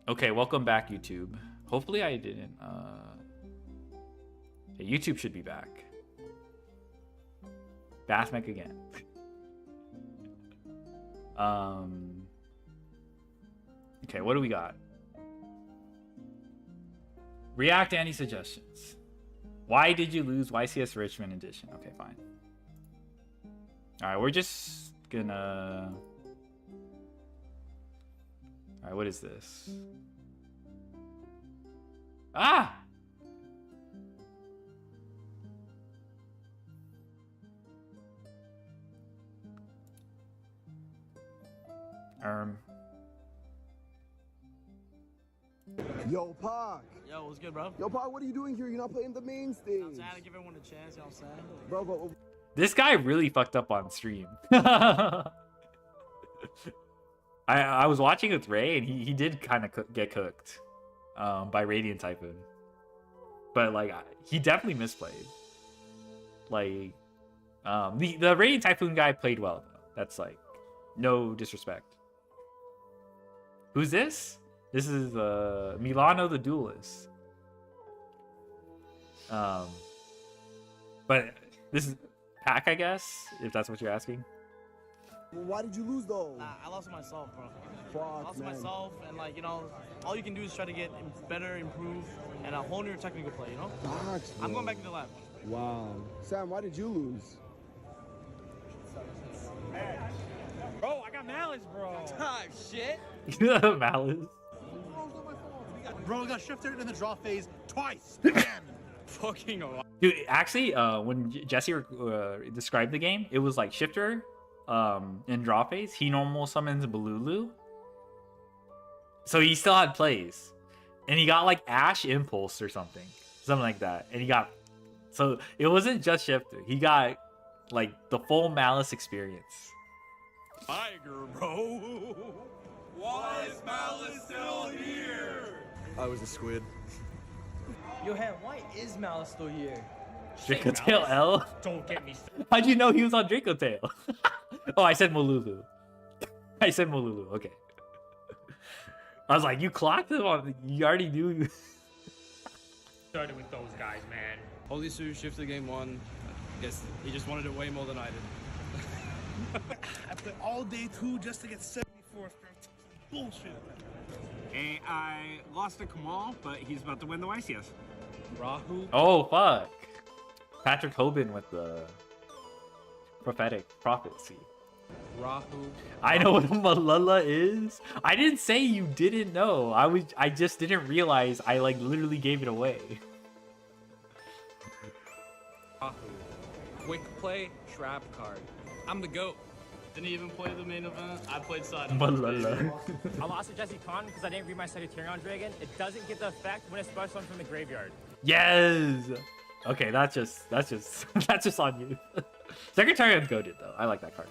Okay, welcome back, YouTube. Hopefully I didn't, YouTube should be back. Bathmech again. Okay, what do we got? React any suggestions. Why did you lose YCS Richmond edition? Okay, fine. Alright, we're just gonna... Alright, what is this? Ah! Yo, Pac. Yo, what's good, bro? Yo, Pac, what are you doing here? You're not playing the main stage. I'm trying to give everyone a chance, you know what I'm saying? Bro. This guy really fucked up on stream. I was watching with Ray, and he did kind of get cooked by Radiant Typhoon. But, like, he definitely misplayed. Like, the Radiant Typhoon guy played well, though. That's, like, no disrespect. Who's this? This is Milano the Duelist. But this is Pack, I guess, if that's what you're asking. Well, why did you lose, though? I lost myself, bro. Fuck, I lost man. myself, and, like, you know, all you can do is try to get better, improve, and hone your technical play, you know? Facts, I'm bro. going back to the lab. Wow. Sam, why did you lose? Bro, I got malice, bro. Shit. Malice. Bro, I got shifted in the draw phase twice. Again. Fucking a lot. Dude, actually, when Jesse described the game, it was like Shifter, in draw phase, he normal summons Balulu. So he still had plays. And he got like Ash Impulse or something like that. And he got, so it wasn't just Shifter. He got like the full Malice experience. Tiger, bro. Why is Malice still here? I was a squid. Yo, Ham, why is Malice still here? Draco Tail L? Don't get me started. How'd you know he was on Draco Tail? Oh, I said Molulu. I said Molulu, okay. I was like, you clocked him on, you already knew. Started with those guys, man. Holy Sue shifted game one. I guess he just wanted it way more than I did. I played all day two just to get 74th. Bullshit. And I lost to Kamal, but he's about to win the YCS. Rahu. Oh, fuck. Patrick Hoban with the prophetic prophecy. Rahu. I know what a Malala is. I didn't say you didn't know. I just didn't realize I like literally gave it away. Rahu. Quick play, trap card. I'm the GOAT. Didn't even play the main event. I played side. Malala. I lost to Jesse Khan because I didn't read my Sagittarian Dragon. It doesn't get the effect when it's special from the graveyard. Yes. Okay, that's just on you. Secretariat's goated though. I like that card.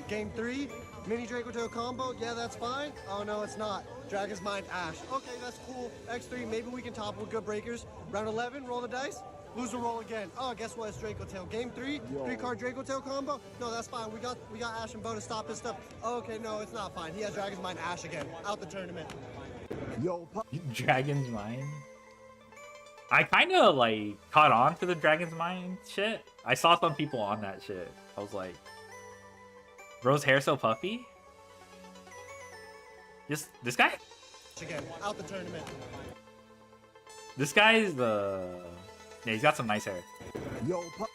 Game 3, mini Draco Tail combo, yeah, that's fine. Oh no, it's not. Dragon's Mind Ash. Okay, that's cool. X3, maybe we can top with good breakers. Round 11, roll the dice. Lose the roll again. Oh, guess what? It's Draco Tail. Game 3, 3-card Draco Tail combo. No, that's fine. We got Ash and Bo to stop his stuff. Oh, okay, no, it's not fine. He has Dragon's Mind Ash again. Out the tournament. Yo, Pac. Dragon's Mind. I kind of like caught on to the Dragon's Mind shit. I saw some people on that shit. I was like, bro's hair so puffy? This guy? Again, out the tournament. This guy's the... Yeah, he's got some nice hair. Yo, Pac.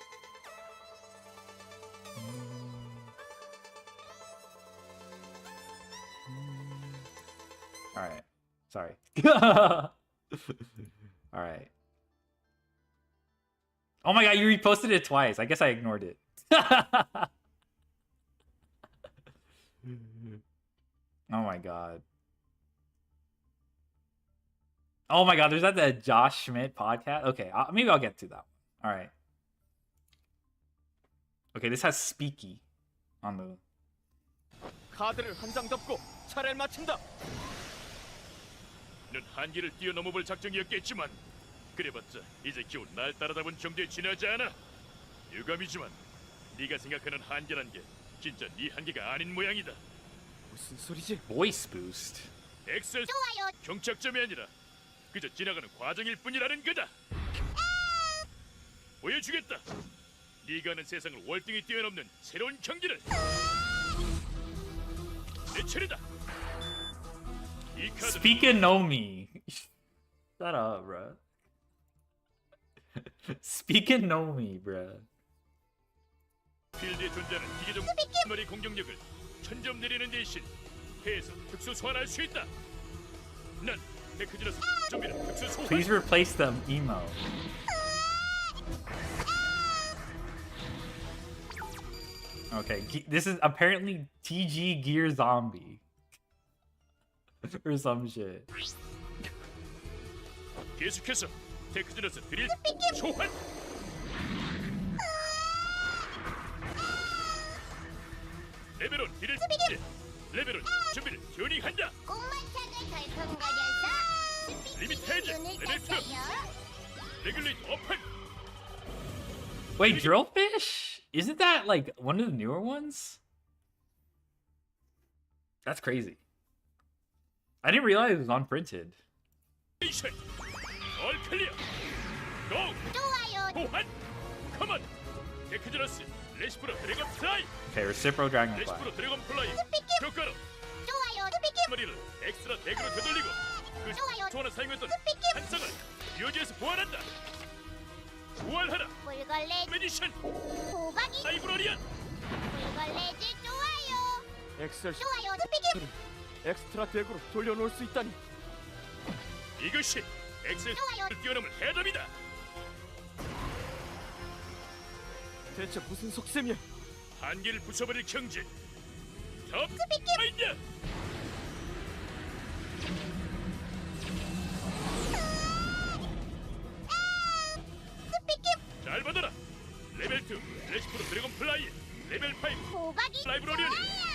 Alright. Sorry. Alright. Oh my god, you reposted it twice. I guess I ignored it. Oh my god. Oh my god, there's that Josh Schmidt podcast. Okay, maybe I'll get to that one. Alright. Okay, this has Speaky on the... 카드를 한 장 덮고 차례를 마친다. 넌 한계를 뛰어넘어볼 작정이었겠지만 그래봤자 이제 겨우 날 따라잡은 정도에 지나지 않아. 유감이지만 네가 생각하는 한계란 게 진짜 네 한계가 아닌 모양이다. 무슨 소리지? Voice boost. 엑셀 경착점이 아니라 그저 지나가는 과정일 뿐이라는 거다. 보여주겠다. 네가 아는 세상을 월등히 뛰어넘는 새로운 경기를. 내 차례다. 이 카드는 Speak and know me. Shut up, bro. Speak and know me, bro. 필드에 존재하는 기계적 머리 공격력을 1000점 내리는 대신 해에서 특수 소환할 수 있다. 난 데크지러스 좀비를 특수 소환. Please replace the emo. Okay, this is apparently TG Gear Zombie. Or some shit. 계속해서 데크지러스 드릴 소환. 레벨온 딜을 레벨온 준비를 튜닝한다. 리미트 해제 레벨 2 레귤레이터 오픈. Wait, Drillfish? Isn't that like one of the newer ones? That's crazy. I didn't realize it was unprinted. 미션 올 클리어 고 소환 컴온 데크지러스 레시프로 드래곤 플라이. Okay, Reciprocal Dragonfly. 레시프로 드래곤 플라이 효과로 머리를 엑스트라 덱으로 되돌리고 그 소환을 사용했던 한상을 묘지에서 보완한다. 부활하라 매지션 사이브러리안. 엑셀 엑스트라 덱으로 돌려놓을 수 있다니. 이것이 엑셀을 뛰어넘을 해답이다. 대체 무슨 속셈이야? 한계를 부숴버릴 경제 더 마인드. 잘 받아라. 레벨 2 레시프로 드래곤 플라이 레벨 5 라이브러리언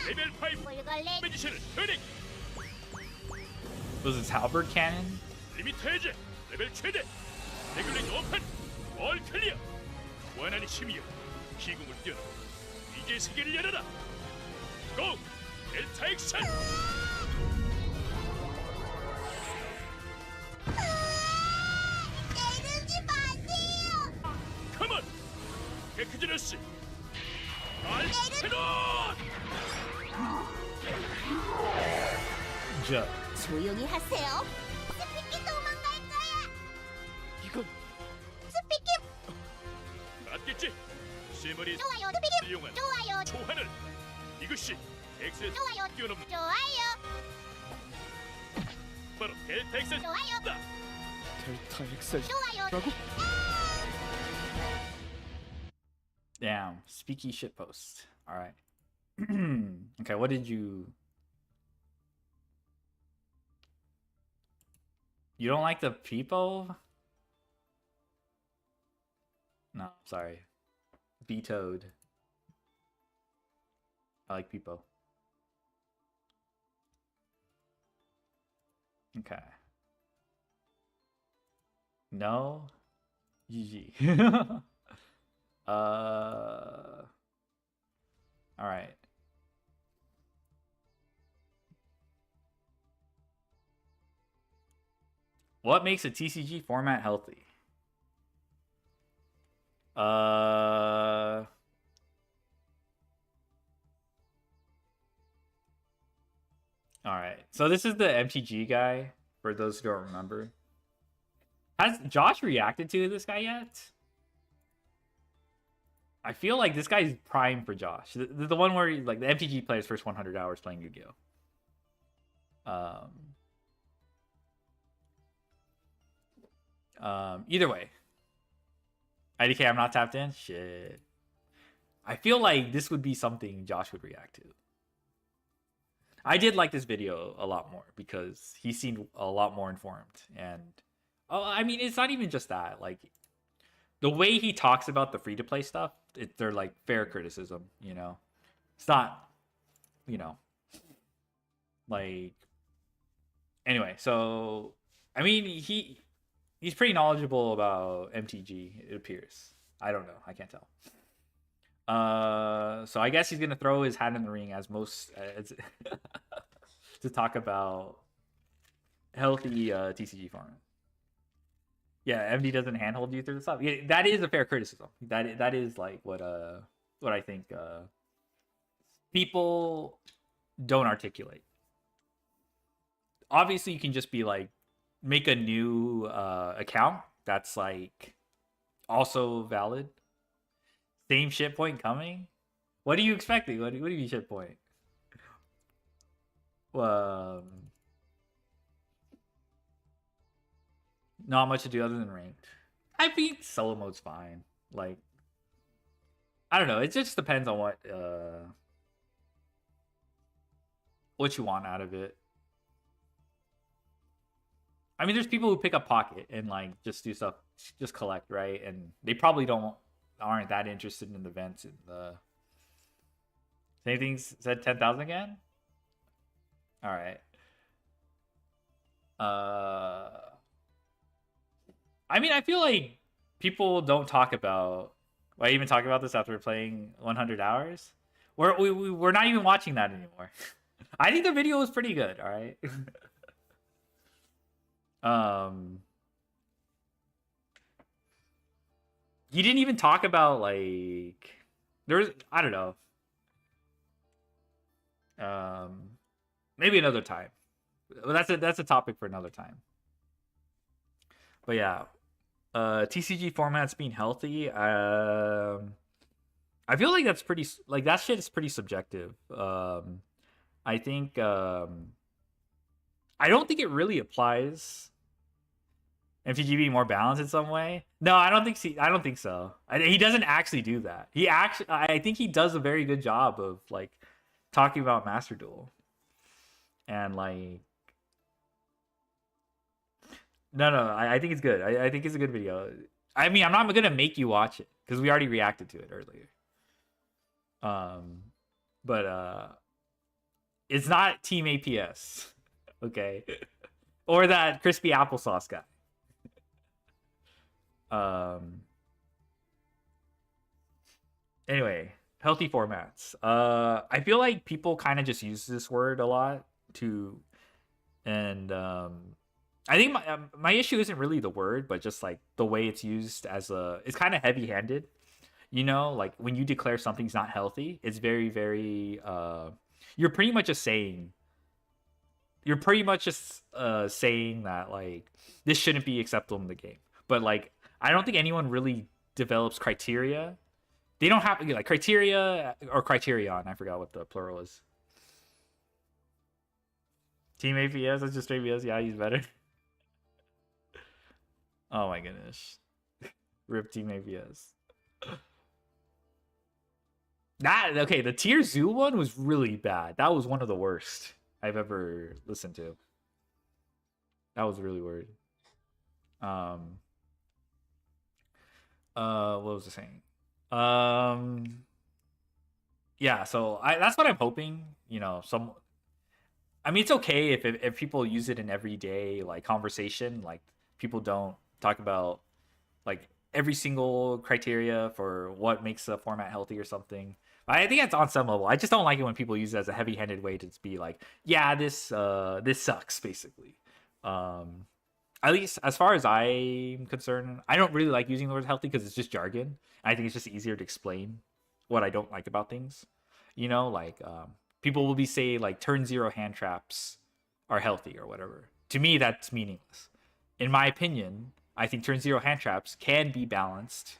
레벨 5 매지션을 트레이닝. Was this halberd cannon? 리미트 해제 레벨 최대 레귤레이터 오픈 올 클리어. 원한의 힘이여 기공을 뛰어넘어 이제 세계를 열어라. 고 델타 액션. 컴온 데크지러스 알테논. 조용히 하세요. 스피키 도망갈 거야. 이건 맞겠지? 시머리 좋아요. 이용한 좋아요. 초하늘. 이것이 엑셀 뛰어넘는 바로 델타 엑셀이다. 델타 엑셀. Damn, speaky shitpost. Alright. Okay, what did you... You don't like the peepo? No, sorry. B-toad. I like peepo. Okay. No? GG. Alright. What makes a TCG format healthy? Alright. So this is the MTG guy, for those who don't remember. Has Josh reacted to this guy yet? I feel like this guy's prime for Josh. The one where he, like the MTG player's first 100 hours playing Yu-Gi-Oh. Either way. IDK, I'm not tapped in? Shit. I feel like this would be something Josh would react to. I did like this video a lot more because he seemed a lot more informed. And, I mean, it's not even just that. Like, the way he talks about the free-to-play stuff, they're like fair criticism, you know? It's not, you know, like... Anyway, so, I mean, he's pretty knowledgeable about MTG, it appears. I don't know. I can't tell. So I guess he's gonna throw his hat in the ring as most to talk about healthy TCG format. Yeah, MD doesn't handhold you through the stuff. Yeah, that is a fair criticism. That is like what I think people don't articulate. Obviously, you can just be like make a new account that's like also valid. Same shit point coming. What are you expecting? What do you mean shit point? Not much to do other than ranked. I think solo mode's fine. Like, I don't know. It just depends on what you want out of it. I mean, there's people who pick up Pocket and like just do stuff, just collect, right? And they probably aren't that interested in the events and the. Same thing said 10,000 again. All right. I mean, I feel like people don't talk about. Why even talk about this after playing 100 hours? We're not even watching that anymore. I think the video was pretty good. All right. He didn't even talk about like there's I don't know. Maybe another time. Well, that's a topic for another time. But yeah, TCG formats being healthy. I feel like that's pretty like that shit is pretty subjective. I think I don't think it really applies. MTG being more balanced in some way. No, I don't think so. He doesn't actually do that. I think he does a very good job of like talking about Master Duel. And like no, I think it's good. I think it's a good video. I mean, I'm not gonna make you watch it because we already reacted to it earlier. But it's not Team APS, okay, or that crispy applesauce guy. Anyway, healthy formats. I feel like people kind of just use this word a lot and I think my issue isn't really the word, but just like the way it's used it's kind of heavy-handed. You know, like when you declare something's not healthy, it's very, very you're pretty much just saying that like this shouldn't be acceptable in the game. But like I don't think anyone really develops criteria. They don't have like criteria or criterion. I forgot what the plural is. Team APS, that's just APS. Yeah, he's better. Oh my goodness. Rip Team APS. The Tier Zoo one was really bad. That was one of the worst I've ever listened to. That was really weird. What was I saying? Yeah, so that's what I'm hoping, you know, I mean, it's okay if people use it in everyday like conversation, like people don't talk about like every single criteria for what makes a format healthy or something. I think that's on some level. I just don't like it when people use it as a heavy-handed way to be like, yeah, this sucks, basically. At least as far as I'm concerned, I don't really like using the word healthy because it's just jargon. I think it's just easier to explain what I don't like about things. You know, like people will say like turn 0 hand traps are healthy or whatever. To me, that's meaningless. In my opinion, I think turn 0 hand traps can be balanced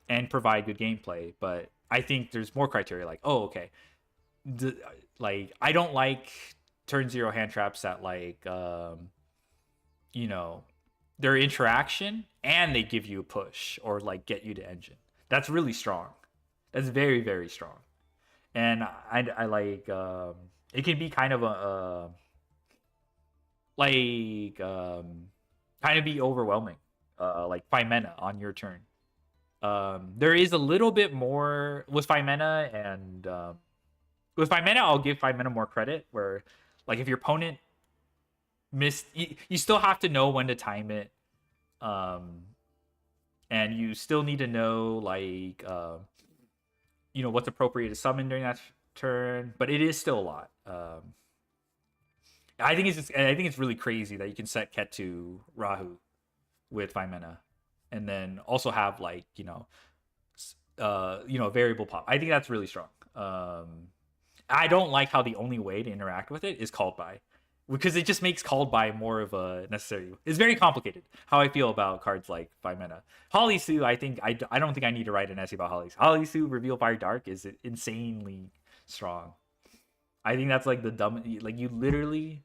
and provide good gameplay, but I think there's more criteria like, oh, okay. Like I don't like turn 0 hand traps that like you know, their interaction and they give you a push or like get you to engine. That's really strong. That's very, very strong. And I like it can be kind of kind of be overwhelming. Like 5 mana on your turn. There is a little bit more with 5 mana, and with 5 mana I'll give 5 mana more credit, where like if your opponent missed, you still have to know when to time it, and you still need to know like you know what's appropriate to summon during that turn, but it is still a lot. I think it's really crazy that you can set Ket to Rahu with 5 mana, and then also have like variable pop. I think that's really strong. I don't like how the only way to interact with it is called by, because it just makes called by more of a necessary. It's very complicated how I feel about cards like 5 mana. Holly Sue, I don't think I need to write an essay about Holly Sue. Holly Sue Reveal Fire Dark is insanely strong. I think that's like the dumb, like you literally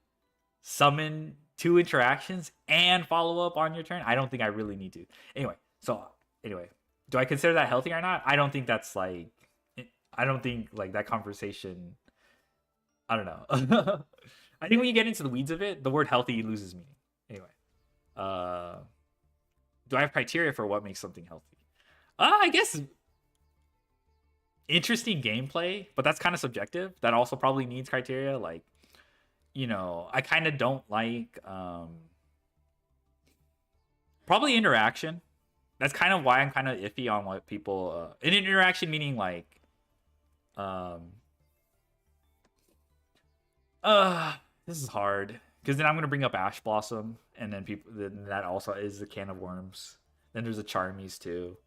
summon 2 interactions and follow up on your turn. I don't think I really need to. Anyway, do I consider that healthy or not? I don't think that's like, I don't think like that conversation, I don't know. I think when you get into the weeds of it, the word healthy loses meaning. Anyway, do I have criteria for what makes something healthy? I guess interesting gameplay, but that's kind of subjective. That also probably needs criteria. Like, I kind of don't like probably interaction. That's kind of why I'm kind of iffy on what people an interaction meaning like this is hard because then I'm gonna bring up Ash Blossom, and then that also is a can of worms. Then there's the Charmies too.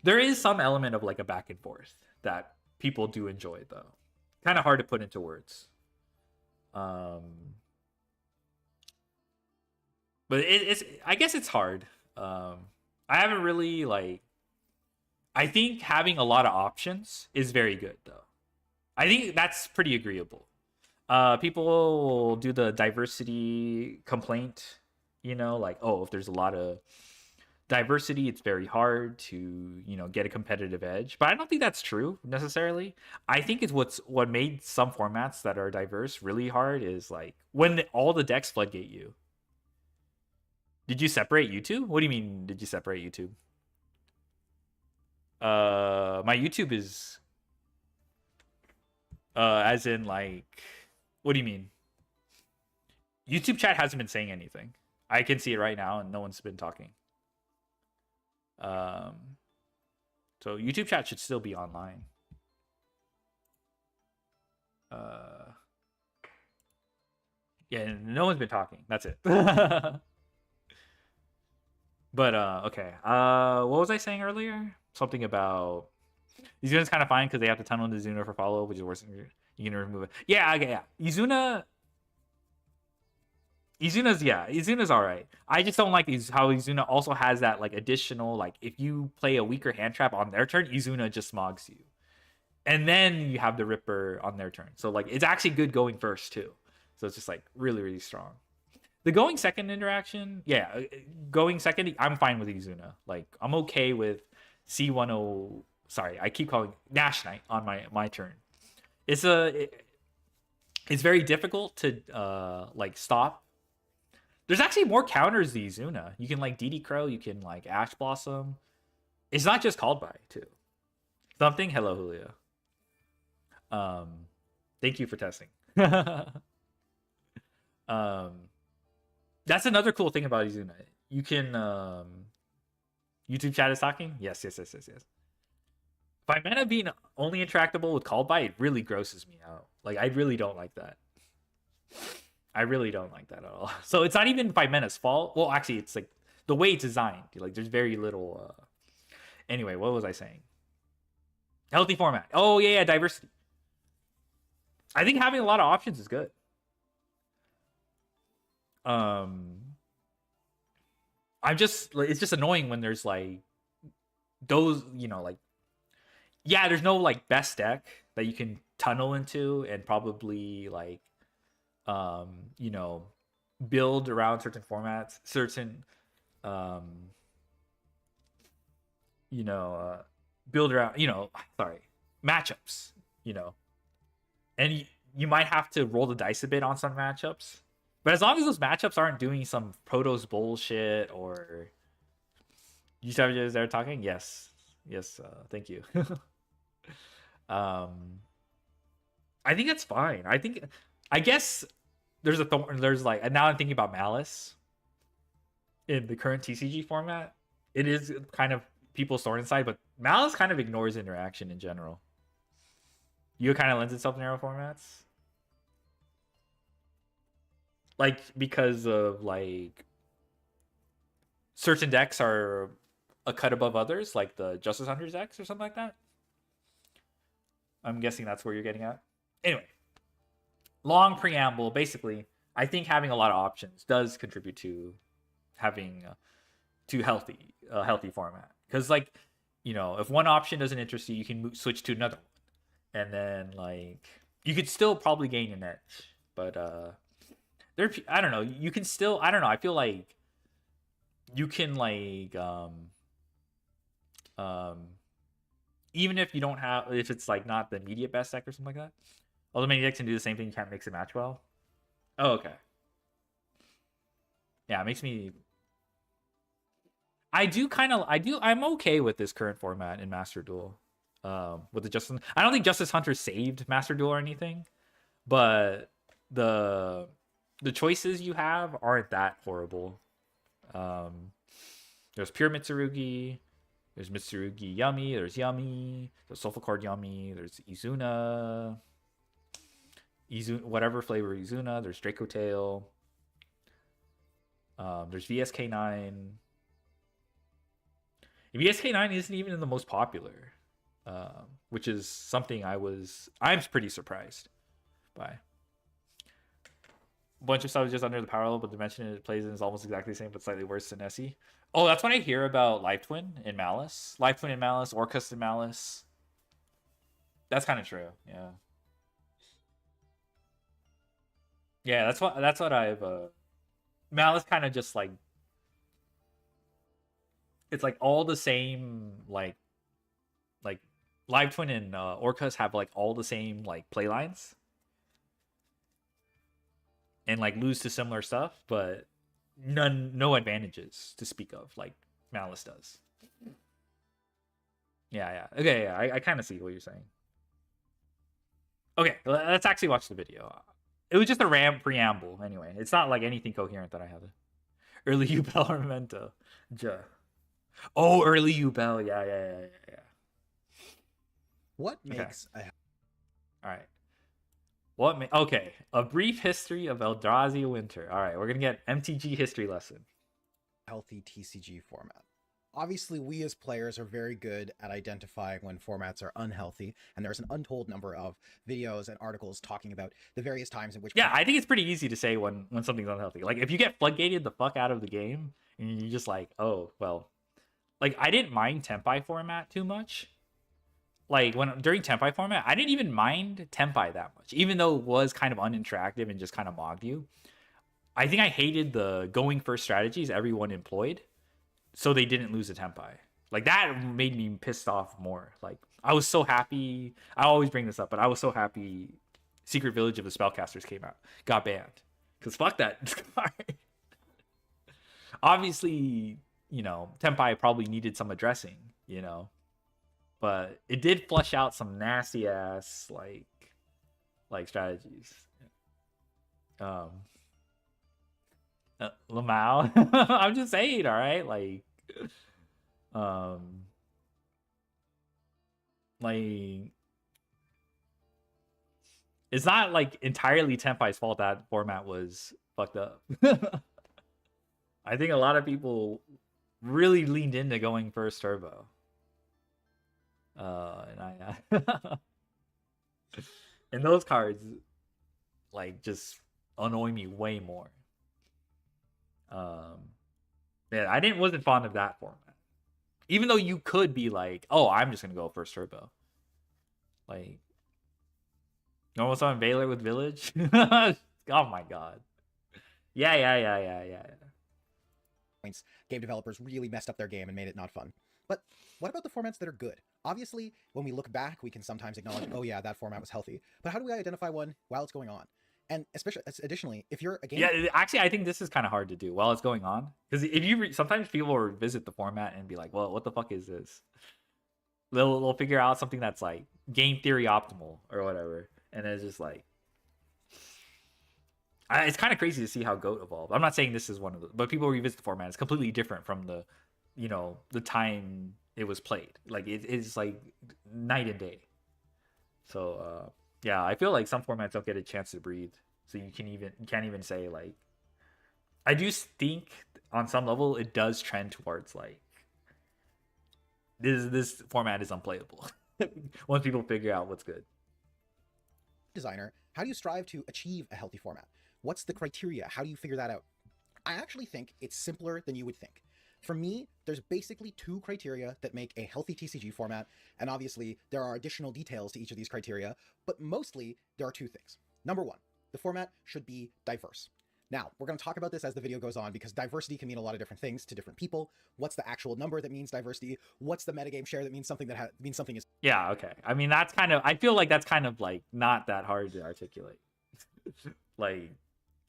There is some element of like a back and forth that people do enjoy, though. Kind of hard to put into words. But it's I guess it's hard. I haven't really like. I think having a lot of options is very good, though. I think that's pretty agreeable. People will do the diversity complaint, like, oh, if there's a lot of diversity, it's very hard to, get a competitive edge. But I don't think that's true necessarily. I think it's what made some formats that are diverse really hard is like when all the decks floodgate you. Did you separate YouTube? What do you mean, did you separate YouTube? My YouTube is as in like, what do you mean? YouTube chat hasn't been saying anything. I can see it right now and no one's been talking. So YouTube chat should still be online. Yeah, no one's been talking. That's it. But okay. What was I saying earlier? Something about Izuna's kind of fine because they have to tunnel into Izuna for follow, which is worse than you can remove it. Yeah, okay, yeah. Izuna's all right. I just don't like how Izuna also has that like additional, like if you play a weaker hand trap on their turn, Izuna just smogs you, and then you have the Ripper on their turn. So like it's actually good going first too. So it's just like really, really strong. The going second interaction, yeah, going second, I'm fine with Izuna. Like I'm okay with C10. Sorry, I keep calling Nash Knight on my turn. It's very difficult to like stop. There's actually more counters to Izuna. You can like DD Crow, you can like Ash Blossom. It's not just called by too. Something. Hello, Julio. Thank you for testing. That's another cool thing about Izuna. You can YouTube chat is talking. Yes. 5 mana being only interactable with called by, it really grosses me out. Like I really don't like that. I really don't like that at all. So it's not even 5 mana's fault. Well, actually, it's like the way it's designed. Like there's very little. Anyway, what was I saying? Healthy format. Oh yeah, diversity. I think having a lot of options is good. It's just annoying when there's like those, like, yeah, there's no like best deck that you can tunnel into and probably like build around certain formats, certain build around, matchups, and you might have to roll the dice a bit on some matchups. But as long as those matchups aren't doing some Protoss bullshit or you savages there talking, yes, thank you. I think that's fine. I guess there's like, and now I'm thinking about Malice in the current TCG format. It is kind of people's thorn inside, but Malice kind of ignores interaction in general. You kind of lends itself to narrow formats. like because of like certain decks are a cut above others, like the Justice Hunters decks or something like that. I'm guessing that's where you're getting at. Anyway, long preamble. Basically, I think having a lot of options does contribute to having to healthy format. Because like, you know, if one option doesn't interest you, you can switch to another one, and then like you could still probably gain an edge. But I don't know. You can still, I don't know. I feel like you can like even if you don't have, if it's like not the immediate best deck or something like that. Although many decks can do the same thing, you can't mix and match well. Oh, okay. Yeah, it makes me. I'm okay with this current format in Master Duel. With the Justice, I don't think Justice Hunter saved Master Duel or anything, but the choices you have aren't that horrible. There's Pure Mitsurugi, there's Mitsurugi Yummy, there's Yummy, there's Soulful Card Yummy, there's Izuna, whatever flavor Izuna, there's Draco Tail, there's VSK9. VSK9 isn't even the most popular, which is something I'm pretty surprised by. A bunch of stuff is just under the power level, but the dimension it plays in is almost exactly the same, but slightly worse than Essie. Oh, that's what I hear about Life Twin in Malice. Life Twin in Malice, Orcus in Malice. That's kind of true, yeah. Yeah, that's what I've Malice kind of just like, it's like all the same like Live Twin and Orcus have like all the same like play lines and like lose to similar stuff, but no advantages to speak of like Malice does. Yeah. Okay, yeah, I kind of see what you're saying. Okay, let's actually watch the video. It was just a preamble anyway. It's not like anything coherent that I have. Early Ubel or Memento. Oh, early Ubel. Yeah. What makes all right. Okay, a brief history of Eldrazi Winter. All right, we're gonna get MTG history lesson. Healthy TCG format. Obviously, we as players are very good at identifying when formats are unhealthy, and there's an untold number of videos and articles talking about the various times in which. Yeah, I think it's pretty easy to say when something's unhealthy. Like if you get floodgated the fuck out of the game, and you're just like, oh well. Like I didn't mind Tempai format too much. Like during Tempai format, I didn't even mind Tempai that much, even though it was kind of uninteractive and just kind of mogged you. I think I hated the going first strategies everyone employed, so they didn't lose a Tempai. Like that made me pissed off more. Like I was so happy. I always bring this up, but I was so happy Secret Village of the Spellcasters got banned. Because fuck that. Obviously, you know, Tempai probably needed some addressing, you know. But it did flush out some nasty ass like strategies. Lamau. I'm just saying, all right? Like it's not like entirely Tempai's fault that format was fucked up. I think a lot of people really leaned into going first turbo. And those cards like just annoy me way more. Yeah, wasn't fond of that format. Even though you could be like, oh, I'm just gonna go first turbo. Like normal summon Veiler with Village. Oh my god. Yeah. Points, game developers really messed up their game and made it not fun. But what about the formats that are good? Obviously, when we look back, we can sometimes acknowledge, oh yeah, that format was healthy. But how do we identify one while it's going on? And especially, additionally, if you're a game... Yeah, actually, I think this is kind of hard to do while it's going on. Because if you sometimes people will visit the format and be like, well, what the fuck is this? They'll figure out something that's like game theory optimal or whatever. And it's just like... it's kind of crazy to see how GOAT evolved. I'm not saying this is one of the... But people revisit the format. It's completely different from the, you know, the time it was played. Like, it's like night and day. So, yeah, I feel like some formats don't get a chance to breathe. So you can't even say like I do think on some level it does trend towards like this format is unplayable once people figure out what's good. Designer, how do you strive to achieve a healthy format? What's the criteria? How do you figure that out? I actually think it's simpler than you would think. For me, there's basically 2 criteria that make a healthy TCG format, and obviously there are additional details to each of these criteria, but mostly there are 2 things. Number 1, the format should be diverse. Now, we're going to talk about this as the video goes on because diversity can mean a lot of different things to different people. What's the actual number that means diversity? What's the metagame share that means something that means something is... Yeah, okay. I mean, that's kind of, I feel like that's kind of like not that hard to articulate. Like,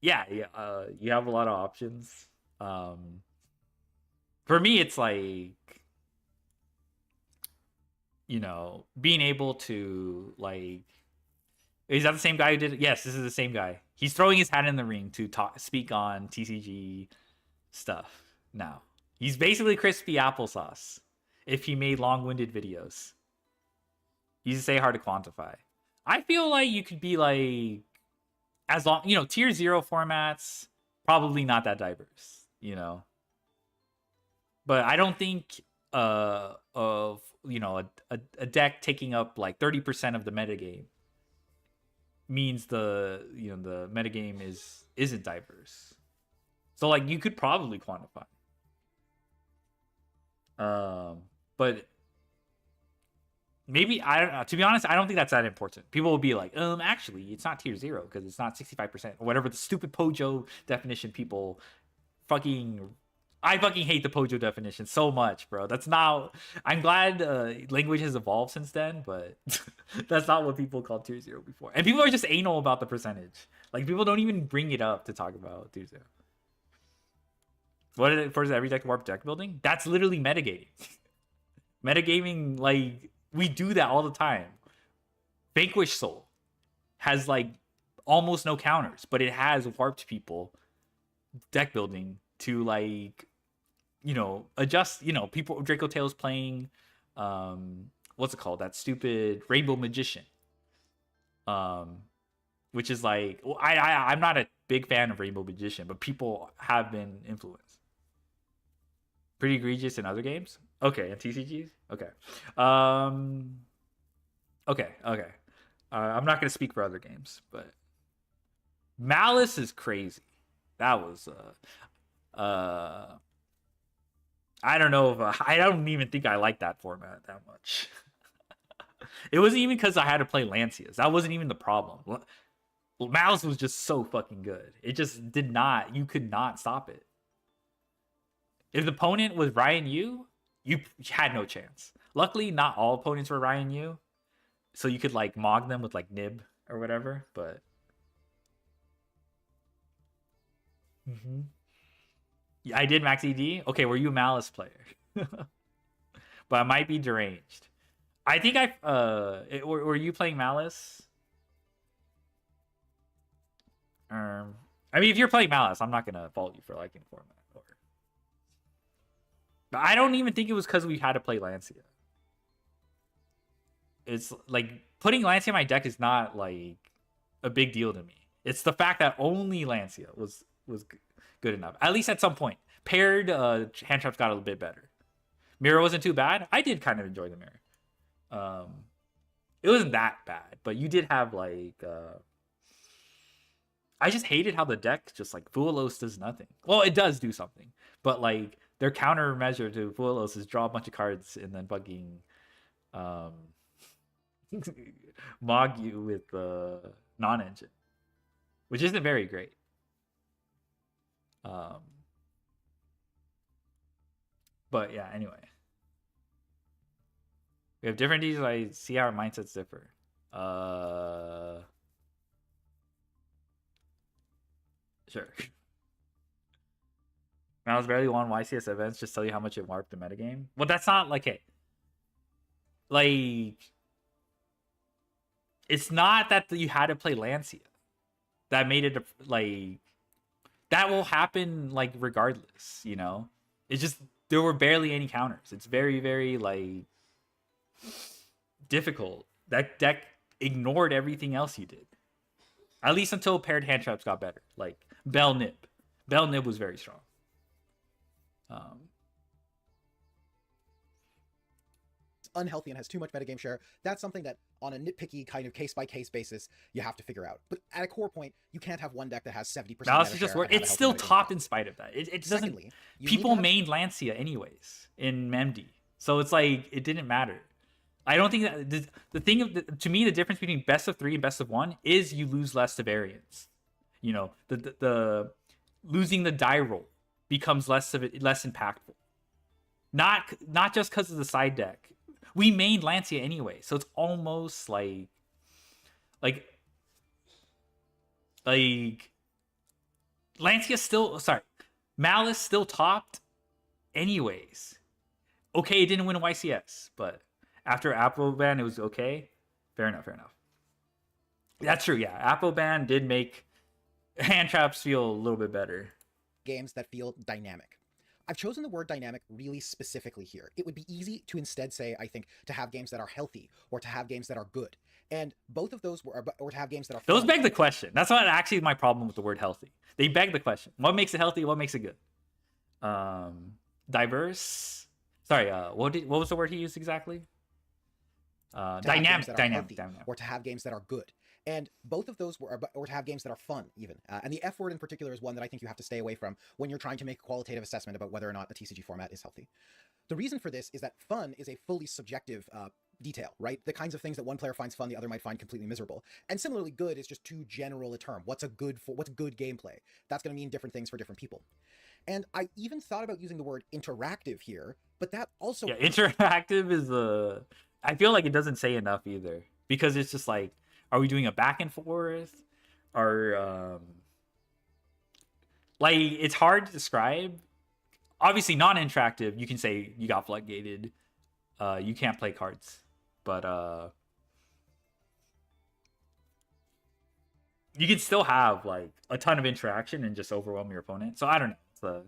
yeah, you have a lot of options. For me, it's like, you know, being able to like, is that the same guy who did it? Yes, this is the same guy. He's throwing his hat in the ring to speak on TCG stuff now. He's basically crispy applesauce if he made long-winded videos. Easy to say, hard to quantify. I feel like you could be like, as long, you know, tier 0 formats, probably not that diverse, you know. But I don't think of, you know, a deck taking up like 30% of the metagame means the, you know, the metagame isn't diverse. So like you could probably quantify. But maybe, I don't know. To be honest, I don't think that's that important. People will be like, actually, it's not tier 0 because it's not 65% or whatever the stupid Pojo definition people fucking... I fucking hate the Pojo definition so much, bro. That's not... I'm glad language has evolved since then, but that's not what people called tier 0 before. And people are just anal about the percentage. Like, people don't even bring it up to talk about tier 0. What is it for every deck warp deck building? That's literally metagaming. Metagaming, like, we do that all the time. Vanquish Soul has, like, almost no counters, but it has warped people deck building to, like, you know, adjust, you know, people, Draco Tails playing, what's it called? That stupid Rainbow Magician. Which is like, well, I'm not a big fan of Rainbow Magician, but people have been influenced. Pretty egregious in other games? Okay, and TCGs? Okay. Okay. I'm not going to speak for other games, but Malice is crazy. That was, I don't know if I don't even think I like that format that much. It wasn't even because I had to play Lancias. That wasn't even the problem. Malice was just so fucking good. It just did not, you could not stop it. If the opponent was Ryan Yu, you had no chance. Luckily, not all opponents were Ryan Yu, so you could like mog them with like Nib or whatever, but yeah, I did max ED. Okay, were you a Malice player? But I might be deranged. I think were you playing Malice? I mean, if you're playing Malice, I'm not gonna fault you for liking format. But I don't even think it was because we had to play Lancia. It's like putting Lancia in my deck is not like a big deal to me. It's the fact that only Lancia was good enough. At least at some point. Paired hand traps got a little bit better. Mirror wasn't too bad. I did kind of enjoy the mirror. It wasn't that bad, but you did have like I just hated how the deck just like Fuelos does nothing. Well, it does do something, but like their countermeasure to Fuelos is draw a bunch of cards and then fucking mog you with non-engine, which isn't very great. But yeah, anyway. We have different Ds, I see how our mindsets differ. Sure. Mouse barely won YCS events, just tell you how much it warped the metagame. Well, that's not like it. Like, it's not that you had to play Lancia. That made it like that will happen like regardless, you know? It's just there were barely any counters. It's very, very like difficult. That deck ignored everything else you did. At least until paired hand traps got better. Like Bell Nip. Bell Nib was very strong. Unhealthy and has too much metagame share, that's something that on a nitpicky kind of case-by-case basis you have to figure out. But at a core point, you can't have one deck that has 70% Malice meta is just share work. and have a It's healthy still metagame topped play. in spite of that. It doesn't. Secondly, you People need to have- mained Lancia anyways in MD, so it's like it didn't matter. I don't think that the thing of to me the difference between best of 3 and best of 1 is you lose less to variance. You know, the losing the die roll becomes less impactful. Not just because of the side deck. We mained Lancia anyway, so it's almost like Lancia still Malice still topped anyways. Okay, it didn't win a YCS, but after Apoban it was okay. Fair enough. That's true, yeah. Apoban did make hand traps feel a little bit better. Games that feel dynamic. I've chosen the word dynamic really specifically here. It would be easy to instead say, I think, to have games that are healthy or to have games that are good. And both of those were, or to have games that are Those fun. beg the question. That's not actually my problem with the word healthy. They beg the question. What makes it healthy? What makes it good? Diverse. Sorry, what was the word he used exactly? Dynamic. Or to have games that are good. And both of those were, or to have games that are fun, even. And the F word in particular is one that I think you have to stay away from when you're trying to make a qualitative assessment about whether or not a TCG format is healthy. The reason for this is that fun is a fully subjective detail, right? The kinds of things that one player finds fun, the other might find completely miserable. And similarly, good is just too general a term. What's good gameplay? That's going to mean different things for different people. And I even thought about using the word interactive here, but that also... Yeah, interactive is I feel like it doesn't say enough either. Because it's just like, are we doing a back and forth? Or, like, it's hard to describe. Obviously, non-interactive, you can say you got floodgated. You can't play cards. But, you can still have, like, a ton of interaction and just overwhelm your opponent. So, I don't know.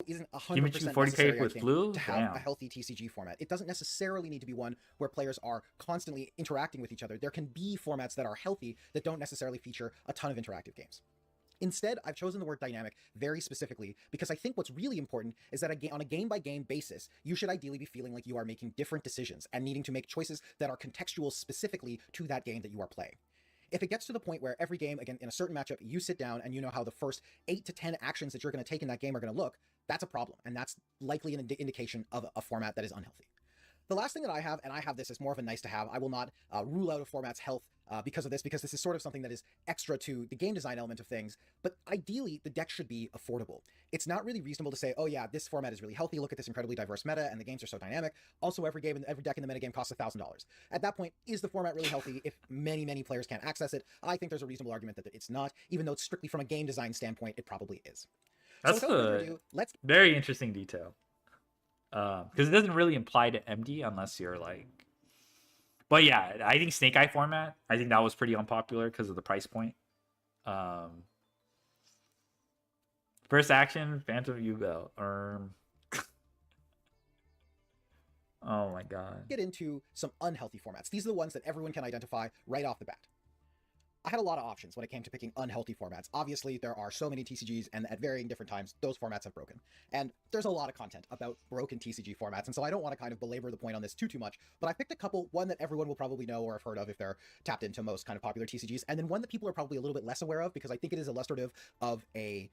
Isn't 100% Give me 40k with blue to have a healthy TCG format. It doesn't necessarily need to be one where players are constantly interacting with each other. There can be formats that are healthy that don't necessarily feature a ton of interactive games. Instead, I've chosen the word dynamic very specifically because I think what's really important is that on a game-by-game basis, you should ideally be feeling like you are making different decisions and needing to make choices that are contextual specifically to that game that you are playing. If it gets to the point where every game, again, in a certain matchup, you sit down and you know how the first 8 to 10 actions that you're going to take in that game are going to look, that's a problem. And that's likely an indication of a format that is unhealthy. The last thing that I have, and I have this as more of a nice to have, I will not rule out a format's health because of this, because this is sort of something that is extra to the game design element of things, but ideally the deck should be affordable. It's not really reasonable to say, oh yeah, this format is really healthy, look at this incredibly diverse meta, and the games are so dynamic. Also, every deck in the metagame costs $1,000. At that point, is the format really healthy if many players can't access it? I think there's a reasonable argument that it's not, even though it's strictly from a game design standpoint, it probably is. That's very interesting detail. Because it doesn't really imply to MD unless you're like... But yeah, I think Snake Eye format, I think that was pretty unpopular because of the price point. First action, Phantom U-Bell. Oh my god. Get into some unhealthy formats. These are the ones that everyone can identify right off the bat. I had a lot of options when it came to picking unhealthy formats. Obviously, there are so many TCGs, and at varying different times, those formats have broken. And there's a lot of content about broken TCG formats, and so I don't want to kind of belabor the point on this too much, but I picked a couple, one that everyone will probably know or have heard of if they're tapped into most kind of popular TCGs, and then one that people are probably a little bit less aware of, because I think it is illustrative of a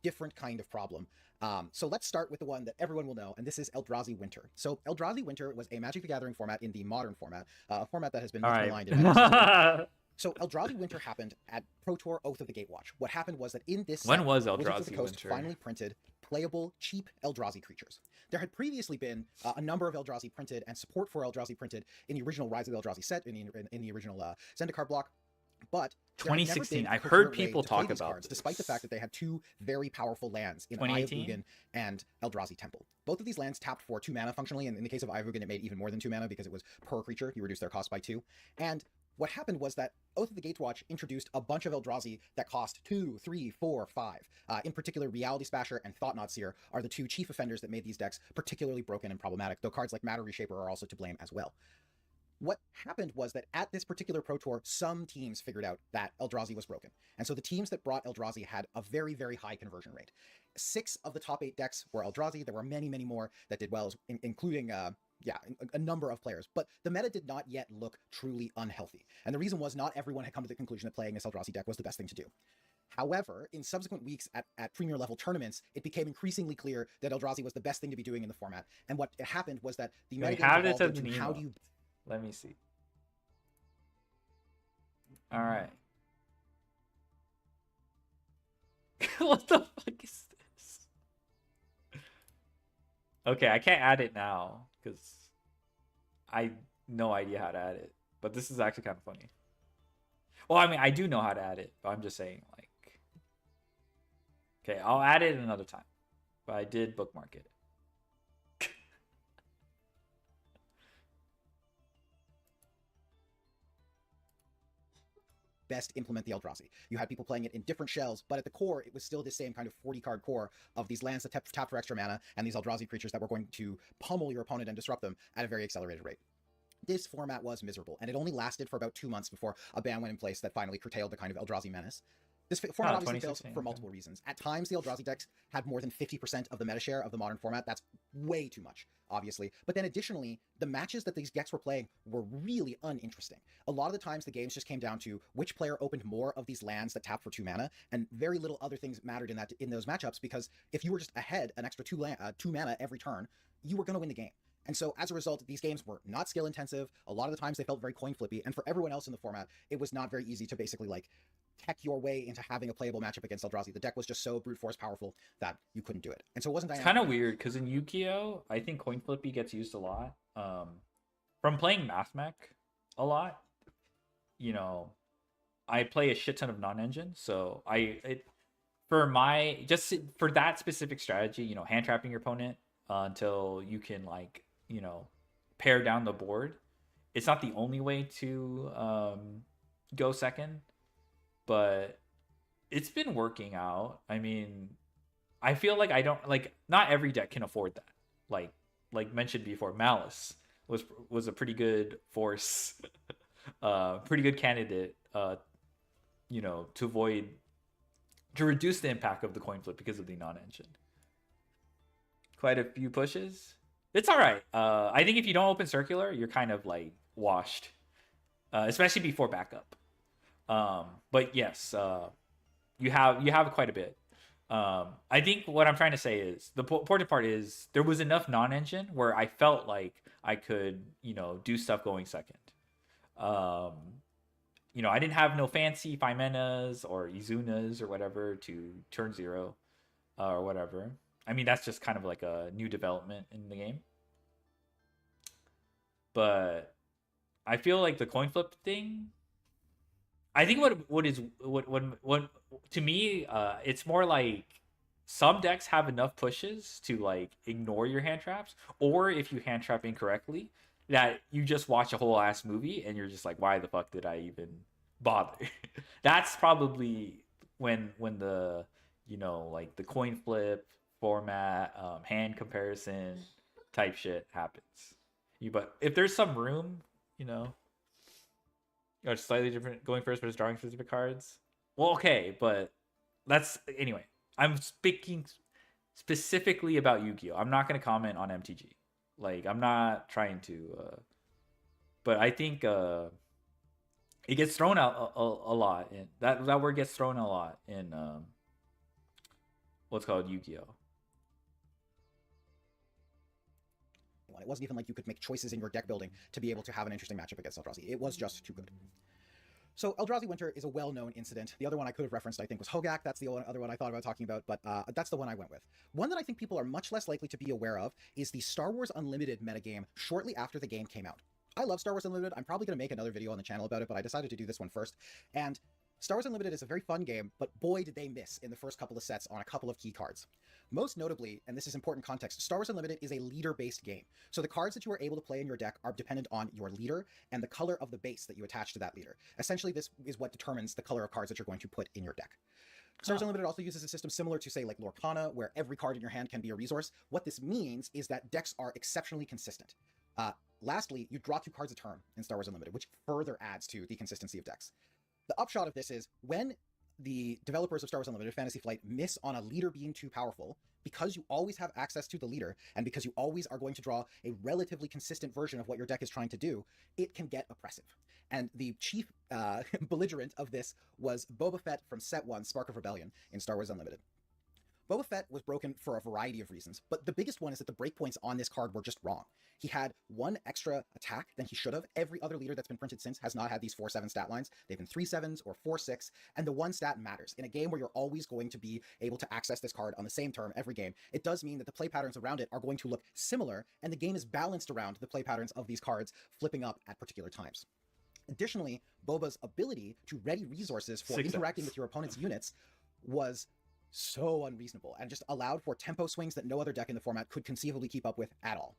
different kind of problem. So let's start with the one that everyone will know, and this is Eldrazi Winter. So Eldrazi Winter was a Magic the Gathering format in the modern format, a format that has been misaligned. So Eldrazi Winter happened at Pro Tour Oath of the Gatewatch. What happened was that in this when was Wizards Eldrazi of the Coast Winter finally printed playable, cheap Eldrazi creatures. There had previously been a number of Eldrazi printed and support for Eldrazi printed in the original Rise of the Eldrazi set, in the original Zendikar block, but 2016, I've heard people talk about cards, despite the fact that they had two very powerful lands in Eye of Ugin and Eldrazi Temple. Both of these lands tapped for 2 mana functionally, and in the case of Eye of Ugin, it made even more than 2 mana because it was per creature. You reduced their cost by 2. And what happened was that Oath of the Gatewatch introduced a bunch of Eldrazi that cost 2, 3, 4, 5. In particular, Reality Spasher and Thought-Knot Seer are the two chief offenders that made these decks particularly broken and problematic, though cards like Matter Reshaper are also to blame as well. What happened was that at this particular Pro Tour, some teams figured out that Eldrazi was broken. And so the teams that brought Eldrazi had a very, very high conversion rate. 6 of the top 8 decks were Eldrazi. There were many, many more that did well, including a number of players. But the meta did not yet look truly unhealthy. And the reason was not everyone had come to the conclusion that playing this Eldrazi deck was the best thing to do. However, in subsequent weeks at premier level tournaments, it became increasingly clear that Eldrazi was the best thing to be doing in the format. And what happened was that the meta evolved into how do you... Let me see. All right. What the fuck is this? Okay, I can't add it now because I no idea how to add it. But this is actually kind of funny. Well, I mean, I do know how to add it, but I'm just saying, like... Okay, I'll add it another time. But I did bookmark it. best implement the Eldrazi. You had people playing it in different shells, but at the core, it was still the same kind of 40-card core of these lands that tap for extra mana and these Eldrazi creatures that were going to pummel your opponent and disrupt them at a very accelerated rate. This format was miserable, and it only lasted for about 2 months before a ban went in place that finally curtailed the kind of Eldrazi menace. This format obviously fails for multiple reasons. At times, the Eldrazi decks had more than 50% of the meta share of the modern format. That's way too much, obviously. But then additionally, the matches that these decks were playing were really uninteresting. A lot of the times, the games just came down to which player opened more of these lands that tap for 2 mana, and very little other things mattered in those matchups, because if you were just ahead an extra 2 mana every turn, you were going to win the game. And so as a result, these games were not skill intensive. A lot of the times they felt very coin flippy. And for everyone else in the format, it was not very easy to basically like tech your way into having a playable matchup against Eldrazi. The deck was just so brute force powerful that you couldn't do it. And so it wasn't dynamic. It's kind of weird because in Yu-Gi-Oh, I think coin flippy gets used a lot. From playing MathMech a lot, you know, I play a shit ton of non-engine. So for that specific strategy, you know, hand trapping your opponent until you can like, you know, pare down the board. It's not the only way to go second, but it's been working out. I mean, I feel like not every deck can afford that. Like mentioned before, Malice was a pretty good force, pretty good candidate, you know, to reduce the impact of the coin flip because of the non-engine. Quite a few pushes. It's all right. I think if you don't open circular, you're kind of like washed, especially before backup. But yes, you have quite a bit. I think what I'm trying to say is the important part is there was enough non-engine where I felt like I could, you know, do stuff going second. You know, I didn't have no fancy 5 manas or Izunas or whatever to turn 0 or whatever. I mean, that's just kind of like a new development in the game. But I feel like the coin flip thing, I think what to me, it's more like some decks have enough pushes to like ignore your hand traps, or if you hand trap incorrectly, that you just watch a whole ass movie and you're just like, why the fuck did I even bother? That's probably when the, you know, like the coin flip format, hand comparison type shit happens. But if there's some room, you know, or slightly different going first versus drawing specific cards, well, okay, but that's anyway. I'm speaking specifically about Yu-Gi-Oh. I'm not going to comment on MTG. Like, I'm not trying to, but I think it gets thrown out a lot. In that word gets thrown a lot in what's called Yu-Gi-Oh. It wasn't even like you could make choices in your deck building to be able to have an interesting matchup against Eldrazi. It was just too good. So Eldrazi Winter is a well-known incident. The other one I could have referenced, I think, was Hogak. That's the other one I thought about talking about, but that's the one I went with. One that I think people are much less likely to be aware of is the Star Wars Unlimited metagame shortly after the game came out. I love Star Wars Unlimited. I'm probably going to make another video on the channel about it, but I decided to do this one first. And Star Wars Unlimited is a very fun game, but boy did they miss in the first couple of sets on a couple of key cards. Most notably, and this is important context, Star Wars Unlimited is a leader-based game. So the cards that you are able to play in your deck are dependent on your leader and the color of the base that you attach to that leader. Essentially, this is what determines the color of cards that you're going to put in your deck. Star Wars Unlimited also uses a system similar to, say, like Lorcana, where every card in your hand can be a resource. What this means is that decks are exceptionally consistent. lastly, you draw 2 cards a turn in Star Wars Unlimited, which further adds to the consistency of decks. The upshot of this is when the developers of Star Wars Unlimited Fantasy Flight miss on a leader being too powerful, because you always have access to the leader, and because you always are going to draw a relatively consistent version of what your deck is trying to do, it can get oppressive. And the chief belligerent of this was Boba Fett from Set 1, Spark of Rebellion, in Star Wars Unlimited. Boba Fett was broken for a variety of reasons, but the biggest one is that the breakpoints on this card were just wrong. He had 1 extra attack than he should have. Every other leader that's been printed since has not had these 4-7 stat lines. They've been 3-7s or 4-6, and the 1 stat matters. In a game where you're always going to be able to access this card on the same turn every game, it does mean that the play patterns around it are going to look similar, and the game is balanced around the play patterns of these cards flipping up at particular times. Additionally, Boba's ability to ready resources for interacting with your opponent's units was so unreasonable and just allowed for tempo swings that no other deck in the format could conceivably keep up with at all.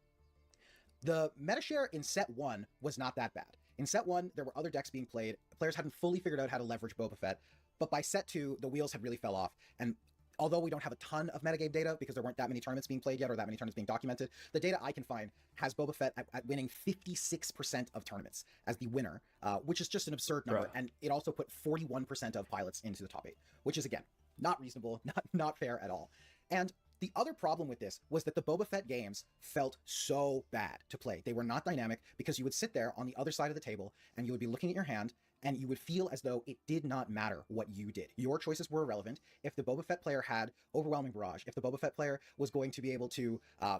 The meta share in Set 1 was not that bad. In Set 1, there were other decks being played, players hadn't fully figured out how to leverage Boba Fett, but by Set 2, the wheels had really fell off, and although we don't have a ton of metagame data because there weren't that many tournaments being played yet or that many tournaments being documented, the data I can find has Boba Fett at winning 56% of tournaments as the winner, which is just an absurd number, and it also put 41% of pilots into the top 8, which is, again, not reasonable, not fair at all. And the other problem with this was that the Boba Fett games felt so bad to play. They were not dynamic because you would sit there on the other side of the table and you would be looking at your hand and you would feel as though it did not matter what you did. Your choices were irrelevant. If the Boba Fett player had Overwhelming Barrage, if the Boba Fett player was going to be able to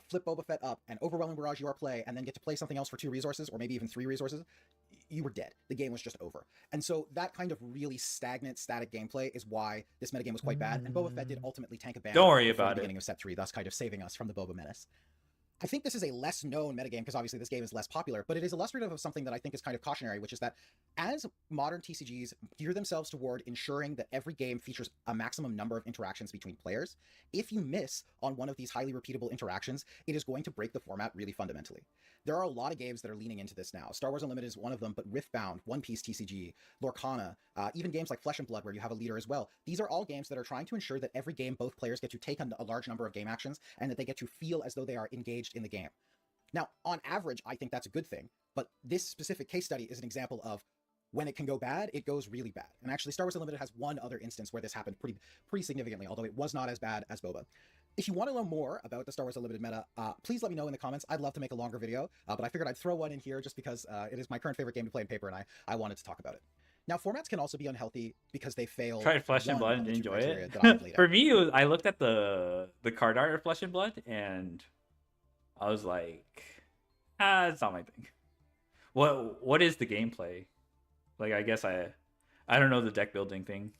flip Boba Fett up and Overwhelming Barrage your play and then get to play something else for 2 resources or maybe even 3 resources, you were dead. The game was just over. And so that kind of really stagnant, static gameplay is why this metagame was quite bad, and Boba Fett did ultimately tank a ban. Don't worry about the beginning of Set 3, thus kind of saving us from the Boba menace. I think this is a less known metagame because obviously this game is less popular, but it is illustrative of something that I think is kind of cautionary, which is that as modern TCGs gear themselves toward ensuring that every game features a maximum number of interactions between players, if you miss on one of these highly repeatable interactions, it is going to break the format really fundamentally. There are a lot of games that are leaning into this now. Star Wars Unlimited is one of them, but Riftbound, One Piece TCG, Lorcana, even games like Flesh and Blood where you have a leader as well. These are all games that are trying to ensure that every game both players get to take on a large number of game actions and that they get to feel as though they are engaged in the game. Now, on average, I think that's a good thing, but this specific case study is an example of when it can go bad, it goes really bad. And actually, Star Wars Unlimited has one other instance where this happened pretty significantly, although it was not as bad as Boba. If you want to know more about the Star Wars Unlimited meta, please let me know in the comments. I'd love to make a longer video, but I figured I'd throw one in here just because it is my current favorite game to play in paper, and I wanted to talk about it. Now, formats can also be unhealthy because they fail. Tried Flesh and Blood and enjoy it. For me, I looked at the card art of Flesh and Blood, and I was like, it's not my thing. What is the gameplay? Like, I guess I don't know the deck building thing.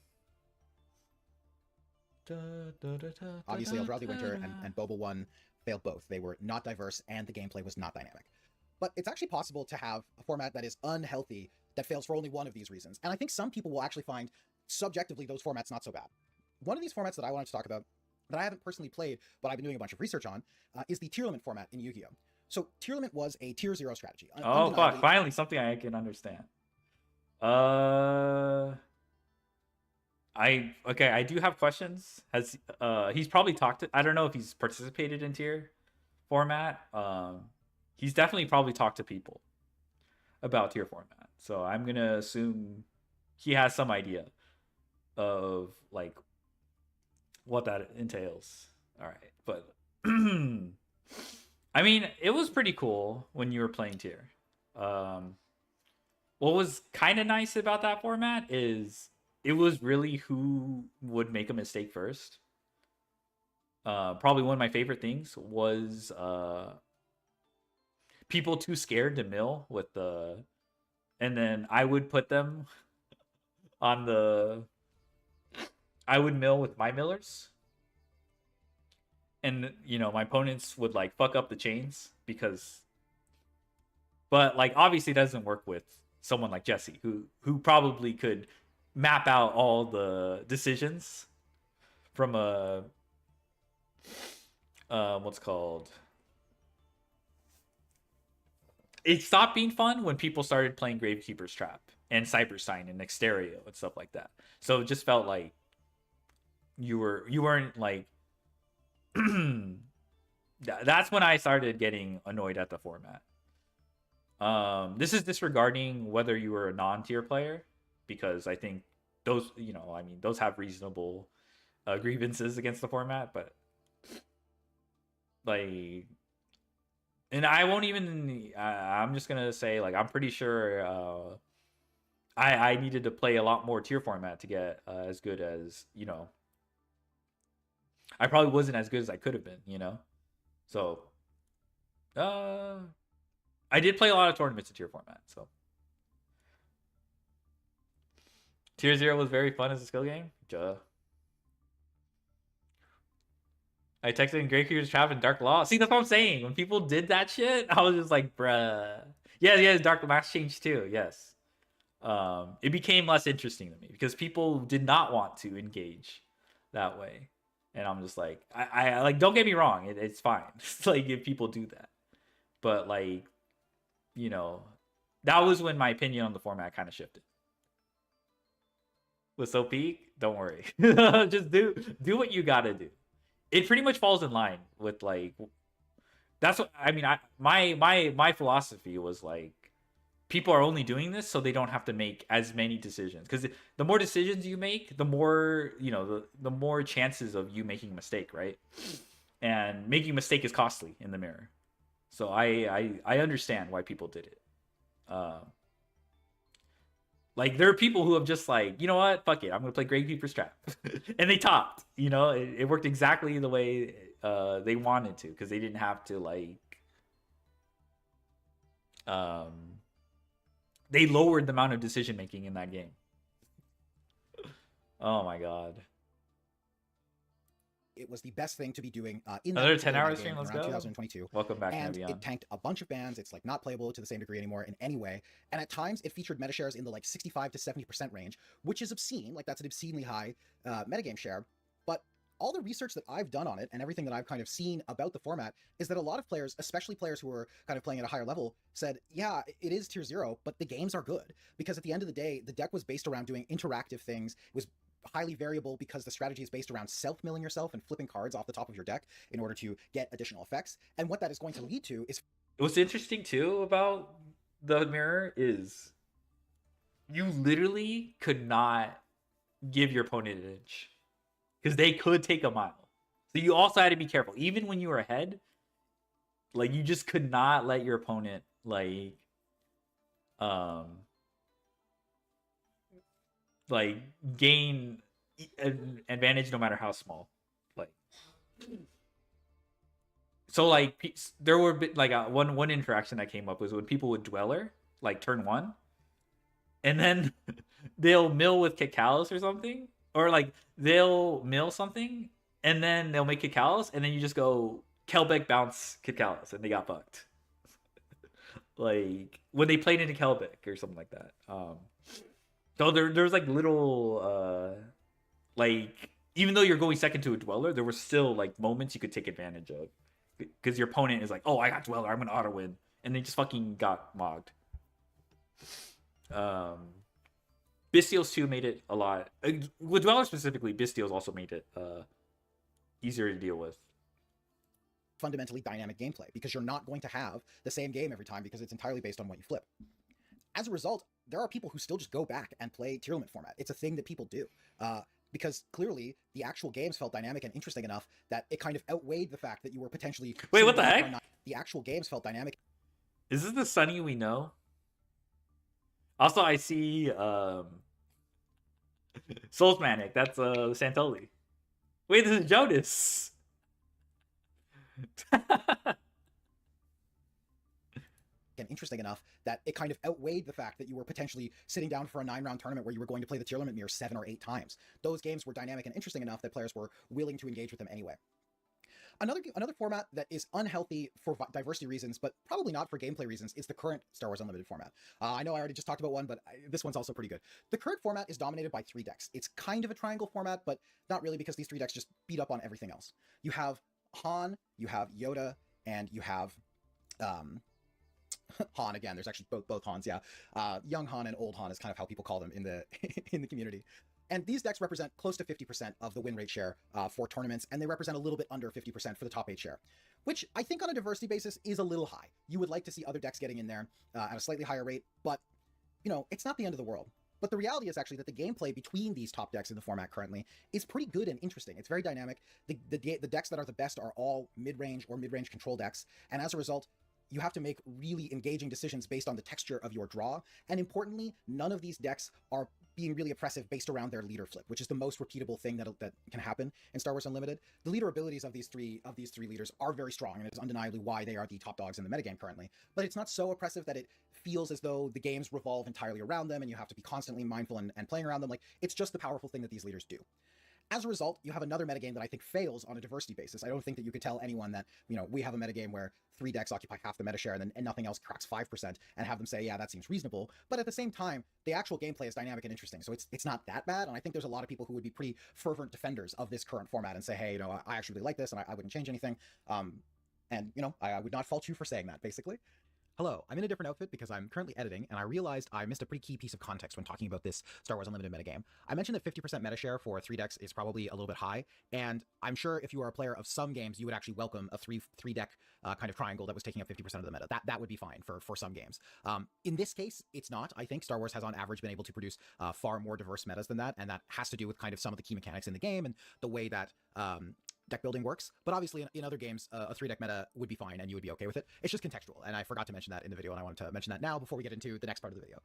Obviously, Eldrazi Winter and Boba 1 failed both. They were not diverse, and the gameplay was not dynamic. But it's actually possible to have a format that is unhealthy that fails for only one of these reasons. And I think some people will actually find, subjectively, those formats not so bad. One of these formats that I wanted to talk about, that I haven't personally played, but I've been doing a bunch of research on, is the Tier Limit format in Yu-Gi-Oh! So, Tier Limit was a Tier 0 strategy. Oh, fuck. Finally, something I can understand. I do have questions. He's probably talked to, I don't know if he's participated in tier format. He's definitely probably talked to people about tier format. So I'm gonna assume he has some idea of like what that entails. All right, but I mean, it was pretty cool when you were playing tier. What was kind of nice about that format is it was really who would make a mistake first. Probably one of my favorite things was people too scared to mill with the, and then I would put them on the, I would mill with my millers, and you know my opponents would like fuck up the chains because, but like obviously it doesn't work with someone like Jesse who probably could map out all the decisions from a what's called, it stopped being fun when people started playing Gravekeeper's Trap and Cyberstein and Nexterio and stuff like that. So it just felt like you weren't like that's when I started getting annoyed at the format. This is disregarding whether you were a non-tier player, because I think those, you know, I mean, those have reasonable grievances against the format, but like, and I won't even. I'm just gonna say, like, I'm pretty sure I needed to play a lot more tier format to get as good as, you know. I probably wasn't as good as I could have been, you know. So, I did play a lot of tournaments in tier format. So, Tier 0 was very fun as a skill game. Duh. I texted in Grey Creature's Trap and Dark Law. See, that's what I'm saying. When people did that shit, I was just like, bruh. Yeah, DarkMaxx changed too. Yes. It became less interesting to me because people did not want to engage that way. And I'm just like, I like, don't get me wrong. It's fine. It's like if people do that. But like, you know, that was when my opinion on the format kind of shifted. With so peak, don't worry. Just do what you gotta do. It pretty much falls in line with like, that's what I mean. My philosophy was like, people are only doing this so they don't have to make as many decisions, because the more decisions you make, the more, you know, the more chances of you making a mistake, right? And making a mistake is costly in the mirror. So I understand why people did it. Like, there are people who have just like, you know what, fuck it, I'm gonna play Grey Keeper's Trap, and they topped. You know, it worked exactly the way they wanted to, because they didn't have to like, they lowered the amount of decision making in that game. Oh my god. It was the best thing to be doing in another that 10-hour stream. Let's around go. 2022. Welcome back, and Navion. it tanked a bunch of bans. It's like not playable to the same degree anymore in any way. And at times it featured meta shares in the like 65 to 70% range, which is obscene. Like, that's an obscenely high metagame share. But all the research that I've done on it and everything that I've kind of seen about the format is that a lot of players, especially players who are kind of playing at a higher level, said, yeah, it is tier 0, but the games are good. Because at the end of the day, the deck was based around doing interactive things. It was highly variable because the strategy is based around self-milling yourself and flipping cards off the top of your deck in order to get additional effects. And what that is going to lead to is... What's interesting too about the mirror is you literally could not give your opponent an inch, because they could take a mile. So you also had to be careful. Even when you were ahead, like, you just could not let your opponent like gain an advantage no matter how small. Like, so like, there were like one interaction that came up was when people would dweller like turn 1, and then they'll mill with Cacalus or something, or like they'll mill something and then they'll make Cacalus, and then you just go Kelbeck bounce Cacalus, and they got fucked. Like when they played into Kelbeck or something like that. So there's like little like, even though you're going second to a dweller, there were still like moments you could take advantage of, because your opponent is like, oh, I got dweller, I'm gonna auto win, and they just fucking got mogged. Bystials 2 made it a lot, with dweller specifically. Bystials also made it easier to deal with. Fundamentally dynamic gameplay, because you're not going to have the same game every time, because it's entirely based on what you flip. As a result, there are people who still just go back and play tier limit format. It's a thing that people do. Because clearly the actual games felt dynamic and interesting enough that it kind of outweighed the fact that you were potentially... Wait, what the heck? The actual games felt dynamic. Is this the Sunny we know? Also, I see Souls Manic. That's Santoli. Wait, this is Jonas. And interesting enough that it kind of outweighed the fact that you were potentially sitting down for a 9-round tournament where you were going to play the tier limit mirror 7 or 8 times. Those games were dynamic and interesting enough that players were willing to engage with them anyway. Another format that is unhealthy for diversity reasons, but probably not for gameplay reasons, is the current Star Wars Unlimited format. I know I already just talked about one, but this one's also pretty good. The current format is dominated by 3 decks. It's kind of a triangle format, but not really, because these 3 decks just beat up on everything else. You have Han, you have Yoda, and you have Han again. There's actually both Hans, yeah. Young Han and old Han is kind of how people call them in the in the community. And these decks represent close to 50% of the win rate share for tournaments, and they represent a little bit under 50% for the top 8 share, which I think on a diversity basis is a little high. You would like to see other decks getting in there at a slightly higher rate, but, you know, it's not the end of the world. But the reality is actually that the gameplay between these top decks in the format currently is pretty good and interesting. It's very dynamic. The decks that are the best are all mid-range or mid-range control decks, and as a result, you have to make really engaging decisions based on the texture of your draw, and importantly, none of these decks are being really oppressive based around their leader flip, which is the most repeatable thing that can happen in Star Wars Unlimited. The leader abilities of these three leaders are very strong, and it is undeniably why they are the top dogs in the metagame currently, but it's not so oppressive that it feels as though the games revolve entirely around them and you have to be constantly mindful and playing around them. Like, it's just the powerful thing that these leaders do. As a result, you have another metagame that I think fails on a diversity basis. I don't think that you could tell anyone that, you know, we have a metagame where 3 decks occupy half the meta share and nothing else cracks 5% and have them say, yeah, that seems reasonable. But at the same time, the actual gameplay is dynamic and interesting. So it's not that bad. And I think there's a lot of people who would be pretty fervent defenders of this current format and say, hey, you know, I actually really like this and I wouldn't change anything. And, you know, I would not fault you for saying that, basically. Hello, I'm in a different outfit because I'm currently editing, and I realized I missed a pretty key piece of context when talking about this Star Wars Unlimited metagame. I mentioned that 50% meta share for 3 decks is probably a little bit high, and I'm sure if you are a player of some games, you would actually welcome a three deck kind of triangle that was taking up 50% of the meta. That would be fine for some games. In this case, it's not. I think Star Wars has on average been able to produce far more diverse metas than that, and that has to do with kind of some of the key mechanics in the game and the way that deck building works. But obviously in other games, a 3 deck meta would be fine and you would be okay with it. It's just contextual, and I forgot to mention that in the video, and I wanted to mention that now before we get into the next part of the video.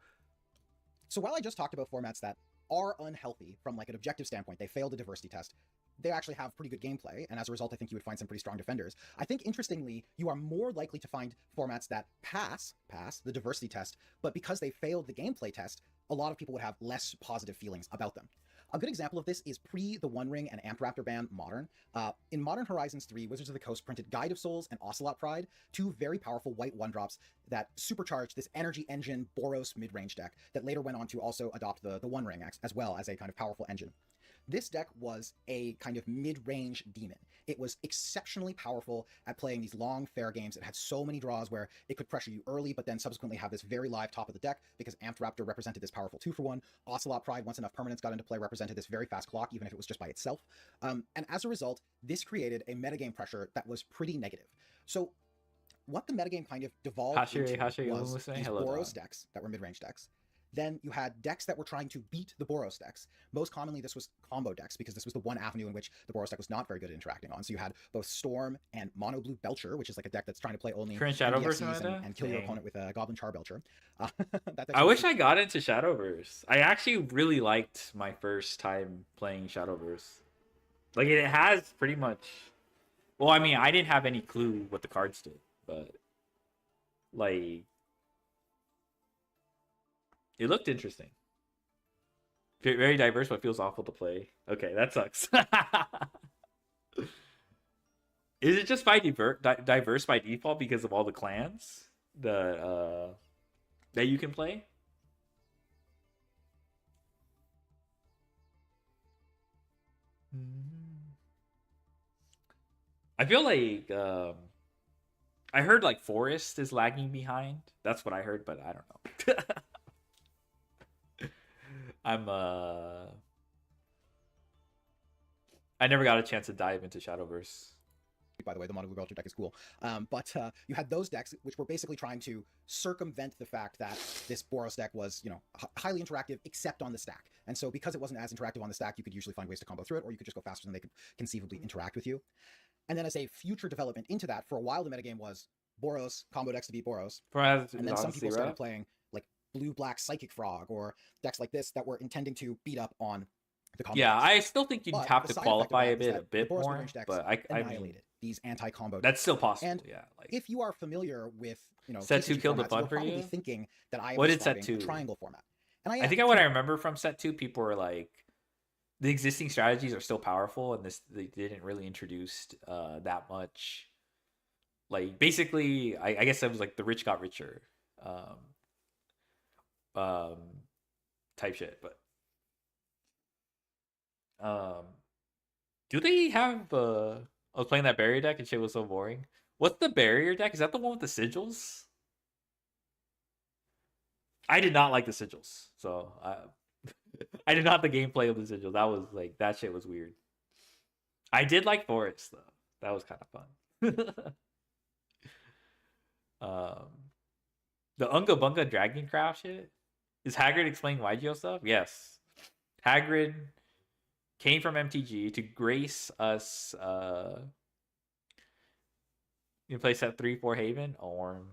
So while I just talked about formats that are unhealthy from like an objective standpoint, they failed the diversity test, they actually have pretty good gameplay, and as a result, I think you would find some pretty strong defenders. I think, interestingly, you are more likely to find formats that pass the diversity test, but because they failed the gameplay test, a lot of people would have less positive feelings about them. A good example of this is pre the One Ring and Amp Raptor ban Modern. In Modern Horizons 3, Wizards of the Coast printed Guide of Souls and Ocelot Pride, 2 very powerful white 1-drops that supercharged this Energy Engine Boros mid-range deck that later went on to also adopt the One Ring as well as a kind of powerful engine. This deck was a kind of mid-range demon. It was exceptionally powerful at playing these long, fair games. It had so many draws where it could pressure you early, but then subsequently have this very live top of the deck because Amped Raptor represented this powerful 2-for-1. Ocelot Pride, once enough permanents got into play, represented this very fast clock, even if it was just by itself. And as a result, this created a metagame pressure that was pretty negative. So what the metagame kind of devolved into was these Boros decks that were mid-range decks. Then you had decks that were trying to beat the Boros decks. Most commonly, this was combo decks, because this was the one avenue in which the Boros deck was not very good at interacting on. So you had both Storm and Mono Blue Belcher, which is like a deck that's trying to play only Shadowverse and kill your opponent with a Goblin Char Belcher. I wish I got into Shadowverse. I actually really liked my first time playing Shadowverse. Like, it has pretty much... Well, I mean, I didn't have any clue what the cards did, but... Like... It looked interesting. Very diverse, but feels awful to play. Okay, that sucks. Is it just by diverse by default because of all the clans that you can play? I feel like I heard like Forest is lagging behind. That's what I heard, but I don't know. I never got a chance to dive into Shadowverse. By the way, the Mono Blue Belcher deck is cool. But you had those decks which were basically trying to circumvent the fact that this Boros deck was, you know, highly interactive except on the stack. And so because it wasn't as interactive on the stack, you could usually find ways to combo through it, or you could just go faster than they could conceivably interact with you. And then as a future development into that, for a while the metagame was Boros, combo decks to beat Boros. And then some people started playing like Blue-Black Psychic Frog or decks like this that were intending to beat up on the combo decks. I still think you'd have to qualify a bit more, but I mean, these anti-combo that's still possible. And like, if you are familiar with, you know, set 2 killed the fun for you, thinking that I what did set 2 triangle format. And I think what I remember from set 2, people were like, the existing strategies are still powerful, and they didn't really introduce that much. Like, basically, I guess it was like the rich got richer type shit. But do they have I was playing that barrier deck and shit was so boring. What's the barrier deck? Is that the one with the sigils? I did not like the sigils, so I did not the gameplay of the sigil. That was like that shit was weird. I did like Forest though. That was kind of fun. The Unga Bunga Dragon Craft shit. Is Hagrid explaining YGO stuff? Yes. Hagrid came from MTG to grace us in place at 3-4 Haven. Orm.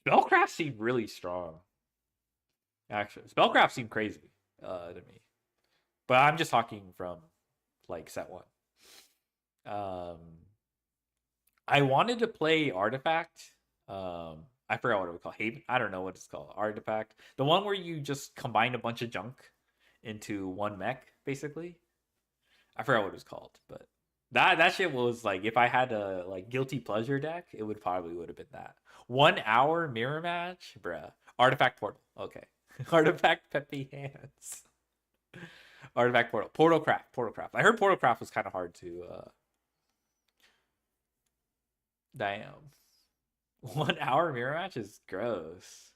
Spellcraft seemed really strong. Actually, Spellcraft seemed crazy to me. But I'm just talking from like set 1. I wanted to play Artifact. I forgot what it was called. Haven. I don't know what it's called. Artifact. The one where you just combine a bunch of junk into one mech, basically. I forgot what it was called, but that shit was like, if I had a like guilty pleasure deck, it would have been that. 1 hour mirror match, bruh. Artifact Portal. Okay. Artifact Peppy Hands. Artifact Portal. Portalcraft. I heard Portalcraft was kind of hard to damn. 1 hour mirror match is gross.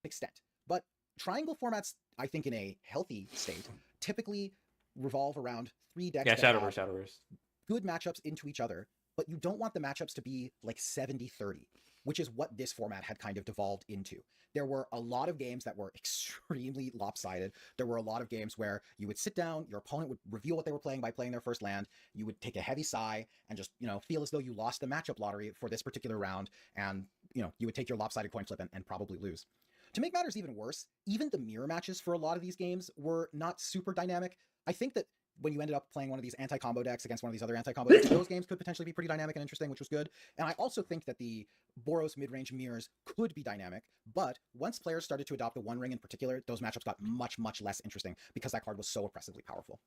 Extent. But triangle formats, I think in a healthy state, typically revolve around 3 decks. Yeah, Shadowverse. Good matchups into each other, but you don't want the matchups to be like 70-30, which is what this format had kind of devolved into. There were a lot of games that were extremely lopsided. There were a lot of games where you would sit down, your opponent would reveal what they were playing by playing their first land, you would take a heavy sigh and just, feel as though you lost the matchup lottery for this particular round, and, you would take your lopsided coin flip and probably lose. To make matters even worse, even the mirror matches for a lot of these games were not super dynamic. I think that when you ended up playing one of these anti-combo decks against one of these other anti-combo decks, those games could potentially be pretty dynamic and interesting, which was good. And I also think that the Boros mid-range mirrors could be dynamic, but once players started to adopt the One Ring in particular, those matchups got much, much less interesting because that card was so oppressively powerful.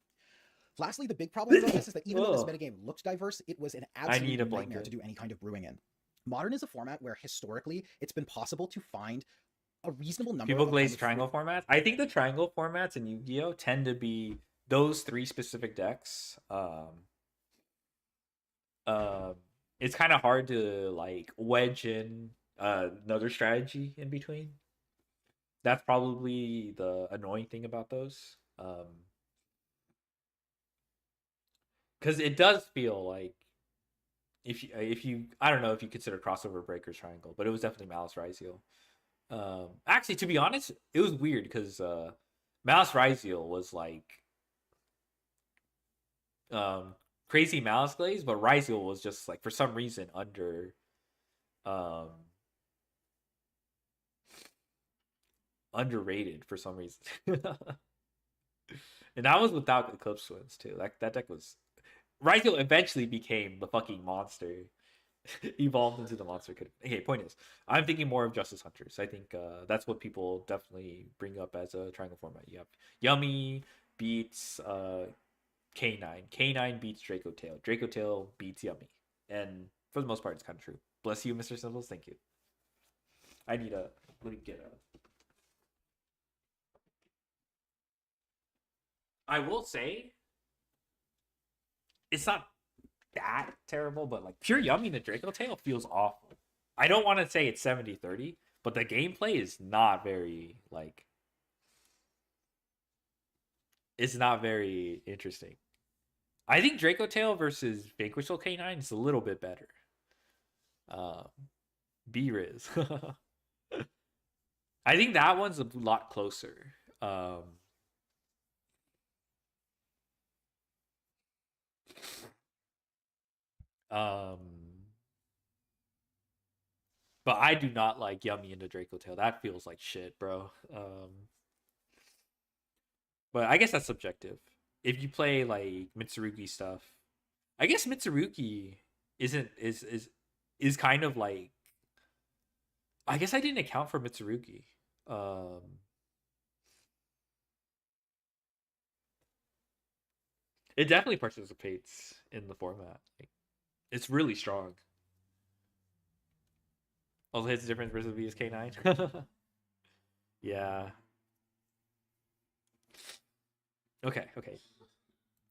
Lastly, the big problem with this is that even though this metagame looked diverse, it was an absolute nightmare to do any kind of brewing in. Modern is a format where historically it's been possible to find a reasonable number People of glaze triangle formats. I think the triangle formats in Yu-Gi-Oh tend to be those 3 specific decks. It's kind of hard to like wedge in another strategy in between. That's probably the annoying thing about those. Because it does feel like if you I don't know if you consider crossover breakers triangle, but it was definitely Malice Ryziel. Actually, to be honest, it was weird because Malice Ryziel was like crazy Malice Glaze, but Ryziel was just like for some reason underrated for some reason. And that was without Eclipse Twins too. Like that deck was Ryziel eventually became the fucking monster. Evolved into the monster. Okay, point is, I'm thinking more of Justice Hunters. I think that's what people definitely bring up as a triangle format. You have Yummy beats K9. K9 beats Draco Tail. Draco Tail beats Yummy. And for the most part, it's kind of true. Bless you, Mr. Symbols. Thank you. I need a... Let me get a... I will say, it's not that terrible, but like pure Yummy in the Draco Tail feels awful. I don't want to say it's 70-30, but the gameplay is not very, like... It's not very interesting. I think Draco Tail versus Vanquish Soul K9 is a little bit better. B-Riz. I think that one's a lot closer. But I do not like Yummy into Draco Tail. That feels like shit, bro. But I guess that's subjective. If you play like Mitsurugi stuff, I guess Mitsurugi is kind of like, I guess I didn't account for Mitsurugi. It definitely participates in the format. Like, it's really strong. Also hits difference versus VSK9. Yeah. Okay.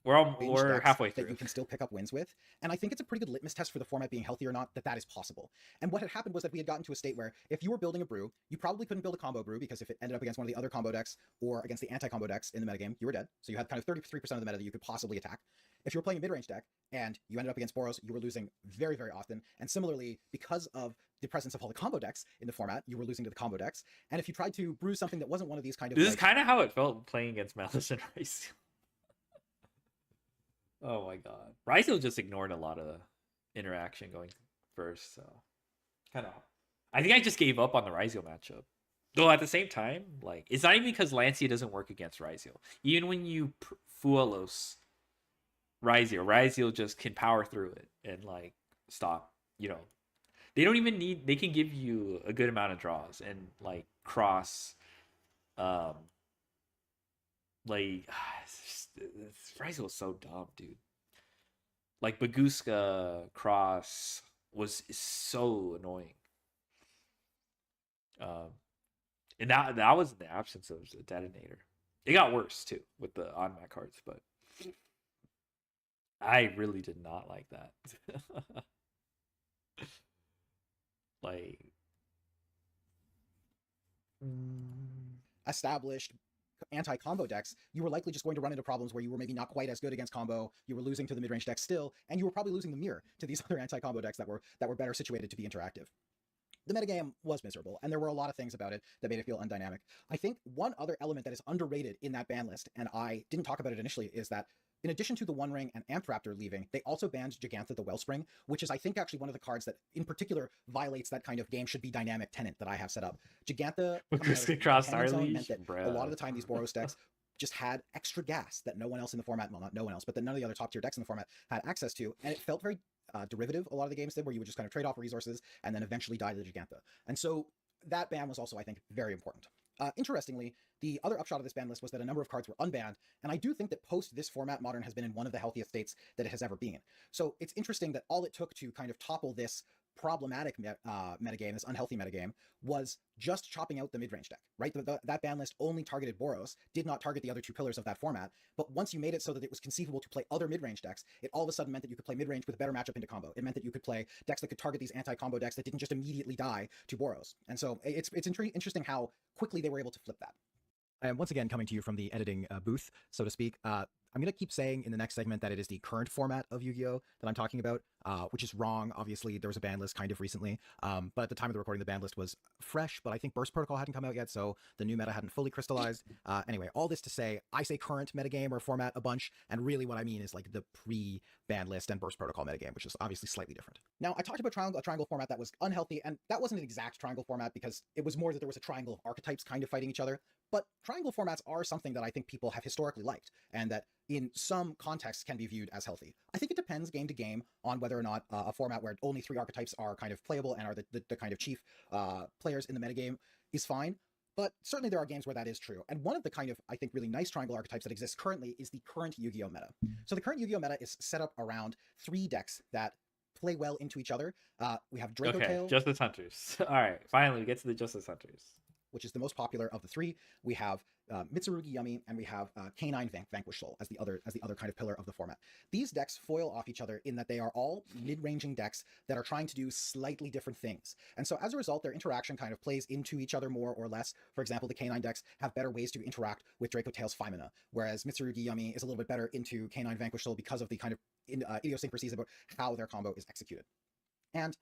range we're decks halfway that through. you can still pick up wins with. And I think it's a pretty good litmus test for the format being healthy or not, that is possible. And what had happened was that we had gotten to a state where if you were building a brew, you probably couldn't build a combo brew, because if it ended up against one of the other combo decks or against the anti-combo decks in the metagame, you were dead. So you had kind of 33% of the meta that you could possibly attack. If you were playing a mid-range deck and you ended up against Boros, you were losing very, very often. And similarly, because of the presence of all the combo decks in the format, you were losing to the combo decks. And if you tried to brew something that wasn't one of these kind of... This is kind of how it felt playing against Malice and Rice. Oh my god. Ryzel just ignored a lot of interaction going first, so kind of... I think I just gave up on the Ryzel matchup. Though at the same time, like, it's not even because Lancia doesn't work against Ryzel. Even when you Fuelos Ryzel just can power through it and, like, stop, you know. They don't even need... They can give you a good amount of draws and, like, cross... like... Ryzel is so dumb, dude. Like, Baguska cross was so annoying. And that was in the absence of the detonator. It got worse too with the on-mat cards, but I really did not like that. Like, established anti-combo decks, you were likely just going to run into problems where you were maybe not quite as good against combo, you were losing to the mid-range decks still, and you were probably losing the mirror to these other anti-combo decks that were better situated to be interactive. The metagame was miserable, and there were a lot of things about it that made it feel undynamic. I think one other element that is underrated in that ban list, and I didn't talk about it initially, is that in addition to the One Ring and Amp-Raptor leaving, they also banned Gigantha the Wellspring, which is, I think, actually one of the cards that, in particular, violates that kind of game should be dynamic tenet that I have set up. Gigantha cross meant that a lot of the time these Boros decks just had extra gas that no one else in the format, well, not no one else, but that none of the other top-tier decks in the format had access to, and it felt very derivative, a lot of the games did, where you would just kind of trade off resources and then eventually die to the Gigantha. And so that ban was also, I think, very important. Interestingly, the other upshot of this ban list was that a number of cards were unbanned, and I do think that post this format, Modern has been in one of the healthiest states that it has ever been. So it's interesting that all it took to kind of topple this problematic metagame, this unhealthy metagame, was just chopping out the mid-range deck, right? That ban list only targeted Boros, did not target the other two pillars of that format, but once you made it so that it was conceivable to play other mid-range decks, it all of a sudden meant that you could play mid-range with a better matchup into combo. It meant that you could play decks that could target these anti-combo decks that didn't just immediately die to Boros. And so it's interesting how quickly they were able to flip that. And once again, coming to you from the editing booth, so to speak, I'm going to keep saying in the next segment that it is the current format of Yu-Gi-Oh! That I'm talking about, which is wrong. Obviously, there was a ban list kind of recently, but at the time of the recording, the ban list was fresh, but I think Burst Protocol hadn't come out yet, so the new meta hadn't fully crystallized. Anyway, all this to say, I say current metagame or format a bunch, and really what I mean is like the pre-ban list and Burst Protocol metagame, which is obviously slightly different. Now, I talked about a triangle format that was unhealthy, and that wasn't an exact triangle format because it was more that there was a triangle of archetypes kind of fighting each other. But triangle formats are something that I think people have historically liked, and that in some contexts can be viewed as healthy. I think it depends game to game on whether or not a format where only 3 archetypes are kind of playable and are the kind of chief players in the metagame is fine. But certainly there are games where that is true. And one of the kind of, I think, really nice triangle archetypes that exists currently is the current Yu-Gi-Oh! Meta. So the current Yu-Gi-Oh! Meta is set up around 3 decks that play well into each other. We have Draco Tail. Justice Hunters. All right, finally we get to the Justice Hunters, which is the most popular of the 3. We have Mitsurugi Yumi, and we have Canine Vanquish Soul as the other kind of pillar of the format. These decks foil off each other in that they are all mid-ranging decks that are trying to do slightly different things. And so as a result, their interaction kind of plays into each other more or less. For example, the Canine decks have better ways to interact with Draco Tail's Femina, whereas Mitsurugi Yumi is a little bit better into Canine Vanquish Soul because of the kind of idiosyncrasies about how their combo is executed. And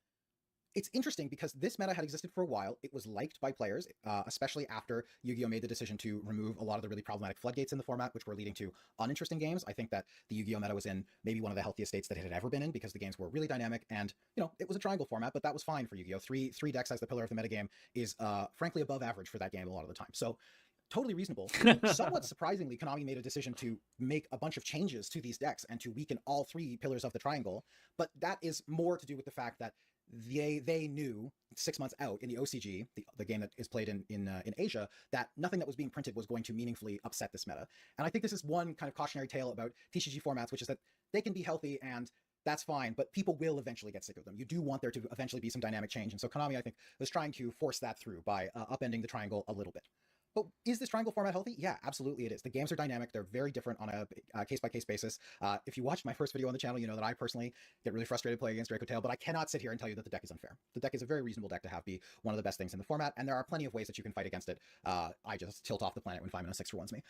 it's interesting because this meta had existed for a while. It was liked by players, especially after Yu-Gi-Oh! Made the decision to remove a lot of the really problematic floodgates in the format, which were leading to uninteresting games. I think that the Yu-Gi-Oh! Meta was in maybe one of the healthiest states that it had ever been in because the games were really dynamic and, you know, it was a triangle format, but that was fine for Yu-Gi-Oh! Three decks as the pillar of the metagame is frankly above average for that game a lot of the time. So totally reasonable. Somewhat surprisingly, Konami made a decision to make a bunch of changes to these decks and to weaken all 3 pillars of the triangle, but that is more to do with the fact that they knew 6 months out in the OCG, the game that is played in Asia, that nothing that was being printed was going to meaningfully upset this meta. And I think this is one kind of cautionary tale about TCG formats, which is that they can be healthy and that's fine, but people will eventually get sick of them. You do want there to eventually be some dynamic change. And so Konami, I think, was trying to force that through by upending the triangle a little bit. But is this triangle format healthy? Yeah, absolutely it is. The games are dynamic. They're very different on a case-by-case basis. If you watched my first video on the channel, you know that I personally get really frustrated playing against Draco Tail, but I cannot sit here and tell you that the deck is unfair. The deck is a very reasonable deck to have be one of the best things in the format, and there are plenty of ways that you can fight against it. I just tilt off the planet when 5 6 for 1's me.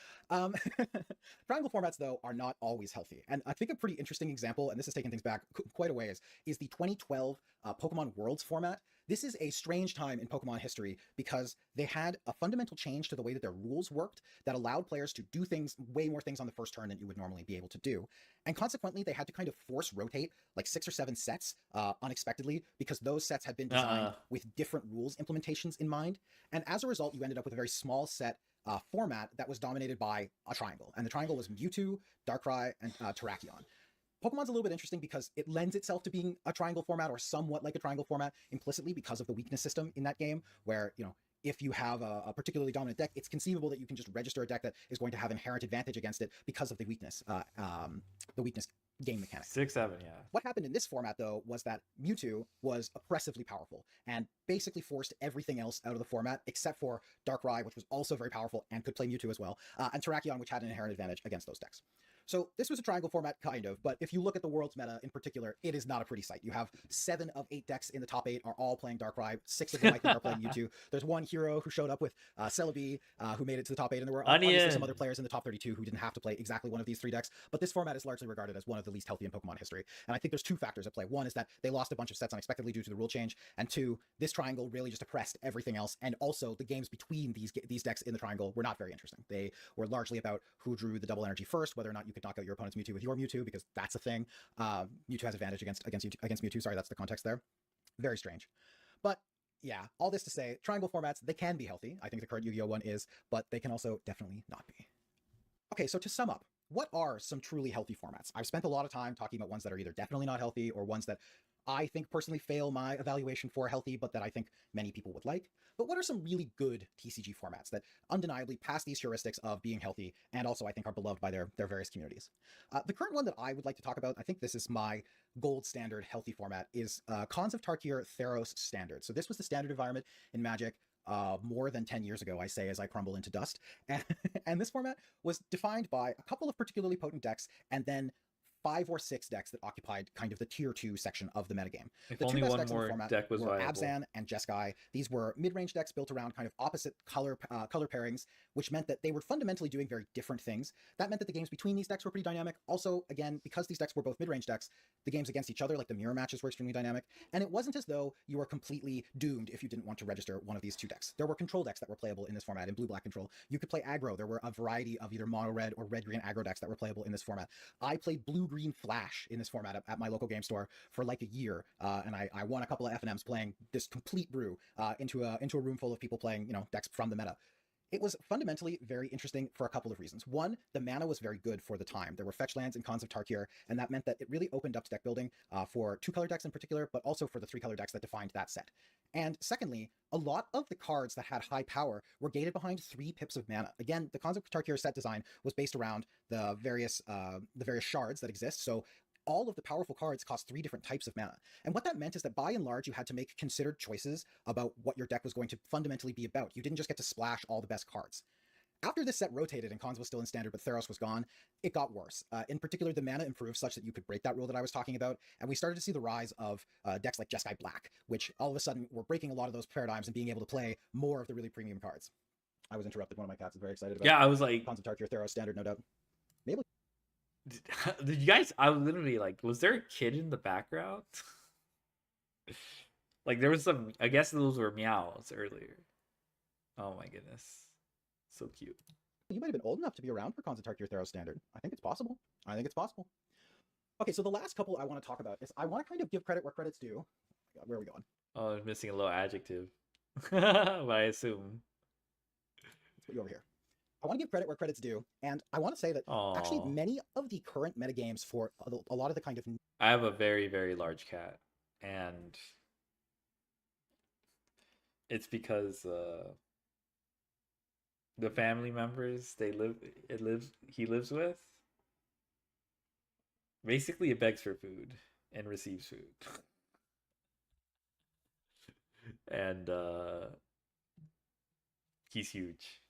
Triangle formats, though, are not always healthy. And I think a pretty interesting example, and this is taking things back quite a ways, is the 2012 Pokemon Worlds format. This is a strange time in Pokemon history because they had a fundamental change to the way that their rules worked that allowed players to do things, way more things on the first turn than you would normally be able to do. And consequently, they had to kind of force rotate like 6 or 7 sets unexpectedly because those sets had been designed with different rules implementations in mind. And as a result, you ended up with a very small set format that was dominated by a triangle. And the triangle was Mewtwo, Darkrai, and Terrakion. Pokemon's a little bit interesting because it lends itself to being a triangle format or somewhat like a triangle format implicitly because of the weakness system in that game where, you know, if you have a particularly dominant deck, it's conceivable that you can just register a deck that is going to have inherent advantage against it because of the weakness game mechanic. 6, 7, yeah. What happened in this format, though, was that Mewtwo was oppressively powerful and basically forced everything else out of the format except for Darkrai, which was also very powerful and could play Mewtwo as well, and Terrakion, which had an inherent advantage against those decks. So this was a triangle format, kind of, but if you look at the World's meta in particular, it is not a pretty sight. You have 7 of 8 decks in the top 8 are all playing Darkrai. 6 of them, I think, are playing Mewtwo. There's one hero who showed up with Celebi, who made it to the top 8, and there were obviously some other players in the top 32 who didn't have to play exactly one of these 3 decks, but this format is largely regarded as one of the least healthy in Pokemon history. And I think there's 2 factors at play. One is that they lost a bunch of sets unexpectedly due to the rule change, and 2, this triangle really just oppressed everything else, and also the games between these decks in the triangle were not very interesting. They were largely about who drew the double energy first, whether or not you could knock out your opponent's Mewtwo with your Mewtwo, because that's a thing. Mewtwo has advantage against Mewtwo. Sorry, that's the context there. Very strange. But yeah, all this to say, triangle formats, they can be healthy. I think the current Yu-Gi-Oh! One is, but they can also definitely not be. Okay, so to sum up, what are some truly healthy formats? I've spent a lot of time talking about ones that are either definitely not healthy or ones that I think personally fail my evaluation for healthy, but that I think many people would like. But what are some really good TCG formats that undeniably pass these heuristics of being healthy and also I think are beloved by their various communities? The current one that I would like to talk about, I think this is my gold standard healthy format, is Khans of Tarkir Theros Standard. So this was the standard environment in Magic more than 10 years ago, I say, as I crumble into dust. And this format was defined by a couple of particularly potent decks and then 5 or 6 decks that occupied kind of the tier 2 section of the metagame. If the only 2 best one decks in the more format deck was were viable. Abzan and Jeskai. These were mid-range decks built around kind of opposite color pairings, which meant that they were fundamentally doing very different things. That meant that the games between these decks were pretty dynamic. Also, again, because these decks were both mid-range decks, the games against each other, like the mirror matches, were extremely dynamic. And it wasn't as though you were completely doomed if you didn't want to register one of these 2 decks. There were control decks that were playable in this format, in blue-black control. You could play aggro. There were a variety of either mono-red or red-green aggro decks that were playable in this format. I played blue-green Flash in this format at my local game store for like a year, and I won a couple of FNMs playing this complete brew into a room full of people playing, you know, decks from the meta. It was fundamentally very interesting for a couple of reasons. One, the mana was very good for the time. There were fetch lands in Khans of Tarkir, and that meant that it really opened up deck building for 2-color decks in particular, but also for the 3-color decks that defined that set. And secondly, a lot of the cards that had high power were gated behind 3 pips of mana. Again, the Khans of Tarkir set design was based around the various shards that exist, so all of the powerful cards cost 3 different types of mana. And what that meant is that by and large, you had to make considered choices about what your deck was going to fundamentally be about. You didn't just get to splash all the best cards. After this set rotated and Khans was still in standard, but Theros was gone, it got worse. In particular, the mana improved such that you could break that rule that I was talking about, and we started to see the rise of decks like Jeskai Black, which all of a sudden were breaking a lot of those paradigms and being able to play more of the really premium cards. I was interrupted. One of my cats is very excited about it. Yeah, I was like... Khans of Tarkir Theros Standard, no doubt. Maybe. Did you guys... I was literally like, was there a kid in the background? Like, there was some... I guess those were meows earlier. Oh my goodness. So cute. You might have been old enough to be around for Khans of Tarkir Theros Standard. I think it's possible. I think it's possible. Okay, so the last couple I want to talk about is I want to kind of give credit where credit's due. Oh my God, where are we going? Oh, I'm missing a little adjective. But I assume. Let's put you over here. I want to give credit where credit's due, and I want to say that actually many of the current metagames for a lot of the kind of... I have a very, very large cat, and it's because the family members he lives with, basically it begs for food and receives food. And he's huge.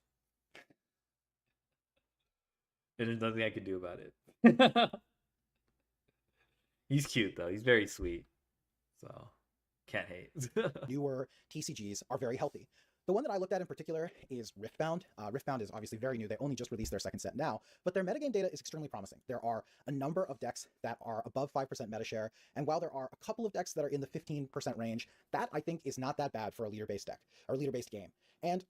And there's nothing I can do about it. He's cute though. He's very sweet. So can't hate. Newer TCGs are very healthy. The one that I looked at in particular is Riftbound. Riftbound is obviously very new. They only just released their second set now, but their metagame data is extremely promising. There are a number of decks that are above 5% meta share, and while there are a couple of decks that are in the 15% range, that I think is not that bad for a leader-based deck, or leader-based game. And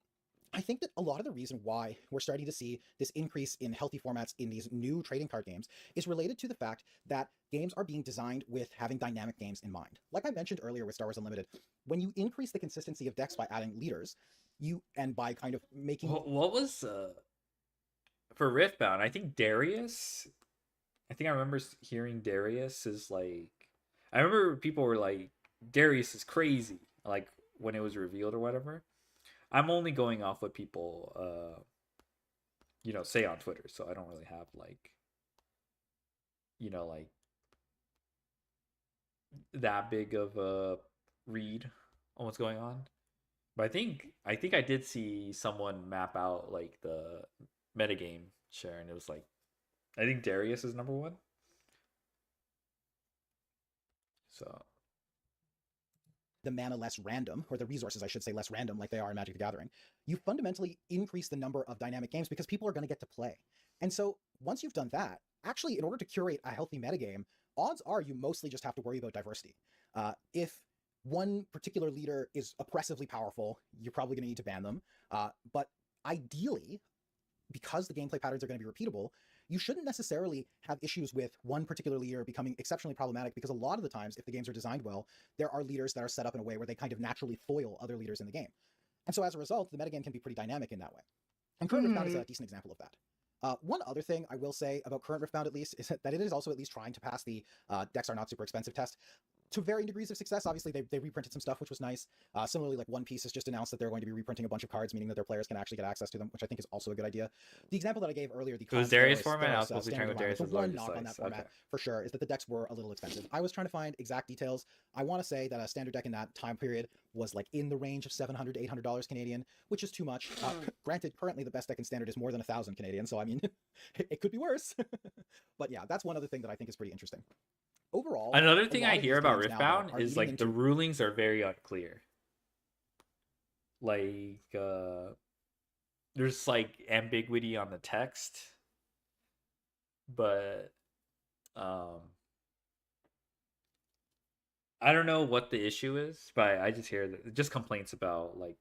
I think that a lot of the reason why we're starting to see this increase in healthy formats in these new trading card games is related to the fact that games are being designed with having dynamic games in mind. Like I mentioned earlier with Star Wars Unlimited, when you increase the consistency of decks by adding leaders, and by kind of making... What was for Riftbound? I think Darius. I think I remember hearing Darius is like. I remember people were like, Darius is crazy, like when it was revealed or whatever. I'm only going off what people, say on Twitter, so I don't really have like, like that big of a read on what's going on. But I think I did see someone map out like the metagame share, and it was like, I think Darius is number one. So the mana less random, or the resources, I should say, less random like they are in Magic the Gathering, you fundamentally increase the number of dynamic games because people are going to get to play. And so once you've done that, actually, in order to curate a healthy metagame, odds are you mostly just have to worry about diversity. If one particular leader is oppressively powerful, you're probably going to need to ban them. But ideally, because the gameplay patterns are going to be repeatable, you shouldn't necessarily have issues with one particular leader becoming exceptionally problematic, because a lot of the times, if the games are designed well, there are leaders that are set up in a way where they kind of naturally foil other leaders in the game. And so as a result, the metagame can be pretty dynamic in that way. And Current Riftbound is a decent example of that. One other thing I will say about Current Riftbound, at least, is that it is also at least trying to pass the decks are not super expensive test to varying degrees of success. Obviously, they reprinted some stuff, which was nice. Similarly, like One Piece has just announced that they're going to be reprinting a bunch of cards, meaning that their players can actually get access to them, which I think is also a good idea. The example that I gave earlier, the Darius format, I was supposed to be trying with Darius. The one knock on that format, for sure, is that the decks were a little expensive. I was trying to find exact details. I want to say that a standard deck in that time period was like in the range of $700 to $800 Canadian, which is too much. Granted, currently the best deck in standard is more than 1,000 Canadian, so I mean, it could be worse. But yeah, that's one other thing that I think is pretty interesting. Overall, another thing I hear about Riftbound is like the rulings are very unclear. Like there's like ambiguity on the text, but I don't know what the issue is, but I just hear that just complaints about like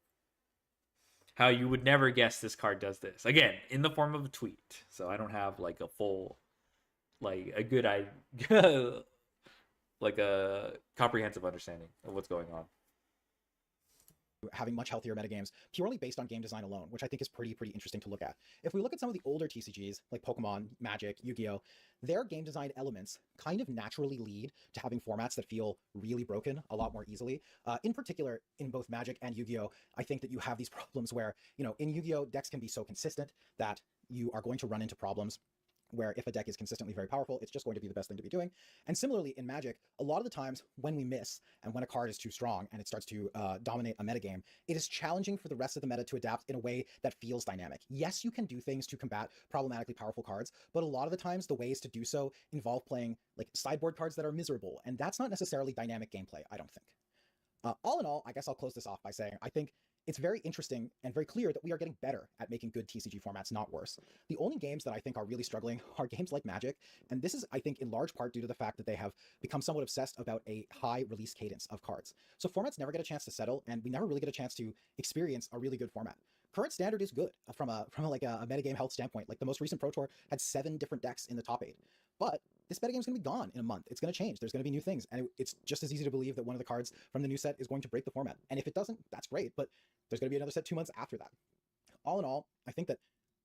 how you would never guess this card does this, again in the form of a tweet, so I don't have like a full, like a good idea like a comprehensive understanding of what's going on. Having much healthier metagames purely based on game design alone, which I think is pretty interesting to look at. If we look at some of the older TCGs like Pokemon, Magic, Yu-Gi-Oh, their game design elements kind of naturally lead to having formats that feel really broken a lot more easily. In particular, in both Magic and Yu-Gi-Oh, I think that you have these problems where, in Yu-Gi-Oh, decks can be so consistent that you are going to run into problems where if a deck is consistently very powerful, it's just going to be the best thing to be doing. And similarly, in Magic, a lot of the times when we miss and when a card is too strong and it starts to dominate a metagame, it is challenging for the rest of the meta to adapt in a way that feels dynamic. Yes, you can do things to combat problematically powerful cards, but a lot of the times the ways to do so involve playing like sideboard cards that are miserable, and that's not necessarily dynamic gameplay, I don't think. All in all, I guess I'll close this off by saying I think it's very interesting and very clear that we are getting better at making good TCG formats, not worse. The only games that I think are really struggling are games like Magic, and this is, I think, in large part due to the fact that they have become somewhat obsessed about a high release cadence of cards. So formats never get a chance to settle, and we never really get a chance to experience a really good format. Current Standard is good from a metagame health standpoint. Like the most recent Pro Tour had 7 different decks in the top 8. But this metagame's going to be gone in a month. It's going to change. There's going to be new things. And it's just as easy to believe that one of the cards from the new set is going to break the format. And if it doesn't, that's great. But there's going to be another set 2 months after that. All in all, I think that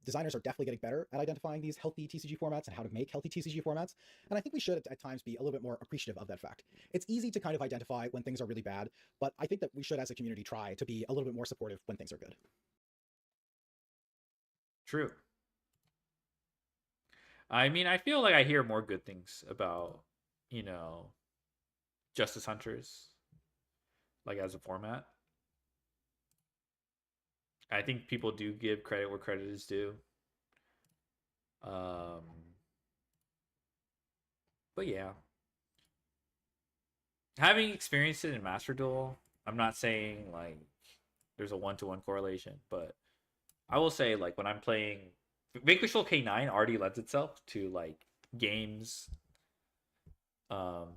designers are definitely getting better at identifying these healthy TCG formats and how to make healthy TCG formats. And I think we should at times be a little bit more appreciative of that fact. It's easy to kind of identify when things are really bad, but I think that we should as a community try to be a little bit more supportive when things are good. True. I mean, I feel like I hear more good things about, Justice Hunters, like as a format. I think people do give credit where credit is due. But yeah. Having experienced it in Master Duel, I'm not saying like there's a one-to-one correlation, but I will say like when I'm playing Vanquish Soul K9 already lends itself to like games. What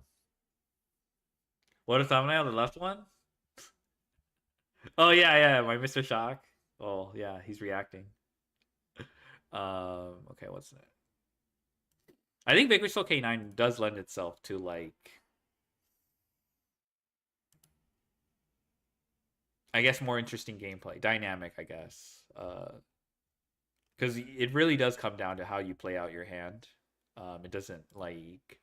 a thumbnail, the left one? Oh yeah, my Mr. Shock. Oh yeah, he's reacting. Okay, what's that? I think Vanquish Soul K9 does lend itself to like, I guess, more interesting gameplay, dynamic, I guess, because it really does come down to how you play out your hand. It doesn't like,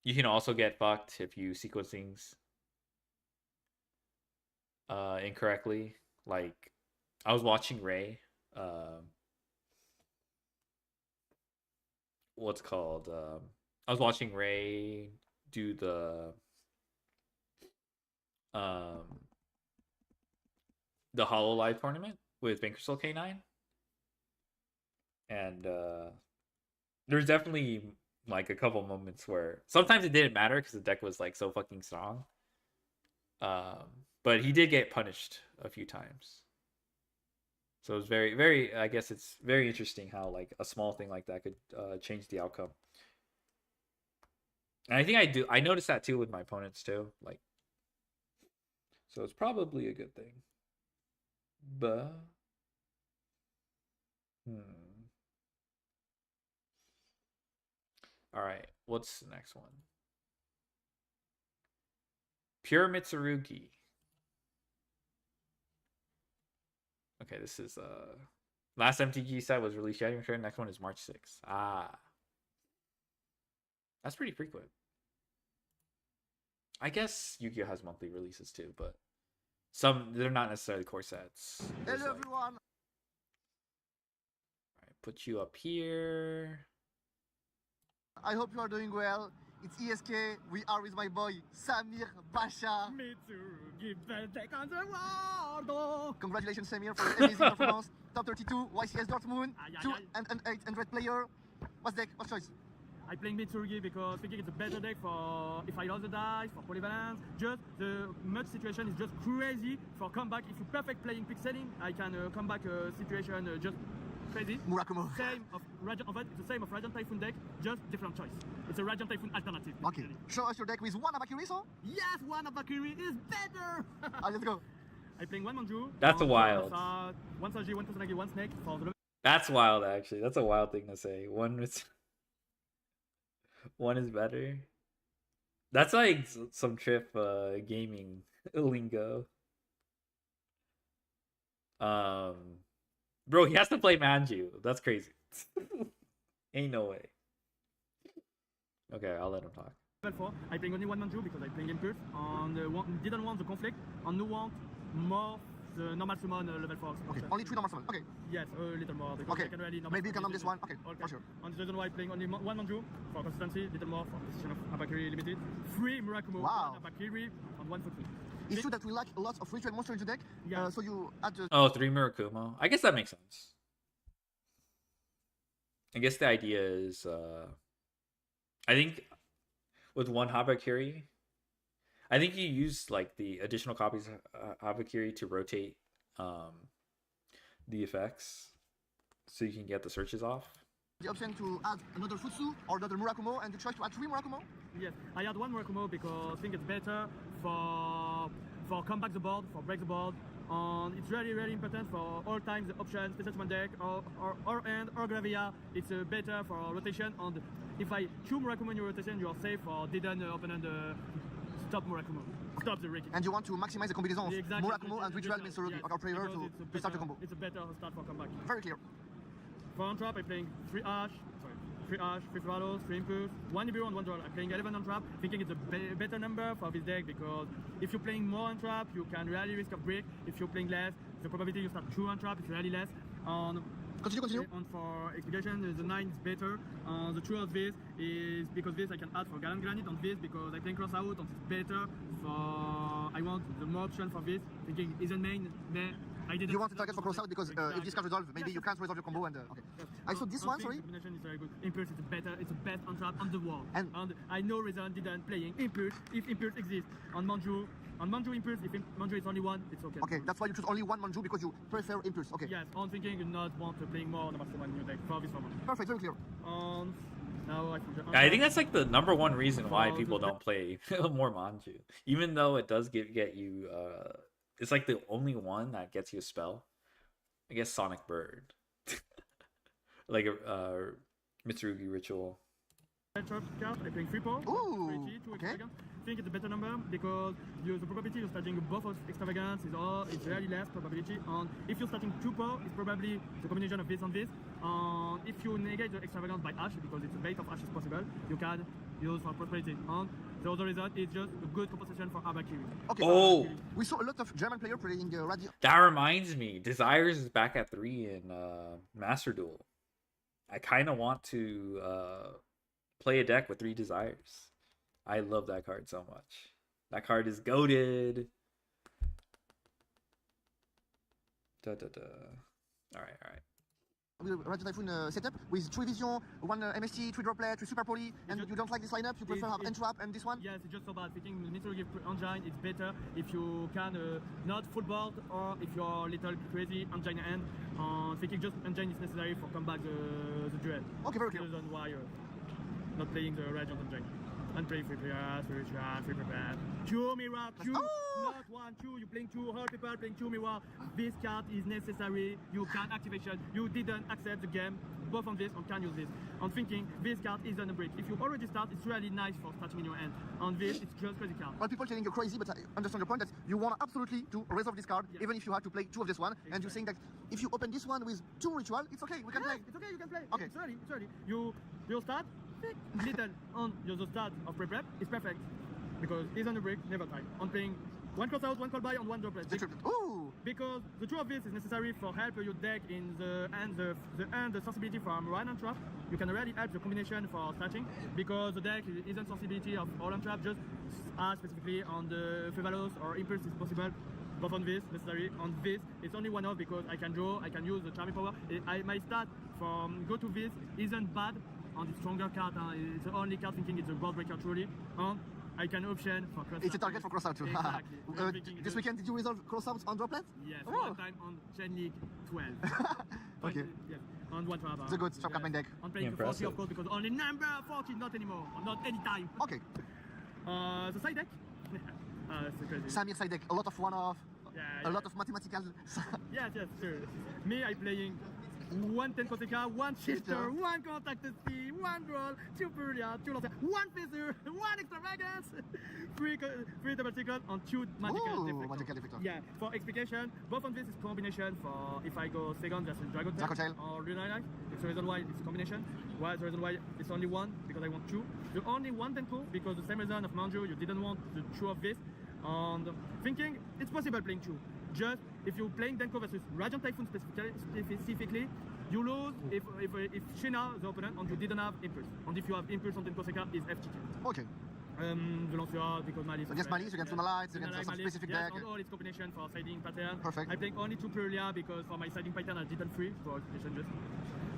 you can also get fucked if you sequence things incorrectly. Like, I was watching Ray. What's called? I was watching Ray do the HoloLive tournament with Vanquish Soul K9, and there's definitely like a couple moments where sometimes it didn't matter because the deck was like so fucking strong. But he did get punished a few times. So it's very, very, I guess it's very interesting how like a small thing like that could change the outcome. And I think I noticed that too with my opponents too. Like, so it's probably a good thing. But all right, what's the next one? Pure Mitsurugi. Okay, this is last MTG set was released January 3rd. Next one is March 6th. Ah, that's pretty frequent. I guess Yu-Gi-Oh has monthly releases too, but they're not necessarily core sets. Hello everyone. All right, put you up here. I hope you are doing well. It's ESK. We are with my boy Samir Basha. Congratulations, Samir, for your amazing performance. Top 32, YCS Dortmund, 208 player. What's deck? What choice? I'm playing Mitsurugi because I think it's a better deck for if I lost the dice, for polyvalence. Just the match situation is just crazy for comeback. If you perfect playing pixeling, I can come back situation just crazy. Murakumo. Same of Radiant, of it, it's the same of Radiant Typhoon deck, just different choice. It's a Radiant Typhoon alternative. Okay. Show us your deck with one Abakiri, so? Yes, one Abakiri is better! Let's go. I'm playing one Manju. That's a wild. One Saji, one Kusanagi, one Snake. For the... That's wild, actually. That's a wild thing to say. One is better. That's like some trip gaming lingo. Bro, he has to play Manju. That's crazy. Ain't no way. Okay, I'll let him talk. Level 4, I'm playing only one Manju because I'm playing Impulse. And didn't want the conflict. And no want more the normal summon level 4. Okay, only 3 normal summon. Okay. Yes, a little more. Okay, I can really maybe you can name this one. Okay, for sure. And the reason why I'm playing only one Manju for consistency, little more for position of Abakiri limited. 3 Murakumo, wow. 1 Abakiri, and 1 Futsu. It's true that we lack a lot of ritual monsters in the deck, so you add the... Oh, 3 Murakumo. I guess that makes sense. I guess the idea is, I think with one Habakiri, I think you use like the additional copies of Habakiri to rotate the effects so you can get the searches off. The option to add another Futsu or another Murakumo, and you try to add 3 Murakumo? Yes, I had 1 Murakumo because I think it's better for come back the board, for break the board. And it's really, really important for all times the options, special summon deck, or end, or Gravia. It's better for rotation. And if I choose Murakumo in your rotation, you are safe or didn't open and stop Murakumo. Stop the Reiki. And you want to maximize the combination of Murakumo and Ritual Mitsurugi, yes, or prayer to start the combo. It's a better start for comeback. Very clear. For on-trap, I'm playing 3 Ash, 3 Throttles, 3 Impulse, 1 Nibiru and 1 Draw. I'm playing 11 on-trap, thinking it's a better number for this deck because if you're playing more on-trap, you can really risk a break. If you're playing less, the probability you start 2 on-trap is really less. Continue. And for explication, the 9 is better. The 2 of this is because this I can add for Galant Granite on this because I can cross out and it's better. So I want the more option for this, thinking isn't main, I didn't. You want to target for cross out because if this card resolve, maybe you can't resolve your combo and okay. I saw this one, sorry. The combination is very good. Impulse is it's the best on trap on the wall. And I know reason didn't playing Impulse if Impulse exists on Manju. On Manju Impulse, if Manju is only one, it's okay. Okay, that's why you choose only one Manju because you prefer Impulse. Okay. Yes, on thinking you not want to playing more on the master one in your deck for this moment. Perfect, very clear. Now I think that's like the #1 reason why people don't play more Manju, even though it does get you. It's like the only one that gets you a spell. I guess Sonic Bird, like a Mitsurugi Ritual. I playing 3-4. Ooh, okay. I think it's a better number because the probability of starting both of extravagance is very less probability. And if you're starting 2-4, it's probably the combination of this and this. And if you negate the extravagance by Ash, because it's a bait of Ash is possible, you can use for prosperity. And the other result is just a good compensation for Abakiri. Okay. Oh, we saw a lot of German players playing Radio. That reminds me, Desires is back at 3 in Master Duel. I kind of want to play a deck with 3 Desires. I love that card so much. That card is goated. All right. Radio Typhoon setup with 3 Vision, 1 MST, 3 Droplet, 3 Super Poly, and you don't like this lineup? You prefer have Entrap and this one? Yes, it's just so bad. Thinking Mitsurugi Engine is better if you can not full board or if you're a little crazy Engine end. Thinking just Engine is necessary for combat the duel. Okay, very clear. Reason why not playing the Radiant Engine. And play free prepare, free prepare. 2 mirror, 2, not 1, 2. You're playing 2, all people playing 2 mirror. This card is necessary. You can activation. You didn't accept the game. Both on this and can use this. I'm thinking this card is on a break. If you already start, it's really nice for starting in your end. On this, it's just crazy card. Well, people telling you crazy, but I understand your point that you want absolutely to resolve this card, even if you have to play 2 of this one. Exactly. And you're saying that if you open this one with 2 ritual, it's okay. We can play. It's okay. You can play. Okay. It's ready. You start. Little on your start of prep is perfect because it's on the break, never time. On playing 1 cross out, 1 call by, on 1 droplet. Ooh! Because the 2 of this is necessary for help your deck in the sensibility from Ryan and Trap. You can already help the combination for starting because the deck isn't sensibility of all and Trap, just specifically on the Fevalos or Impulse is possible. Both on this, necessary. On this, it's only 1 off because I can draw, I can use the Charming Power. My start from go to this isn't bad. On the stronger card, it's the only card thinking it's a board breaker truly. I can option for cross out. It's a target for cross out too. Exactly. This weekend did you resolve cross out on droplet? Yes, one time on Chain League 12. Okay. Yes, on one trap. It's a good strap main deck. On playing 40 of course because only number 40, not anymore, not any time. Okay. The side deck? It's crazy. Samir side deck, a lot of one-off, a lot of mathematical. Yes, sure. Me, I playing 1 10 Koteka, 1 Shifter, 1 Contact C, 1 Roll, 2 Puria, 2 Lancer, 1 Fizzer, 1 Extravagance, 3 Double Cyclone, and 2 Magical Deflector. Yeah, for explication, both of this is combination for if I go second versus Dragon Tail or Lunalight. It's the reason why it's combination. Why the reason why it's only 1? Because I want 2. The only 1 Tenko because the same reason of Manju, you didn't want the 2 of this. And thinking it's possible playing 2. Just if you're playing Denko versus Radiant Typhoon specifically, you lose if Shina, the opponent, and you didn't have Impulse. And if you have Impulse on Denko Seka, is FTK. Okay. The Lanceur, because Malice. Against Malice, against Lunalight, against some specific deck. And all its combination for siding pattern. Perfect. I playing only 2 Puria because for my siding pattern I didn't free for explication just.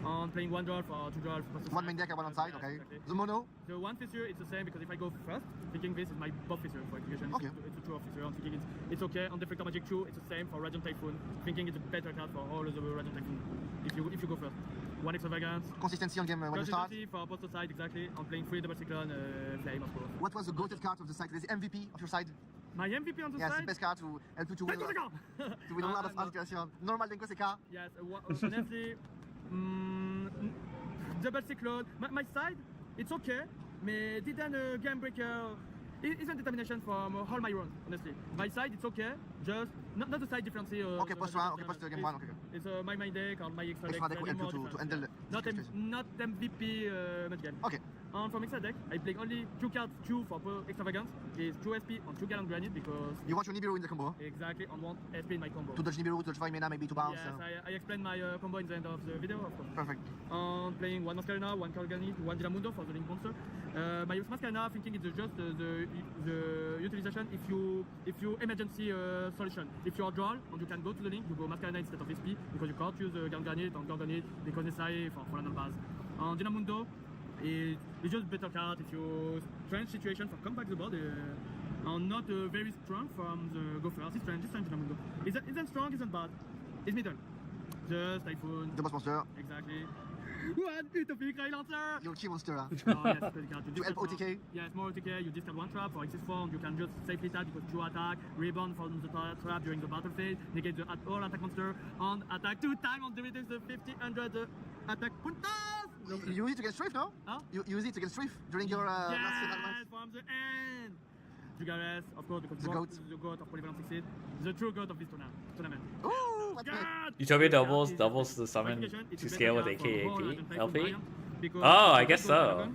And playing 1 draw for 2 draw for 1 main deck, 1 on side, okay. Exactly. The mono? The 1 fissure, it's the same because if I go first, thinking this is my buff fissure for execution. Okay. It's a 2 of fissure. I'm thinking it's okay. On Deflector Magic 2, it's the same for Radiant Typhoon. Thinking it's a better card for all of the Radiant Typhoon if you go first. 1 Extravagance. Consistency on game when you start. Consistency for poster side, exactly. I'm playing 3 Double Cyclone, Flame, of course. What was the goated card of the side? The MVP of your side? My MVP on the side? Yes, the best card to help you to win. To win a lot of activation. Normal Denko Seka? Yes, honestly, Double Cyclone. My side, it's okay, but didn't game breaker. It isn't determination from all my runs, honestly. My side, it's okay, just not the side difference. Okay, post 1, okay, post game 1, okay. It's my main deck or my extra deck. Extra deck will help you to handle not MVP match game. Okay. And from extra deck, I play only 2 cards, 2 for Extravagance, is 2 SP on 2 Gallant Granite because... You want your Nibiru in the combo? Exactly, and 1 SP in my combo. To dodge Nibiru, dodge 5 mana, maybe to bounce. Yes, I explained my combo in the end of the video, of course. Perfect. Playing 1 Mascarena, 1 Kalganit, 1 Dilamundo for the Link Monster. My Mascarena, thinking it's just the utilization if you emergency solution. If you are drawn and you can go to the link, you go Mascarena instead of SP because you can't use Ganganit and Ganganit because necessary for random bars. And Dynamundo is just better card if you strange situation for come back the board and not very strong from the go first. It's strange Dynamundo. Isn't strong, isn't bad. It's middle. Just Typhoon. The boss monster. Exactly. One Utopic Ray Lancer! Your key monster. Oh, yes, credit card. You help OTK? Yes, more OTK. You discard one trap for XS4 and you can just safely tap because you attack, rebound from the trap during the battle phase, negate the all attack monster, and attack 2 times and reduce the 1500 attack puntas! You use it against Strafe, no? Huh? You use it against Strafe during your last yes, from the end! Jugares, of course, because the goat of Polyvalent Succeed, the true goat of this tournament. Ooh, that's Utopia doubles the summon to scale with AKAP LP? Oh, I guess so.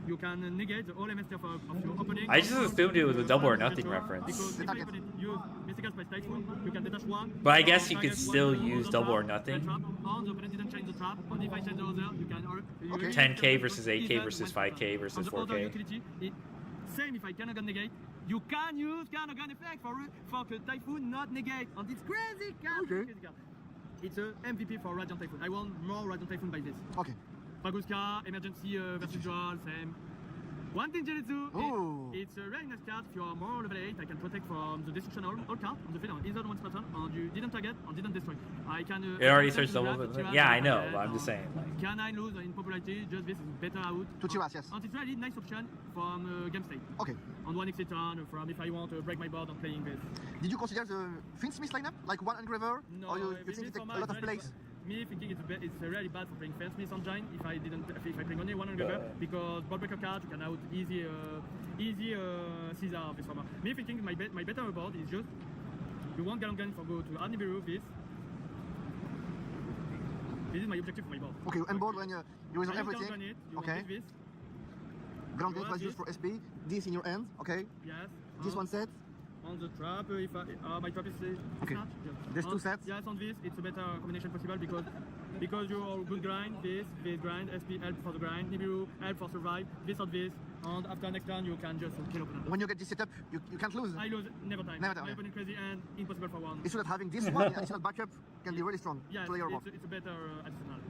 You can negate the whole MST of your opening. I just assumed it was a double or nothing reference. Because if you use Mystical Space Typhoon, you can detach one. But I guess you could still use double or nothing. On the opponent didn't change the trap, and if I change the other, you can... Okay. 10k versus 8k versus 5k versus 4k. Same if I cannot negate, you can use Carnogan effect for Typhoon not negate, and it's crazy card. Okay. It's a MVP for Radiant Typhoon. I want more Radiant Typhoon by this. Okay. Paguska, Emergency versus Dual, same. One thing Jelitsu, it's a very nice card. If you are more level 8, I can protect from the destruction all card on the field on either one pattern, and you didn't target and didn't destroy. I can. It already searched double. Yeah, I know, but I'm just saying. Can I lose in popularity? Just this is better out. To Chivas, yes. And it's really nice option from game state. Okay. On one exit turn from if I want to break my board and playing this. Did you consider the Finsmith lineup like one engraver? No, or you think it takes a lot of plays? Me thinking it's really bad for playing Finsmith Engine if I bring only one engraver because board breaker card you can out easy Caesar of this format. Me thinking my better board is just you want Galangan for go to Nibiru this. This is my objective for my board. Okay, and board when you resolve everything. Okay. Ground gate was used for SP. This in your hand. Okay. Yes. This one set. On the trap, if my trap is okay. Snatch, yes. There's two sets. Yes, on this it's a better combination possible because you are good grind. This grind, SP help for the grind, Nibiru help for survive. This or this, and after next turn you can just kill opponent. When you get this setup, you can't lose. I lose never time. Never time. My opponent crazy and impossible for one. It's true that having this one in additional backup can be really strong. Yeah, it's a better additional.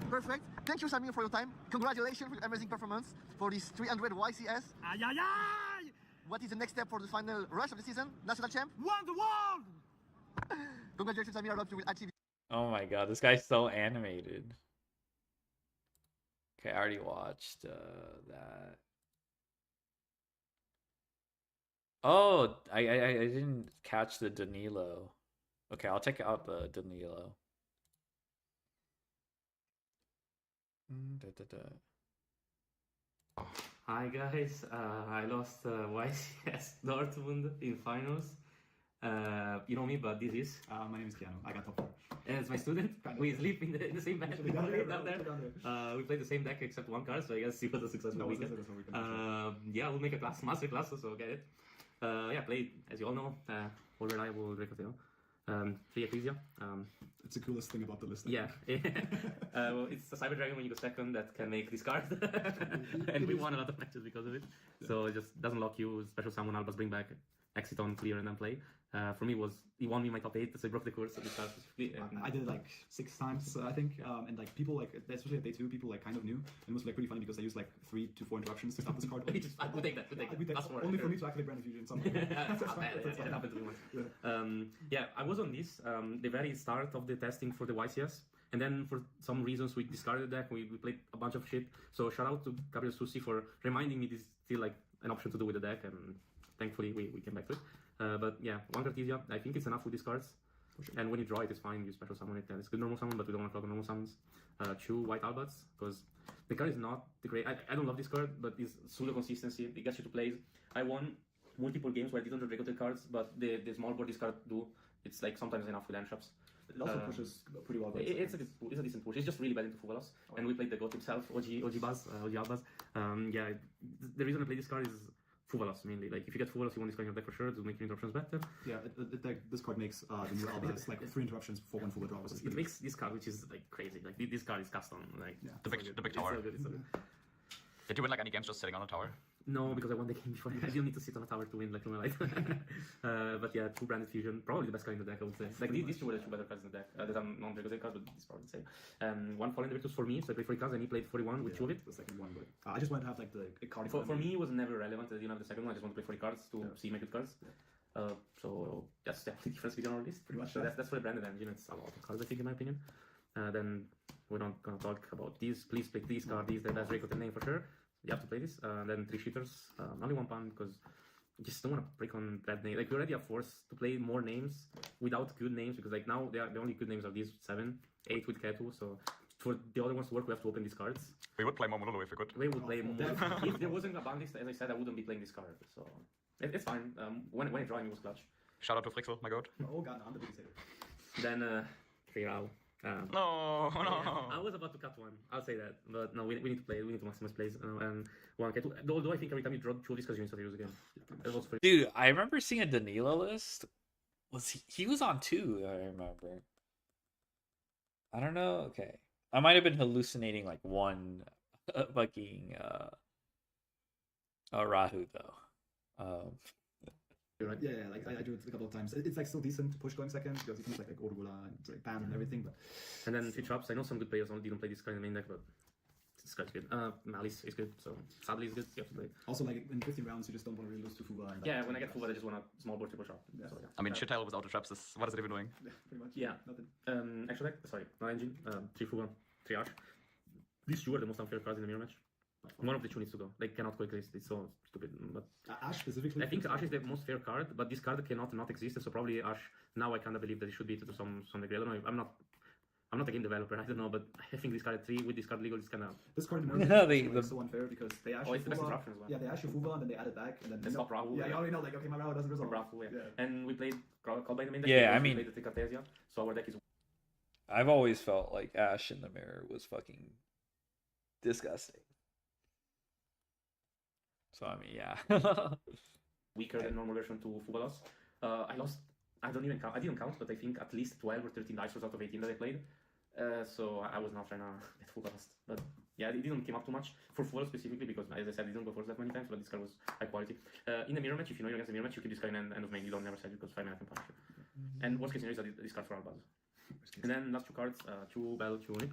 Perfect. Thank you, Samir, for your time. Congratulations for your amazing performance for this 300 YCS. Ay, ay, ay! What is the next step for the final rush of the season? National champ? Won the world! Congratulations, Samir. I hope you will achieve. Oh my god, this guy's so animated. Okay, I already watched that. Oh, I didn't catch the Danilo. Okay, I'll check out the Danilo. Hi guys, I lost YCS Dortmund in finals. You know me, but this is... my name is Keanu. I got top 4. And it's my student. We sleep in the same bed. We play the same deck except one card, so I guess it was a successful weekend. Yeah, we'll make a master class, so get it. Yeah, played, as you all know, all reliable Recateo. 3 Ecclesia. It's the coolest thing about the list. Yeah. Well, it's a Cyber Dragon when you go second that can make this card. And we won a lot of matches because of it. Yeah. So it just doesn't lock you. Special summon Albus, bring back, exit on, clear, and then play. For me, he won me my top 8, so I broke the course of this card specifically. I did it like 6 times, I think. And like people, like especially at day 2, people like kind of knew. And it was like pretty funny because I used like 3 to 4 interruptions to stop this card. We'll take that. Only for me to activate Brand Infusion somehow. It happened to me once. Yeah, I was on this the very start of the testing for the YCS. And then for some reasons we discarded the deck. We played a bunch of shit. So shout out to Gabriel Susi for reminding me this is still like an option to do with the deck. And thankfully we came back to it. But yeah, one Cartesia, I think it's enough with these cards. Sure. And when you draw it, it's fine. You special summon it. It's good normal summon, but we don't want to talk normal summons. 2 White Albats, because the card is not the great. I don't love this card, but it's pseudo consistency. It gets you to plays. I won multiple games where I didn't draw Dragotic cards, but the small board this card do. It's like sometimes enough with end shops. It also pushes pretty well. It's a decent push. It's just really bad into Fugalos. Oh. And we played the GOAT himself, OG Baz, OG Albaz. Yeah, the reason I play this card is Fugalos mainly. Like if you get Fugalos, you want this card in your deck for sure. It will make your interruptions better. Yeah, this card makes the new Albaz like 3 interruptions for 1 Fugal draw. It makes this card, which is like crazy. Like this card is custom. Like the big tower. It's so good. Did you win like any games just sitting on the tower? No, because I won the game before. I didn't need to sit on a tower to win like Lumelite. But yeah, 2 branded fusion, probably the best card in the deck, I would say. Like these 2 were the 2 better cards in the deck. That I'm non-Dragon cards, but this probably the same. 1 Fallen Virtus for me, so I played 3 cards and he played 41 with 2 of it. The second one, but I just wanted to have like the card. For me, it was never relevant. I didn't have the second one. I just want to play 40 cards to see my good cards. So that's the only difference between our list, pretty much. So that's for the branded engine. It's a lot of cards, I think, in my opinion. Then we're not gonna talk about these. Please pick these cards. These the best Draco name for sure. You have to play this. Then 3 shitters. Only 1 pound because you just don't want to break on bad names. Like we already are forced to play more names without good names because like now the only good names are these 7, 8 with Ketu. So for the other ones to work, we have to open these cards. We would play more Monolo if we could. We would play more. If there wasn't a ban list, as I said, I wouldn't be playing this card. So it's fine. When I drawing, it was clutch. Shout out to Frixel, my god. Oh god, no, I'm the biggest hater. Then 3 Rao. No. I was about to cut 1. I'll say that, but no, we need to play. We need to maximize plays. And 1 Ketu. Although I think every time you draw 2 of these cards, you instantly lose again. It was pretty. Dude, I remember seeing a Danilo list. Was he was on 2? I remember. I don't know. Okay, I might have been hallucinating like 1 fucking Rahu though. Right. Yeah, like I drew it a couple of times. It's like still decent to push going second because you can use like Orgula and like Ban and everything. But and then 3 traps. I know some good players didn't play this card in the main deck, but this card's good. Malice is good, so sadly it's good. You have to play. Also, like in 15 rounds, you just don't want to really lose to Fuba. And yeah, when I get Fuba, I just want a small board triple trap. Yeah. So, yeah. I mean, Shittail without the traps is what is it even doing? Yeah, pretty much. Yeah. Nothing. Extra deck. Sorry, no engine. 3 Fuba, 3 Arch. These 2 are the most unfair cards in the mirror match. One of the 2 needs to go. They cannot coexist. It's so stupid. But Ash specifically. I think Ash is the most fair card, but this card cannot not exist. So probably Ash. Now I kind of believe that it should be to some degree. I don't know. I'm not a game developer. I don't know, but I think this card at 3 with this card legal is kind of. This card is so unfair because they Ash. Oh, it's the best interruption as well. Yeah, they Ash your Fuba and then they add it back and then. They stop Rahu. Yeah, you already know. Like okay, my Rahu doesn't resolve. Rahu, yeah. And we played called by the main deck. Yeah, I mean. We played the Cartesia, so our deck is. I've always felt like Ash in the mirror was fucking disgusting. So I mean, yeah. Weaker than normal version to Fugalos. I lost. I don't even count. I didn't count, but I think at least 12 or 13 dice rolls out of 18 that I played. So I was not trying to get Fugalos. But yeah, it didn't come up too much for Fugalos specifically because, as I said, it didn't go first that many times. But this card was high quality. In the mirror match, if you know you're against the mirror match, you keep this card in end of main. You don't never set it because 5 mana can punish you. And worst case scenario is that this card for our buzz. And then last 2 cards, 2 Bell, 2 Unit.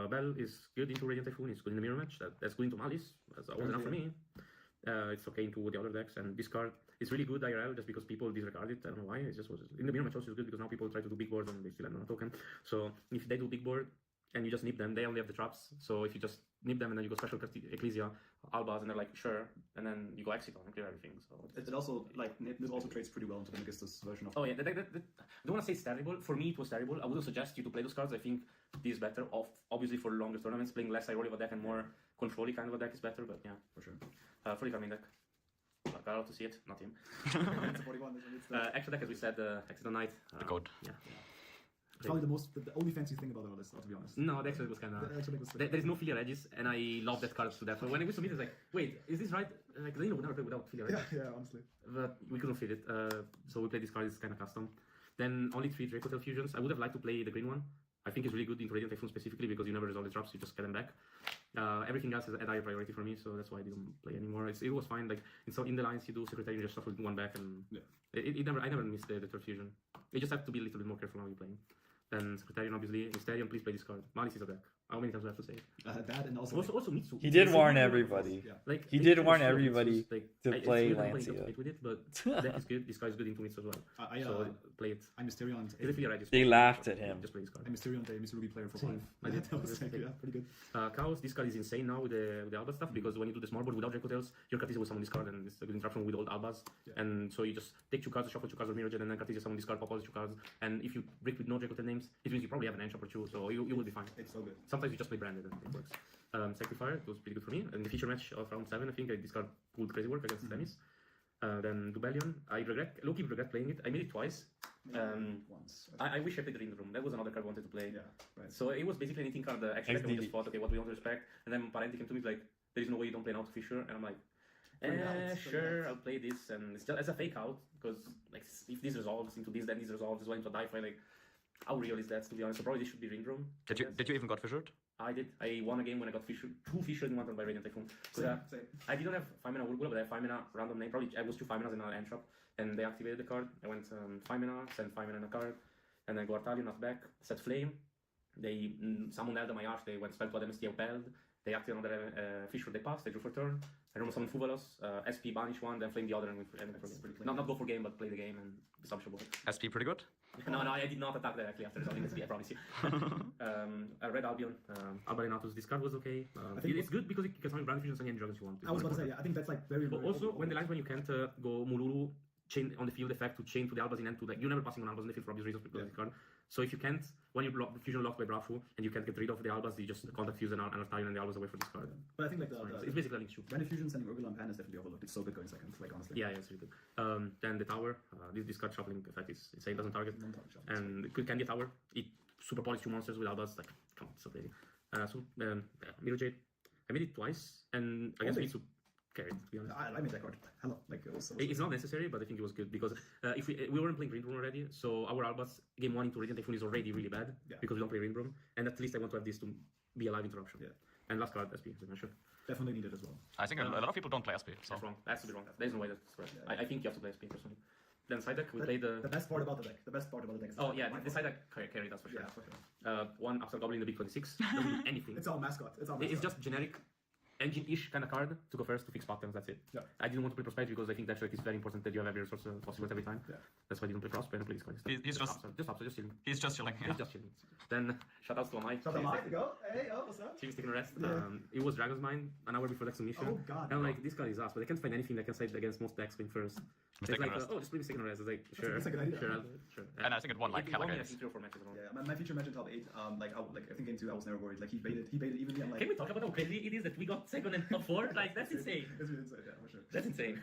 Bell is good into Radiant Typhoon. It's good in the mirror match. That's good into Malice. That's always enough for me. It's okay into the other decks, and this card is really good IRL just because people disregard it. I don't know why. It just was in the mirror match also is good because now people try to do big board and they still have no token. So if they do big board and you just nip them, they only have the traps. So if you just nip them and then you go special Ecclesia, Albaz, and they're like sure, and then you go Exit and clear everything. So it also like it also trades pretty well into the Megistus version of. Oh yeah, I don't want to say it's terrible. For me, it was terrible. I wouldn't suggest you to play those cards. I think this is better. Obviously for longer tournaments, playing less high roll of a deck and more control-y kind of a deck is better. But yeah, for sure. Fully coming deck. Got out to see it, not him. It's a 41, extra deck, as we said, Exit Knight. The god. Yeah. Probably the only fancy thing about all this, to be honest. No, the extra deck was kind of. There is no Filia Regis, and I love that card to death. When it was submitted, it's like, wait, is this right? Like, they would never play without Filia Regis. Yeah, honestly. But we couldn't fit it, so we played this card. It's kind of custom. Then only 3 Dracotel fusions. I would have liked to play the green one. I think it's really good in Radiant Typhoon specifically because you never resolve the drops, you just get them back. Everything else is a higher priority for me, so that's why I didn't play anymore. It was fine. Like in the lines, you do Secretary, you just shuffle 1 back, and I never missed the third fusion. You just have to be a little bit more careful how you're playing. Then Secretarian, obviously. Mysterium, please play this card. Malice is a deck. How many times do I have to say it? That and also Mitsu. He did warn everybody. Yeah. Like he did warn everybody like, to play Lancia. With it, but deck is good. This guy's good into Mitsu as well. So play it. I'm Mysterion. They laughed at him. Just play this card. I'm Mysterion, a Miss Ruby player for 5. I did. That was pretty good. Chaos. This card is insane now with the Alba stuff because when you do the small board without Dracotels, your Cartesia will summon this card and it's a good interaction with old Albas. And so you just take 2 cards, shuffle 2 cards of Mirror Jet, and then Cartesia summon this card, pop all 2 cards. And if you break with no Dracotel names, it means you probably have an enchant or 2, so you will be fine. It's so good. Sometimes you just play branded and it works. Sacrifier, it was pretty good for me. And the feature match of round 7, I think this card pulled crazy work against Demis. Then Dubellion, I low-key regret playing it. I made it twice. Once. I wish I played Green Room. That was another card I wanted to play. Yeah, right. So it was basically anything card. Actually, we just thought, okay, what do we want to respect? And then Parenti came to me like, there is no way you don't play Out Fisher. And I'm like, sure, I'll play this. And it's just as a fake out because like if this resolves into this, then this resolves as well into a die fight. Like how real is that, to be honest? So probably this should be Ring Room. Did you even got fissured? I did. I won a game when I got fissured, 2 fissured in one turn by Radiant Typhoon. So I didn't have 5 mana Urgula, but I have 5 mana random name. Probably I was 2 5 manas in an end shop, and they activated the card. I went 5 mana, sent 5 mana in a card, and then go Artalion, not back, set Flame. They summoned Elder my Arch, they went spell to MST Opelled. They activated another Fissure, they passed, they drew for turn. I don't know, summon Fuvalos, SP banish one, then flame the other, and not go for game, but play the game and substitute. SP pretty good? No, I did not attack directly after resolving SP, I promise you. Red Albion, Albarinatus, this card was okay. It's good because you can summon Brand Fusions and any dragons you want. I was about to say, yeah, I think that's like very, but also, when the lines when you can't go Mululu, chain on the field effect to chain to the Albazin and to like, you're never passing on Albazin in the field for obvious reasons because of the card. So if you can't, when you block the fusion locked by Brafu and you can't get rid of the Albaz, you just contact Fuse and Artalion and the Albaz away for this card. But I think like it's basically a link shoot. Brand Fusion sending Urgula and Pan is definitely overlooked. It's so good going second, like honestly. Yeah, it's really good. Then the tower, this card shuffling effect is insane, doesn't target. And it could candy tower. It super polished 2 monsters with Albaz, like come on, it's so crazy. Mirror Jade. I made it twice, and I guess Mitsu carried, to be honest. I made that card. Hello, like it was. It's not necessary, but I think it was good because if we weren't playing Green Room already, so our Albaz game 1 into Radiant Typhoon is already really bad because we don't play Green Room, and at least I want to have this to be a live interruption. Yeah. And last card, SP, as I mentioned. Definitely needed as well. I think a lot of people don't play SP. So. That's wrong. That's to be wrong. There's no way that's correct. I think you have to play SP personally. Then side deck, we play the best part about the deck. The best part about the deck. Oh yeah, the side deck carry, that's for sure. Yeah, for sure. One after Goblin the big 26 doesn't do anything. It's all mascot. It's just generic engine-ish kind of card to go first to fix patterns. That's it. Yeah. I didn't want to play Prosperity because I think that it's very important that you have every resource possible every time. Yeah. That's why I didn't play Prosperity and play this card. He's just chilling. He's just chilling. Yeah. He's just chilling. Then shoutouts to Amai. Shout out to go. Hey, what's up? Team's taking a rest. Yeah. It was Dragon's Mind an hour before the submission. Oh god. And I'm like, this card is ass, but I can't find anything that can side against most decks going first. It's like, just play Mistaken Rest. It's like, sure. That's a good idea. Sure. And I think it won like hella games. I think 3 or 4 matches. Yeah, my feature match in top 8. I think game 2 I was never worried. Like he baited evenly. I'm like, can we talk about how crazy it is that we got second and top 4? Like that's insane. It's really insane, yeah, for sure. That's insane.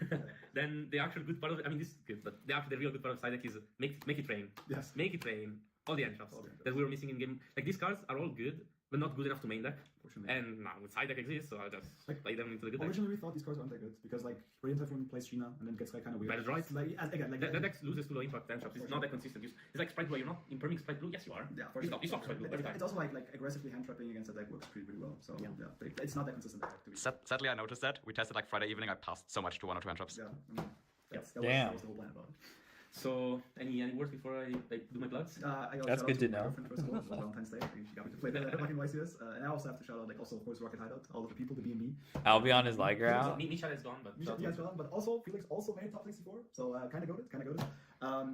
Then the actual good part of it, I mean, this is good, but the real good part of side deck is make it rain. Yes. Make it rain. All the end shots that we were missing in game. Like these cards are all good, but not good enough to main deck. And now with side deck exists, so I'll just play them into the good deck. Originally we thought these cards weren't that good because like Radiant Typhoon plays Sheena and then gets like kind of weird. Better droids. That deck loses to low impact end shots. It's not that consistent. It's like Sprite Blue. You're not imperming Sprite Blue. Yes, you are. Yeah, for sure. You stop Sprite Blue every time. It's also like aggressively hand trapping against a deck works pretty well. So yeah, but it's not that consistent. Sadly, I noticed that we tested like Friday evening. I passed so much to 1 or 2 hand traps. Yeah. Damn. That was the whole plan about it. So, any words before I do my plugs? That's good to know. First of all, Valentine's Day. She got me to play the fucking YCS. And I also have to shout out, like, also, of course, Rocket Hideout, all of the people, the B&B. Albion is Liger out. Misha is gone, but... Misha is gone, but also, Felix also made top 64, so kind of goated.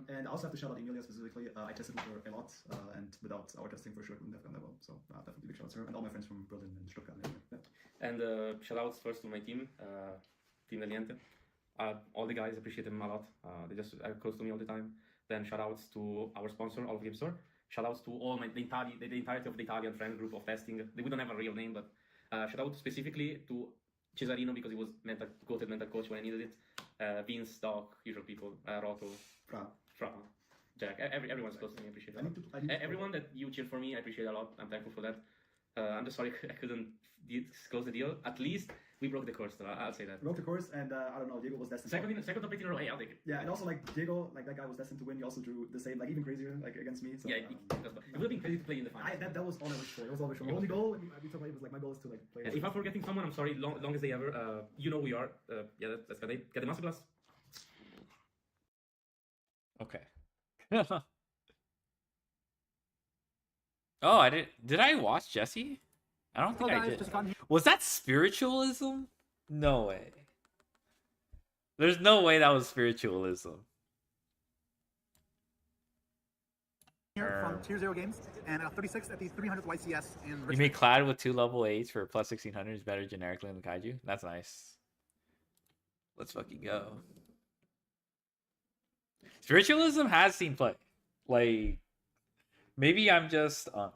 And I also have to shout out Emilia specifically. I tested with her a lot, and without our testing, for sure, it wouldn't have gone that well. So, definitely big shout out to her, and all my friends from Berlin and Stuttgart. And shout outs first to my team, Team Deliente. All the guys, appreciate them a lot. They just are close to me all the time. Then shout outs to our sponsor, All of Game Store. Shout outs to all the entirety of the Italian friend group of testing. They wouldn't have a real name, but shout out specifically to Cesarino because he was quoted mental coach when I needed it. Vince, Doc, usual people, Roto, Fra, Jack, everyone's close to me. I appreciate it. Everyone that you cheered for me, I appreciate a lot. I'm thankful for that. I'm just sorry I couldn't close the deal. At least we broke the course, though. I'll say that. We broke the course, and I don't know, Diego was destined. Second top 8 in a row. Hey, I'll take it. Yeah, and also like Diego, like that guy was destined to win. He also drew the same, like even crazier, like against me. So, yeah, it would have been crazy to play in the finals. That was all I wish for. It was all I wish for. My only goal, we talked about it, was like my goal is to like play. If I'm forgetting someone, I'm sorry. Longest day ever. You know who you are. Yeah, that's good. Get the masterclass. Okay. Oh, I did I watch Jesse? I don't think I did. Was that spiritualism? No way. There's no way that was spiritualism. Here from Tier 0 Games, and 36th at the 300th YCS in Richmond. You made Clad with 2 level 8s for plus 1600 is better generically than the Kaiju? That's nice. Let's fucking go. Spiritualism has seen play. Like, maybe I'm just Unk.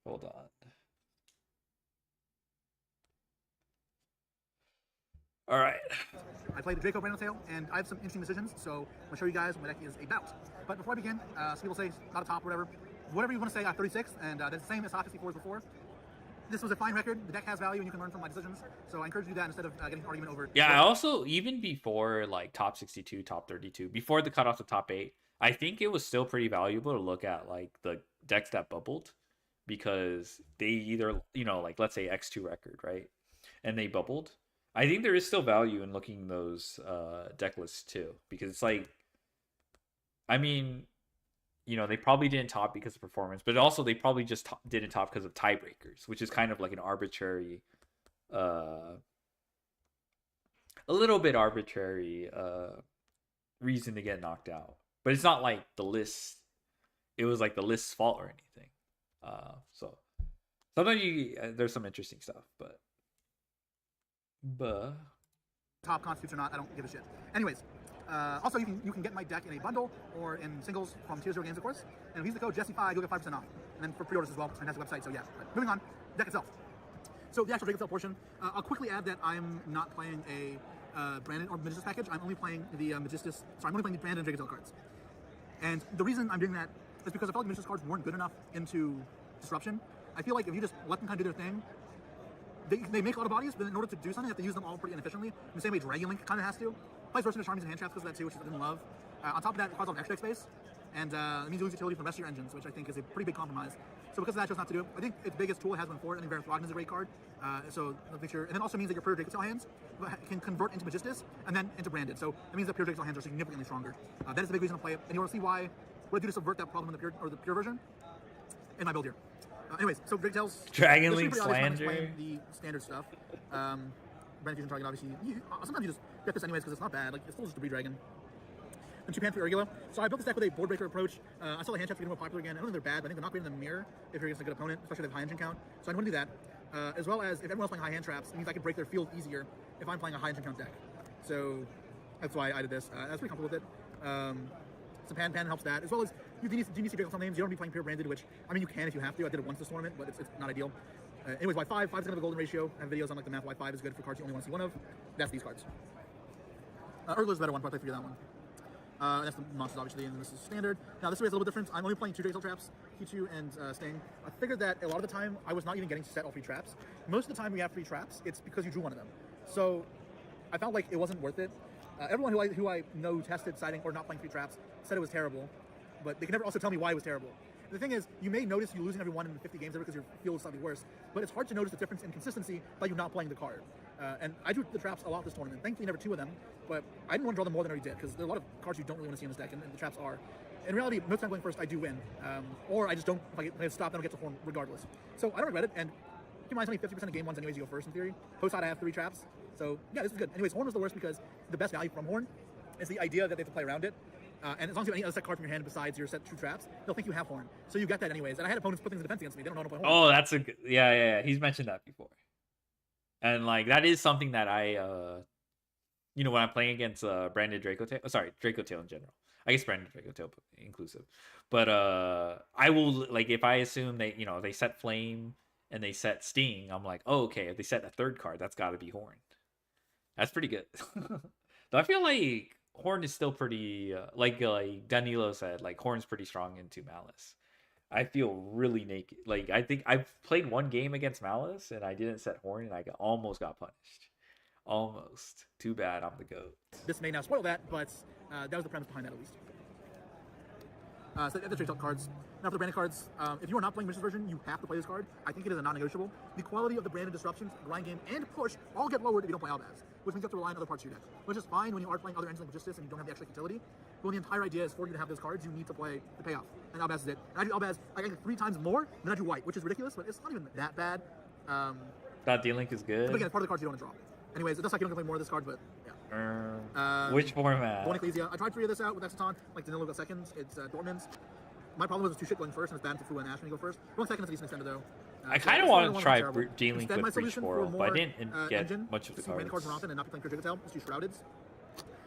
Hold on. All right. I played the Draco Brandon Tail, and I have some interesting decisions, so I'm going to show you guys what my deck is about. But before I begin, some people say not a top, whatever. Whatever you want to say, 36th, and that's the same as Hockey 4 as before. this was a fine record. The deck has value, and you can learn from my decisions. So I encourage you to do that instead of getting an argument over. Yeah, I also, even before like top 62, top 32, before the cutoff to top 8, I think it was still pretty valuable to look at like the decks that bubbled, because they either, like let's say X2 record, right? And they bubbled. I think there is still value in looking those deck lists too, because it's like, I mean, they probably didn't top because of performance, but also they probably just didn't top because of tiebreakers, which is kind of like an arbitrary, a little bit arbitrary reason to get knocked out. But it's not like the list, it was like the list's fault or anything. So sometimes there's some interesting stuff, but top constitutes or not, I don't give a shit. Anyways. Also, you can get my deck in a bundle or in singles from Tier 0 Games, of course. And if you use the code Jesse5, you'll get 5% off. And then for pre-orders as well, and that's the website. So yeah. But moving on, deck itself. So the actual deck itself portion. I'll quickly add that I'm not playing a Brandon or Magistus package. I'm only playing the I'm only playing the Brandon and Dragontail cards. And the reason I'm doing that is because I felt like Magistus cards weren't good enough into Disruption. I feel like if you just let them kind of do their thing, they make a lot of bodies, but in order to do something, you have to use them all pretty inefficiently. In the same way Dragon Link kind of has to. Plays versus the Charmies and hand traps because of that too, which I didn't love. On top of that, it requires a lot of extra deck space, and it means you lose utility from the rest of your engines, which I think is a pretty big compromise. So because of that, I chose not to do it. I think its biggest tool it has been for it. I think Baron Throgn is a great card. So I'll make sure. And it also means that your Pure Dragontail hands can convert into Magistus and then into Branded. So it means that Pure Dragontail hands are significantly stronger. That is the big reason to play it. And you'll see why. What I do to subvert that problem in the pure version in my build here. Anyways, so Dragontails. Dragon Link slander. The standard stuff. Branded Fusion Target, obviously. Sometimes you just get this anyways because it's not bad. Like, it's still just a Debris Dragon. And 2 Pan for Urgula. So I built this deck with a board breaker approach. I saw the hand traps getting more popular again. I don't think they're bad, but I think they're not great in the mirror if you're against a good opponent, especially if they have high engine count. So I want to do that. As well as if everyone else playing high hand traps, it means I can break their field easier if I'm playing a high engine count deck. So that's why I did this. I was pretty comfortable with it. So Pan helps that. As well as you need to see Dragontail names. You don't be playing pure Branded, which, I mean, you can if you have to. I did it once this tournament, but it's not ideal. Anyways, Y5 is kind of a golden ratio. I have videos on like the math. Y5 is good for cards you only want to see one of. That's these cards. Urgula's a better one, but I figured that one. That's the monsters, obviously, and this is standard. Now, this way is a little bit different. I'm only playing 2 Dragontail traps, Kichu and Sting. I figured that a lot of the time, I was not even getting to set all 3 traps. Most of the time we have 3 traps, it's because you drew one of them. So I felt like it wasn't worth it. Everyone who I know tested siding or not playing 3 traps said it was terrible, but they can never also tell me why it was terrible. The thing is, you may notice you losing every one in 50 games because your field is slightly worse, but it's hard to notice the difference in consistency by you not playing the card. And I drew the traps a lot this tournament. Thankfully, never 2 of them, but I didn't want to draw them more than I already did, because there are a lot of cards you don't really want to see in this deck, and the traps are. In reality, most time going first, I do win. Or I just don't, if I stop, then I'll get to horn regardless. So I don't regret it, and keep in mind, it's only 50% of game ones anyways you go first in theory. Post-side, I have 3 traps. So yeah, this is good. Anyways, horn was the worst because the best value from horn is the idea that they have to play around it. And as long as you have any other set card from your hand besides your set 2 traps, they'll think you have horn. So you get that anyways. And I had opponents put things in defense against me. They don't know how to play horn. Oh, that's a good, yeah. He's mentioned that before. And like, that is something that I, when I'm playing against Branded Dracotail, Dracotail in general. I guess Branded Dracotail inclusive. But I will, like, if I assume they, they set Flame and they set Sting, I'm like, oh, okay, if they set a 3rd card, that's got to be horn. That's pretty good. Though I feel like Horn is still pretty, like Danilo said, like Horn's pretty strong into Malice. I feel really naked. Like, I think I've played 1 game against Malice and I didn't set Horn and I almost got punished. Almost. Too bad I'm the GOAT. This may now spoil that, but that was the premise behind that at least. So the trade cards. Now for the Branded cards, if you are not playing Magistus version, you have to play this card. I think it is a non-negotiable. The quality of the Branded Disruptions, grind game, and push all get lowered if you don't play Albaz, which means you have to rely on other parts of your deck, which is fine when you are playing other engines like Magistus and you don't have the extra utility. But when the entire idea is for you to have those cards, you need to play the payoff. And Albaz is it. And I do Albaz like 3 times more than I do White, which is ridiculous, but it's not even that bad. That D-Link is good. But again, it's part of the cards you don't want to draw. Anyways, it does like you don't play more of this card, but yeah. Which format? One Ecclesia. I tried 3 of this out with Exciton, like Danilo got seconds. It's Dortmund's. My problem was it's too shit going first, and it's bad to Fu and Ash when you go first. 1 second is a decent extender though. I kind of wanted to try D-Link with Breach World, but I didn't get much of the cards. Cards more often and not be playing Pure Dragontail. Let's do Shroudeds.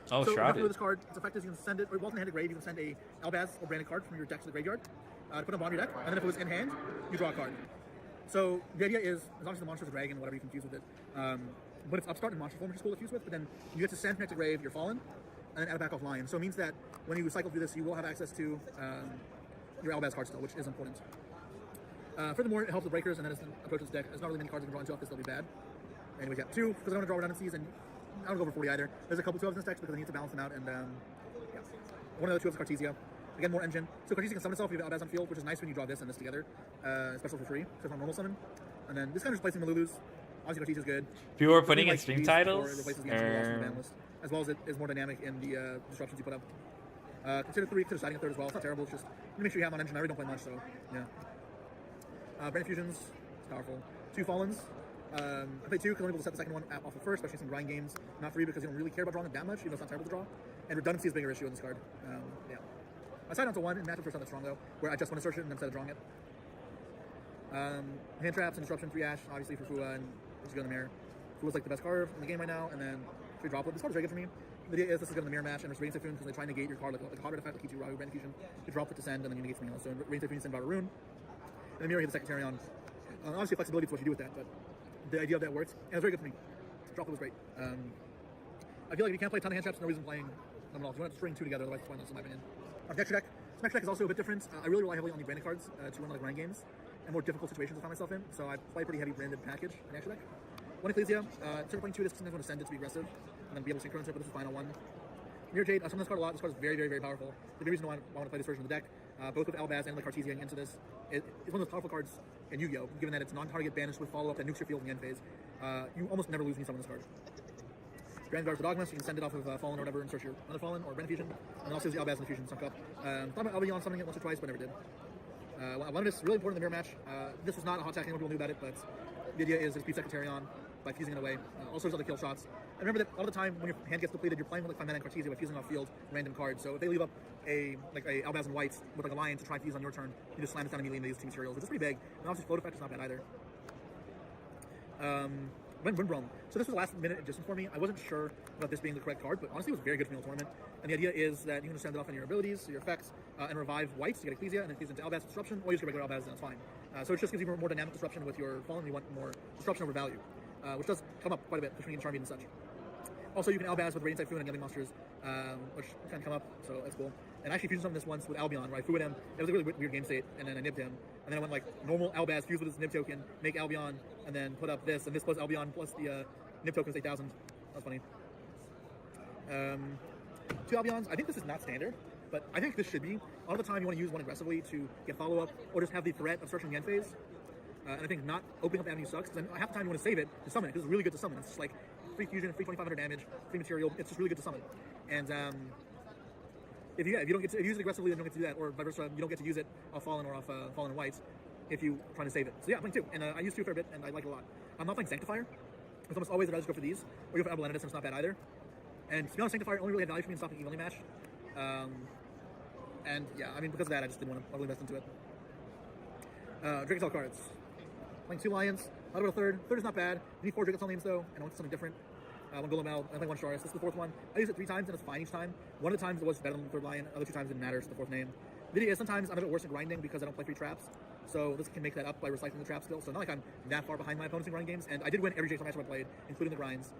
Oh, so Shrouded. With this card, it's effective. You can send it, or while it's in hand to grave, you can send a Albaz or Branded card from your deck to the graveyard to put on your deck, and then if it was in hand, you draw a card. So the idea is, as long as the monster's a dragon, whatever you confuse with it, but it's upstart in monster form, which is cool to fuse with, but then you get to send connect to grave, you're fallen, and then add a back off lion. So it means that when you cycle through this, you will have access to your Albaz card still, which is important. Furthermore, it helps with breakers, and then as the approach this deck, there's not really many cards I can draw into off this, they'll be bad. Anyway, yeah, 2, because I want to draw redundancies, and I don't go over 40 either. There's a couple 2-ofs in this deck because I need to balance them out, and yeah. One of the 2-ofs is Cartesia. Again, more engine. So Cartesia can summon itself, you have Albaz on field, which is nice when you draw this and this together, especially for free, so it's not normal summon. And then this kind of just replacing Malulus. Obviously, Cartesia is good. People are putting in stream titles? It replaces the engine loss in the ban list, as well as it is more dynamic in the disruptions you put up. Consider 3, consider siding a 3rd as well. It's not terrible, it's just you make sure you have on engine. I really don't play much, so yeah. Brain Fusions, it's powerful. 2 Fallens. I play 2 because I'm able to set the second one off of first, especially in some grind games. Not 3 because you don't really care about drawing it that much, even though it's not terrible to draw. And redundancy is a bigger issue on this card. Yeah. I side onto 1 in matchups where it's not that strong though, where I just want to search it instead of drawing it. Hand traps and disruption, 3 Ash, obviously for Fua, and just go in the mirror. Fua's like the best card in the game right now, and then 3 Droplet. This card is very good for me. The idea is this is going to mirror match, and there's Rain Typhoon because they try and negate your card like a hard effect, like K2 Rahu, Brand Fusion. You drop it to send, and then you negate something else. So Rain Typhoon, you send Rune. And the mirror, you hit the Secretary on. Obviously, flexibility is what you do with that, but the idea of that works, and it's very good for me. Droplet was great. I feel like if you can't play a ton of hand traps, no reason playing them at all. You want to string 2 together, otherwise it's pointless in my opinion. Next deck. This next deck is also a bit different. I really rely heavily on the branded cards to run like grind games and more difficult situations to find myself in. So I play a pretty heavy branded package in the extra deck. 1 Ecclesia. Instead of playing 2 of this, sometimes I want to send it to be aggressive and then be able to synchronize it, but this is final 1. Mirror Jade, I summon this card a lot. This card is very, very, very powerful. The big reason why I want to play this version of the deck, both with Albaz and like Cartesia into this, it's one of those powerful cards in Yu-Gi-Oh! Given that it's non-target banished with follow-up that nukes your field in the end phase. You almost never lose when you summon this card. Grand Guard for Dogma, so you can send it off of Fallen or whatever and search your another Fallen or Brand Fusion. And also the Albaz in the Fusion sunk up. Thought about Albion summoning it once or twice, but never did. One of this really important in the mirror match. This was not a hot tactic, no people knew about it, but the idea is to beat Secretary on by fusing it away. All sorts of other kill shots. And remember that all the time when your hand gets depleted, you're playing with like 5 mana and Cartesia by fusing off field random cards. So if they leave up a Albaz and Whites with like a Lion to try and fuse on your turn, you just slam it down immediately and they use 2 materials, which is pretty big. And obviously float effect is not bad either. Windbrom. So this was a last minute addition for me. I wasn't sure about this being the correct card, but honestly it was very good for me in the tournament. And the idea is that you can just send it off on your abilities, so your effects, and revive Whites to get Ecclesia, and then Ecclesia into Albaz Disruption, or you just get regular Albaz and it's fine. So it just gives you more dynamic disruption with your Fallen. You want more disruption over value, which does come up quite a bit between Charmbeat and such. Also, you can Albaz with Radiant Typhoon and Yelling Monsters, which kind of come up, so that's cool. And I actually fused some of this once with Albion, where I flew him. It was a really weird game state, and then I nibbed him. And then I went like normal Albaz, fuse with his nib token, make Albion, and then put up this, and this plus Albion plus the nib token is 8,000. That was funny. 2 Albions. I think this is not standard, but I think this should be. A lot of the time you want to use one aggressively to get follow-up, or just have the threat of searching the end phase. And I think not opening up avenue sucks, because half the time you want to save it to summon it, because it's really good to summon. It's just like free fusion, free 2,500 damage, free material. It's just really good to summon. And if you don't get to use it aggressively, then you don't get to do that, or vice versa, you don't get to use it off Fallen or off Fallen and Whites if you trying to save it. So yeah, I'm playing 2, and I use 2 a fair bit, and I like it a lot. I'm not playing Sanctifier. It's almost always I'd rather just go for these, or go for Abelanidus, and it's not bad either. And to be honest, Sanctifier only really had value for me in stopping evenly match. And yeah, I mean, because of that, I just didn't want to overly invest into it. Dragontail cards. Playing 2 Lions, not about a 3rd. 3rd is not bad. You need 4 Dragontail names though, and I want something different. 1 Golem, I play 1 Sharis. This is the 4th one. I use it 3 times and it's fine each time. One of the times it was better than the 3rd Lion, other 2 times it didn't matter, so the 4th name. The idea is sometimes I'm a bit worse at grinding because I don't play free traps. So this can make that up by recycling the trap skill. So not like I'm that far behind my opponents in grind games. And I did win every J4 matchup I played, including the grinds.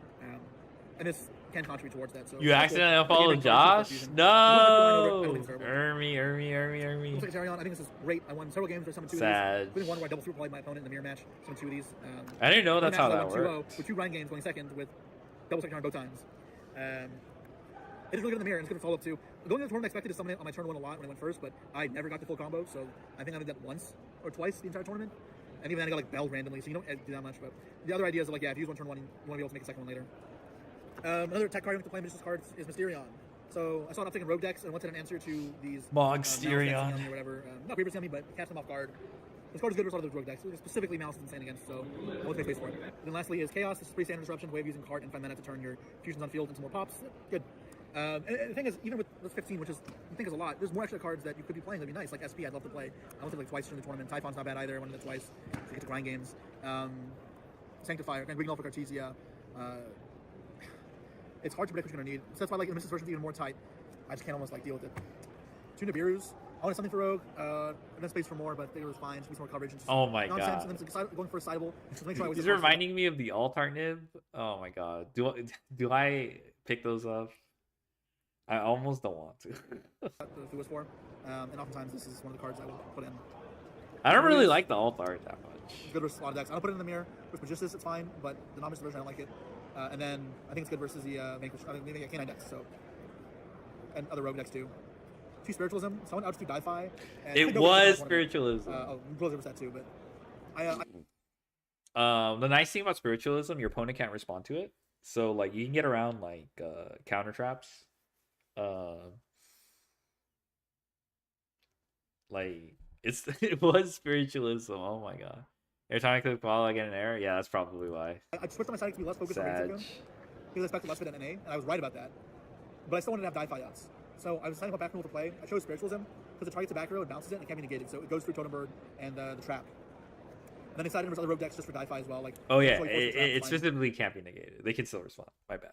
And this can contribute towards that. So you accidentally unfollowed Josh? No! Ermi. Looks like Tarion. I think this is great. I won several games where I summoned 2 Sad. of these. Including one where I double super played my opponent in the mirror match. Summoned 2 of these. I didn't know that's how that worked. With 2 grind games going second with double second both times. It is really good in the mirror, and it's good for follow-up too. Going into the tournament, I expected to summon it on my turn 1 a lot when I went first, but I never got the full combo, so I think I did that once or twice the entire tournament. And even then I got like belled randomly, so you don't do that much. But the other idea is like, yeah, if you use one turn 1, you want to be able to make a second one later. Another tech card I like to play in this cards is Mysterion. So I saw an uptick in rogue decks and wanted an answer to these Mysterion or whatever. Not Creepers on me, but catch them off guard. This card is good versus a lot of those rogue decks. Specifically, Mouse is insane against, so I want to make space for it. And then lastly is Chaos. This is pretty standard disruption, way of using card and 5 mana to turn your fusions on field into more pops. Good. And the thing is, even with this 15, which is I think is a lot, there's more extra cards that you could be playing that'd be nice. Like SP, I'd love to play. I went to like twice during the tournament. Typhon's not bad either. I went to twice to get to grind games. Sanctifier, again, Rignall for Cartesia. It's hard to predict what you're gonna need. So that's why like the Missus version's even more tight. I just can't almost like deal with it. 2 Nibirus. I wanted something for Rogue, and then space for more, but they were fine. Just more coverage. And just oh my nonsense. god! And then going for a sidable. He's reminding me of the Altart Nib. Oh my god! Do I pick those up? I almost don't want to. Who was for? And oftentimes this is one of the cards I would put in. I don't really Maria's- like the alt art that much. It's good versus a lot of decks. I don't put it in the mirror. With Magistus, it's fine, but the non-Magistus version, I don't like it. And then I think it's good versus the Vanquish, maybe K9 decks, so. And other rogue decks too. 2 Spiritualism, someone outs 2 Di-Fi. It was Spiritualism. Close over that too, but the nice thing about Spiritualism, your opponent can't respond to it. So like you can get around like counter traps. Like it was Spiritualism. Oh my god. Every time I click ball, I get an error. Yeah, that's probably why. I switched on my side to be less focused on Raid because I expected less fit than NA, and I was right about that. But I still wanted to have Di-Fi outs. So I was deciding what back row to play. I chose Spiritualism because it targets the back row, it bounces it, and it can't be negated. So it goes through Totem Bird and the trap. And then I decided there's other rogue decks just for Di-Fi as well. Like oh yeah, it specifically can't be negated. They can still respond. My bad.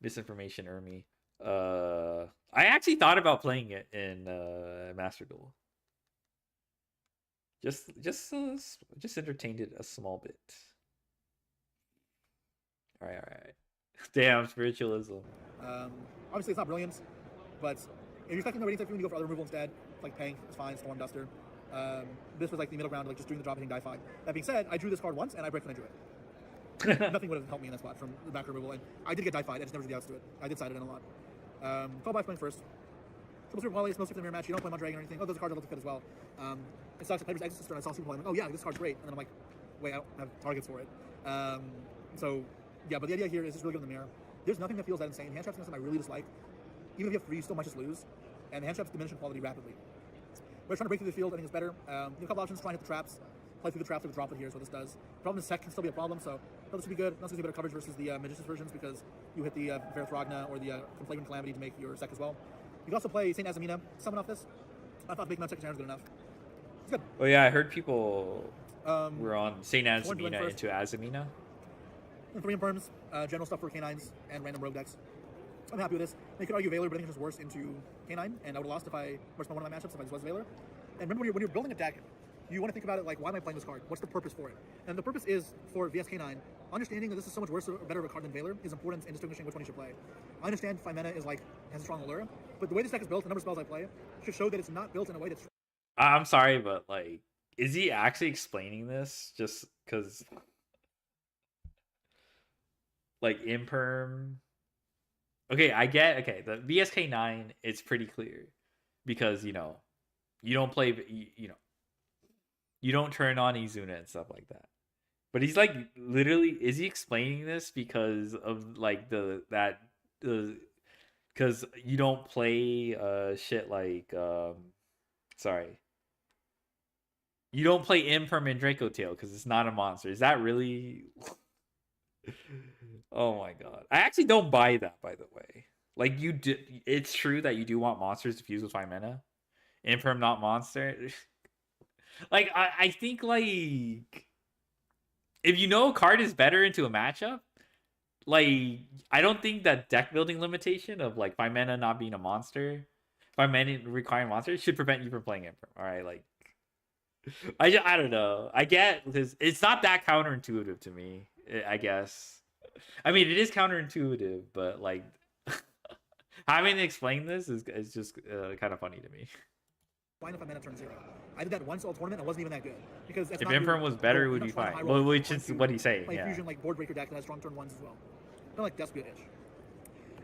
Misinformation, Ermi. I actually thought about playing it in Master Duel. Just entertained it a small bit. All right. Damn, Spiritualism. Obviously, it's not brilliant, but if you're expecting the rating type, you can go for other removal instead, like Pank, it's fine, Storm Duster. This was like the middle ground, like just doing the drop hitting Di-Fi. That being said, I drew this card once and I break when I drew it. Nothing would have helped me in that spot from the back removal, and I did get Di-Fi. I just never did the outs to it. I did side it in a lot. Call by playing first. Triple Super Wally, it's mostly for the mirror match. You don't play Mondragon or anything. Oh, those are cards I love to fit as well. It sucks. I played Exit Sister and I saw people playing. Oh yeah, this card's great. And then I'm like, wait, I don't have targets for it. So yeah, but the idea here is just really good in the mirror. There's nothing that feels that insane. Hand traps is something I really dislike. Even if you have 3, you still might just lose. And the hand traps diminish in quality rapidly. We're trying to break through the field. I think it's better. You have a couple options. Try and hit the traps. Play through the traps with the drop it here is what this does. The problem is sec can still be a problem, so this would be good. This gives you better coverage versus the Magistus versions because you hit the Verthrogna or the Flagrant Calamity to make your sec as well. You can also play Saint Azamina, summon off this. I thought Big Mount Secretary was good enough. It's good. Oh yeah, I heard people were on Saint Azamina into Azamina. And 3 Imperms, general stuff for K9s and random rogue decks. I'm happy with this. They could argue Valor, but I think it's just worse into K9, and I would have lost if I rushed one of my matchups if I just was Valor. And remember, when you're building a deck, you want to think about it like, why am I playing this card? What's the purpose for it? And the purpose is for VS K9. Understanding that this is so much worse or better of a card than Valor is important in distinguishing which one you should play. I understand 5 mana is like has a strong allure, but the way this deck is built, the number of spells I play, should show that it's not built in a way that's. I'm sorry, but like, is he actually explaining this just because? Like Imperm. Okay, I get. Okay, the VSK9, it's pretty clear because you don't play. You don't turn on Izuna and stuff like that. But he's like literally, is he explaining this because of like because you don't play shit like sorry. You don't play Imperm and Draco Tail because it's not a monster. Is that really? Oh my god. I actually don't buy that, by the way. Like you do, it's true that you do want monsters to fuse with 5 mana. Imperm not monster. Like I think like if you know a card is better into a matchup, like I don't think that deck building limitation of like 5 mana not being a monster, 5 mana requiring monsters should prevent you from playing Imperm. All right, like I don't know. I get because it's not that counterintuitive to me. I guess. I mean, it is counterintuitive, but like having to explain this is just kind of funny to me. Fine if I mana turn 0. I did that once all tournament and it wasn't even that good because if Imperm was better, it would be fine. Well, which is what he's saying. Play yeah. Fusion like board breaker deck that has strong turn 1s as well. Not like Despia itch.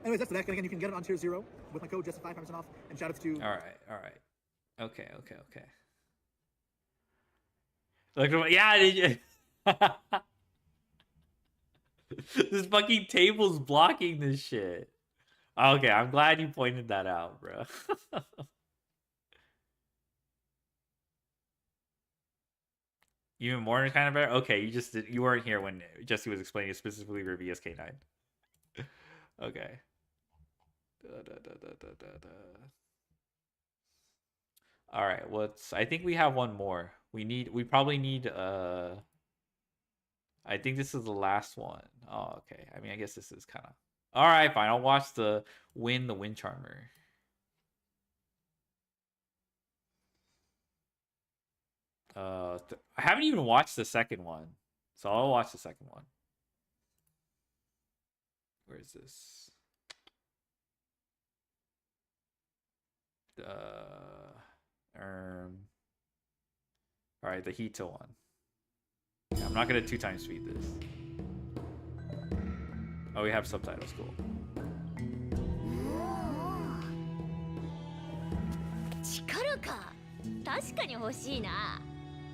Anyways, that's the deck. And again, you can get it on tier 0 with my code just 5% off. And shout outs to. All right. Okay. Look, yeah. This fucking table's blocking this shit. Okay, I'm glad you pointed that out, bro. Even more kind of better. Okay, you weren't here when Jesse was explaining it specifically for VSK9. Okay. All right, I think we have one more. We probably need I think this is the last one. Oh, okay. I mean, I guess this is kind of... All right, fine. I'll watch the Wind Charmer. I haven't even watched the second one. So I'll watch the second one. Where is this? All right, the Hito one. Yeah, I'm not gonna 2x speed this. Oh, we have subtitles. Cool. 力か。確かに欲しいな。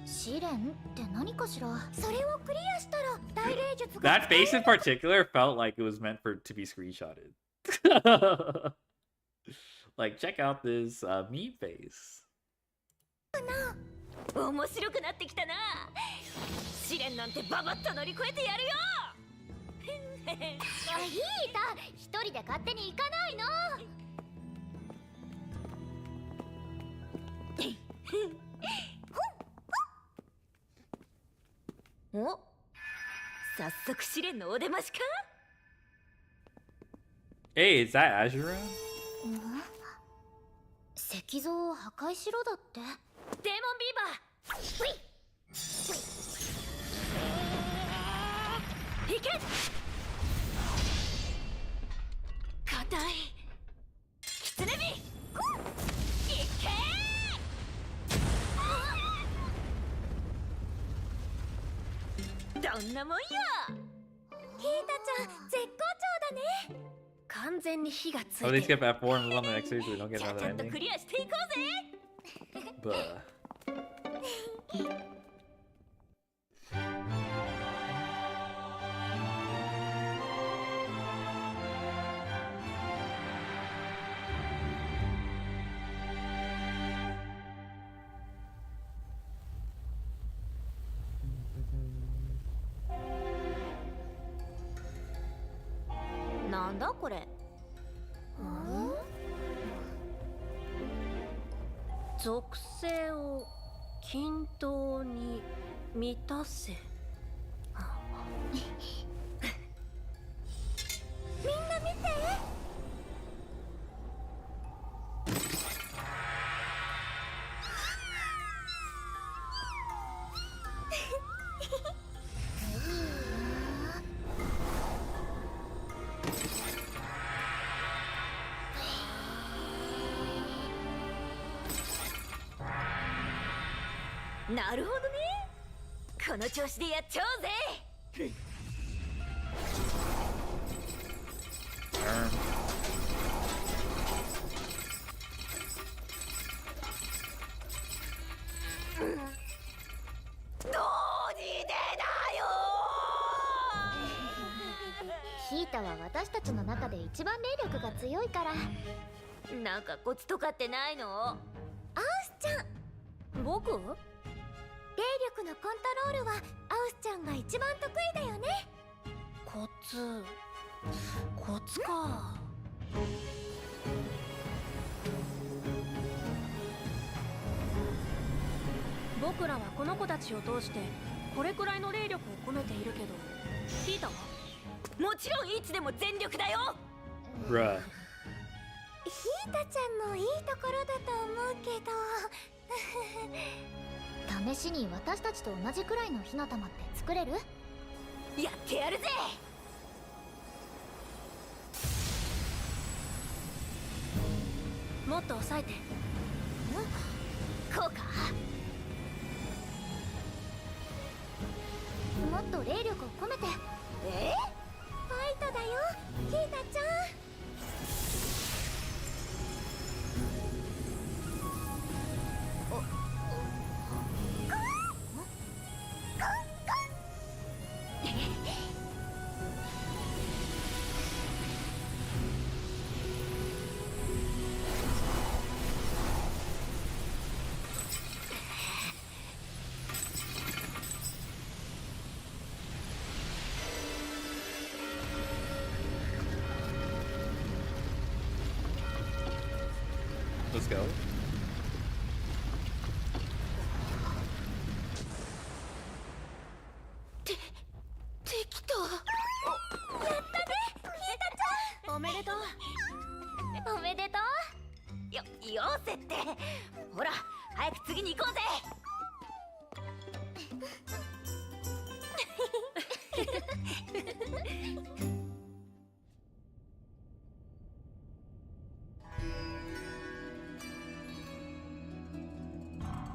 試練って何かしら。それをクリアしたら大霊術が。That face in particular felt like it was meant for to be screenshotted. Like, check out this meme face. 面白くなってきたな。試練なんてババッと乗り越えてやるよ。あ、ヒータ、一人で勝手に行かないの。お、早速試練のお出ましか。 Hey, is that Azura? 石像を破壊しろだって。デーモンビーバー。ふい。いけ。硬い。キツネビ。いけ。どんなもんよ。ヒータちゃん、絶好調だね。完全に火がついて Oh, る。 they skip F4 and move on to the next stage so we don't get ちゃ another ちゃっと ending. クリアしていこうぜ。 Buh. What? なんだこれ。属性を均等に満たせ。みんな見て。なるほどね。この調子でやっちゃおうぜ。どうにでだよ。ヒータは私たちの中で一番霊力が強いから。なんかコツとかってないの？アウスちゃん。僕？霊力のコントロールはアウスちゃんが一番得意だよね。コツか。僕らはこの子たちを通してこれくらいの霊力を込めているけど、ヒータはもちろんいつでも全力だよ。Bruh. ヒータちゃんのいいところだと思うけど試しに私たちと同じくらいの火の玉って作れる？やってやるぜ。もっと抑えて。こうか。もっと霊力を込めて。ファイトだよ、ヒータちゃん。Let's go. 適当。やったね、ヒータちゃん。おめでとう。おめでとう。よせって。ほら、早く次に行こうぜ。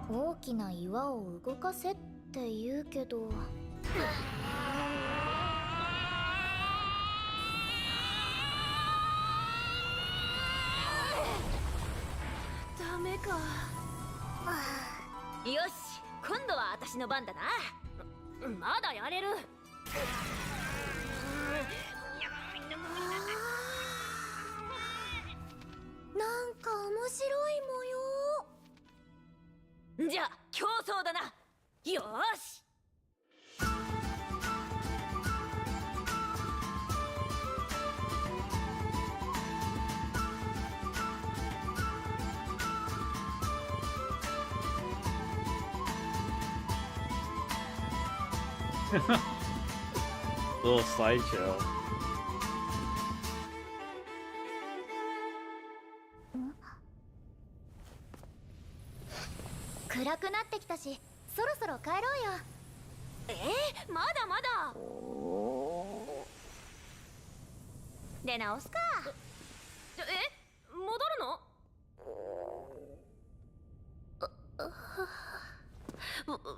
大きな岩を動かせって言うけど。ダメか。よし、今度は私の番だな。まだやれる。なんか面白い模様。じゃあ競争だな。よーし。Little slideshow. 暗くなってきたし、そろそろ帰ろうよ。まだまだ。出直すか。戻るの？僕も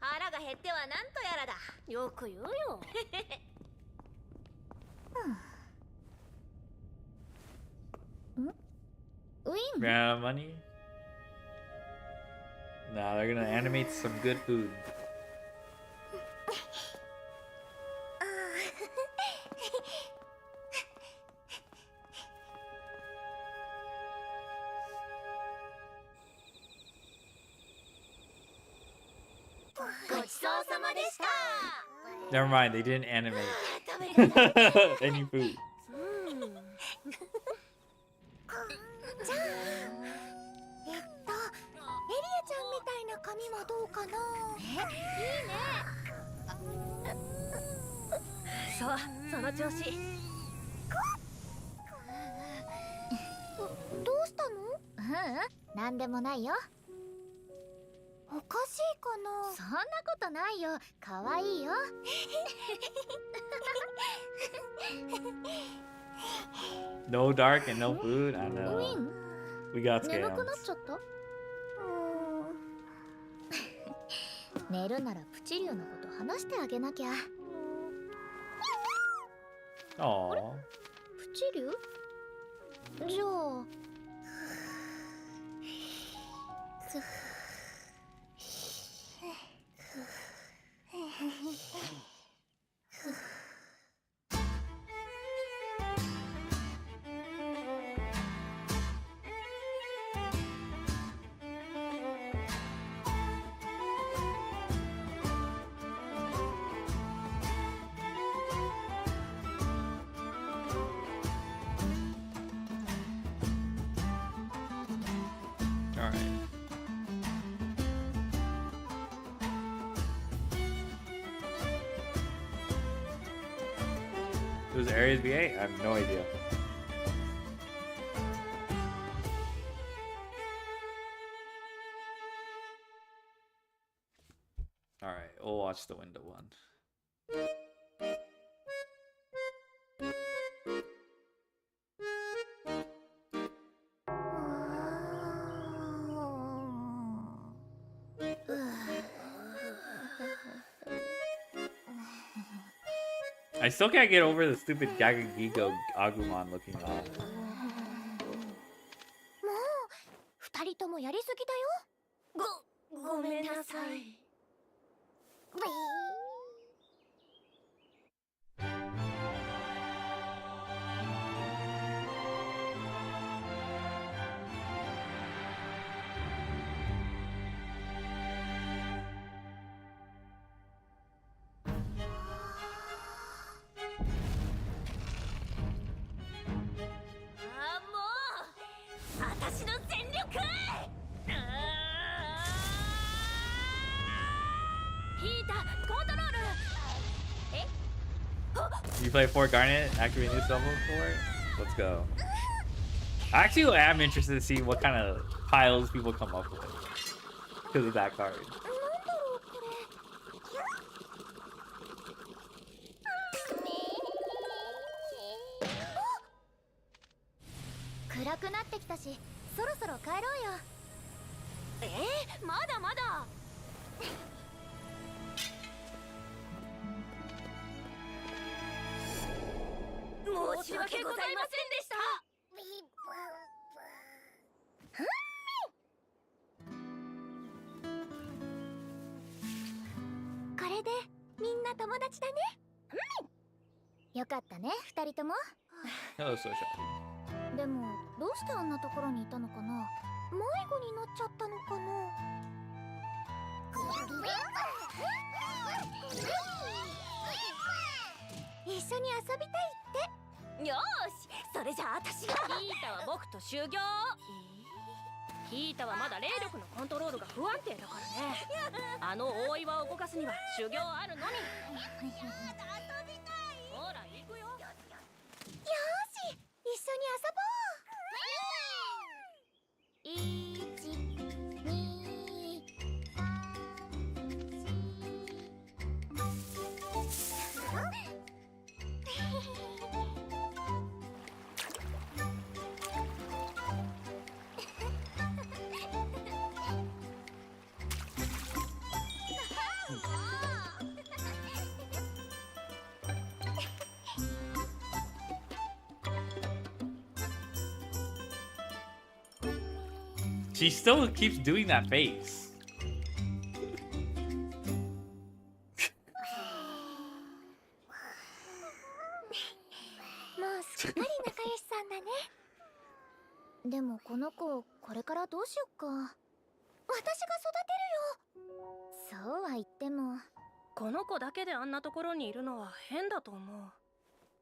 腹が減ってはなんとやらだ。よく言うよ。ウィン。 Ran out of money? Nah, they're gonna animate some good food. Never mind, they didn't animate any food. じゃあ、エリアちゃんみたいな髪はどうかな。いいね。そう、その調子。どうしたの？なんでもないよ。おかしいかな。そんなことないよ。可愛いよ。No dark and no food? I know. We got 眠 scams. くなっちゃった？寝るならプチリュウのこと話してあげなきゃ。 Aww. プチリュウ？じゃあ。Alright. It was Aries VA? I have no idea. Alright, we'll watch the window one. I still can't get over the stupid Gagagigo Agumon looking off. もう二人ともやりすぎだよ。ごめんなさい。私の全力。ヒーターコントロール。You play 4 Garnet? Activate new level 4? Let's go. Actually, I am interested to see what kind of piles people come up with because of that card. 暗くなってきたし、そろそろ帰ろうよ。まだまだ。申し訳ございませんでした。これでみんな友達だね。よかったね、二人とも。 Hello, Social. でもどうしてあんなところにいたのかな。迷子になっちゃったのかな。一緒に遊びたいって。よーし、それじゃあ私が。ヒータは僕と修行。ヒータはまだ霊力のコントロールが不安定だからね。あの大岩を動かすには修行あるのみ。ほら行くよ。よーし、一緒に遊ぼう。She still keeps doing that face. もうすっかり仲良しさんだね。でもこの子、これからどうしよっか。私が育てるよ。そうは言ってもこの子だけであんなところにいるのは変だと思う。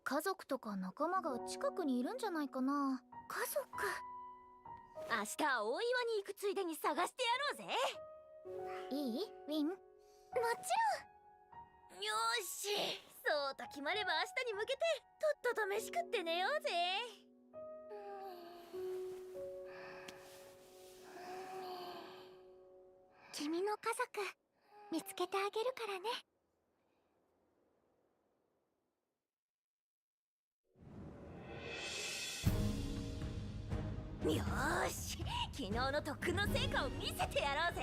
家族とか仲間が近くにいるんじゃないかな。家族。明日大岩に行くついでに探してやろうぜ。いい？ウィン？もちろん。よーし、そうと決まれば明日に向けてとっとと飯食って寝ようぜ。君の家族見つけてあげるからね。よーし、昨日の特訓の成果を見せてやろうぜ。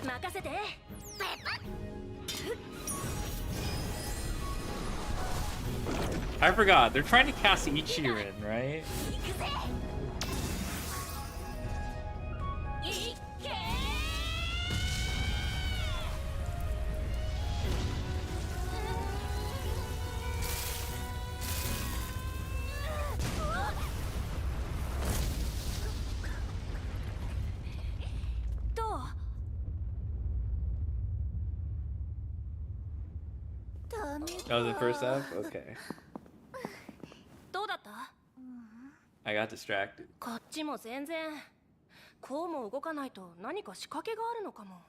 任せて。I forgot. They're trying to cast Ichirin, right? ダメか。 That was the first half? Okay. どうだった？ I got distracted. こっちも全然。こうも動かないと何か仕掛けがあるのかも。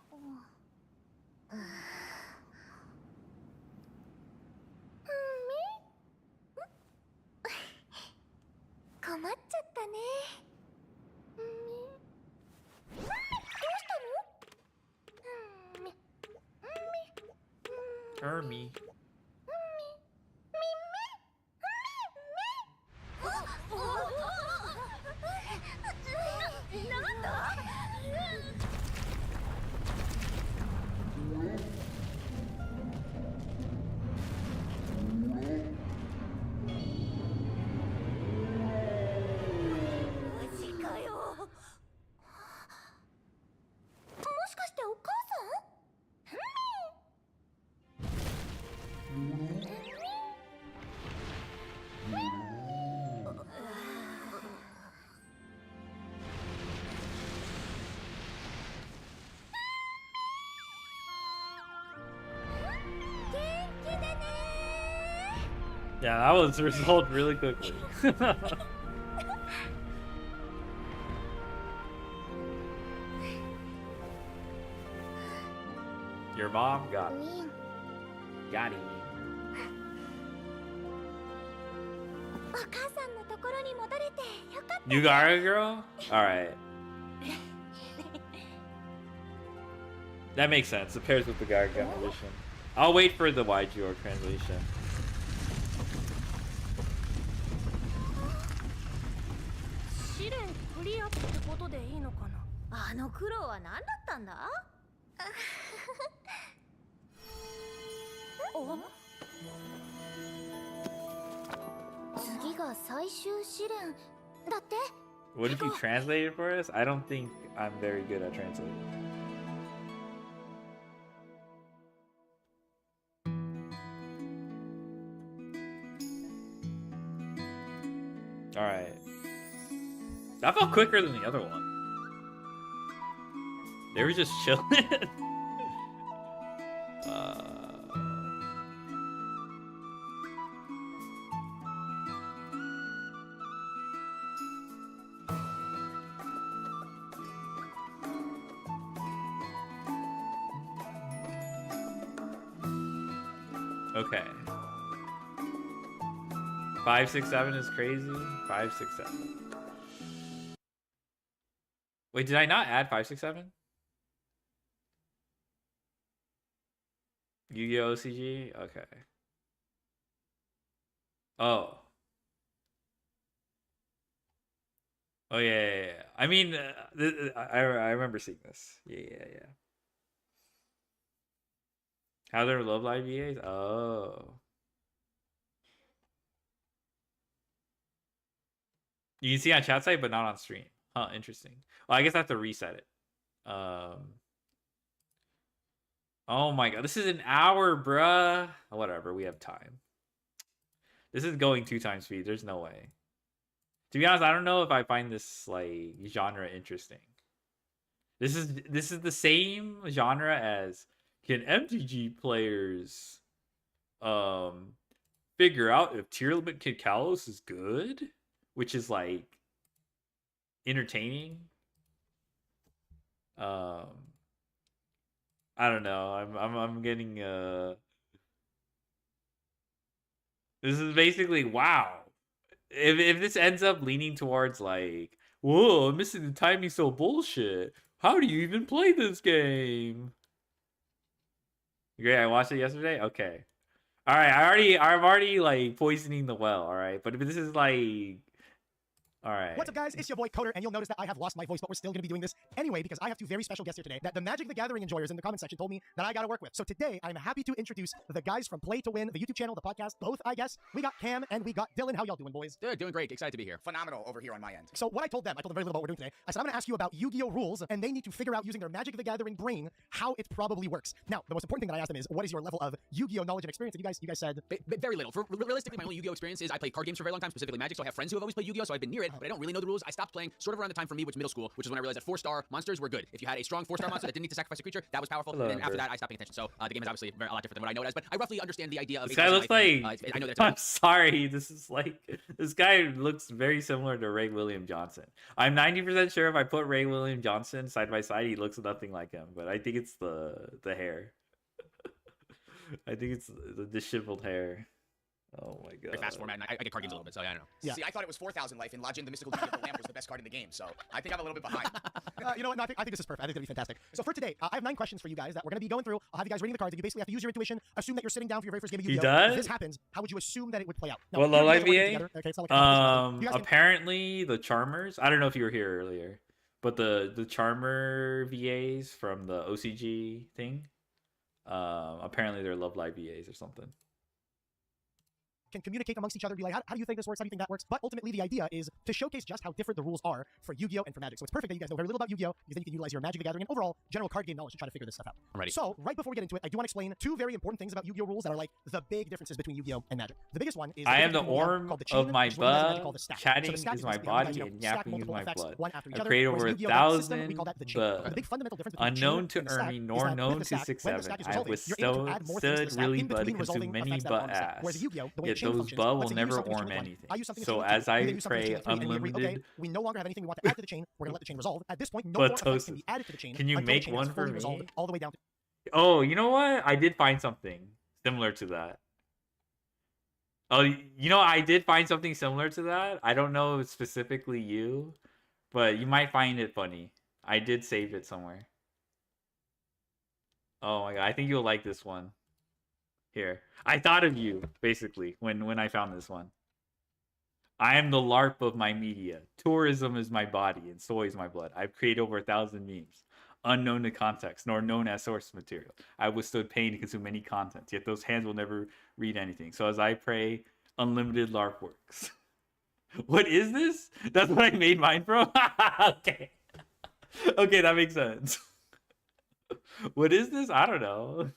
困っちゃったね。どうしたのErmi. なんだ？マジかよ。もしかしてお母さん？Yeah, that was resolved really quickly. Your mom got it. Got it. お母さんのところに戻れてよかった。 You got it, girl? Alright. That makes sense. It pairs with the Garga edition. I'll wait for the YGR translation. 試練クリアってことでいいのかな。あの苦労は何だったんだ？次が最終試練だって。 What if you translated for us? I don't think I'm very good at translating. Alright. That felt quicker than the other one. They were just chilling. Okay. 5, 6, 7 is crazy. 5, 6, 7. Wait, did I not add 5, 6, 7? Yu-Gi-Oh! OCG? Okay. Oh. Oh yeah. I mean, I remember seeing this. Yeah. How there Love Live VAs? Oh. You can see on chat site, but not on stream. Huh, interesting. Well, I guess I have to reset it. Oh my god, this is an hour, bruh. Whatever, we have time. This is going 2 times speed. There's no way. To be honest, I don't know if I find this like genre interesting. This is the same genre as can MTG players figure out if tier limit Kid Kalos is good, which is like entertaining. I don't know. I'm getting this is basically wow. If this ends up leaning towards like, whoa, I'm missing the timing, so bullshit. How do you even play this game? Great, I watched it yesterday. Okay, all right. I'm already like poisoning the well. All right, but if this is like, all right. What's up, guys? It's your boy Coder, and you'll notice that I have lost my voice, but we're still going to be doing this anyway because I have 2 very special guests here today that the Magic the Gathering enjoyers in the comment section told me that I got to work with. So today, I'm happy to introduce the guys from Play to Win, the YouTube channel, the podcast, both, I guess. We got Cam and we got Dylan. How y'all doing, boys? Good, doing great. Excited to be here. Phenomenal over here on my end. So what I told them very little about what we're doing today. I said, I'm going to ask you about Yu-Gi-Oh! Rules, and they need to figure out using their Magic the Gathering brain how it probably works. Now, the most important thing that I asked them is, what is your level of Yu-Gi-Oh! Knowledge and experience? And you guys said... Very little. Realistically, my only Yu-Gi-Oh! Experience is I played card games for a very long time, specifically Magic, so I have friends who have always played Yu-Gi-Oh! So I've been near it, but I don't really know the rules. I stopped playing sort of around the time for me, which was middle school, which is when I realized that 4-star monsters were good. If you had a strong 4-star monster that didn't need to sacrifice a creature, that was powerful. And then after that, I stopped paying attention. So the game is obviously a lot different than what I know it as, but I roughly understand the idea of... This guy looks like... I know that I'm sorry. This guy looks very similar to Ray William Johnson. I'm 90% sure if I put Ray William Johnson side by side, he looks nothing like him. But I think it's the hair. I think it's the disheveled hair. Oh my god. Very fast format, and I get card games a little bit, so yeah, I don't know. Yeah. See, I thought it was 4,000 life, and Legend, the Mystical Duty of the Lamp was the best card in the game, so I think I'm a little bit behind. You know what? No, I think this is perfect. I think it's going to be fantastic. So for today, I have 9 questions for you guys that we're going to be going through. I'll have you guys reading the cards, and you basically have to use your intuition. Assume that you're sitting down for your very first game of Yu-Gi-Oh! He does? If this happens, how would you assume that it would play out? Now, Well, Live VA? Okay, it's not like you guys can- Apparently the Charmers. I don't know if you were here earlier, but the Charmer VAs from the OCG thing. Apparently they're Love Live VAs or something. Can communicate amongst each other, be like, how do you think this works? How do you think that works? But ultimately, the idea is to showcase just how different the rules are for Yu-Gi-Oh! And for Magic. So it's perfect that you guys know very little about Yu-Gi-Oh! Because then you can utilize your Magic the Gathering and overall general card game knowledge to try to figure this stuff out. I'm ready. So right before we get into it, I do want to explain 2 very important things about Yu-Gi-Oh! Rules that are like the big differences between Yu-Gi-Oh! And Magic. The biggest one is I am the difference between orm called the chain, of my which is what you guys in Magic butt. call the stack. Chatting So the stack is my basically how you guys, body, and stack yapping is multiple my effects blood. one after each I've other, created whereas over Yu-Gi-Oh! Got a system, 1,000 we call that the chain. The big fundamental difference between unknown chain to and the stack Ermi, is nor that known with the to stack, 6 when the 7. stack is I have resolving, you're able to add more things to the withstood stack really in butt between and consumed resolving many effects that butt are on the stack. ass. Whereas Yu-Gi-Oh! The way Yet chain those functions, butt will let's say you never use something orm to chain 1, anything. I use something to So chain 2, as we I then use something to pray chain 3, and we agree, okay, unlimited we no longer have anything we want to add to the chain, we're going to let the chain resolve. At this point, no more effects can be buttosis. added to the chain Can you until the make chain is one for fully resolved me? all the way down to... Oh, you know what? I did find something similar to that. Oh, you know, I did find something similar to that. I don't know specifically you, but you might find it funny. I did save it somewhere. Oh my god, I think you'll like this one. Here. I thought of you, basically, when I found this one. I am the LARP of my media. Tourism is my body, and soy is my blood. I've created over 1,000 memes, unknown to context, nor known as source material. I withstood pain to consume many contents, yet those hands will never read anything. So as I pray, unlimited LARP works. What is this? That's what I made mine from? Okay. Okay, that makes sense. What is this? I don't know.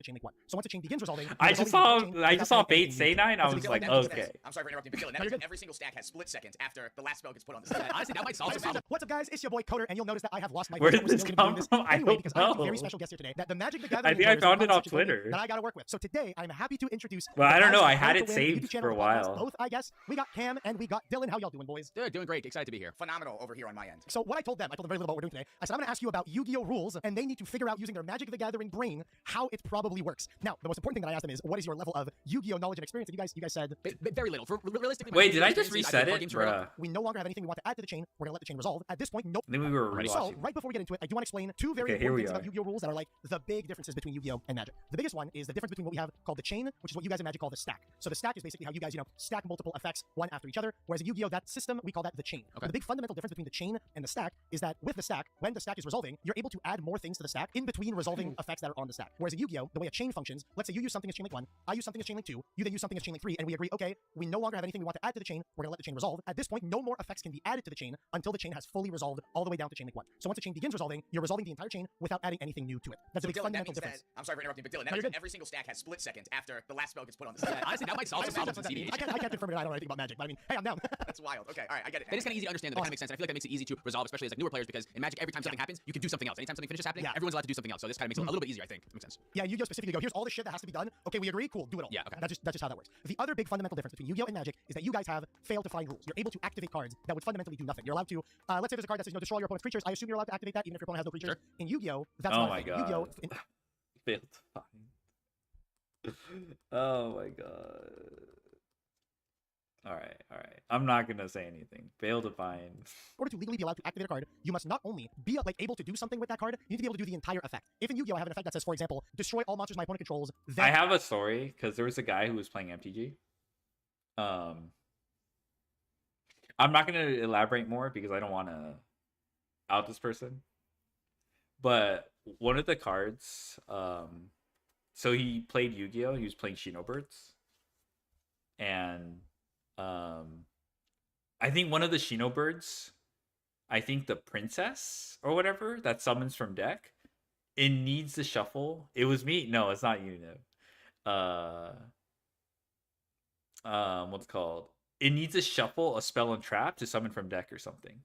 Chain link 1. So once the chain begins resolving, I just saw Fate say 9. I was like, okay. I'm sorry for interrupting, but Dylan, that means every single stack has split seconds after the last spell gets put on the stack. Honestly, that might solve the problem. What's up, guys? It's your boy Coder, and you'll notice that I have lost my Where voice. did this come from? I Anyway, don't because I have a know. very special guest here today. That the Magic the Gathering I think I enjoyers found have it off such a good Twitter. that I gotta work with. So today, I'm happy to introduce. Well, I don't know. I had the it Win saved YouTube channel for a podcast, while. Both, I guess. We got Cam and we got Dylan. How y'all doing, boys? Dude, doing great. Excited to be here. Phenomenal over here on my end. So what I told them very little about what we're doing today. I said, I'm going to ask you about Yu-Gi-Oh! Rules, and they need to figure out using their Magic the Gathering brain how it probably works. Now, the most important thing that I asked them is, what is your level of Yu-Gi-Oh! Knowledge and experience? And you guys said... Very little. Realistically, Wait, did I just reset it? Bruh. We no longer have anything we want to add to the chain. We're going to let the chain resolve. At this point, nope. Then we were So, right before we get into it, I do want to explain two very Okay, here important we things about are. Yu-Gi-Oh! Rules that are like the big differences between Yu-Gi-Oh! And Magic. The biggest one is the difference between what we have called the chain, which is what you guys in Magic call the stack. So the stack is basically how you guys, stack multiple effects one after each other, whereas in Yu-Gi-Oh! That system, we call that the chain. Okay. The big fundamental difference between the chain and the stack is that with the stack, when the stack is resolving, you're able to add more things to the stack in between resolving effects that are on the stack. Whereas in Yu-Gi-Oh! The way a chain functions, let's say you use something as chain link 1, I use something as chain link 2, you then use something as chain link 3, and we agree, okay, we no longer have anything we want to add to the chain, we're going to let the chain resolve. At this point, no more effects can be added to the chain until the chain has fully resolved all the way down to chain link 1. So once the chain begins resolving, you're resolving the entire chain without adding anything new to it. That's So a big Dylan, that fundamental means difference. that, I'm sorry for interrupting, but Dylan, that No, means you're that good. every single stack has split seconds after the last spell gets put on the stack. Honestly, that might solve some problems in CBH. I can't confirm it. I don't know anything about Magic, but I mean, hey, I'm down. That's wild. Okay, all right, I get it. That is kind of easy to understand. That kind of makes sense. And I feel like that makes it easy to resolve, especially as like newer players, because in Magic, every time something happens, you can do something else. Anytime something finishes happening, everyone's allowed to do something else. So this kind of makes it a little bit easier, I think. That makes sense. Yeah, Yu-Gi-Oh! Specifically go, here's all the shit that has to be done. Okay, we agree? Cool, do it all. Yeah, okay. That's just how that works. The other big fundamental difference between Yu-Gi-Oh! And Magic is that you guys have fail to find rules. You're able to activate cards that would fundamentally do nothing. You're allowed to, let's say there's a card that says, destroy your opponent's creatures. I assume you're allowed to activate that even if your opponent has no creatures. Sure. In Yu-Gi-Oh! That's Oh not a my thing. god. Yu-Gi-Oh! Failed to find. Oh my god. Alright. I'm not gonna say anything. Fail to find. In order to legally be allowed to activate a card, you must not only be able to do something with that card, you need to be able to do the entire effect. If in Yu-Gi-Oh! I have an effect that says, for example, destroy all monsters my opponent controls, then... I have a story, because there was a guy who was playing MTG. I'm not gonna elaborate more because I don't want to out this person. But one of the cards, so he played Yu-Gi-Oh! He was playing Shinobirds. And I think one of the Shinobirds, I think the princess or whatever that summons from deck, it needs to shuffle. It was me. No, it's not you, Nib. What's it called? It needs to shuffle a spell and trap to summon from deck or something.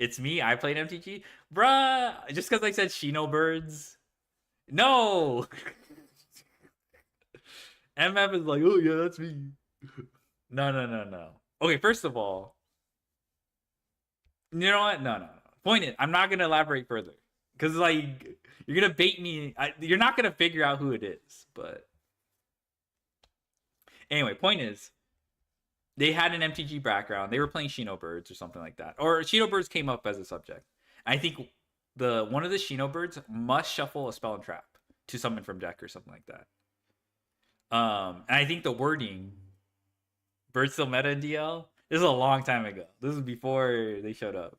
It's me. I played MTG. Bruh, just because I said Shinobirds. No! MF is like, oh yeah, that's me. No. Okay, first of all, you know what? No. Point is, I'm not gonna elaborate further because like you're gonna bait me. You're not gonna figure out who it is. But anyway, point is, they had an MTG background. They were playing Shinobirds or something like that, or Shinobirds came up as a subject. I think one of the Shinobirds must shuffle a spell and trap to summon from deck or something like that. And I think the wording, Birds still meta in DL. This is a long time ago. This is before they showed up.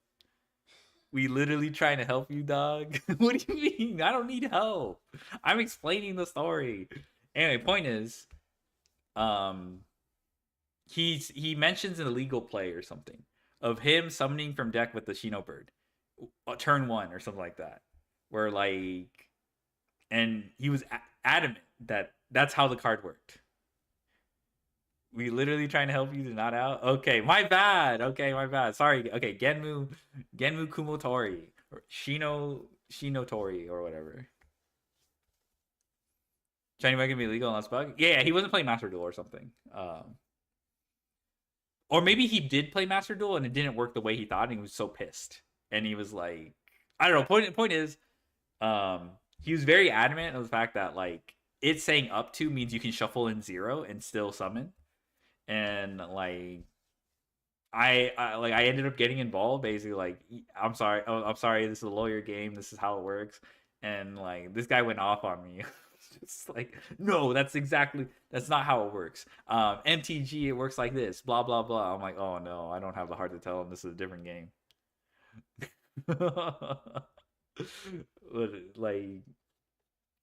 We literally trying to help you, dog. What do you mean? I don't need help. I'm explaining the story. Anyway, point is, he mentions an illegal play or something of him summoning from deck with the Shinobird, turn 1 or something like that, where like, and he was adamant that that's how the card worked. We literally trying to help you to not out. Okay, my bad. Sorry. Okay, Genmu Kumotori or Shinotori or whatever. Trying to make it be legal unless bug. Yeah, he wasn't playing Master Duel or something. Or maybe he did play Master Duel and it didn't work the way he thought, and he was so pissed. And he was like, I don't know. Point is, he was very adamant of the fact that like it's saying up to means you can shuffle in 0 and still summon. And like I ended up getting involved, basically like, I'm sorry, this is a lawyer game, this is how it works. And like this guy went off on me. Just like, no, that's not how it works. MTG, it works like this, blah blah blah. I'm like, oh no, I don't have the heart to tell him this is a different game. But, like,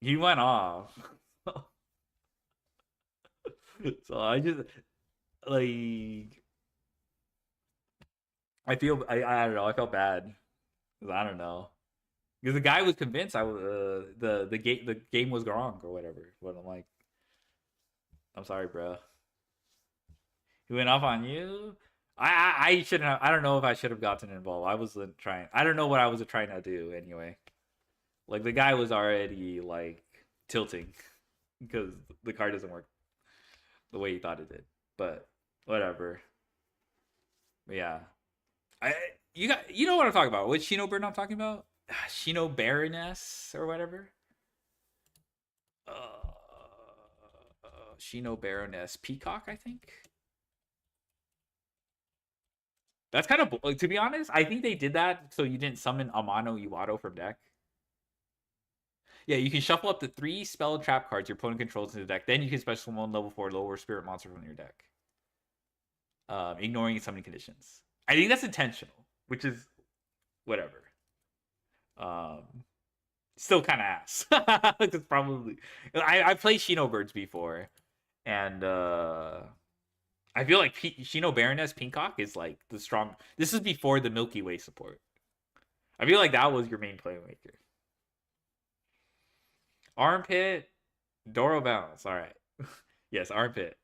he went off. So I just like, I don't know, I felt bad. I don't know. Because the guy was convinced the game was wrong or whatever. But I'm like, I'm sorry, bro. He went off on you. I shouldn't have. I don't know if I should have gotten involved. I wasn't trying. I don't know what I was trying to do anyway. Like, the guy was already like tilting because the card doesn't work the way he thought it did. But whatever. But yeah, you know what I'm talking about? Which Shino bird I'm talking about? Shino Baroness or whatever. Shino Baroness Peacock, I think. That's kind of, like, to be honest, I think they did that so you didn't summon Amano Iwado from deck. Yeah, you can shuffle up to 3 spell trap cards your opponent controls in the deck. Then you can special summon level 4 lower spirit monster from your deck. Ignoring summoning conditions. I think that's intentional, which is whatever. Still kind of ass. It's probably, I played Shino Birds before, and I feel like Shino Baroness Peacock is like the strong. This is before the Milky Way support. I feel like that was your main playmaker. Armpit, Doro Balance. All right. Yes, Armpit.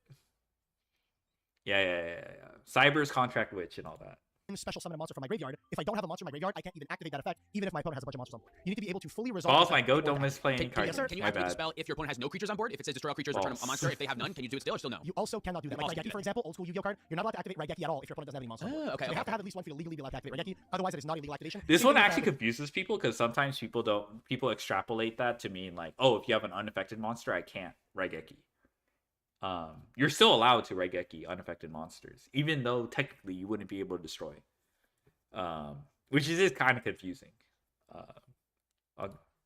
Yeah. Cyber's Contract Witch and all that. Special summon a monster from my graveyard. If I don't have a monster in my graveyard, I can't even activate that effect, even if my opponent has a bunch of monsters on board. You need to be able to fully resolve. Balls my goat, don't misplay any cards. Can you activate the spell if your opponent has no creatures on board? If it says destroy all creatures, return a monster. If they have none, can you do it still or still no? You also cannot do that. Like Raigeki, for example, old school Yu-Gi-Oh card, you're not allowed to activate Raigeki at all if your opponent doesn't have any monsters on board. Okay. So you have to have at least one for you to legally be allowed to activate Raigeki. Otherwise, it is not a legal activation. This one actually confuses people because sometimes people extrapolate that to mean like, oh, if you have an unaffected monster, I can't Raigeki. You're still allowed to Raigeki unaffected monsters, even though technically you wouldn't be able to destroy. Which is kind of confusing.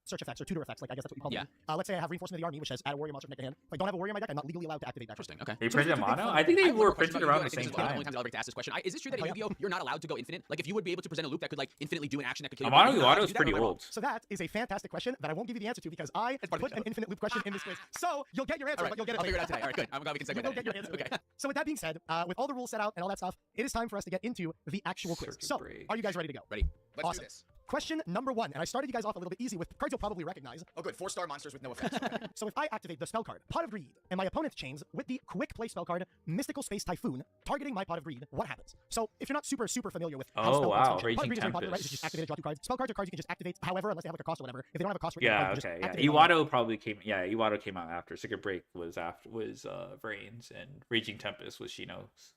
Search effects or tutor effects, like I guess that's what you call them. Let's say I have Reinforcement of the Army, which says add a warrior monster from deck to hand. If I don't have a warrior in my deck, I'm not legally allowed to activate that. Interesting. Okay. They printed mono? I think they were printed around the same One of the time. only times I'll ever get to ask this question. Is it true that in Yu-Gi-Oh you're not allowed to go infinite? Like, if you would be able to present a loop that could like infinitely do an action that could kill you. Amano Iwado is pretty old. So that is a fantastic question that I won't give you the answer to because I put an infinite loop question in this quiz. So you'll get your answer, but you'll get it. I'll figure it out today. All right, good. I'm glad we can segue You'll get your answer. Okay. So with that being said, with all the rules set out and all that stuff, it is time for us to get into the actual quiz. So, are you guys ready to go? Ready. Let's do this. Question number 1, and I started you guys off a little bit easy with cards you'll probably recognize. Oh, good. 4-star monsters with no effects. Okay. So if I activate the spell card, Pot of Greed, and my opponent chains with the quick play spell card, Mystical Space Typhoon, targeting my Pot of Greed, what happens? So if you're not super familiar with how spell cards function, Pot of Greed is very popular, right? It's just activate, draw 2 cards. Spell cards are cards you can just activate however, unless they have like a cost or whatever. If they don't have a cost, Yeah, okay. Yeah. Iwado probably came. Yeah, Iwado came out after. Circuit Break was Vrains, and Raging Tempest was Shino's.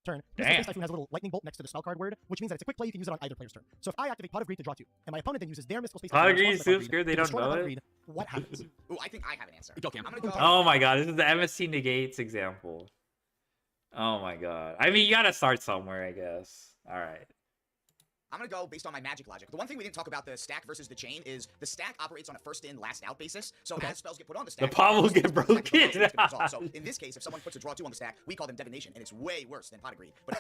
Turn. Mystical Space Typhoon has a little lightning bolt next to the spell card word, which means that it's a quick play. You can use it on either player's turn. So if I activate Pot of Greed to draw 2, and my opponent then uses their Mystical Space Pot Typhoon, of Greed is so scared they don't know it. What happens? Ooh, I think I have an answer. Go, Cam. I'm gonna go. Oh my god, this is the MSC negates example. Oh my god. I mean, you gotta start somewhere, I guess. All right. I'm gonna go based on my Magic logic. The one thing we didn't talk about the stack versus the chain is the stack operates on a first in, last out basis. So as spells get put on the stack, the pot will get broken. So in this case, if someone puts a draw 2 on the stack, we call them divination, and it's way worse than Pot of Greed. But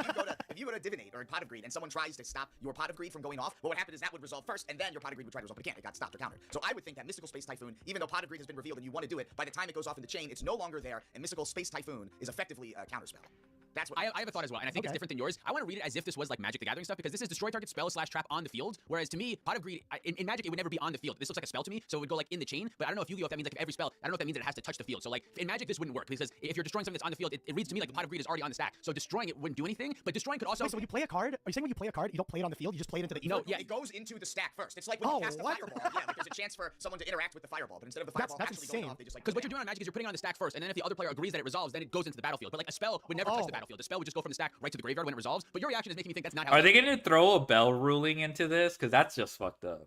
if you go to divinate or Pot of Greed, and someone tries to stop your Pot of Greed from going off, what would happen is that would resolve first, and then your Pot of Greed would try to resolve, but it can't. It got stopped or countered. So I would think that Mystical Space Typhoon, even though Pot of Greed has been revealed and you want to do it, by the time it goes off in the chain, it's no longer there, and Mystical Space Typhoon is effectively a counterspell. That's what I have a thought as well, and I think it's different than yours. I want to read it as if this was like Magic the Gathering stuff, because this is destroy target spell / trap on the field, whereas to me, Pot of Greed, in Magic, it would never be on the field. This looks like a spell to me, so it would go like in the chain, but I don't know if Yu-Gi-Oh! If that means like every spell, I don't know if that means that it has to touch the field. So like, in Magic, this wouldn't work, because if you're destroying something that's on the field, it reads to me like the Pot of Greed is already on the stack, so destroying it wouldn't do anything, but destroying could also... Wait, so when you play a card, are you saying when you play a card, you don't play it on the field, you just play it into the ether? No, yeah, it goes into the stack first. It's like when you cast a fireball. Yeah, like there's a chance for someone to interact with the fireball, but instead of the fireball actually going off, they just like... Because what you're doing on Magic is you're putting it on the stack first, and then if the other player agrees that it resolves, then it goes into the battlefield. But like a spell would never touch the battlefield. The spell would just go from the stack right to the graveyard when it resolves. But your reaction is making me think that's not how. Are they gonna throw a bell ruling into this? Because that's just fucked up.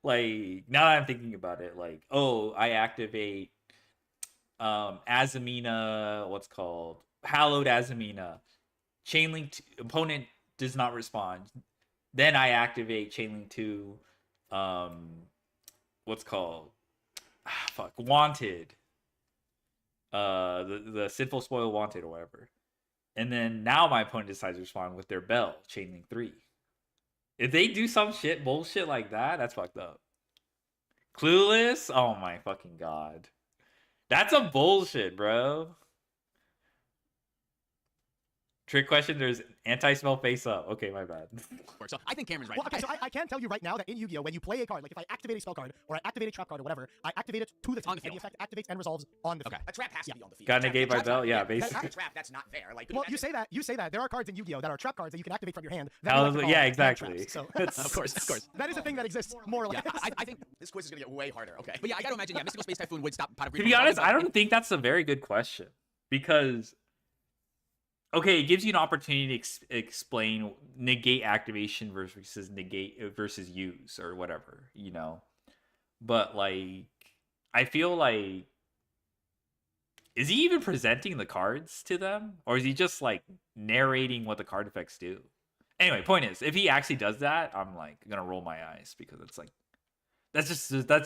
Like, now that I'm thinking about it, like, oh, I activate Azamina, what's called Hallowed Azamina. Chainlink opponent does not respond. Then I activate Chainlink 2. what's called fuck Wanted. The Sinful Spoil Wanted or whatever. And then now my opponent decides to respond with their Bell, Chain Link 3. If they do some bullshit like that, that's fucked up. Clueless? Oh my fucking god. That's a bullshit, bro. Trick question, there's anti-smell face up. Okay, my bad. So I think Cameron's right. Well, okay, so I can tell you right now that in Yu-Gi-Oh, when you play a card, like if I activate a spell card or I activate a trap card or whatever, I activate it to the field, and the effect activates and resolves on the field. A trap has to be on the field. Got negate by Bell? Yeah, basically. A trap, that's not fair. Like, well, you say that. There are cards in Yu-Gi-Oh that are trap cards that you can activate from your hand. Yeah, exactly. So, of course. That is a thing that exists more or less. Yeah, I think this quiz is going to get way harder, okay? But yeah, I got to imagine, Mystical Space Typhoon would stop Pot of Greed. To be honest, I don't think that's a very good question. Because... okay, it gives you an opportunity to explain negate activation versus negate versus use or whatever, you know. But like, I feel like, is he even presenting the cards to them, or is he just like narrating what the card effects do? Anyway, point is, if he actually does that, I'm like gonna roll my eyes because it's like that's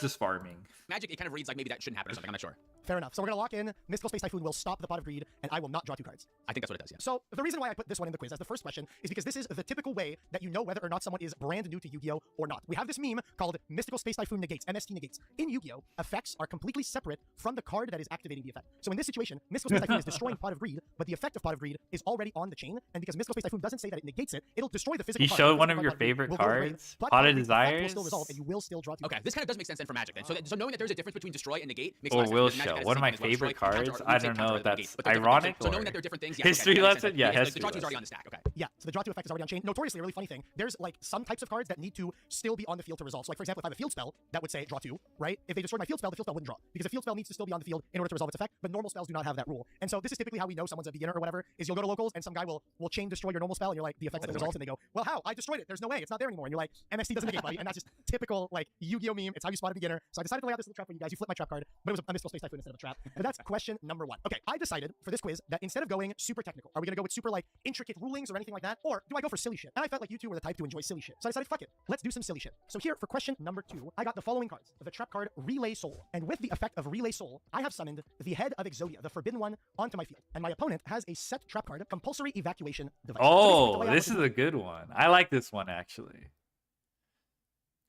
just farming. Magic, it kind of reads like maybe that shouldn't happen or something. I'm not sure. Fair enough. So we're going to lock in Mystical Space Typhoon will stop the Pot of Greed, and I will not draw 2 cards. I think that's what it does, yeah. So the reason why I put this one in the quiz as the first question is because this is the typical way that you know whether or not someone is brand new to Yu-Gi-Oh! Or not. We have this meme called Mystical Space Typhoon Negates, MST Negates. In Yu-Gi-Oh! Effects are completely separate from the card that is activating the effect. So in this situation, Mystical Space Typhoon is destroying Pot of Greed, but the effect of Pot of Greed is already on the chain, and because Mystical Space Typhoon doesn't say that it negates it, it'll destroy the physical You card. showed one of your favorite cards, Pot of Desires. Will still resolve, and you will still draw 2 okay, cards. this kind of does make sense then for Magic then. So knowing that there's a difference between destroy and negate makes Or sense. will Magic show has one of my the same thing as favorite destroy, cards. counter, I don't know if that's ironic so or knowing that they're different things, yeah, history okay, that makes lesson. sense. Yeah, the history draw 2 is lesson. already on the stack. Okay. Yeah, so the draw 2 effect is already on chain. Notoriously, a really funny thing. There's like some types of cards that need to still be on the field to resolve. So like for example, if I have a field spell, that would say draw 2, right? If they destroyed my field spell, the field spell wouldn't draw because the field spell needs to still be on the field in order to resolve its effect. But normal spells do not have that rule. And so this is typically how we know someone's a beginner or whatever. Is you'll go to locals and some guy will chain destroy your normal spell, and you're like the effect doesn't resolve, and they go, well, how? I destroyed it. There's no way. It's not there anymore. And you're like, MST doesn't negate, buddy. And that's just typical like Yu-Gi-Oh meme. It's how you spot a beginner. So I decided to lay out this little trap for you guys. You flip my trap card, but it was a Mystical Space Typhoon instead of a trap. But that's question number 1. Okay, I decided for this quiz that instead of going super technical, are we gonna go with super like intricate rulings or anything like that, or do I go for silly shit? And I felt like you two were the type to enjoy silly shit, so I decided fuck it, let's do some silly shit. So here for question number 2, I got the following cards: the trap card Relay Soul, and with the effect of Relay Soul, I have summoned the head of Exodia, the forbidden one, onto my field, and my opponent has a set trap card, Compulsory Evacuation Device. Oh, this is a good one. I like this one actually.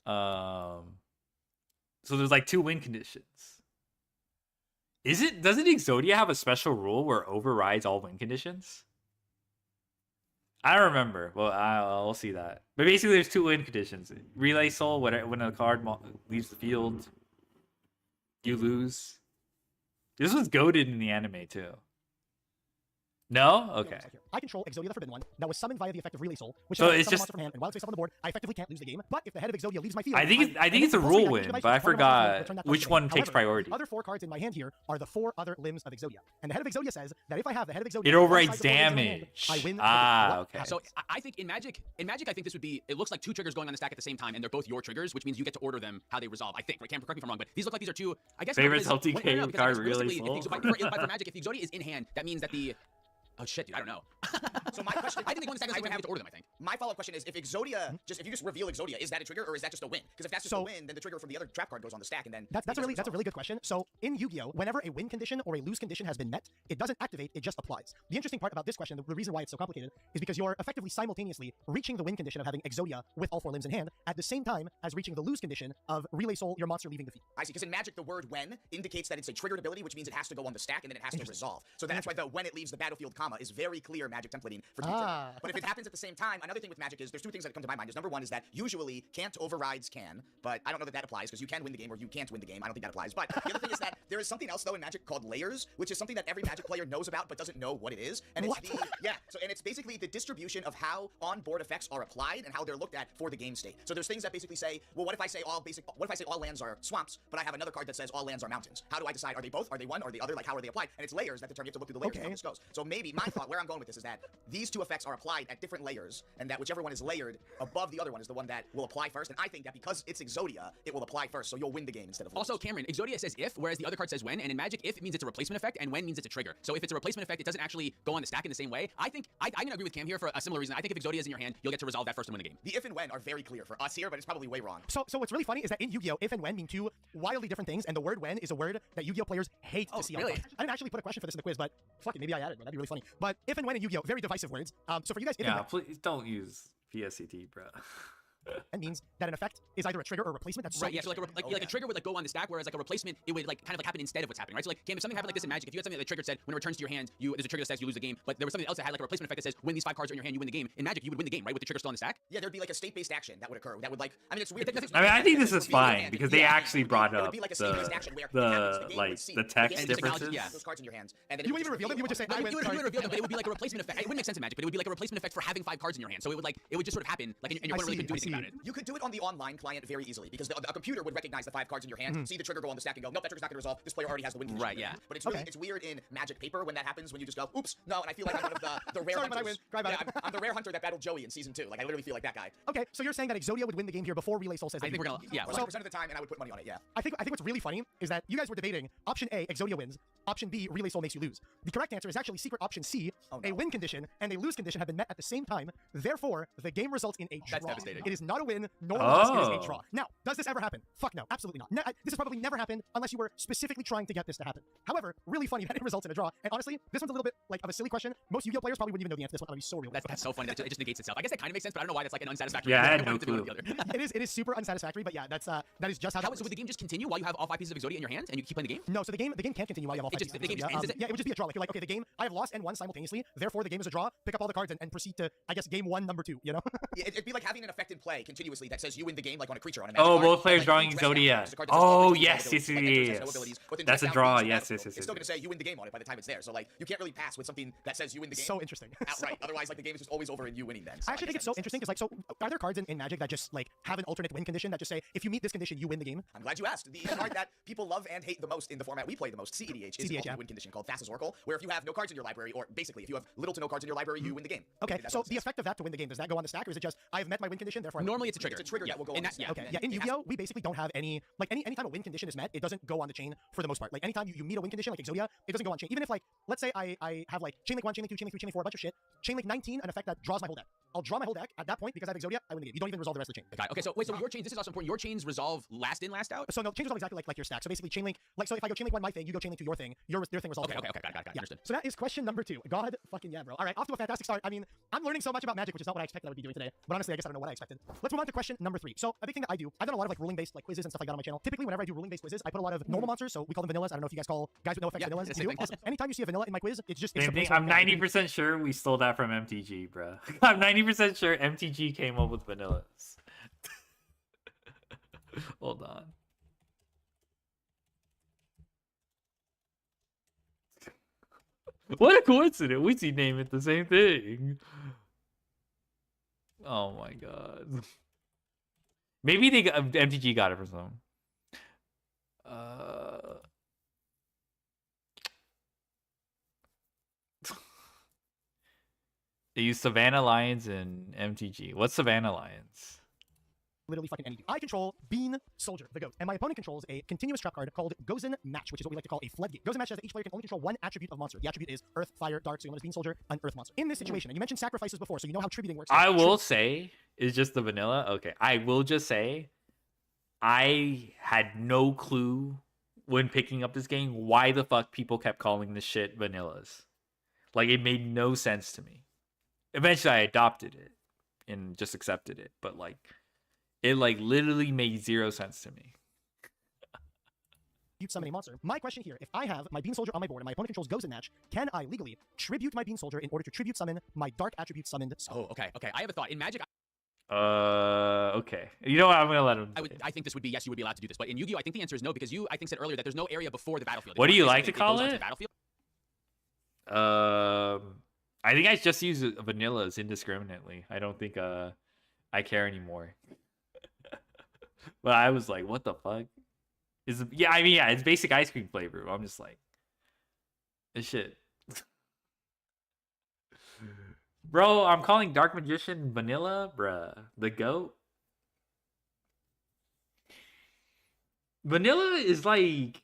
So there's like 2 win conditions. Doesn't Exodia have a special rule where it overrides all win conditions? I don't remember. Well, I'll see that. But basically, there's 2 win conditions. Relay Soul, when a card leaves the field, you lose. This was goated in the anime too. No? Okay. I control Exodia the Forbidden One that was summoned via the effect of Relay Soul, which so is it's just from hand, and while it's face up on the board, I effectively can't lose the game. But if the head of Exodia leaves my field, I think it's a rule win, but I forgot which one takes priority. The other 4 cards in my hand here are the 4 other limbs of Exodia, and the head of Exodia says that if I have the head of Exodia, it overrides damage. I win. Okay. So I think in Magic, I think this would be. It looks like 2 triggers going on the stack at the same time, and they're both your triggers, which means you get to order them how they resolve. I think. Right? Correct me if I'm wrong, but these look like these are 2. I guess favorite LTK card Relay Soul. For Magic, if the Exodia is in hand, that means that the oh shit, dude, I don't know. So my question, I think they go in the stack, I have to order them, I think. My follow-up question is, if Exodia, if you just reveal Exodia, is that a trigger or is that just a win? Because if that's just a win, then the trigger from the other trap card goes on the stack, and then that's a really good question. So in Yu-Gi-Oh, whenever a win condition or a lose condition has been met, it doesn't activate, it just applies. The interesting part about this question, the reason why it's so complicated, is because you're effectively simultaneously reaching the win condition of having Exodia with all 4 limbs in hand at the same time as reaching the lose condition of Relay Soul, your monster leaving the field. I see, because in Magic, the word when indicates that it's a triggered ability, which means it has to go on the stack and then it has to resolve. So that's why the when it leaves the battlefield comma is very clear Magic templating for the trigger. But if it happens at the same time, another thing with Magic is there's 2 things that come to my mind. Is number 1 is that usually can't overrides can, but I don't know that that applies because you can win the game or you can't win the game. I don't think that applies. But the other thing is that there is something else though in Magic called layers, which is something that every Magic player knows about but doesn't know what it is. And it's and it's basically the distribution of how on-board effects are applied and how they're looked at for the game state. So there's things that basically say, well, what if I say all lands are swamps, but I have another card that says all lands are mountains? How do I decide? Are they both? Are they one? Or the other? Like how are they applied? And it's layers that determine. You have to look through the layers and how this goes. So maybe my thought, where I'm going with this is that these two effects are applied at different layers, and that whichever one is layered above the other one is the one that will apply first. And I think that because it's Exodia, it will apply first, so you'll win the game instead of lose. Also, Cameron, Exodia says if, whereas the other card says when, and in Magic, if means it's a replacement effect, and when means it's a trigger. So if it's a replacement effect, it doesn't actually go on the stack in the same way. I think I'm gonna agree with Cam here for a similar reason. I think if Exodia is in your hand, you'll get to resolve that first and win the game. The if and when are very clear for us here, but it's probably way wrong. So what's really funny is that in Yu-Gi-Oh, if and when mean two wildly different things, and the word when is a word that Yu-Gi-Oh players hate to see. Really? On cards. I didn't actually put a question for this in the quiz, but fuck it, maybe I added one. That'd be really funny. But if and when in Yu-Gi-Oh, very divisive words. So for you guys, if Yeah, and when, please don't use PSCT, bro. and means that an effect is either a trigger or a replacement. That's so Right, yeah, so like a trigger would like go on the stack, whereas like a replacement, it would like kind of like happen instead of what's happening, right? So like, Cam, if something happened like this in Magic, if you had something that triggered said when it returns to your hand, there's a trigger that says you lose the game, but there was something else that had like a replacement effect that says when these 5 cards are in your hand, you win the game. In Magic, you would win the game, right? With the trigger still on the stack. Yeah, there'd be like a state-based action that would occur. That would like, I mean, it's weird. I mean, I think this is fine because they actually brought up like the text differences. Yeah, those cards in your hands, and then you wouldn't even reveal them. You would just say, No, you would reveal them, but it would be like a replacement effect. It wouldn't make sense in Magic, but it would be like a replacement effect for having 5 cards in your hand. So it would just sort of happen, like, and your opponent really couldn't do anything about it. You could do it on the online client very easily because a computer would recognize the 5 cards in your hand, see the trigger go on the stack, and go, nope, that trigger's not going to resolve. This player already has the win condition. Right, yeah. But it's really, it's weird in Magic paper when that happens, when you just go, oops, no, and I feel like I'm one of the rare Sorry, hunters. but I win. Cry about Yeah, I'm the rare hunter that battled Joey in season 2. Like, I literally feel like that guy. Okay, so you're saying that Exodia would win the game here before Relay Soul says that. I think we're gonna, yeah. 100% of the time, and I would put money on it, yeah. I think what's really funny is that you guys were debating option A, Exodia wins, option B, Relay Soul makes you lose. The correct answer is actually secret option C, a win condition and a lose condition have been met at the same time. Therefore, the game results in a draw. That's devastating. It is not a win, nor a loss, it is a draw. Now, does this ever happen? Fuck no, absolutely not. This has probably never happened unless you were specifically trying to get this to happen. However, really funny that it results in a draw. And honestly, this one's a little bit like of a silly question. Most Yu-Gi-Oh players probably wouldn't even know the answer to this one. I'll be so real. That's so funny. It just negates itself. I guess that kind of makes sense, but I don't know why that's like an unsatisfactory. Yeah, I had no clue. It is super unsatisfactory, but yeah, that is just how. So would the game just continue while you have all 5 pieces of Exodia in your hand and you keep playing the game? No, so the game can't continue while you have all 5 pieces. The game just ends. Yeah, it would just be a draw. Like you're like, okay, the game I have lost and won simultaneously. Therefore, the game is a draw. Pick up all the cards and proceed to, I guess, game 1, number 2. You know? Yeah, it'd be like having an effect in play continuously that says you win the game, like on a creature on a Oh, Magic both card, players like, drawing you dress down, Exodia. there's a card that says Oh, all yes, abilities, yes, and then yes. no abilities, within That's a dress down draw. range, Yes, so yes, yes, It's yes. still going to say you win the game on it by the time it's there. So like, you can't really pass with something that says you win the game. So interesting. Outright. Otherwise, like the game is just always over and you winning then. So I actually think it's so interesting because like, so are there cards in Magic that just like have an alternate win condition that just say if you meet this condition, you win the game? I'm glad you asked. The card that people love and hate the most in the format we play the most, CEDH, is an alternate win condition called Fastest Oracle, where if you have no cards in your library, or basically if you have little to no cards in your library, you win the game. Okay, so the effect of that to win the game, does that go on the stack, or is it just I have met my win condition, therefore Normally it's a trigger. It's a trigger that will go on the stack. Okay, yeah, in Yu-Gi-Oh, we basically don't have any, like anytime a win condition is met, it doesn't go on the chain for the most part. Like anytime you meet a win condition like Exodia, it doesn't go on chain. Even if like, let's say I have like Chain Link 1, Chain Link 2, Chain Link 3, Chain Link 4, a bunch of shit. Chain Link 19, an effect that draws my whole deck. I'll draw my whole deck at that point because I have Exodia, I win the game. You don't even resolve the rest of the chain. Okay, so wait, so your chains, this is also important. Your chains resolve last in, last out? So no, chains resolve exactly like your stack. So basically Chain Link, like so if I go Chain Link 1 my thing, you go Chain Link 2 your thing, your thing resolves. Okay, got it. Understood. So that is question number 2. God fucking yeah, bro. All right, off to a fantastic start. I mean, I'm learning so much about Magic, which is not what I expected I would be doing today. But honestly, I guess I don't know what I expected. Let's move on to question number 3. So a big thing that I do, I've done a lot of like ruling-based like quizzes and stuff like that on my channel. Typically, whenever I do ruling-based quizzes, I put a lot of normal monsters. So we call them vanillas. I don't know if you guys call guys with no effects vanillas. You do? Awesome. Anytime you see a vanilla in my quiz, it's just. Same thing. I'm 90% sure we stole that from MTG, bro. I'm 90% sure MTG came up with vanillas. Hold on. What a coincidence. We see name it the same thing. Oh my god. Maybe they got, MTG got it from some. They use Savannah Lions and MTG. What's Savannah Lions? Literally fucking anything. I control Bean Soldier, the goat, and my opponent controls a continuous trap card called Gozen Match, which is what we like to call a floodgate. Gozen Match says that each player can only control one attribute of monster. The attribute is Earth, Fire, Dark, so you want Bean Soldier, an Earth monster. In this situation, and you mentioned sacrifices before, so you know how tributing works. I will say, is just the vanilla. Okay, I will just say, I had no clue when picking up this game why the fuck people kept calling this shit vanillas. Like, it made no sense to me. Eventually, I adopted it and just accepted it, but like, it like literally made zero sense to me. Summon a monster. My question here, if I have my Bean Soldier on my board and my opponent controls Gozen Match, can I legally tribute my Bean Soldier in order to tribute summon my dark attribute summoned? Oh, okay. I have a thought. In Magic, okay. You know what? I'm gonna let him. I think this would be yes. You would be allowed to do this, but in Yu-Gi-Oh, I think the answer is no because you, I think, said earlier that there's no area before the battlefield. What do you like to call it? Battlefield. I think I just use vanillas indiscriminately. I don't think I care anymore. But I was like, what the fuck? It's basic ice cream flavor. I'm just like, this shit. Bro, I'm calling Dark Magician vanilla, bruh. The GOAT. Vanilla is like,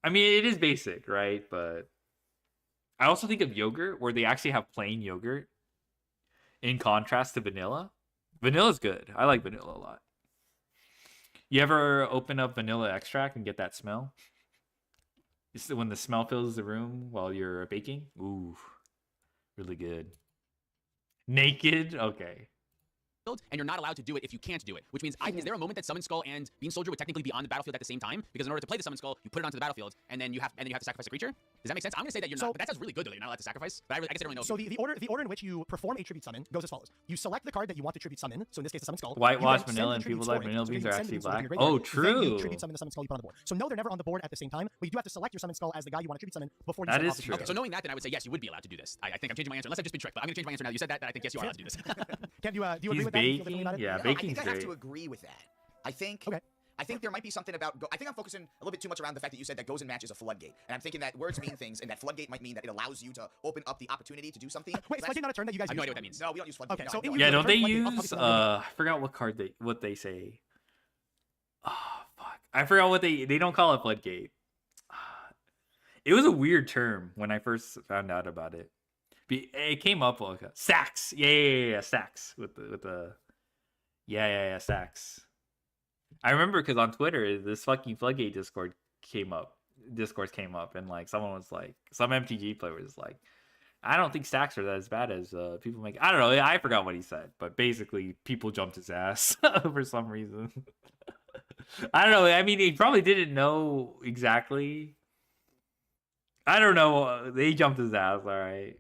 I mean, it is basic, right? But I also think of yogurt, where they actually have plain yogurt in contrast to vanilla. Vanilla's good. I like vanilla a lot. You ever open up vanilla extract and get that smell? It's when the smell fills the room while you're baking. Ooh, really good. Naked? Okay. And you're not allowed to do it if you can't do it. Which means, is there a moment that Summon Skull and Bean Soldier would technically be on the battlefield at the same time? Because in order to play the Summon Skull, you put it onto the battlefield, and then you have to sacrifice a creature. Does that make sense? I'm gonna say that you're not. But that sounds really good though. You're not allowed to sacrifice. But I guess I don't really know. So the order in which you perform a tribute summon goes as follows: you select the card that you want to tribute summon. So in this case, the Summon Skull. Whitewash vanilla and people like vanilla beans are actually black. Oh, true. Then you tribute summon the Summon Skull you put on the board. So no, they're never on the board at the same time. But you do have to select your Summon Skull as the guy you want to tribute summon before you. That is true. Okay, so knowing that, then I would say yes, you would be allowed to do this. I think I'm changing my answer, unless I've just been tricked. But I'm gonna change my answer now. You said that I think yes, you are allowed to do this. Can you do you agree with that? Do you feel differently about it? Yeah, I baking's think I have great. to agree with that. I think. Okay. I think there might be something about. I think I'm focusing a little bit too much around the fact that you said that goes in match is a floodgate, and I'm thinking that words mean things, and that floodgate might mean that it allows you to open up the opportunity to do something. Wait, is floodgate not a term that you guys use? I have no idea what that means. No, we don't use floodgate. Okay, No, so I have no Yeah, idea. don't they use I forgot what they say. Oh fuck. I forgot what they don't call it floodgate. It was a weird term when I first found out about it. It came up like sacks. Yeah, sacks with the yeah, sacks. I remember because on Twitter this fucking floodgate discourse came up, and like someone was like, some MTG player was like, I don't think stacks are as bad as people make. I don't know. I forgot what he said, but basically people jumped his ass for some reason. I don't know. I mean, he probably didn't know exactly. I don't know. They jumped his ass. All right.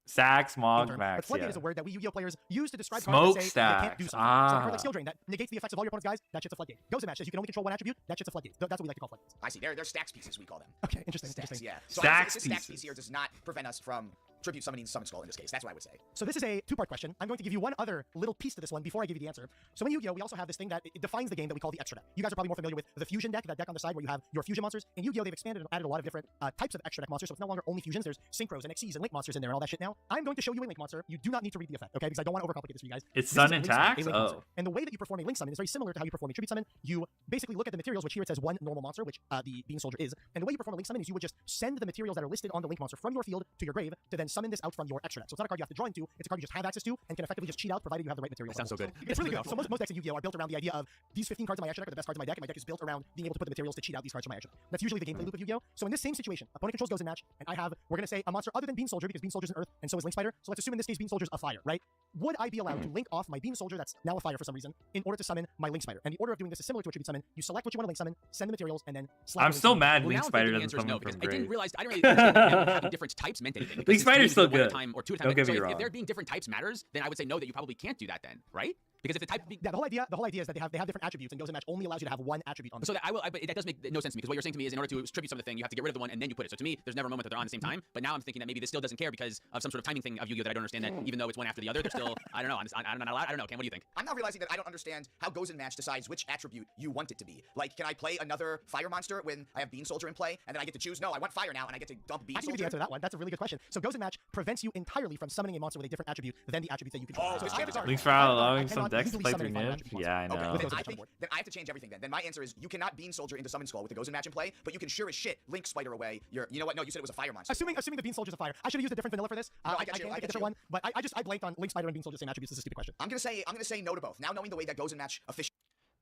Sacks, Mog, Max. But floodgate Yeah. is a word that we Yu-Gi-Oh players use to describe cards that say you can't do Smokestacks. something. So a card Ah. like Skill Drain that negates the effects of all your opponent's guys, that shit's a floodgate. Goes in match says you can only control one attribute, that shit's a floodgate. That's what we like to call floodgates. I see. They're stacks pieces, we call them. Okay, interesting. Stacks, interesting. yeah. So Stacks this stacks pieces. piece here does not prevent us from tribute summoning Summon Skull in this case. That's what I would say. So this is a two-part question. I'm going to give you one other little piece to this one before I give you the answer. So in Yu-Gi-Oh, we also have this thing that it defines the game that we call the extra deck. You guys are probably more familiar with the fusion deck, that deck on the side where you have your fusion monsters. In Yu-Gi-Oh, they've expanded and added a lot of different types of extra deck monsters, so it's no longer only fusions. There's synchros and Xyz and link monsters in there and all that shit now. I'm going to show you a link monster. You do not need to read the effect, okay? Because I don't want to overcomplicate this for you guys. It's This is Sun a and link summon, a Tax? link monster. Oh. And the way that you perform a link summon is very similar to how you perform a tribute summon. You basically look at the materials, which here it says one normal monster, which the Bean Soldier is. And the way you perform a link summon is you would just send the materials that are listed on the link monster from your field to your grave to then summon this out from your extra deck. So it's not a card you have to draw into, it's a card you just have access to and can effectively just cheat out provided you have the right materials. That sounds so good. It's really good. So most decks in Yu-Gi-Oh are built around the idea of these 15 cards in my extra deck are the best cards in my deck, and my deck is built around being able to put the materials to cheat out these cards from my extra deck. That's usually the gameplay loop of Yu-Gi-Oh. So in this same situation, opponent controls goes in match, and I have, we're gonna say, a monster other than Bean Soldier because Bean Soldier's an Earth, and so is Link Spider. So let's assume in this case Bean Soldier's a fire, right? Would I be allowed to link off my Bean Soldier that's now a fire for some reason in order to summon my Link Spider? And the order of doing this is similar to a tribute summon. You select what you want to link summon, send the materials, and then slap I'm the still link summon. mad Well, Link now I'm Spider thinking the doesn't answer is no, summon because from I didn't grave. realize, I didn't really think that having different types meant anything. because Link it's Spider's either still one at a good. time or two at a Don't time. get me So wrong. if there being different types matters, then I would say no, that you probably can't do that then, right? Because if the type Yeah, the whole idea is that they have different attributes, and goes in match only allows you to have one attribute on the so that but that does make no sense to me, because what you're saying to me is in order to tribute some of the thing, you have to get rid of the one and then you put it. So to me, there's never a moment that they're on at the same time. But now I'm thinking that maybe this still doesn't care because of some sort of timing thing of Yu-Gi-Oh that I don't understand. That even though it's one after the other, they're still I don't know. I'm not allowed. I don't know. Ken, what do you think? I'm now realizing that I don't understand how goes in match decides which attribute you want it to be. Like, can I play another fire monster when I have Bean Soldier in play, and then I get to choose? No, I want fire now, and I get to dump Bean I can give you the Soldier. answer to that one. That's a really good question. So goes in match prevents you entirely from summoning a monster with a different attribute than the attributes that you control. So chances are- Link's for I allowing cannot some decks to easily play summon through a fire Niv. attribute Yeah, I monster. know. With Then those I on think board. then I have to change everything. Then my answer is you cannot Bean Soldier into Summon Skull with the goes in match in play, but you can sure as shit Link Spider away. You know what? No, you said it was a fire monster. Assuming the Bean Soldier's a fire. I should have used a different vanilla for this. No, I I get you, can I pick a get different you. one, but I blanked on Link Spider and Bean Soldier same attributes. This is a stupid question. I'm gonna say no to both. Now knowing the way that goes in match officially.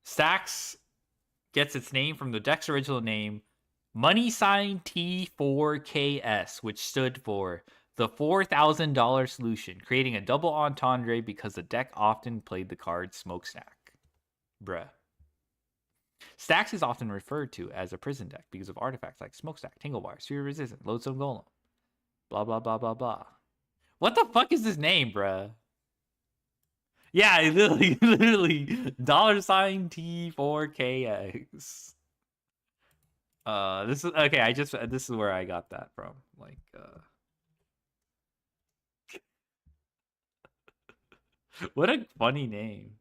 Stacks gets its name from the deck's original name, money sign T4KS, which stood for the $4,000 solution, creating a double entendre because the deck often played the card Smokestack. Bruh. Stacks is often referred to as a prison deck because of artifacts like Smokestack, Tinglewire, Sphere Resistant, Lodestone Golem, blah, blah, blah, blah, blah. What the fuck is this name, bruh? Yeah, literally, $sign T4KX. This is okay. This is where I got that from. Like, what a funny name.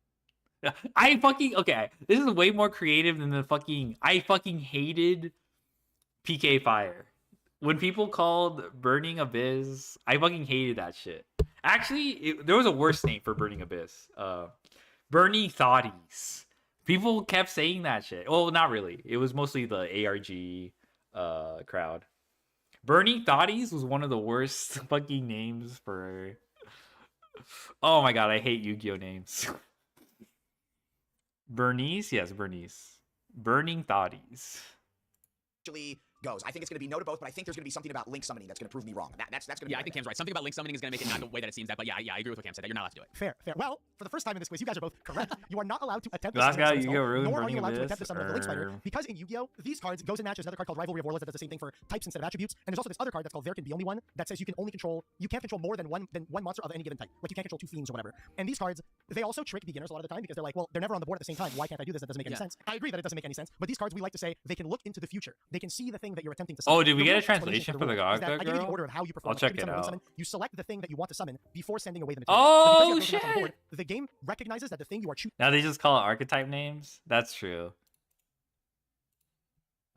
Okay. This is way more creative than the fucking. I fucking hated PK Fire. When people called Burning Abyss, I fucking hated that shit. Actually, there was a worse name for Burning Abyss. Bernie Thoughties. People kept saying that shit. Well, not really. It was mostly the ARG crowd. Bernie Thoughties was one of the worst fucking names for... Oh my god, I hate Yu-Gi-Oh names. Bernice? Yes, Bernice. Burning Thoughties. Actually goes. I think it's going to be no to both, but I think there's going to be something about link summoning that's going to prove me wrong. That's going to be I think Cam's right. Something about link summoning is going to make it not the way that it seems that, but yeah, I agree with what Cam said, that you're not allowed to do it. Fair. Well, for the first time in this quiz, you guys are both correct. You are not allowed to attempt the Last summon guy, of Yu-Gi-Oh! Ruin nor are Burning you allowed to Abyss, attempt the summon of the Link Spider, because in Yu-Gi-Oh! These cards goes in matches another card called Rivalry of Warlords that does the same thing for types instead of attributes, and there's also this other card that's called There Can Be Only One that says you can't control more than one monster of any given type. Like you can't control 2 fiends or whatever. And these cards, they also trick beginners a lot of the time because they're like, well, they're never on the board at the same time. Why can't I do this? That doesn't make any sense. I agree that it doesn't make any sense, but these cards, we like to say, they can look into the future. They can see the thing that you're attempting to summon. Oh, did we The get a real explanation translation for the rule is that Gaga I give you the girl? order of how you perform. I'll check Attribute it summon or link out. summon. You select the thing that you want to summon before sending away the material. Oh, But because you have those on the board, shit! the game recognizes that the thing you are choosing. Now they just call it archetype names? That's true.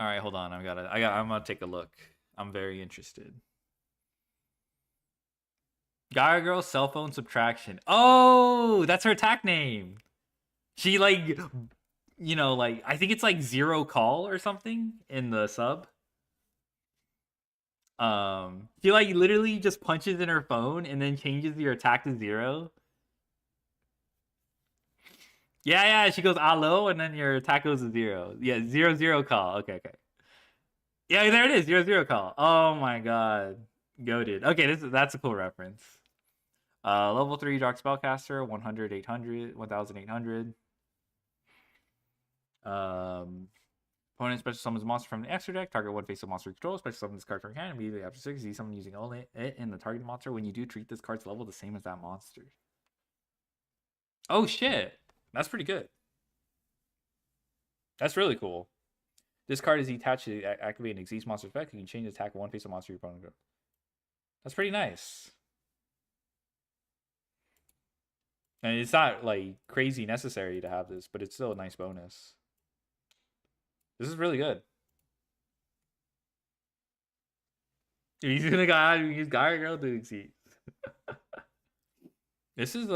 Alright, hold on. I'm gonna take a look. I'm very interested. Gaga Girl cell phone subtraction. Oh, that's her attack name. She like, you know, like I think it's like 0 call or something in the sub. She like literally just punches in her phone and then changes your attack to 0. Yeah, she goes allo and then your attack goes to 0. Yeah, 0 call. Okay. Yeah, there it is, 0 call. Oh my god. Goated. Okay, that's a cool reference. Level 3 Dark Spellcaster, 1800. Opponent special summons a monster from the extra deck. Target one face of monster control. Special summon this card from your hand. Immediately after 6, see someone using only it and the target monster. When you do, treat this card's level the same as that monster. Oh shit. That's pretty good. That's really cool. This card is attached to activate an Exceeds monster effect. You can change the attack of one face of monster your opponent. That's pretty nice. And it's not like crazy necessary to have this, but it's still a nice bonus. This is really good. He's gonna use Gaga Girl to exceed. This is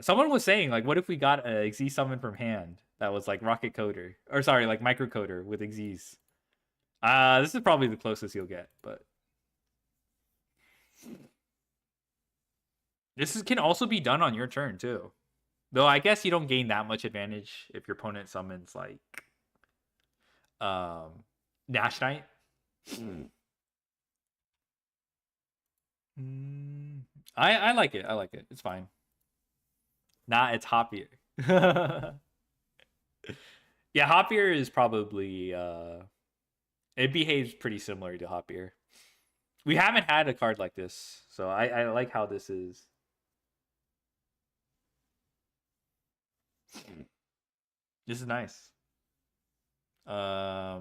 someone was saying like, what if we got a Xyz summon from hand that was like Rocket Coder, or sorry, like Microcoder with Xyz. This is probably the closest you'll get, but this can also be done on your turn too. Though I guess you don't gain that much advantage if your opponent summons like Dash Knight. I like it. I like it. It's fine. Nah, it's Hoppier. Yeah, Hoppier is probably it behaves pretty similar to Hoppier. We haven't had a card like this, so I like how this is. This is nice. I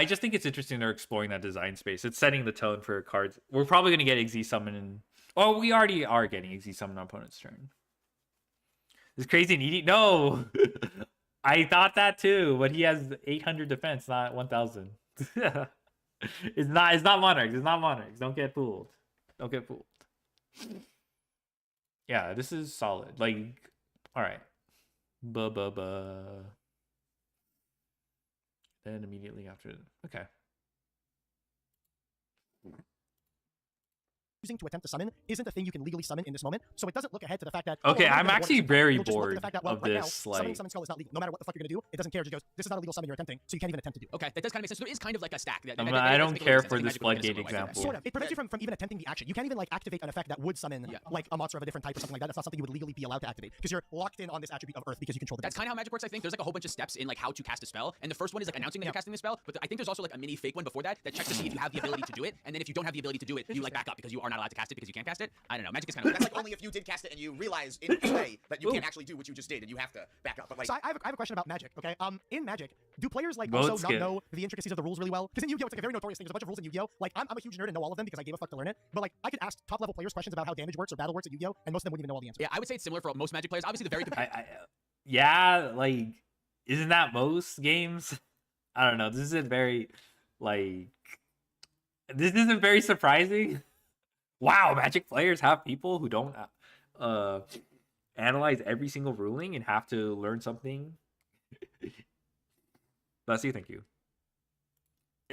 just think it's interesting they're exploring that design space. It's setting the tone for cards. We're probably gonna get Xyz summon in. Oh, we already are getting Xyz summon on opponent's turn. This crazy needy. No, I thought that too, but he has 800 defense, not 1000. It's not Monarchs. It's not Monarchs. Don't get fooled. Don't get fooled. Yeah, this is solid. Like, all right. Then immediately after. Okay. Using to attempt to summon isn't a thing you can legally summon in this moment, so it doesn't look ahead to the fact that. Okay, oh, I'm actually very bored of of this. Now, like, summon spell is not legal. No matter what the fuck you're gonna do, it doesn't care. It just goes, this is not a legal summon you're attempting, so you can't even attempt to do it. Okay, that does kind of make sense. So there is kind of like a stack. I don't care for this floodgate example. Sort of. It prevents you from even attempting the action. You can't even like activate an effect that would summon like a monster of a different type or something like that. That's not something you would legally be allowed to activate because you're locked in on this attribute of Earth because you control the. That's kind of how Magic works. I think there's like a whole bunch of steps in like how to cast a spell, and the first one is like announcing that you're casting the spell. But I think there's also like a mini fake one before that checks to see if you have the ability to do it, and then if you don't have the ability to do it, you like back up because you are not allowed to cast it because you can't cast it. I don't know. Magic is kind of that's like only if you did cast it and you realize in play that you can't actually do what you just did and you have to back up. But like, so I have a question about Magic. Okay, in Magic, do players like also not know the intricacies of the rules really well? Because in Yu-Gi-Oh, it's like a very notorious thing. There's a bunch of rules in Yu-Gi-Oh. Like I'm a huge nerd and know all of them because I gave a fuck to learn it. But like I could ask top level players questions about how damage works or battle works at Yu-Gi-Oh, and most of them wouldn't even know all the answers. Yeah, I would say it's similar for most Magic players. Obviously, the very yeah, like isn't that most games? I don't know. This is a very like This isn't very surprising. Wow, Magic players have people who don't analyze every single ruling and have to learn something. Bless you, thank you.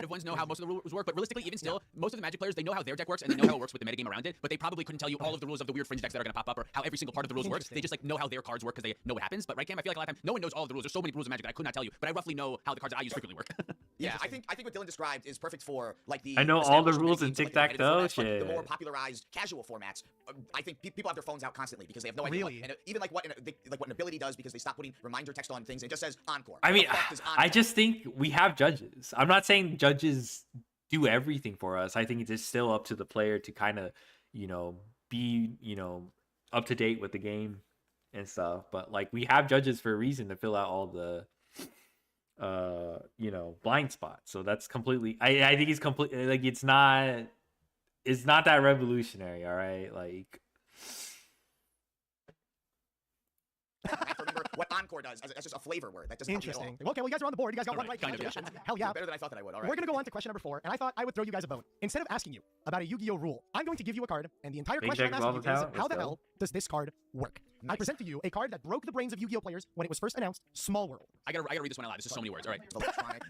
Ones know how most of the rules work, but realistically, even still, most of the Magic players, they know how their deck works and they know how it works with the metagame around it, but they probably couldn't tell you all of the rules of the weird fringe decks that are going to pop up or how every single part of the rules works. They just like know how their cards work because they know what happens. But right, Cam, I feel like a lot of time no one knows all of the rules. There's so many rules of Magic that I could not tell you, but I roughly know how the cards that I use frequently work. Yeah, I think what Dylan described is perfect for like the. I know all the rules in tic-tac-toe. Like, the more popularized casual formats. I think people have their phones out constantly because they have no idea. Really? And even like what an ability does because they stop putting reminder text on things and it just says Encore. I mean, I just think we have judges. I'm not saying judges do everything for us. I think it's just still up to the player to kind of, be, up to date with the game and stuff. But like we have judges for a reason to fill out all the blind spots. So that's completely I think it's completely like it's not that revolutionary, all right? Like I remember what Encore does. That's just a flavor word. That doesn't help you at all. Interesting. Okay, well, you guys are on the board. You guys got one right. Congratulations. Hell yeah. Better than I thought that I would. All right. We're going to go on to question number 4, and I thought I would throw you guys a bone. Instead of asking you about a Yu-Gi-Oh rule, I'm going to give you a card, and the entire question I'm asking you is, how the hell does this card work? I present to you a card that broke the brains of Yu-Gi-Oh players when it was first announced, Small World. I gotta read this one out loud. This is so many words. All right.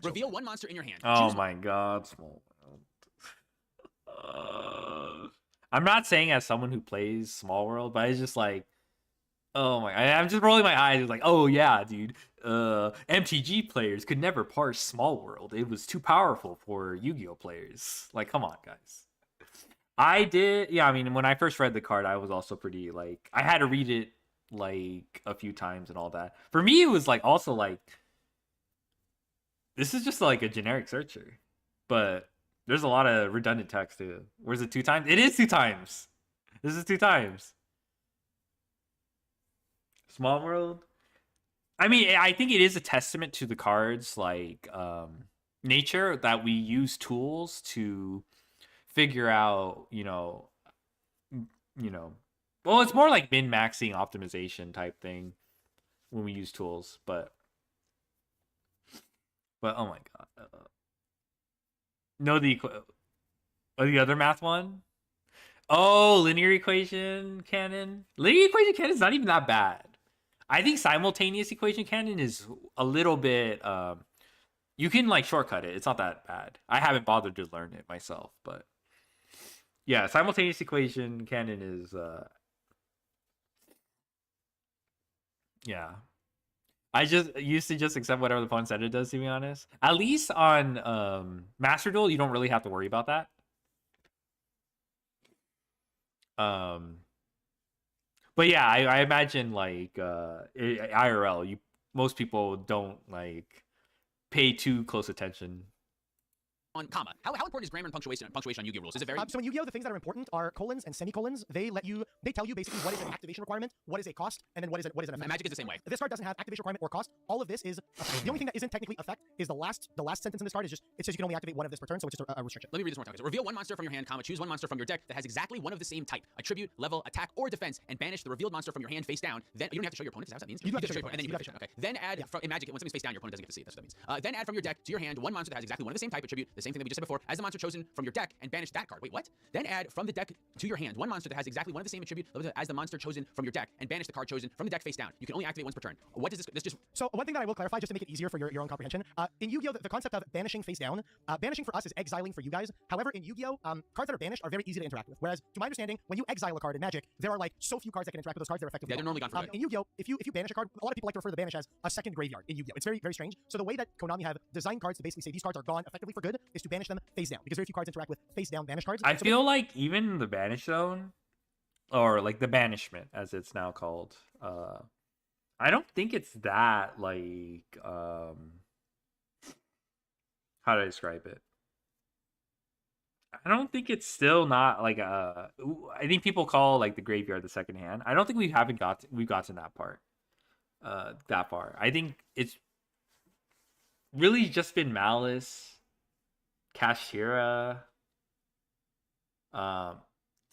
Reveal one monster in your hand. Oh my god, Small World. I'm not saying as someone who plays Small World, but it's just like, oh my, I'm just rolling my eyes. It's like, oh yeah, dude. MTG players could never parse Small World. It was too powerful for Yu-Gi-Oh players. Like, come on, guys. I did, yeah. I mean, when I first read the card, I was also pretty like, I had to read it like a few times and all that. For me, it was like also like, this is just like a generic searcher, but there's a lot of redundant text too. Where's it 2 times? It is 2 times. This is 2 times. Small World. I mean, I think it is a testament to the cards like nature that we use tools to figure out, well, it's more like min-maxing optimization type thing when we use tools, but oh my god. No, the other math one? Oh, linear equation canon. Linear equation canon is not even that bad. I think simultaneous equation canon is a little bit you can like shortcut it. It's not that bad. I haven't bothered to learn it myself, but yeah, simultaneous equation canon is yeah. I just used to just accept whatever the opponent said it does, to be honest. At least on Master Duel, you don't really have to worry about that. But yeah, I imagine like IRL, most people don't like pay too close attention. On comma. How important is grammar and punctuation on Yu-Gi-Oh rules? Is it very? So in Yu-Gi-Oh, the things that are important are colons and semicolons. They tell you basically what is an activation requirement, what is a cost, and then what is an effect. Magic is the same way. This card doesn't have activation requirement or cost. All of this is effect. The only thing that isn't technically effect is the last sentence in this card is just it says you can only activate one of this per turn, so it's just a restriction. Let me read this more time. So reveal one monster from your hand, comma, choose one monster from your deck that has exactly one of the same type, attribute, level, attack, or defense, and banish the revealed monster from your hand face down. Then you don't have to show your opponent. Is that what that means? You do have to show your opponent, and then you have to show. Okay. Then add from in Magic when something's face down, your opponent doesn't get to see it. That's what that means. Then add from your deck to your hand one monster that has exactly one of the same type, attribute, the same thing that we just said before, as the monster chosen from your deck, and banish that card. Wait, what? Then add from the deck to your hand one monster that has exactly one of the same attribute as the monster chosen from your deck, and banish the card chosen from the deck face down. You can only activate once per turn. What does this just? So one thing that I will clarify, just to make it easier for your own comprehension, in Yu-Gi-Oh, the concept of banishing face down, banishing for us is exiling for you guys. However, in Yu-Gi-Oh, cards that are banished are very easy to interact with. Whereas, to my understanding, when you exile a card in Magic, there are like so few cards that can interact with those cards. They're effectively they're normally gone for good. In Yu-Gi-Oh, if you banish a card, a lot of people like to refer to the banish as a second graveyard in Yu-Gi-Oh. It's very, very strange. So the way that Konami have designed cards to basically say these cards are gone effectively for good is to banish them face down, because very few cards interact with face down banish cards. I feel like even the banish zone, or like the banishment as it's now called, I don't think it's that like how do I describe it? I don't think it's still not like I think people call like the graveyard the second hand. I don't think we've gotten that part that far. I think it's really just been Malice, Kashira,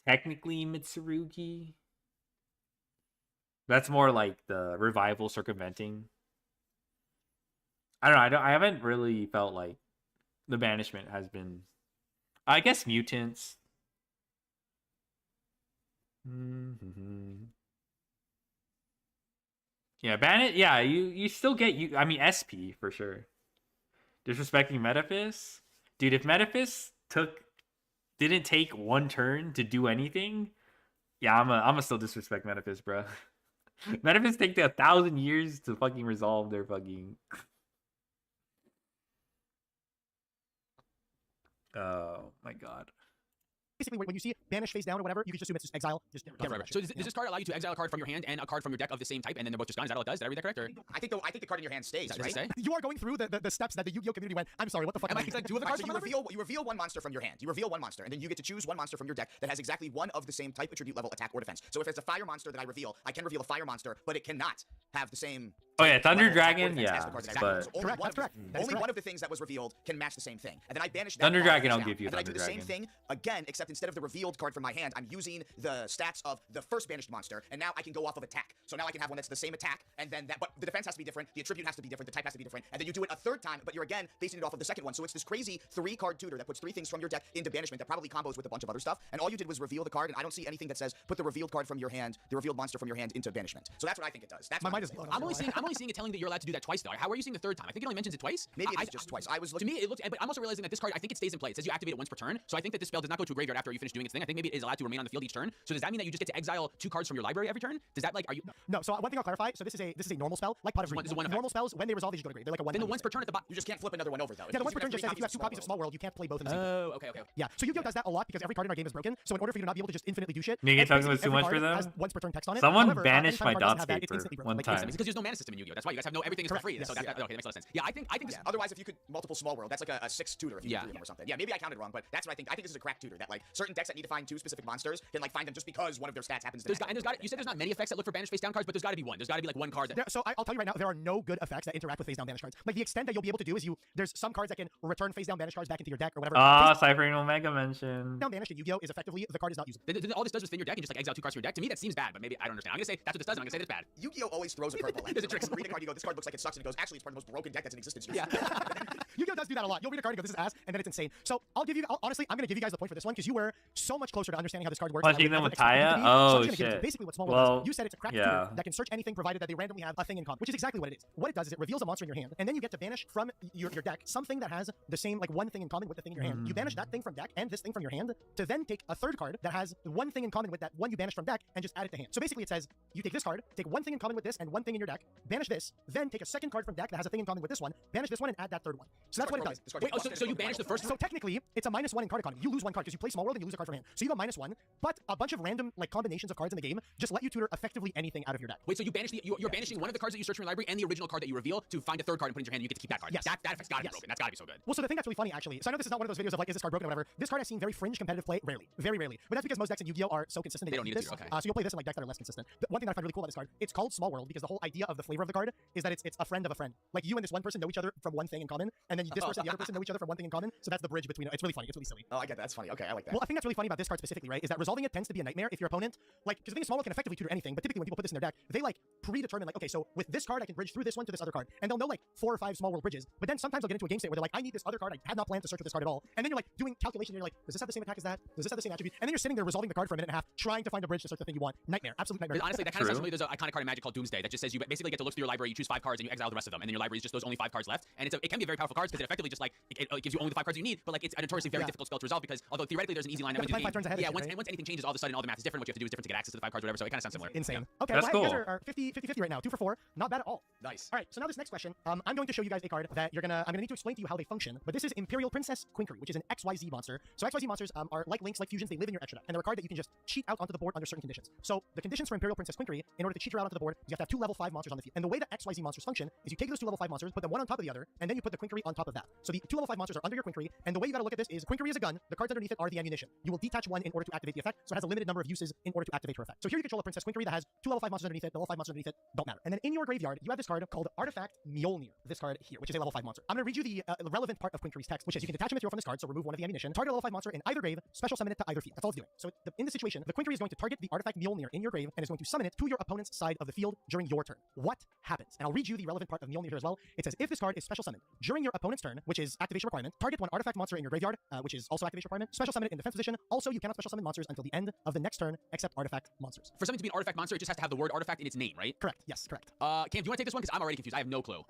technically Mitsurugi. That's more like the revival circumventing. I don't know. I haven't really felt like the banishment has been. I guess mutants. Yeah, ban it. Yeah, you still get you. I mean, SP for sure. Disrespecting Metaphys, dude. If Metaphys didn't take one turn to do anything, yeah, I'm still disrespect Metaphys, bro. Metaphys take 1,000 years to fucking resolve their fucking. Oh my god. Basically, when you see banish face down or whatever, you can just assume it's just exile. Just get rid of it. So does this card allow you to exile a card from your hand and a card from your deck of the same type, and then they're both just gone? Is that all it does? Did I read that correct? Or? I think the card in your hand stays, Does right? it say? You are going through the steps that the Yu-Gi-Oh community went. I'm sorry, what the fuck? Am I two of the cards? So you reveal one monster from your hand. You reveal one monster, and then you get to choose one monster from your deck that has exactly one of the same type, attribute, level, attack, or defense. So if it's a fire monster that I reveal, I can reveal a fire monster, but it cannot have the same. Oh yeah, Thunder level, attack, or Dragon, defense yeah, as the cards that I but reveal. So only one of the- only one of the things that was revealed can match the same thing, and then I banish that. Thunder card Dragon, face I'll down. give you And then I do Thunder the same Dragon. thing again, except instead of the revealed card from my hand, I'm using the stats of the first banished monster, and now I can go off of attack. So now I can have one that's the same attack, and then that, but the defense has to be different, the attribute has to be different, the type has to be different, and then you do it a third time, but you're again basing it off of the second one. So it's this crazy 3-card tutor that puts 3 things from your deck into banishment that probably combos with a bunch of other stuff. And all you did was reveal the card, and I don't see anything that says put the revealed card from your hand, the revealed monster from your hand into banishment. So that's what I think it does. That's My what mind is I'm blown. I'm only seeing it telling that you're allowed to do that twice though. How are you seeing the third time? I think it only mentions it twice. Maybe it's just twice. I was looking. To me, it looks. But I'm also realizing that this card, I think it stays in play. It says you activate it once per turn. So I think that this spell does not go to a graveyard after you finish doing its thing. I think maybe it is allowed to remain on the field each turn. So does that mean that you just get to exile 2 cards from your library every turn? Does that like are you? No. So one thing I'll clarify. So this is a normal spell, like Pot of Dreams. This is one effect. Normal spells when they resolve, they just go to grave. They're like a one. Then the once per turn at the bottom. You just can't flip another one over though. Yeah, the once per turn just says if you have 2 copies of Small World, you can't play both in the same. Oh, okay. Yeah, so Yu-Gi-Oh does that a lot because every card in our game is broken. So in order for you to not be able to just infinitely do shit, Nigga talking about basically too every much for card them. has once per turn text on it. Someone However, banished anytime my a card doesn't have that, it's Dotscaper instantly broken. one Like, time. It's because there's no mana system in Yu-Gi-Oh. That's why you guys have everything is for Correct, free. yes, So that okay, that makes a lot of sense. Yeah, I think this. Otherwise, if you could multiple Small World, that's like a 6 tutor if you do them or something. Yeah, maybe I counted wrong, but that's what I think. I think this is a crack tutor that like certain decks that need to find 2 specific monsters can like find them just because one of their stats happens to. You said there's not many effects that look for banished face down cards, but there's got to be one. There's got to be like one card that. So I'll tell you right now, there are no good effects that interact with face down banished cards. Like the extent that you'll be able to do is there's some cards that can return face down banished cards back into your deck or whatever. Cyphering Omega mentioned. Down banished in Yu-Gi-Oh is effectively the card is not usable. Then all this does is within your deck and just like exile 2 cards from your deck. To me, that seems bad, but maybe I don't understand. I'm gonna say that's what this does. And I'm gonna say that's bad. Yu-Gi-Oh always throws a curveball. There's a trick. You read a card, you go, this card looks like it sucks, and it goes, actually, it's part of the most broken deck that's in existence. Yeah. Yu-Gi-Oh does do that a lot. You'll read a card and go, this is ass, and then it's insane. So honestly, I'm gonna give you guys the point for this one because you were so much closer to understanding how this card works. Punching them with Taya? So Oh, I'm just gonna give it to you. shit. Basically, what Small World Well, does, you said it's a cracked yeah. tutor that can search anything provided that they randomly have a thing in common, which is exactly what it is. What it does is it reveals a monster in your hand, and then you get to banish from your deck something that has the same like one thing in common with the thing in your hand. You banish that thing from deck and this thing from your hand to then take a third card that has one thing in common with that one you banished from deck and just add it to hand. So basically, it says you take this card, take one thing in common with this and one thing in your deck, banish this, then take a second card from deck that has a thing in common with this one, banish this one, and add that third one. So that's what it does. Wait, so you banish the first. So technically, it's a -1 in card economy. You lose 1 card because you play Small World and you lose a card from hand. So you go -1, but a bunch of random like combinations of cards in the game just let you tutor effectively anything out of your deck. Wait, so you banish you're banishing one of the cards that you search from your library and the original card that you reveal to find a third card and put it in your hand. And you get to keep that card. Yes. That effect's gotta be broken. That's gotta be so good. Well, so the thing that's really funny, actually, so I know this is not one of those videos of like, is this card broken or whatever. This card has seen very fringe competitive play, rarely, very rarely. But that's because most decks in Yu-Gi-Oh are so consistent. They don't keep need it this. to, okay. So you'll play this in like decks that are less consistent. The one thing that I find really cool about this card, it's called Small World because the whole idea of the flavor of the card is that it's a friend of a friend. Like you and this one person know each other from one thing in common, and then this person and the other person know each other from one thing in common. So that's the bridge between. It's really funny. It's really silly. Oh, I get that. That's funny. Okay, I like that. Well, I think that's really funny about this card specifically, right? Is that resolving it tends to be a nightmare if your opponent, like, because the thing is, Small World can effectively tutor anything, but typically when people put this in their deck, they like predetermine, like, okay, so with this card, I can bridge through this one to this other card, and they'll know like 4 or 5 Small World bridges. But then sometimes they'll get into a game state where they're like, I need this other card. I had not planned to search for this card at all, and then you're like doing calculation. And you're like, does this have the same attack as that? Does this have the same attribute? And then you're sitting there resolving the card for a minute and a half, trying to find a bridge to search the thing you want. Nightmare, absolute nightmare. But honestly, that kind of sounds familiar. There's an iconic card in Magic called Doomsday that just says you basically get to look through your library, you choose 5 cards, and you exile the rest of them, and then your library is just those only 5 cards left. And it can be very powerful cards because it effectively just like it gives you only the 5 cards you need, but like it's a notoriously very difficult spell to resolve because although theoretically there's an easy line that wins you the game. Yeah, once anything changes, all of a sudden all the math is different. What you have to do is different to get access to the 5 cards, or whatever. So it kind of sounds similar. Insane. Yeah. Okay, that's well, cool. You guys are 50-50 right now, 2 for 4, not bad at all. Nice. All right, so now this next question, I'm going to show you guys a card that I'm gonna need to explain to you how they function. But this is Imperial Princess Quinkry, which is an XYZ monster. So XYZ monsters are like links, like fusions. They live in your extra deck, and they're a card that you can just cheat out onto the board under certain conditions. So the conditions for Imperial Princess Quinkry, in order to cheat her out onto the board, is you have to have 2 level 5 monsters on the field. And the way that XYZ monsters function is you take those 2 level 5 monsters, put them one on top of the other, and then you put the Quinkry on top of that. So the 2 level 5 monsters are under your Quinkry, and the way you gotta look at this is Quinkry is a gun. The cards underneath it are the ammunition. You will detach one in order to activate the effect, so it has a limited number of uses in order to activate her effect. So here you control a Princess Quinkry that has 2 level 5 monsters underneath it. The level 5 monsters underneath it don't matter. And then in your graveyard, you have this card called Artifact Mjolnir. This card here, which is a level 5 monster. I'm gonna read you the relevant part of Quinkry's text, which is you can detach him and throw from this card, so remove one of the ammunition. Target a level 5 monster in either grave, special summon it to either field. That's all it's doing. So in this situation, the Quinkry is going to target the Artifact Mjolnir in your grave and is going to summon it to your opponent's side of the field during your turn. What happens. And I'll read you the relevant part of Mjolnir here as well. It says, if this card is special summoned during your opponent's turn, which is activation requirement, target one artifact monster in your graveyard, which is also activation requirement, special summon it in defense position. Also, you cannot special summon monsters until the end of the next turn, except artifact monsters. For something to be an artifact monster, it just has to have the word artifact in its name, right? Correct. Yes, correct. Cam, do you want to take this one? Because I'm already confused. I have no clue.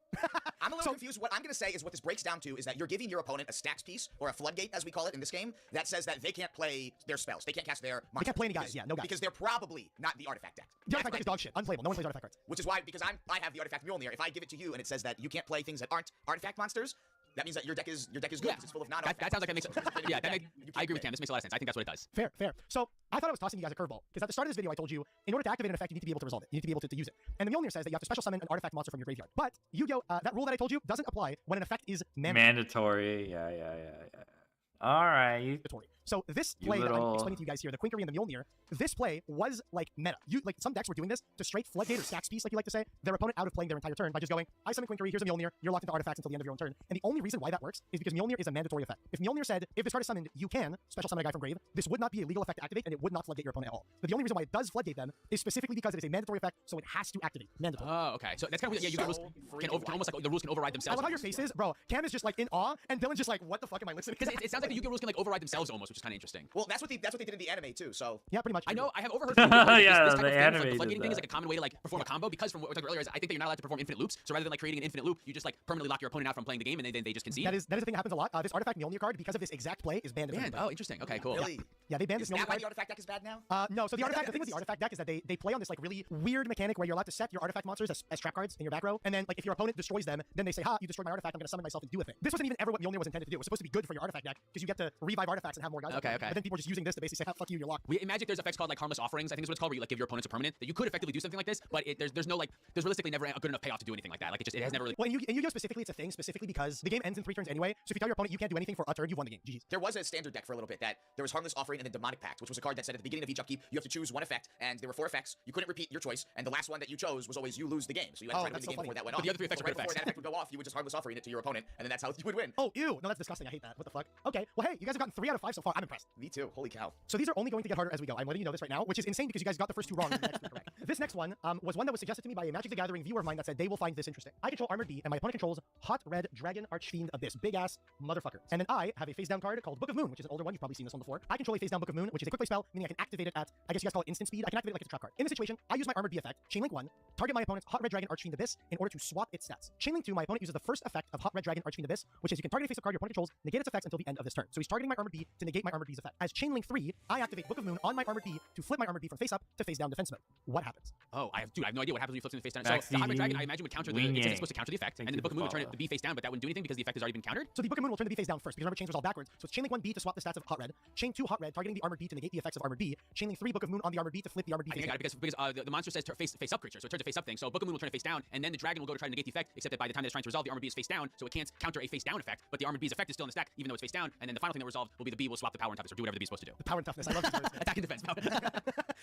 I'm a little confused. What I'm going to say is what this breaks down to is that you're giving your opponent a stacks piece, or a floodgate, as we call it in this game, that says that they can't play their spells. They can't cast their monsters. They can't play any guys. Yeah, no guys. Because they're probably not the artifact deck. The artifact deck is dog shit. Unplayable. No one plays artifact cards. Which is why, because I have the artifact Mjolnir, if I give it to you and it says that you can't play things that aren't artifact monsters, that means that your deck is good because it's full of non-artifact. That sounds like it makes yeah. I agree with Cam. This makes a lot of sense. I think that's what it does. Fair. So I thought I was tossing you guys a curveball because at the start of this video I told you in order to activate an effect you need to be able to resolve it. You need to be able to use it. And the Mjolnir says that you have to special summon an artifact monster from your graveyard. But Yu-Gi-Oh, that rule that I told you doesn't apply when an effect is mandatory. Yeah. All right. So this play that I'm explaining to you guys here, the Quinkery and the Mjolnir, this play was like meta. Some decks were doing this to straight floodgate or stacks piece, like you like to say, their opponent out of playing their entire turn by just going, I summon Quinkery, here's a Mjolnir, you're locked into artifacts until the end of your own turn. And the only reason why that works is because Mjolnir is a mandatory effect. If Mjolnir said, if this card is summoned, you can special summon a guy from grave, this would not be a legal effect to activate, and it would not floodgate your opponent at all. But the only reason why it does floodgate them is specifically because it is a mandatory effect, so it has to activate. Mandatory. Oh, okay. So that's kind of weird. Yeah, you can almost like the rules can override themselves. I love how your face is, bro. Cam is just like in awe, and Dylan's just like, what the fuck am I listening to? Because it sounds like the Yu-Gi-Oh rules can like override themselves almost, which is kind of interesting. Well, that's what they did in the anime too. So yeah, pretty much. I know. I have overheard. From this type of the thing, anime like the floodgating did thing is that. like a common way to like perform a combo. Because from what we talked earlier, is I think that you're not allowed to perform infinite loops. So rather than like creating an infinite loop, you just like permanently lock your opponent out from playing the game, and then they just concede. That is the thing that happens a lot. This artifact Mjolnir card, because of this exact play, is banned. Oh, interesting. Okay, cool. Really? Yeah, they banned this Is Mjolnir that why card. the artifact deck is bad now? No. So the thing with the artifact deck is that they play on this like really weird mechanic where you're allowed to set your artifact monsters as trap cards in your back row, and then like if your opponent destroys them, then they say, ha, you destroyed my artifact, I'm gonna summon myself and do a thing. This wasn't even ever what Mjolnir was intended to do. It was supposed to be good for your artifact deck because you get to revive artifacts and have more guys. Okay. But then people are just using this to basically say, fuck you, you're locked. In Magic, there's effects called like harmless offerings. I think is what it's called, where you like give your opponents a permanent that you could effectively do something like this, but there's realistically never a good enough payoff to do anything like that. Like it has never really. Well, in Yu-Gi-Oh specifically, it's a thing specifically because the game ends in 3 turns anyway. So if you tell your opponent you can't do anything for a turn, you've won the game. GG's. There was a standard deck for a little bit that there was Harmless Offering and then Demonic Pact, which was a card that said at the beginning of each upkeep you have to choose one effect, and there were 4 effects. You couldn't repeat your choice, and the last one that you chose was always you lose the game. So you had to try to win the game before that went off. But the other 3 effects so are right good before effects. that effect would go off, you would just Harmless Offering it to your opponent, and then that's how you would win. Oh, ew. No, that's disgusting. I hate that. What the fuck? Okay. Well, hey, you guys have gotten 3 out of 5 so far. I'm impressed. Me too. Holy cow. So these are only going to get harder as we go. I'm letting you know this right now, which is insane because you guys got the first 2 wrong and the next 3 correct. This next one was one that was suggested to me by a Magic the Gathering viewer of mine that said they will find this interesting. I control Armored B, and my opponent controls Hot Red Dragon Archfiend Abyss. Big ass motherfucker. And then I have a face down card called Book of Moon, which is an older one. You've probably seen this one before. I control a face down Book of Moon, which is a quick play spell, meaning I can activate it at, I guess you guys call it instant speed. I can activate it like it's a trap card. In this situation, I use my Armored B effect, Chainlink 1, target my opponent's Hot Red Dragon Archfiend Abyss in order to swap its stats. Chainlink 2, my opponent uses the first effect of Hot Red Dragon Archfiend Abyss, which is you can target a face-up card your opponent controls, negate its effects until the end of this turn. So he's targeting my Armored B to negate my Armored B's effect. As Chainlink 3, I activate Book of Moon on my Armored B to flip my Armored B from face up to face down defense mode. What happens? Oh, I have no idea what happens when you flip it face down. So the Hot Red Dragon, I imagine, would counter it's supposed to counter the effect, and then the Book of Moon would turn it the B face down, but that wouldn't do anything because the effect has already been countered. So the Book of Moon will turn the B face down first because remember chains resolve backwards. So it's Chainlink 1 B to swap the stats of Hot Red, Chain 2 Hot Red targeting the Armored B to negate the effects of Armored B, Chainlink 3 Book of Moon on the Armored B to flip the Armored B. I think I got it because the monster says face up creature, so it turns a face up thing. So Book of Moon will turn it face down, and then the dragon will go to try to negate the effect, except that by the time it's trying to resolve, the Armored B is face down, so it can't counter a face down effect, but the Armored B's effect is still in the stack, even though it's face down, and then the final thing that resolved will be the B will swap the power and toughness, or do whatever the B is supposed to do. The power and toughness. I love these words. Attack and defense.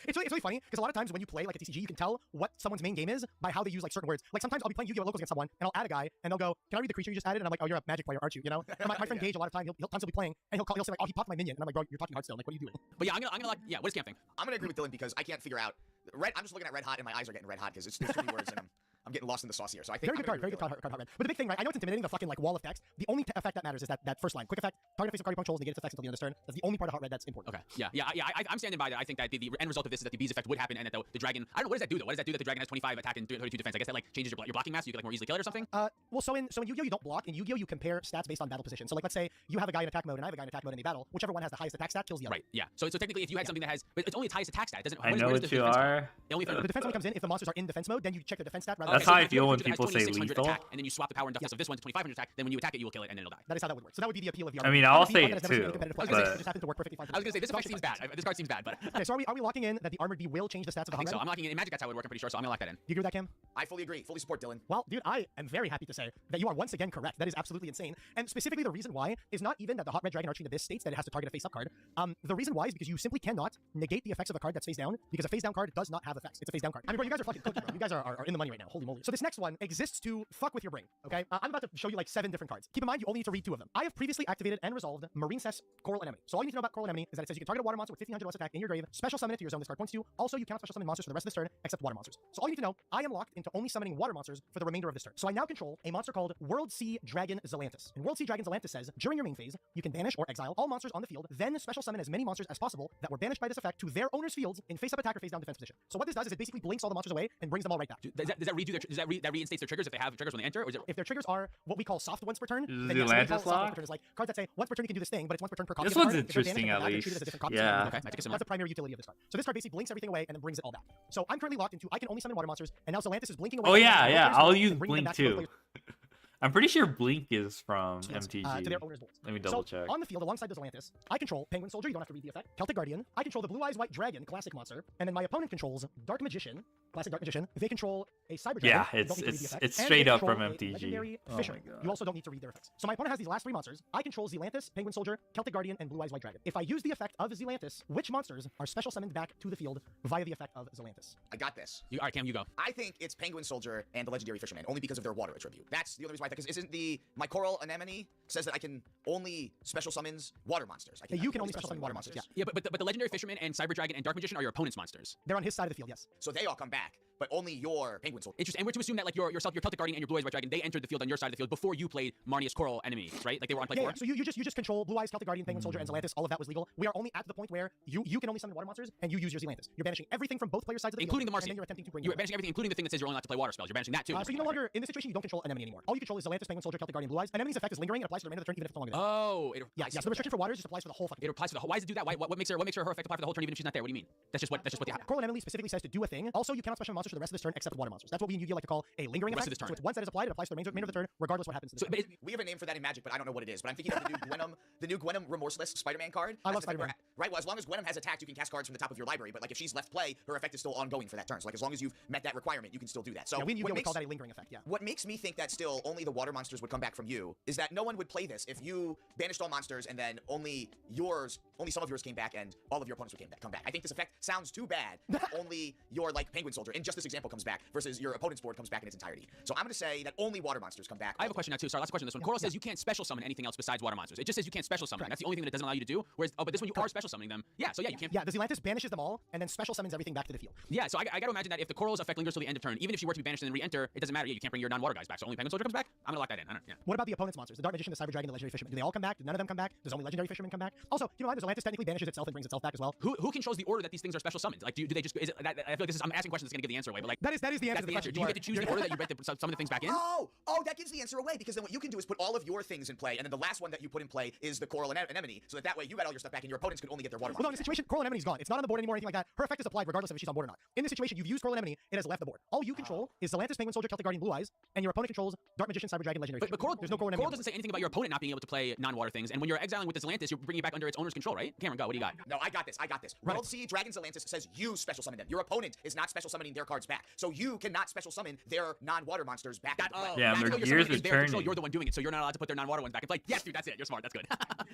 It's really funny because a lot of times when you play like a TCG, you can tell what someone's main game is by how they use like certain words. Like sometimes I'll be playing Yu-Gi-Oh! Locals against someone, and I'll add a guy, and they'll go, "Can I read the creature you just added?" And I'm like, "Oh, you're a Magic player, aren't you?" You know. And my friend Gage, a lot of time, he'll be playing, and he'll say like, "Oh, he popped my minion," and I'm like, "Bro, you're talking Hearthstone. Like, what are you doing?" But yeah, I'm gonna like, yeah. What is Cam thing? I'm gonna agree with Dylan because I can't figure out I'm just looking at Red Hot and my eyes are getting red hot because there's too many words and I'm getting lost in the sauce here. So I think very good card, Hot Red. But the big thing, right? I know it's intimidating, the fucking like wall of text. The only effect that matters is that first line, quick effect, target face of card you controls, negate its effects until the end of the turn. That's the only part of Hot Red that's important. Okay. Yeah. I'm standing by that. I think that the end result of this is that the B's effect would happen, and that the dragon. I don't know what does that do though. What does that do that the dragon has 25 attack and 32 defense? I guess that like changes your blocking mass. So you can like more easily kill it or something. Well, so in Yu-Gi-Oh you don't block. In Yu-Gi-Oh you compare stats based on battle position. So like let's say you have a guy in attack mode and I have a guy in attack mode in a battle. Whichever one has the highest attack stat kills the other. Right. Yeah. So technically, if you had something that has, but it's only its highest attack stat. It doesn't. I know what you are. The defense only comes in if the monsters are in defense mode. Then you check the defense stat. That's how I feel when people say lethal. Attack, and then you swap the power and toughness of this one to 2500 attack. Then when you attack it, you will kill it, and then it'll die. That is how that would work. So that would be the appeal of the. I mean, I'll say it too. It just happened to work perfectly fine. I was gonna say this effect seems bad. This card seems bad, but. Okay, so are we locking in that the Armored B will change the stats of the I think so. I'm locking in Magic. That's how it would work. I'm pretty sure. So I'm gonna lock that in. Do you agree with that, Cam? I fully agree. Fully support Dylan. Well, dude, I am very happy to say that you are once again correct. That is absolutely insane. And specifically, the reason why is not even that the Hot Red Dragon Archfiend Abyss states that it has to target a face-up card. The reason why is because you simply cannot negate the effects of a card that's face down because a face down card does not have effects. It's a face down card. I mean, bro, you guys are fucking cooking, bro. You guys are in the money right now. Holy moly. So this next one exists to fuck with your brain, okay? I'm about to show you like 7 different cards. Keep in mind, you only need to read 2 of them. I have previously activated and resolved Marine Cess Coral Anemone. So all you need to know about Coral Anemone is that it says you can target a water monster with 1500 less attack in your grave, special summon it to your zone this card points to. Also, you cannot special summon monsters for the rest of this turn except water monsters. So all you need to know, I am locked into only summoning water monsters for the remainder of this turn. So I now control a monster called World Sea Dragon Zelantis. And World Sea Dragon Zelantis says, during your main phase, you can banish or exile all monsters on the field, then special summon as many monsters as possible that were banished by this effect to their owner's fields in face-up attack or face-down defense position. So what this does is it basically blinks all the monsters away and brings them all right back. That reinstates their triggers if they have triggers when they enter? Or is it... If their triggers are what we call soft once per turn, then The Atlantis lock? is like cards that say once per turn you can do this thing, but it's once per turn per copy. This of the one's card. interesting at least. Yeah. Okay, that's a primary utility of this card. So this card basically blinks everything away and then brings it all back. So I'm currently locked into I can only summon water monsters, and now Zelantis is blinking away. Oh yeah. I'll use Blink too. I'm pretty sure Blink is from MTG. To their owner's boards. Let me double check. On the field, alongside the Zelantis, I control Penguin Soldier, you don't have to read the effect, Celtic Guardian, I control the Blue Eyes White Dragon, classic monster, and then my opponent controls Dark Magician, classic Dark Magician. They control a Cyber Dragon. Yeah, it's straight up from MTG. Legendary Fisherman. You also don't need to read their effects. So my opponent has these last 3 monsters. I control Zelantis, Penguin Soldier, Celtic Guardian, and Blue Eyes White Dragon. If I use the effect of Zelantis, which monsters are special summoned back to the field via the effect of Zelantis? I got this. All right, Cam, you go. I think it's Penguin Soldier and the Legendary Fisherman, only because of their water attribute. That's the only reason why. Because isn't my Coral Anemone says that I can only special summons water monsters. You can only special summon water monsters. Yeah, but the Legendary Fisherman and Cyber Dragon and Dark Magician are your opponent's monsters. They're on his side of the field, yes. So they all come back, but only your Penguin Soldier. Interesting. And we're to assume that like your Celtic Guardian and your Blue Eyes White Dragon, they entered the field on your side of the field before you played Marnius Coral Enemy, right? Like they were on play 4. So you just control Blue Eyes, Celtic Guardian, Penguin Soldier, and Zelantis. All of that was legal. We are only at the point where you can only summon water monsters and you use your Zelantis. You're banishing everything from both players' sides of the including field, the Marcy. and then you're attempting to bring you're banishing everything, including the thing that says you're only allowed to play water spells. You're banishing that too. So you no longer, in this situation, you don't control Anemone anymore. All you control is Zelantis, Penguin Soldier, Celtic Guardian, Blue Eyes. Anemone's effect is lingering. It applies for the remainder of the turn, even if it's no longer there. Oh, so the restriction for water just applies for the whole fucking. It applies for the whole. Why does it do that? What makes her effect apply for the whole turn even if she's not there? What do you mean? That's just what they have. Coral Anemone specifically says to do a thing. Also, you cannot special monsters for the rest of this turn except water monsters. That's what we in Yu-Gi-Oh like to call a lingering effect. So it's once that is applied, it applies for the remainder of the turn, regardless what happens to the We have a name for that in Magic, but I don't know what it is. But I'm thinking of the new Gwenum Remorseless Spider-Man card. I love Spider-Man. Right, well, as long as Gwenum has attacked, you can cast cards from the top of your library. But like if she's left play, her effect is still ongoing for that turn. So like as long as you've met that requirement, you can still do that. So we in Yu-Gi-Oh would call that a lingering effect. Yeah. What makes me think that still only the water monsters would come back from you is that no one would play this if you banished all monsters and then only some of yours came back and all of your opponents would come back. I think this effect sounds too bad. Only your like Penguin Soldier in just this example comes back versus your opponent's board comes back in its entirety. So I'm going to say that only water monsters come back. I have a question now too. Sorry, last question on this one. Coral says you can't special summon anything else besides water monsters. It just says you can't special summon. That's the only thing that it doesn't allow you to do. Whereas, but this one you are special summoning them. Yeah, so yeah, you can't. Yeah, the Zelantis banishes them all and then special summons everything back to the field. Yeah, so I got to imagine that if the Coral's effect lingers till the end of turn, even if she were to be banished and then re-enter, it doesn't matter. Yeah, you can't bring your non-water guys back. So only Penguin Soldier comes back. I'm gonna lock that in. What about the opponent's monsters? The Dark Magician, the Cyber Dragon, the Legendary Fisherman. Do they all come back? Do none of them come back? Does only Legendary Fisherman come back? Also, keep in mind, the Zelantis technically banishes itself and brings itself back as well. Who controls the order that these things are special summoned? Like, do they just? Is it, I feel like this is. I'm asking questions that's gonna give the answer away, but like that is the answer to the question. Do you get to choose the order that you break some of the things back in? Oh, that gives the answer away because then what you can do is put all of your things in play, and then the last one that you put in play is the Coral Anemone, so that way you got all your stuff back, and your opponents can only get their water. Well, no, in this situation, Coral Anemone's gone. It's not on the board anymore or anything like that. Her effect is applied regardless of if she's on board or not. In this situation, you've used Coral Anemone, it has left the board. All you control is Zelantis, Penguin Soldier, Celtic Guardian, Blue Eyes, and your opponent controls Dark Magician, Cyber Dragon, Legendary. But Coral, there's no Coral Anemone. Coral doesn't say anything about your opponent not being able to play non-water things, and when you're exiling with the Zelantis, you're bringing it back under its owner's control, right? Cameron, go. What do you got? No, I got this. Right. World Sea Dragon Zelantis says you special summon them. Your opponent is not special summoning their cards back, so you cannot special summon their non-water monsters back. Yeah, and their gears is turning. You're the one doing it, so you're not allowed to put their non-water ones back. It's like, yes, dude, that's it. You're smart. That's good.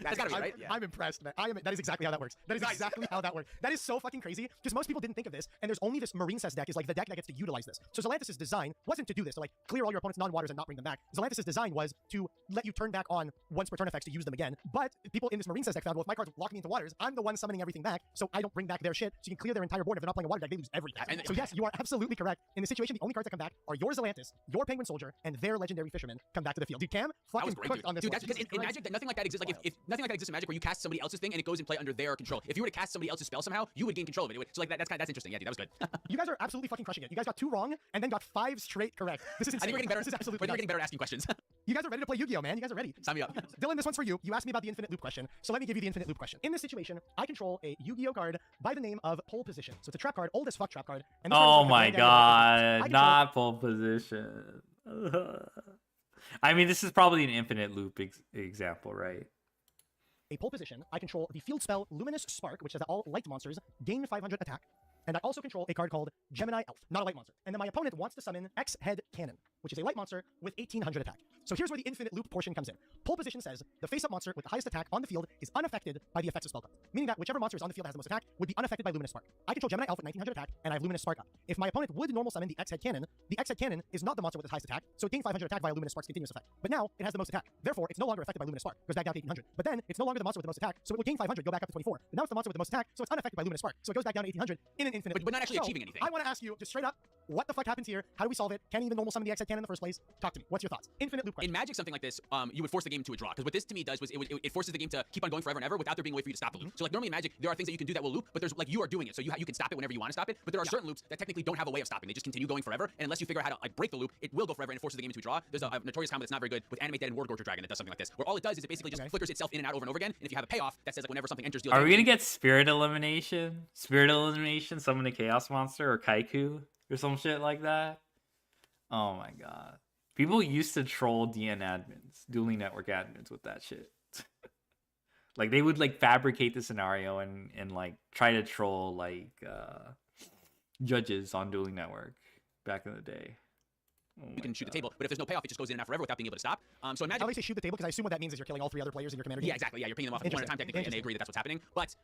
That's gotta be right. I'm impressed, man. That is exactly how that works. That is exactly how that works. That is so fucking crazy because most people didn't think of this, and there's only this Marine Cess deck is like the deck that gets to utilize this. So Zelantis' design wasn't to do this, to like clear all your opponent's non-waters and not bring them back. Zelantis' design was to let you turn back on once per turn effects to use them again. But people in this Marine Cess deck found, well, if my cards lock me into waters, I'm the one summoning everything back, so I don't bring back their shit. So you can clear their entire board. If they're not playing a water deck, they lose everything. So yes, you are absolutely correct. In this situation, the only cards that come back are your Zelantis, your Penguin Soldier, and their Legendary Fisherman come back to the field. Dude, Cam fucking cooked on this. Dude, that's because in Magic, nothing like that exists. Like if nothing like that exists in Magic, where you cast somebody else's thing and it goes in play under their control. If you were to cast somebody else's spell somehow, you would gain control of it. So like that's interesting. Yeah, dude, that was good. You guys are absolutely fucking crushing it. You guys got 2 wrong and then got 5 straight correct. This is insane. I think we're getting better. This is absolutely. We're getting better at asking questions. You guys are ready to play Yu-Gi-Oh, man. You guys are ready. Sign me up. Dylan, this one's for you. You asked me about the infinite loop question, so let me give you the infinite loop question. In this situation, I control a Yu-Gi-Oh card by the name of Pole Position. So it's a trap card, old as fuck trap card. And oh my god, not Pole Position. I mean, this is probably an infinite loop example, right? A Pole Position, I control the field spell Luminous Spark, which says that all light monsters gain 500 attack. And I also control a card called Gemini Elf, not a light monster. And then my opponent wants to summon X-Head Cannon, which is a light monster with 1800 attack. So here's where the infinite loop portion comes in. Pole position says the face-up monster with the highest attack on the field is unaffected by the effects of spell cards, meaning that whichever monster is on the field that has the most attack would be unaffected by Luminous Spark. I control Gemini Elf at 1900 attack, and I have Luminous Spark up. If my opponent would normal summon the X-Head Cannon, the X-Head Cannon is not the monster with the highest attack, so it gains 500 attack via Luminous Spark's continuous effect. But now it has the most attack. Therefore, it's no longer affected by Luminous Spark. Goes back down to 1800. But then it's no longer the monster with the most attack, so it will gain 500, go back up to 24. But now it's the monster with the most attack, so it's unaffected by Luminous Spark. So it goes back down to 1800 in an infinite. But not actually so achieving anything. I want to ask you, just straight up, what the fuck happens here? How do we solve it? Can you even normal summon the X-Head Cannon in the first place? Talk to me. What's your thoughts? Infinite loop question. In Magic, something like this, you would force the game to a draw. Because what this to me does was it forces the game to keep on going forever and ever without there being a way for you to stop the loop. So like normally in Magic, there are things that you can do that will loop, but there's like you are doing it, so you can stop it whenever you want to stop it. But there are certain loops that technically don't have a way of stopping. They just continue going forever, and unless you figure out how to like break the loop, it will go forever and it forces the game into a draw. There's a notorious combo that's not very good with Animate Dead and Ward Gorger Dragon that does something like this, where all it does is it basically just flickers itself in and out over and over again. And if you have a payoff that says like whenever something enters, deal Are we damage, gonna get Spirit Elimination? Spirit Elimination, summon a Chaos Monster or Kaiku or some shit like that? Oh my god. People used to troll DN admins, Dueling Network admins with that shit. Like they would like fabricate the scenario and like try to troll like judges on Dueling Network back in the day. you can shoot the table, but if there's no payoff, it just goes in and out forever without being able to stop. So imagine. How they say shoot the table, because I assume what that means is you're killing all three other players in your commander team. Yeah, exactly. Yeah, you're picking them off one at a time technically, and they agree that that's what's happening. But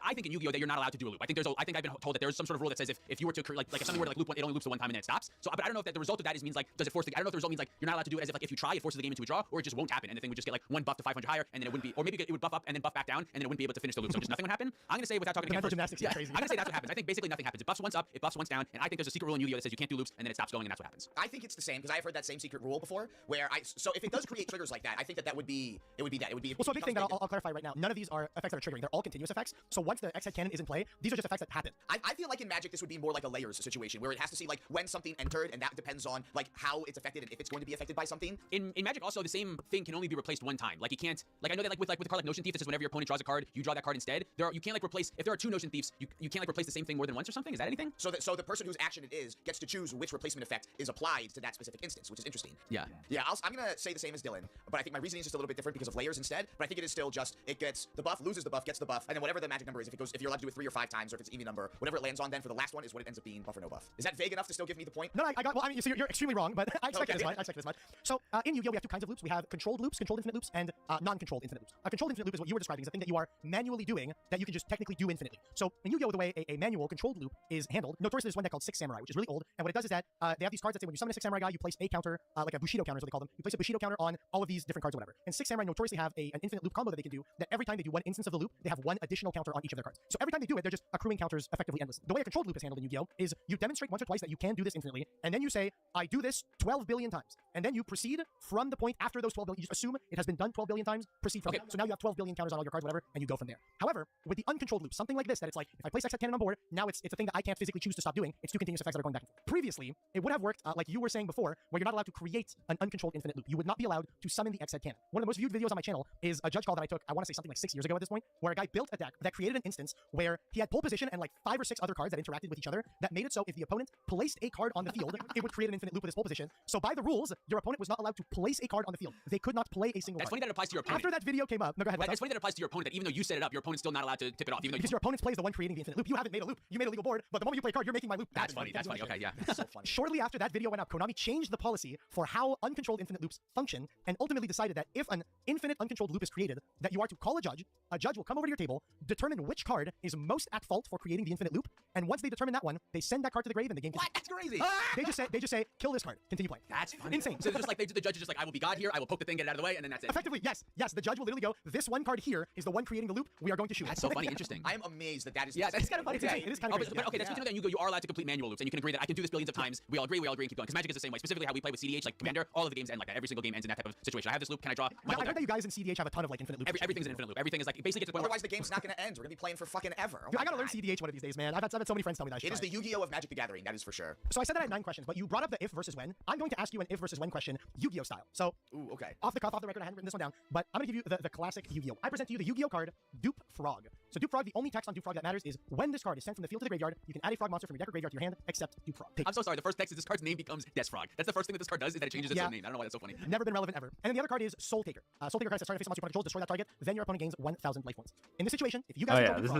I think in Yu-Gi-Oh that you're not allowed to do a loop. I think I've been told that there's some sort of rule that says if you were to like if something were to like loop one, it only loops the one time and then it stops. So, but I don't know if that the result of that means like does it force the? I don't know if the result means like you're not allowed to do it as if like if you try it forces the game into a draw, or it just won't happen and the thing would just get like one buff to 500 higher and then it wouldn't be, or maybe it would buff up and then buff back down and then it wouldn't be able to finish the loop. So just nothing would happen. I'm gonna say without talking to mental gymnastics is crazy. I'm gonna say that's what happens. I think basically nothing happens. It buffs once up, it buffs once down, and I think there's a secret rule in Yu-Gi-Oh that says you can't do loops and then it stops going and that's what happens. I think it's the same because I've heard that same secret rule before. Where so if it does create triggers like that, I think that would be that. It would be. Well, so a big thing that I'll clarify right now. None of these are effects that are triggering. They're all continuous effects. So once the X-Head Cannon is in play, these are just effects that happen. I feel like in Magic this would be more like a layers situation where it has to see like when something entered and that depends on like how it's affected and if it's going to be affected by something. In Magic also the same thing can only be replaced one time. Like you can't I know that with a card like Notion Thief, it says whenever your opponent draws a card, you draw that card instead. You can't like replace if there are two Notion Thieves, you can't like replace the same thing more than once or something. Is that anything? So the person whose action it is gets to choose which replacement effect is applied to that specific instance, which is interesting. Yeah. Yeah, I'm gonna say the same as Dylan, but I think my reasoning is just a little bit different because of layers instead. But I think it is still just it gets the buff, loses the buff, gets the buff, and then whatever the magic number is, if you're allowed to do it 3 or 5 times, or if it's even number, whatever it lands on, then for the last one is what it ends up being, buff or no buff. Is that vague enough to still give me the point? No, I got. Well, I mean, so you're extremely wrong, but I expected this much. I expected this much. So in Yu-Gi-Oh, we have two kinds of loops. We have controlled loops, controlled infinite loops, and non-controlled infinite loops. A controlled infinite loop is what you were describing. It's a thing that you are manually doing that you can just technically do infinitely. So in Yu-Gi-Oh, the way a manual controlled loop is handled, notoriously there's one deck called Six Samurai, which is really old. And what it does is that they have these cards that say when you summon a Six Samurai guy, you place a counter, like a Bushido counter is what they call them. You place a Bushido counter on all of these different cards or whatever. And Six Samurai notoriously have an infinite loop combo that they can do that every time they do one instance of the loop, they have one additional counter on each of their cards. So every time they do it, they're just accruing counters effectively endlessly. The way a controlled loop is handled in Yu-Gi-Oh is you demonstrate once or twice that you can do this infinitely, and then you say, I do this 12 billion times. And then you proceed from the point after those 12 billion. You just assume it has been done 12 billion times, proceed from there. So now you have 12 billion counters on all your cards, whatever, and you go from there. However, with the uncontrolled loop, something like this, that it's like, if I place X-Head Cannon on board, now it's a thing that I can't physically choose to stop doing. It's two continuous effects that are going back and forth. Previously, it would have worked like you were saying before, where you're not allowed to create an uncontrolled infinite loop. You would not be allowed to summon the X-Head Cannon. One of the most viewed videos on my channel is a judge call that I took, I want to say something like 6 years ago at this point, where a guy built a deck that created an instance where he had pole position and like 5 or 6 other cards that interacted with each other that made it so if the opponent placed a card on the field, it would create an infinite loop with his pole position. So by the rules, your opponent was not allowed to place a card on the field. They could not play a single That's card. funny that it applies to your opponent. After that video came up, no, go ahead. It's funny that it applies to your opponent that even though you set it up, your opponent's still not allowed to tip it off. Even though because your opponent's play is the one creating the infinite loop. You haven't made a loop. You made a legal board, but the moment you play a card, you're making my loop. That's funny. That's funny. Okay, yeah. That's so funny. Shortly after that video went up, Konami changed the policy for how uncontrolled infinite loops function and ultimately decided that if an infinite uncontrolled loop is created, that you are to call a judge will come over to your table, determine which card is most at fault for creating the infinite loop, and once they determine that one, they send that card to the grave and the game continues. What? That's crazy. They just say, kill this card, continue playing. That's funny. Insane. So just like the judge is just like, I will be God here, I will poke the thing, get it out of the way, and then that's it. Effectively, yes. The judge will literally go, this one card here is the one creating the loop, we are going to shoot. That's so funny, interesting. I am amazed that is. Yeah, that's kind of funny. It is kind of crazy. But okay, that's good to know that you are allowed to complete manual loops, and you can agree that I can do this billions of times. We all agree, and keep going. Because Magic is the same way. Specifically, how we play with CDH, like Commander, all of the games end like that. Every single game ends in that type of situation. I have this loop. Can I draw? I heard that you guys in CDH have a ton of like infinite loops. Everything's an infinite loop. Everything is like basically gets to the point. Otherwise, the game's not going to end. We're going to be playing for fucking ever. Dude, I gotta learn CDH one of these days, man. I've had so many friends tell me that. It is the Yu-Gi-Oh of Magic the Gathering. That is for sure. So I said that I had 9 questions, but you brought up the if versus when. I'm going to ask you an if versus when question, Yu-Gi-Oh style. So, okay. Off the cuff, off the record, I hadn't written this one down, but I'm gonna give you the classic Yu-Gi-Oh. I present to you the Yu-Gi-Oh card, Dupe Frog. So Dupe Frog, the only text on Dupe Frog that matters is when this card is sent from the field to the graveyard, you can add a frog monster from your deck or graveyard to your hand, except Dupe Frog. I'm so sorry. The first text is this card's name becomes Death Frog. That's the first thing that this card does is that it changes its own name. I don't know why that's so funny. Never been relevant ever. And then the other card is Soul Taker. Soul Taker card says target face monster controls, destroy that target, then your opponent gains 1,000 life points. In this situation, if you guys this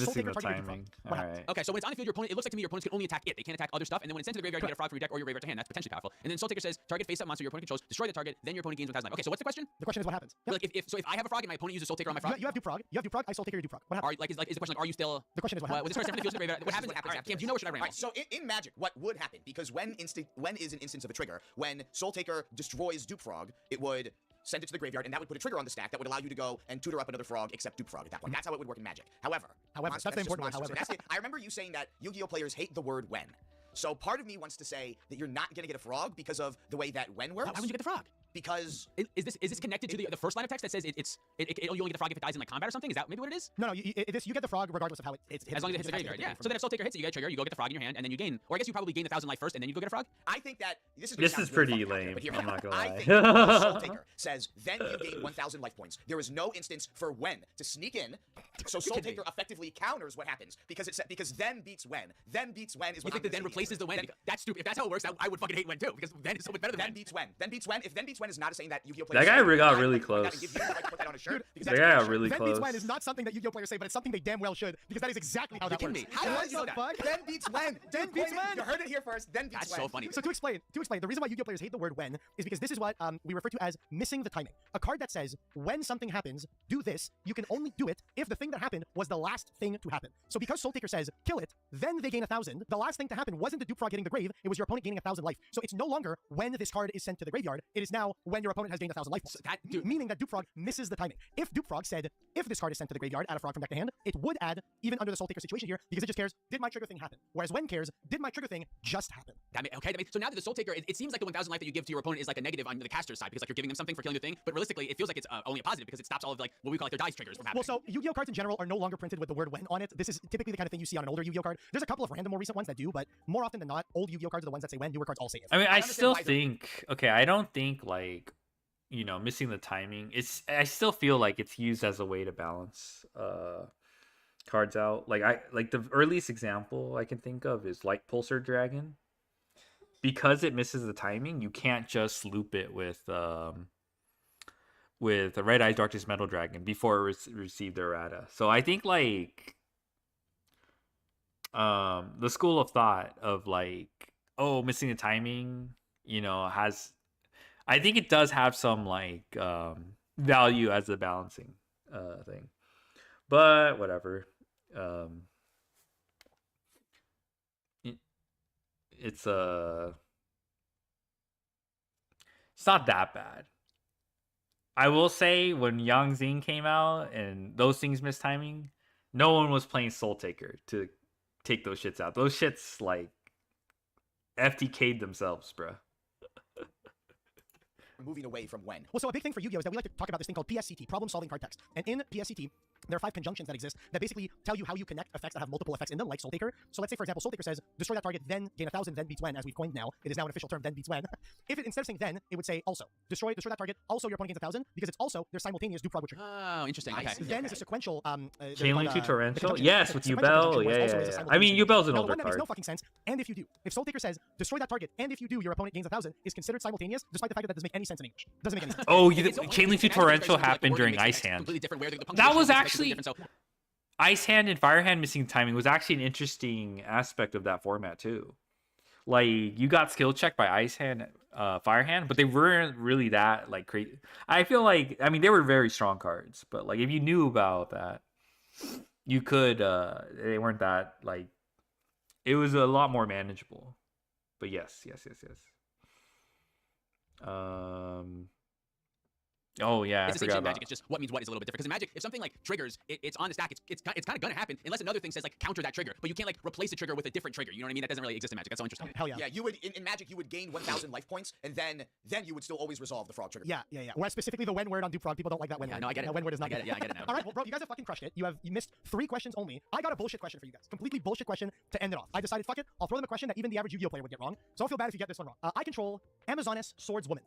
is the timing. All right. Okay, so when it's on the field, your opponent, it looks like to me your opponents can only attack it. They can't attack other stuff, and then when it's sent to the graveyard, you get a frog from your deck or your graveyard to hand. That's potentially powerful. And then Soul Taker says target face-up monster your opponent controls, destroy the target, then your opponent gains 1,000 life. Okay, so what's the question? The question is what happens. Like if I have a frog and my opponent uses Soul Taker on my frog, You have Duprog. I Soul Taker your Duprog. What happens? is the question like, are you still? The question is what Well, happens. this person definitely feels in the graveyard. What happens? Cam, do you know or should I ramble? Alright, so in Magic, what would happen? Because when is an instance of a trigger, when Soul Taker destroys Duprog, it would send it to the graveyard, and that would put a trigger on the stack that would allow you to go and tutor up another frog except Duprog at that point. That's how it would work in Magic. However, that's the important one. However, I remember you saying that Yu-Gi-Oh players hate the word when. So part of me wants to say that you're not going to get a frog because of the way that when works. Why wouldn't you get the frog? Because is this connected to the first line of text that says you only get the frog if it dies in like combat or something? Is that maybe what it is? No, you get the frog regardless of how it's hit. As long as it hits the graveyard, yeah. So then if Soul Taker hits it, you get a trigger, you go get the frog in your hand, and then you gain. Or I guess you probably gain 1,000 life first, and then you go get a frog. I think that this is pretty lame. I'm not gonna lie. I think that Soul Taker says then you gain 1,000 life points. There is no instance for when to sneak in. So Soul Taker effectively counters what happens because then beats when. Then beats when is what you think that then replaces the when. That's stupid. If that's how it works, I would fucking hate when too because then is so much better than then beats when. Then beats when. If then beats when is not a saying that Yu-Gi-Oh That guy got really close. Dude, that guy got really then close. Beats when is not something that Yu-Gi-Oh players say, but it's something they damn well should because that is exactly how that works. How the fuck? Then beats when. Then beats when. You heard it here first. Then beats when. That's so funny. So to explain, the reason why Yu-Gi-Oh players hate the word when is because this is what we refer to as missing the timing. A card that says when something happens, do this. You can only do it if the thing that happened was the last thing to happen. So because Soul Taker says kill it, then they gain 1,000. The last thing to happen wasn't the Duprog hitting the grave; it was your opponent gaining 1,000 life. So it's no longer when this card is sent to the graveyard. It is now when your opponent has gained 1,000 life points. Meaning that Duprog misses the timing. If Duprog said if this card is sent to the graveyard, add a frog from deck to hand, it would add even under the Soul Taker situation here because it just cares did my trigger thing happen. Whereas when cares did my trigger thing just happen. So now that the Soul Taker, it seems like the 1,000 life that you give to your opponent is like a negative on the caster's side because like you're giving them something for killing the thing, but realistically it feels like it's only a positive because it stops all of like what we call like their dice triggers from happening. Well, so Yu-Gi-Oh cards in general are no longer printed with the word when on it. This is typically the kind of thing you see on an older Yu-Gi-Oh card. There's a couple of random more recent ones that do, but more often than not, old Yu-Gi-Oh cards are the ones that say when, newer cards all say if. I mean, I still think I don't think like missing the timing. I still feel like it's used as a way to balance cards out. Like the earliest example I can think of is like Pulsar Dragon. Because it misses the timing, you can't just loop it with a Red Eyes Darkness Metal Dragon before it received the errata. So I think like the school of thought of like, oh, missing the timing, has, I think it does have some like value as a balancing thing, but whatever. It's not that bad. I will say when Yang Zing came out and those things missed timing, no one was playing Soul Taker to take those shits out. Those shits like FTK'd themselves, bruh. Moving away from when. Well, so a big thing for Yu-Gi-Oh is that we like to talk about this thing called PSCT, problem solving card text. And in PSCT, there are 5 conjunctions that exist that basically tell you how you connect effects that have multiple effects in them, like Soul Taker. So let's say, for example, Soul Taker says, destroy that target, then gain 1,000, then beats when, as we've coined now. It is now an official term, then beats when. If it, instead of saying then, it would say also. Destroy that target, also your opponent gains 1,000, because it's also their simultaneous Duprog with trigger. Oh, interesting. Okay. Then is a sequential... Chain Link to Torrential? Yes, with Yubel. Yeah. I mean, Yubel's an older card. That makes no fucking sense. And if you do. If Soul Taker says, destroy that target, and if you do, your opponent gains 1,000, is considered simultaneous, despite the fact that doesn't make any sense in English. Doesn't make any sense. Oh, Chain Link to Torrential happened during Ice Hand. That was actually... Ice Hand and Fire Hand missing timing was actually an interesting aspect of that format too. Like you got skill checked by Ice Hand, Fire Hand, but they weren't really that like crazy. I feel like they were very strong cards, but like if you knew about that, you could. They weren't that like. It was a lot more manageable. But yes. Oh yeah, it's the same shit in Magic. It's just what means what is a little bit different. Because in Magic, if something like triggers, it's on the stack. It's kind of gonna happen unless another thing says like counter that trigger. But you can't like replace the trigger with a different trigger. You know what I mean? That doesn't really exist in Magic. That's so interesting. Hell yeah. Yeah, you would in Magic you would gain 1,000 life points, and then you would still always resolve the frog trigger. Yeah. Whereas specifically the when word on Duprog, people don't like that when word. No, I get it. That when word is not good. Yeah, I get it now. All right, well, bro, you guys have fucking crushed it. You missed 3 questions only. I got a bullshit question for you guys. Completely bullshit question to end it off. I decided, fuck it, I'll throw them a question that even the average Yu-Gi-Oh player would get wrong. So I'll feel bad if you get this one wrong. I control Amazoness Swordswoman.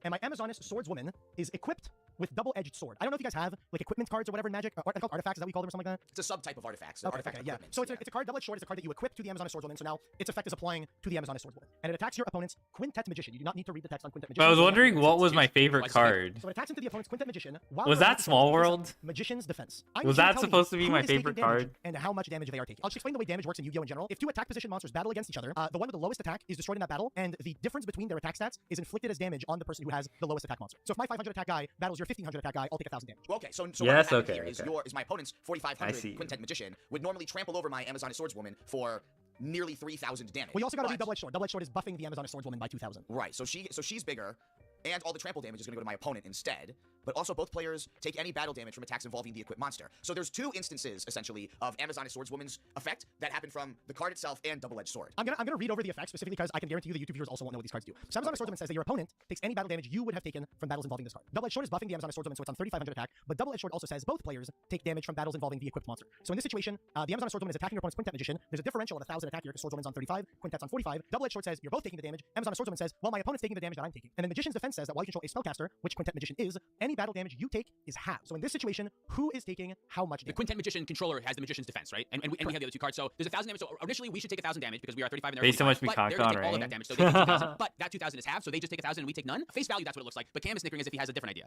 And my Amazoness Swordswoman is equipped with double-edged sword. I don't know if you guys have like equipment cards or whatever in Magic. Are they called artifacts? Is that what we call them or something like that? It's a subtype of artifacts. Okay, Artifact okay, yeah. equipment, So it's a card. Double-edged sword is a card that you equip to the Amazonic Swordswoman. So now its effect is applying to the Amazonic Swordswoman, and it attacks your opponent's Quintet Magician. You do not need to read the text on Quintet Magician. But I was wondering what was my favorite card. So it attacks into the opponent's Quintet Magician. Was that Small World? Magician's Defense. Was that supposed to be my favorite card? And how much damage they are taking. I'll just explain the way damage works in Yu-Gi-Oh! In general. If two attack position monsters battle against each other, the one with the lowest attack is destroyed in that battle, and the difference between their attack stats is inflicted as damage on the person who has the lowest attack monster. So if my 500 attack guy battles your 1500 attack guy, I'll take 1000 damage. Okay, so yes, what okay, here is okay. my opponent's 4500 Quintet Magician would normally trample over my Amazonic Swordswoman for nearly 3000 damage. Well, you also got to read Double-Edged Sword. Double-Edged Sword is buffing the Amazonic Swordswoman by 2000. Right, so she's bigger, and all the trample damage is going to go to my opponent instead. But also both players take any battle damage from attacks involving the equipped monster. So there's two instances, essentially, of Amazonic Swordswoman's effect that happen from the card itself and Double-Edged Sword. I'm gonna read over the effects specifically because I can guarantee you the YouTube viewers also won't know what these cards do. So Amazonic Swordswoman says that your opponent takes any battle damage you would have taken from battles involving this card. Double-Edged Sword is buffing the Amazonic Swordswoman, so it's on 3500 attack, but Double-Edged Sword also says both players take damage from battles involving the equipped monster. So in this situation, the Amazonic Swordswoman is attacking your opponent's Quintet Magician. There's a differential of 1000 attack here because Swordswoman's on 35, Quintet's on 45. Double-Edged Sword says you're both taking the damage. Amazonic Swordswoman says, well, my opponent's taking the damage that I'm taking. And then Magician's Defense says that while you control a spellcaster, which Quintet Magician is, any battle damage you take is half. So in this situation, who is taking how much damage? The Quintet Magician controller has the Magician's Defense, right? And we have the other two cards. So there's 1000 damage. So initially we should take 1000 damage because we are 35 and they're Based on 45. much But they're gonna Mikon, take all of right? that damage. So they take 2000. But that 2000 is half, so they just take 1000 and we take none. Face value, that's what it looks like. But Cam is snickering as if he has a different idea.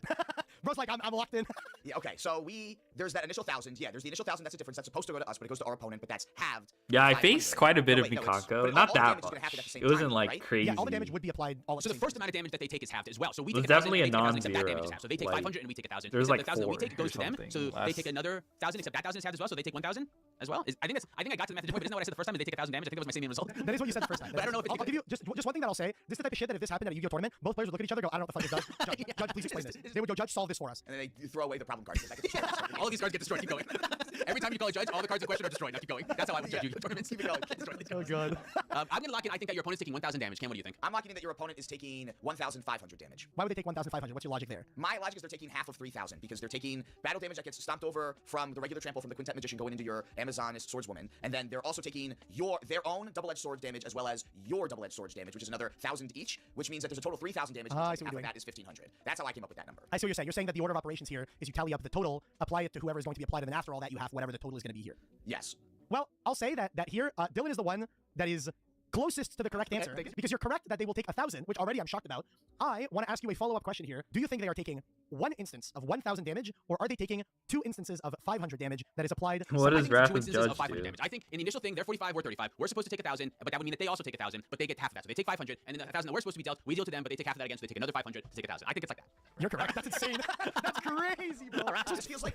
Bro's like, I'm locked in. Yeah, okay, so there's that initial 1000. Yeah, there's the initial 1000. That's a difference. That's supposed to go to us, but it goes to our opponent, but that's halved. Yeah, I faced quite a bit of Mikako. Not that much. It It wasn't like crazy. Yeah, all the damage would be applied all at So the the same first time. amount of damage that they take is halved as well. So we It was take 1000 definitely and they a take 1000 except that non-zero. damage is half. So they take Like, 500 and we take 1000. there's Except like the 1000 that we 4 take goes or to them. something So they less. take another 1000 except that 1000 is halved as well. So they take 1000 as well. I think I got to the method point, but isn't that what I said the first time? And they take 1000 damage. I think that was my same result. That is what you said the first time. But I don't know if I'll give you just one thing that I'll say. This is the type of shit that if this happened at a Yu-Gi-Oh tournament, both players would look at each other and go, I don't know what the fuck this does. Judge, please explain this. They would go, Judge, solve this for us. And then they throw away the problem cards. All of these cards get destroyed. Keep going. Every time you call a judge, all the cards in question are destroyed. Now keep going. That's how I would judge you. Tournaments. Keep it going. Get destroyed. Oh god. I'm gonna lock in. I think that your opponent's taking 1000 damage. Cam, what do you think? I'm locking in that your opponent is taking 1500 damage. Why would they take 1500? What's your logic there? My logic is they're taking half of 3000 because they're taking battle damage that gets stomped over from the regular trample from the Quintet Magician going into your Amazonist Swordswoman, and then they're also taking their own double-edged sword damage as well as your double-edged sword damage, which is another 1000 each, which means that there's a total of 3000 damage. I And see half what of you're that is 1500. That's how I came up with that number. I see what you're saying. You're saying that the order of operations here is you tally up the total, apply it to whoever is going to be applied, and then after all that, you have whatever the total is going to be here. Yes. Well, I'll say that here, Dylan is the one that is closest to the correct answer, because you're correct that they will take 1000, which already I'm shocked about. I want to ask you a follow-up question here. Do you think they are taking one instance of 1000 damage, or are they taking two instances of 500 damage that is applied? What does Wrath two of instances Judge of 500 do? damage. I think in the initial thing, they're 45, we're 35. We're supposed to take 1000, but that would mean that they also take 1000, but they get half of that. So they take 500, and then the 1000 that we're supposed to be dealt, we deal to them, but they take half of that again, so they take another 500 to take 1000. I think it's like that. You're correct. That's insane. That's crazy, bro.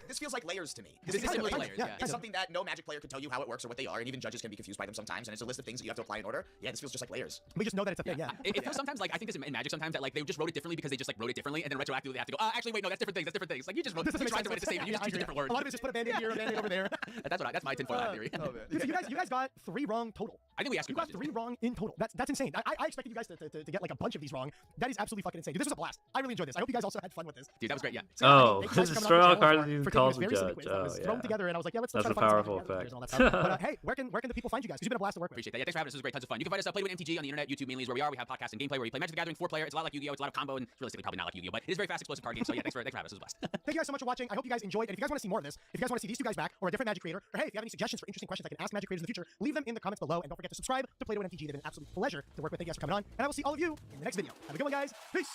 This feels like layers to me. This is similar to layers, yeah. It's something that no Magic player can tell you how it works or what they are, and even judges can be confused by them sometimes, and it's a list of things that you have to apply in order. Yeah, this feels just like layers. We just know that it's a thing, yeah. It feels sometimes like, I think this in Magic sometimes, that like they just wrote it differently because they just like wrote it differently, and then retroactively they have to go, actually wait, no, that's different things, that's different things. Like you just wrote, This doesn't you make tried sense. to write it the same, you just choose a different word. A lot of it is just put a band-aid here, a band-aid over there. That's my tinfoil theory. Dude, so you guys got 3 wrong total. I think we asked you got 3 wrong in total. That's insane. I expected you guys to get like a bunch of these wrong. That is absolutely fucking insane. Dude, this was a blast. I really enjoyed this. I hope you guys also had fun with this. Dude, that was great, yeah. So, Oh, thank you guys for coming destroy on all the cards channel using for taking calls this of very silly judge. quiz that was Oh, thrown yeah. together, and I was like, yeah, let's That's try a to find some powerful characters and all that effect. stuff. But hey, where can the people find you guys? It's been a blast to work with. Appreciate that. Yeah, thanks for having us. This was great. Tons of fun. You can find us played with MTG on the internet. YouTube mainly is where we are. We have podcasts and gameplay where we play Magic the Gathering 4-player. It's a lot like Yu-Gi-Oh! It's a lot of combo, and it's realistically probably not like Yu-Gi-Oh! But it is a very fast, explosive card game. So yeah, thanks for having us. It was a blast. Thank you guys so much for watching. I hope you guys enjoyed. And if you guys want to see more of this, if you guys want to see these two guys back, or a different Magic creator, or hey, if you have any suggestions for interesting questions I can ask Magic creators in the future, leave them in the comments below. And don't forget to subscribe to Play with MTG. They've been an absolute pleasure to work with. Thank you guys for coming on. And I will see all of you in the next video. Have a good one, guys. Peace.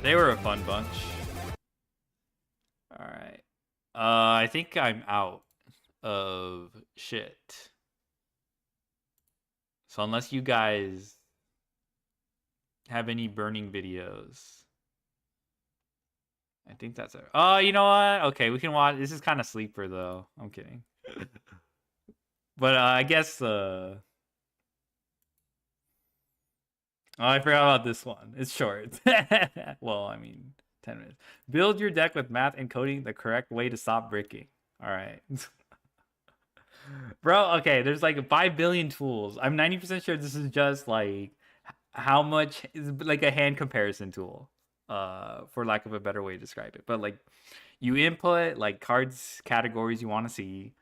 They were a fun bunch. All right. I think I'm out of shit. So unless you guys have any burning videos, I think that's it. Oh, you know what? Okay, we can watch. This is kind of sleeper though. I'm kidding. But I guess oh, I forgot about this one. It's short. Well, I mean, 10 minutes. Build your deck with math and coding the correct way to stop bricking. All right. Bro, okay, there's like 5 billion tools. I'm 90% sure this is just like how much is like a hand comparison tool, for lack of a better way to describe it. But like you input like cards categories you want to see,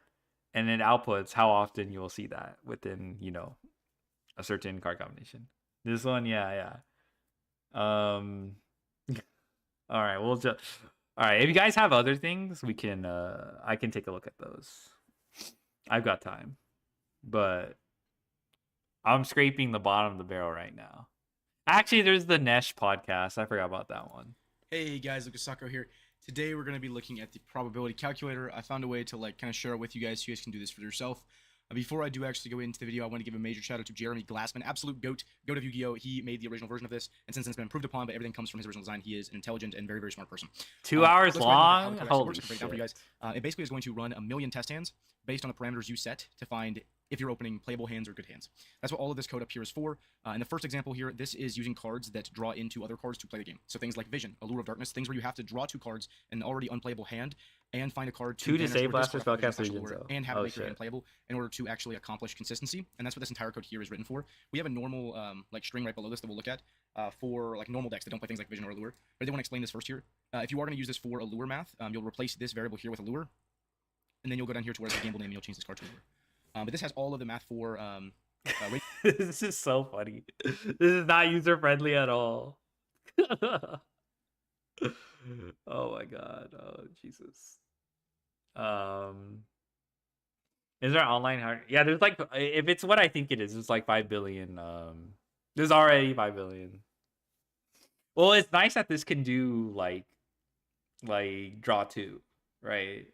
and it outputs how often you'll see that within, you know, a certain card combination. This one, yeah. All right, we'll just. All right, if you guys have other things, we can. I can take a look at those. I've got time, but I'm scraping the bottom of the barrel right now. Actually, there's the Nesh podcast. I forgot about that one. Hey guys, Lucas Sacco here. Today we're going to be looking at the probability calculator. I found a way to like kind of share it with you guys so you guys can do this for yourself. Before I do actually go into the video, I want to give a major shout out to Jeremy Glassman, absolute goat of Yu-Gi-Oh! He made the original version of this, and since it's been improved upon, but everything comes from his original design. He is an intelligent and very, very smart person. 2 hours let's go ahead and long? look at how the code actually Holy works. I'm gonna break it down for you guys. It basically is going to run 1,000,000 test hands based on the parameters you set to find if you're opening playable hands or good hands. That's what all of this code up here is for. In the first example here, this is using cards that draw into other cards to play the game. So things like Vision, Allure of Darkness, things where you have to draw 2 cards in an already unplayable hand and find a card to disable blasters, spellcast regions, and have it make your shit. hand playable in order to actually accomplish consistency. And that's what this entire code here is written for. We have a normal like string right below this that we'll look at for like normal decks that don't play things like Vision or Allure. But I did want to explain this first here. If you are going to use this for Allure math, you'll replace this variable here with Allure, and then you'll go down here to where it's the gamble name and you'll change this card to Allure. But this has all of the math for This is so funny. This is not user friendly at all. Oh my god. Oh Jesus. Is there online hard? Yeah, there's like, if it's what I think it is, it's like 5 billion. There's already 5 billion. Well, it's nice that this can do like draw 2, right?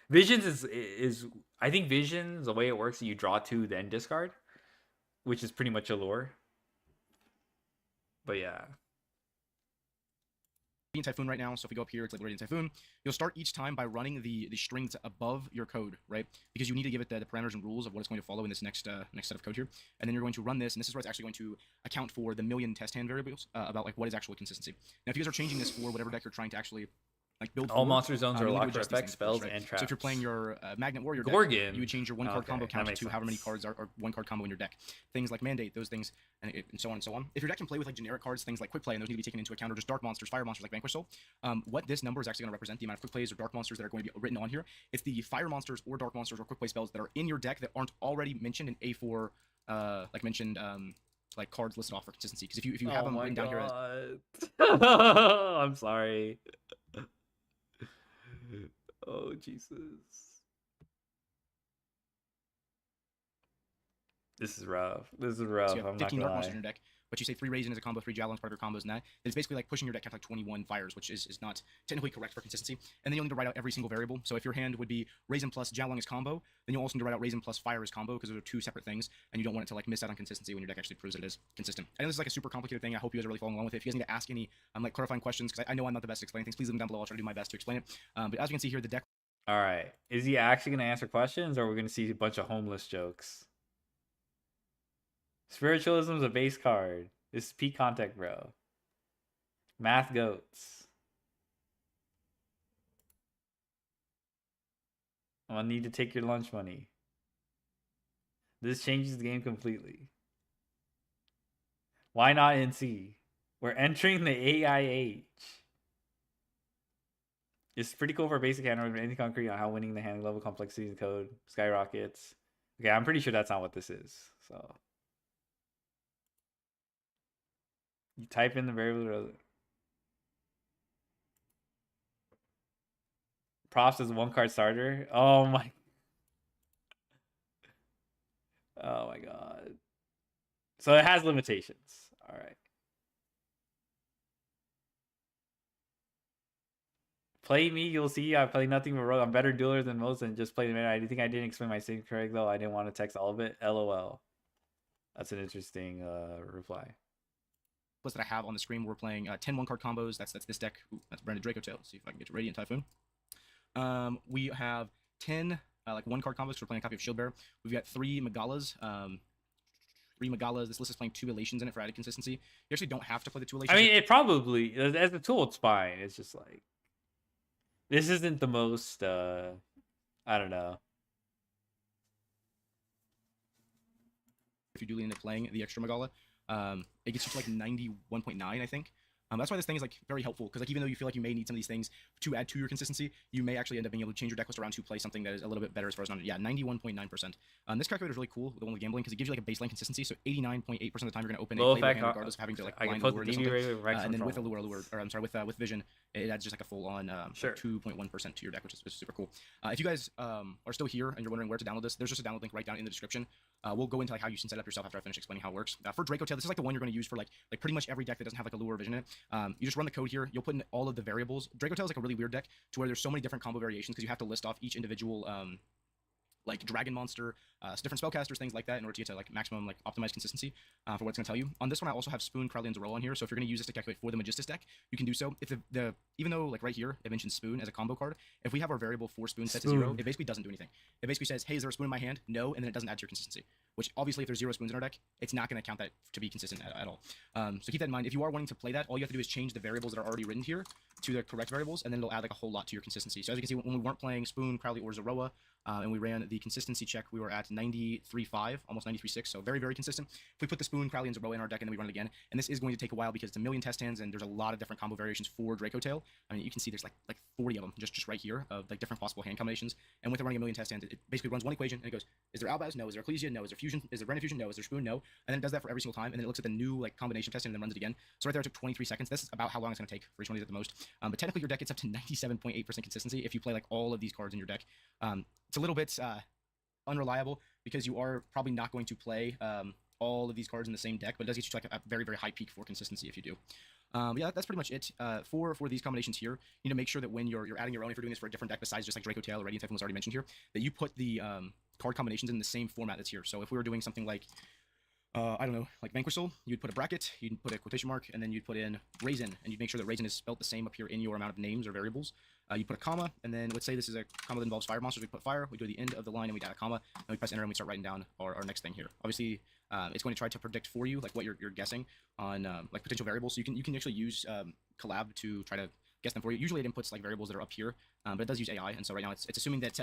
Visions is I think Visions, the way it works, you draw 2 then discard, which is pretty much a lure. But yeah. Radiant Typhoon right now, so if we go up here, it's like Radiant Typhoon. You'll start each time by running the string that's above your code, right? Because you need to give it the parameters and rules of what it's going to follow in this next set of code here. And then you're going to run this, and this is where it's actually going to account for the 1,000,000 test hand variables about like what is actual consistency. Now, if you guys are changing this for whatever deck you're trying to actually like build all for, monster zones are you need to locked for adjust these effects, things first, spells, right? and traps. So if you're playing your Magnet Warrior deck, Gorgon. you would change your 1-card combo Okay, count that to makes however many sense. cards are 1-card combo in your deck. Things like Mandate, those things, and so on and so on. If your deck can play with like generic cards, things like Quick Play, and those need to be taken into account, or just Dark Monsters, Fire Monsters like Vanquish Soul, what this number is actually going to represent, the amount of Quick Plays or Dark Monsters that are going to be written on here. It's the Fire Monsters or Dark Monsters or Quick Play spells that are in your deck that aren't already mentioned in A4, like mentioned, like cards listed off for consistency. Because if you have them written down here as... I'm sorry. Oh Jesus. This is rough. This is rough. So you have I'm 15 not Dark gonna Monsters in lie. your deck, but you say 3 Raisin as a combo, 3 Javelins part of your combos, and that is basically like pushing your deck to like 21 fires, which is not technically correct for consistency. And then you'll need to write out every single variable. So if your hand would be Raisin plus Javelin as combo, then you'll also need to write out Raisin plus Fire as combo, because those are 2 separate things, and you don't want it to like miss out on consistency when your deck actually proves that it is consistent. I know this is like a super complicated thing. I hope you guys are really following along with it. If you guys need to ask any like clarifying questions, because I know I'm not the best at explaining things, please leave them down below. I'll try to do my best to explain it. But as you can see here, the deck. All right. Is he actually gonna answer questions, or we're gonna see a bunch of homeless jokes? Spiritualism is a base card. This is peak contact, bro. Math goats. I'm gonna need to take your lunch money. This changes the game completely. Why not NC? We're entering the AI age. It's pretty cool for a basic hand, or anything concrete on how winning the hand level complexity of the code skyrockets. Okay, I'm pretty sure that's not what this is. So you type in the variable. Props as a 1-card starter. Oh my. Oh my god. So it has limitations. All right. Play me, you'll see. I play nothing but rogue. I'm better dealer than most, and just play the mana. I think I didn't explain my signature correct though. I didn't want to text all of it. LOL. That's an interesting reply. That I have on the screen, we're playing 10 1-card combos. That's this deck. Ooh, that's Branded Draco Tail. Let's see if I can get to Radiant Typhoon. We have 10 like 1-card combos. We're playing a copy of Shield Bearer. We've got 3 Magalas. 3 Magalas. This list is playing 2 Elations in it for added consistency. You actually don't have to play the 2 Elations. I mean, it probably, as a tool, it's fine. It's just like, this isn't the most, I don't know. If you do end up playing the extra Magala, it gets you to like 91.9, I think. That's why this thing is like very helpful, because like even though you feel like you may need some of these things to add to your consistency, you may actually end up being able to change your deck list around to play something that is a little bit better as far as 91.9%. This calculator is really cool, the one with gambling, because it gives you like a baseline consistency. So 89.8% of the time you're going to open Low a play effect, hand regardless of having to like I can blind put lure the into DB something. rate with Rex And then with a control. lure, or I'm sorry, with vision, it adds just like a full on Sure. 2.1% to your deck, which is super cool. If you guys are still here and you're wondering where to download this, there's just a download link right down in the description. We'll go into like how you can set up yourself after I finish explaining how it works. For Draco Tail, this is like the one you're going to use for like pretty much every deck that doesn't have like a lure or vision in it. You just run the code here. You'll put in all of the variables. Draco Tail is like a really weird deck to where there's so many different combo variations because you have to list off each individual like dragon monster, different spellcasters, things like that, in order to get to like maximum like optimized consistency for what it's going to tell you. On this one, I also have Spoon, Crowley, and Zoroa on here. So if you're going to use this to calculate for the Magistus deck, you can do so. If the even though like right here it mentions Spoon as a combo card, if we have our variable for Spoon set to 0, it basically doesn't do anything. It basically says, hey, is there a spoon in my hand? No, and then it doesn't add to your consistency. Which obviously, if there's 0 spoons in our deck, it's not going to count that to be consistent at all. So keep that in mind. If you are wanting to play that, all you have to do is change the variables that are already written here to the correct variables, and then it'll add like a whole lot to your consistency. So as you can see, when we weren't playing Spoon, Crowley, or Zoroa, and we ran the consistency check, we were at 93.5, almost 93.6, so very, very consistent. If we put the Spoon, Crowley, and Zoroa in our deck and then we run it again, and this is going to take a while because it's a million test hands and there's a lot of different combo variations for Draco Tail. I mean, you can see there's like 40 of them just right here of like different possible hand combinations. And with it running a million test hands, it basically runs one equation and it goes, is there Albaz? No. Is there Ecclesia? No. Is there Fusion? Is there Brand Fusion? No. Is there Spoon? No. And then it does that for every single time, and then it looks at the new like combination test and then runs it again. So right there it took 23 seconds. This is about how long it's going to take for each one of these at the most. But technically your deck gets up to 97.8% consistency if you play like all of these cards in your deck. It's a little bit unreliable because you are probably not going to play all of these cards in the same deck, but it does get you to like a very, very high peak for consistency if you do. Yeah, that's pretty much it for these combinations here. You need to make sure that when you're adding your own, if you're doing this for a different deck besides just like Draco Tail or Radiant Typhoon was already mentioned here, that you put the card combinations in the same format that's here. So if we were doing something like I don't know, like Vanquish Soul, you'd put a bracket, you'd put a quotation mark, and then you'd put in Raisin, and you'd make sure that Raisin is spelled the same up here in your amount of names or variables. You put a comma, and then let's say this is a comma that involves fire monsters, we put fire, we go to the end of the line and we add a comma, and we press enter and we start writing down our next thing here. Obviously, it's going to try to predict for you like what you're guessing on like potential variables. So you can actually use Collab to try to guess them for you. Usually it inputs like variables that are up here, but it does use AI, and so right now it's assuming that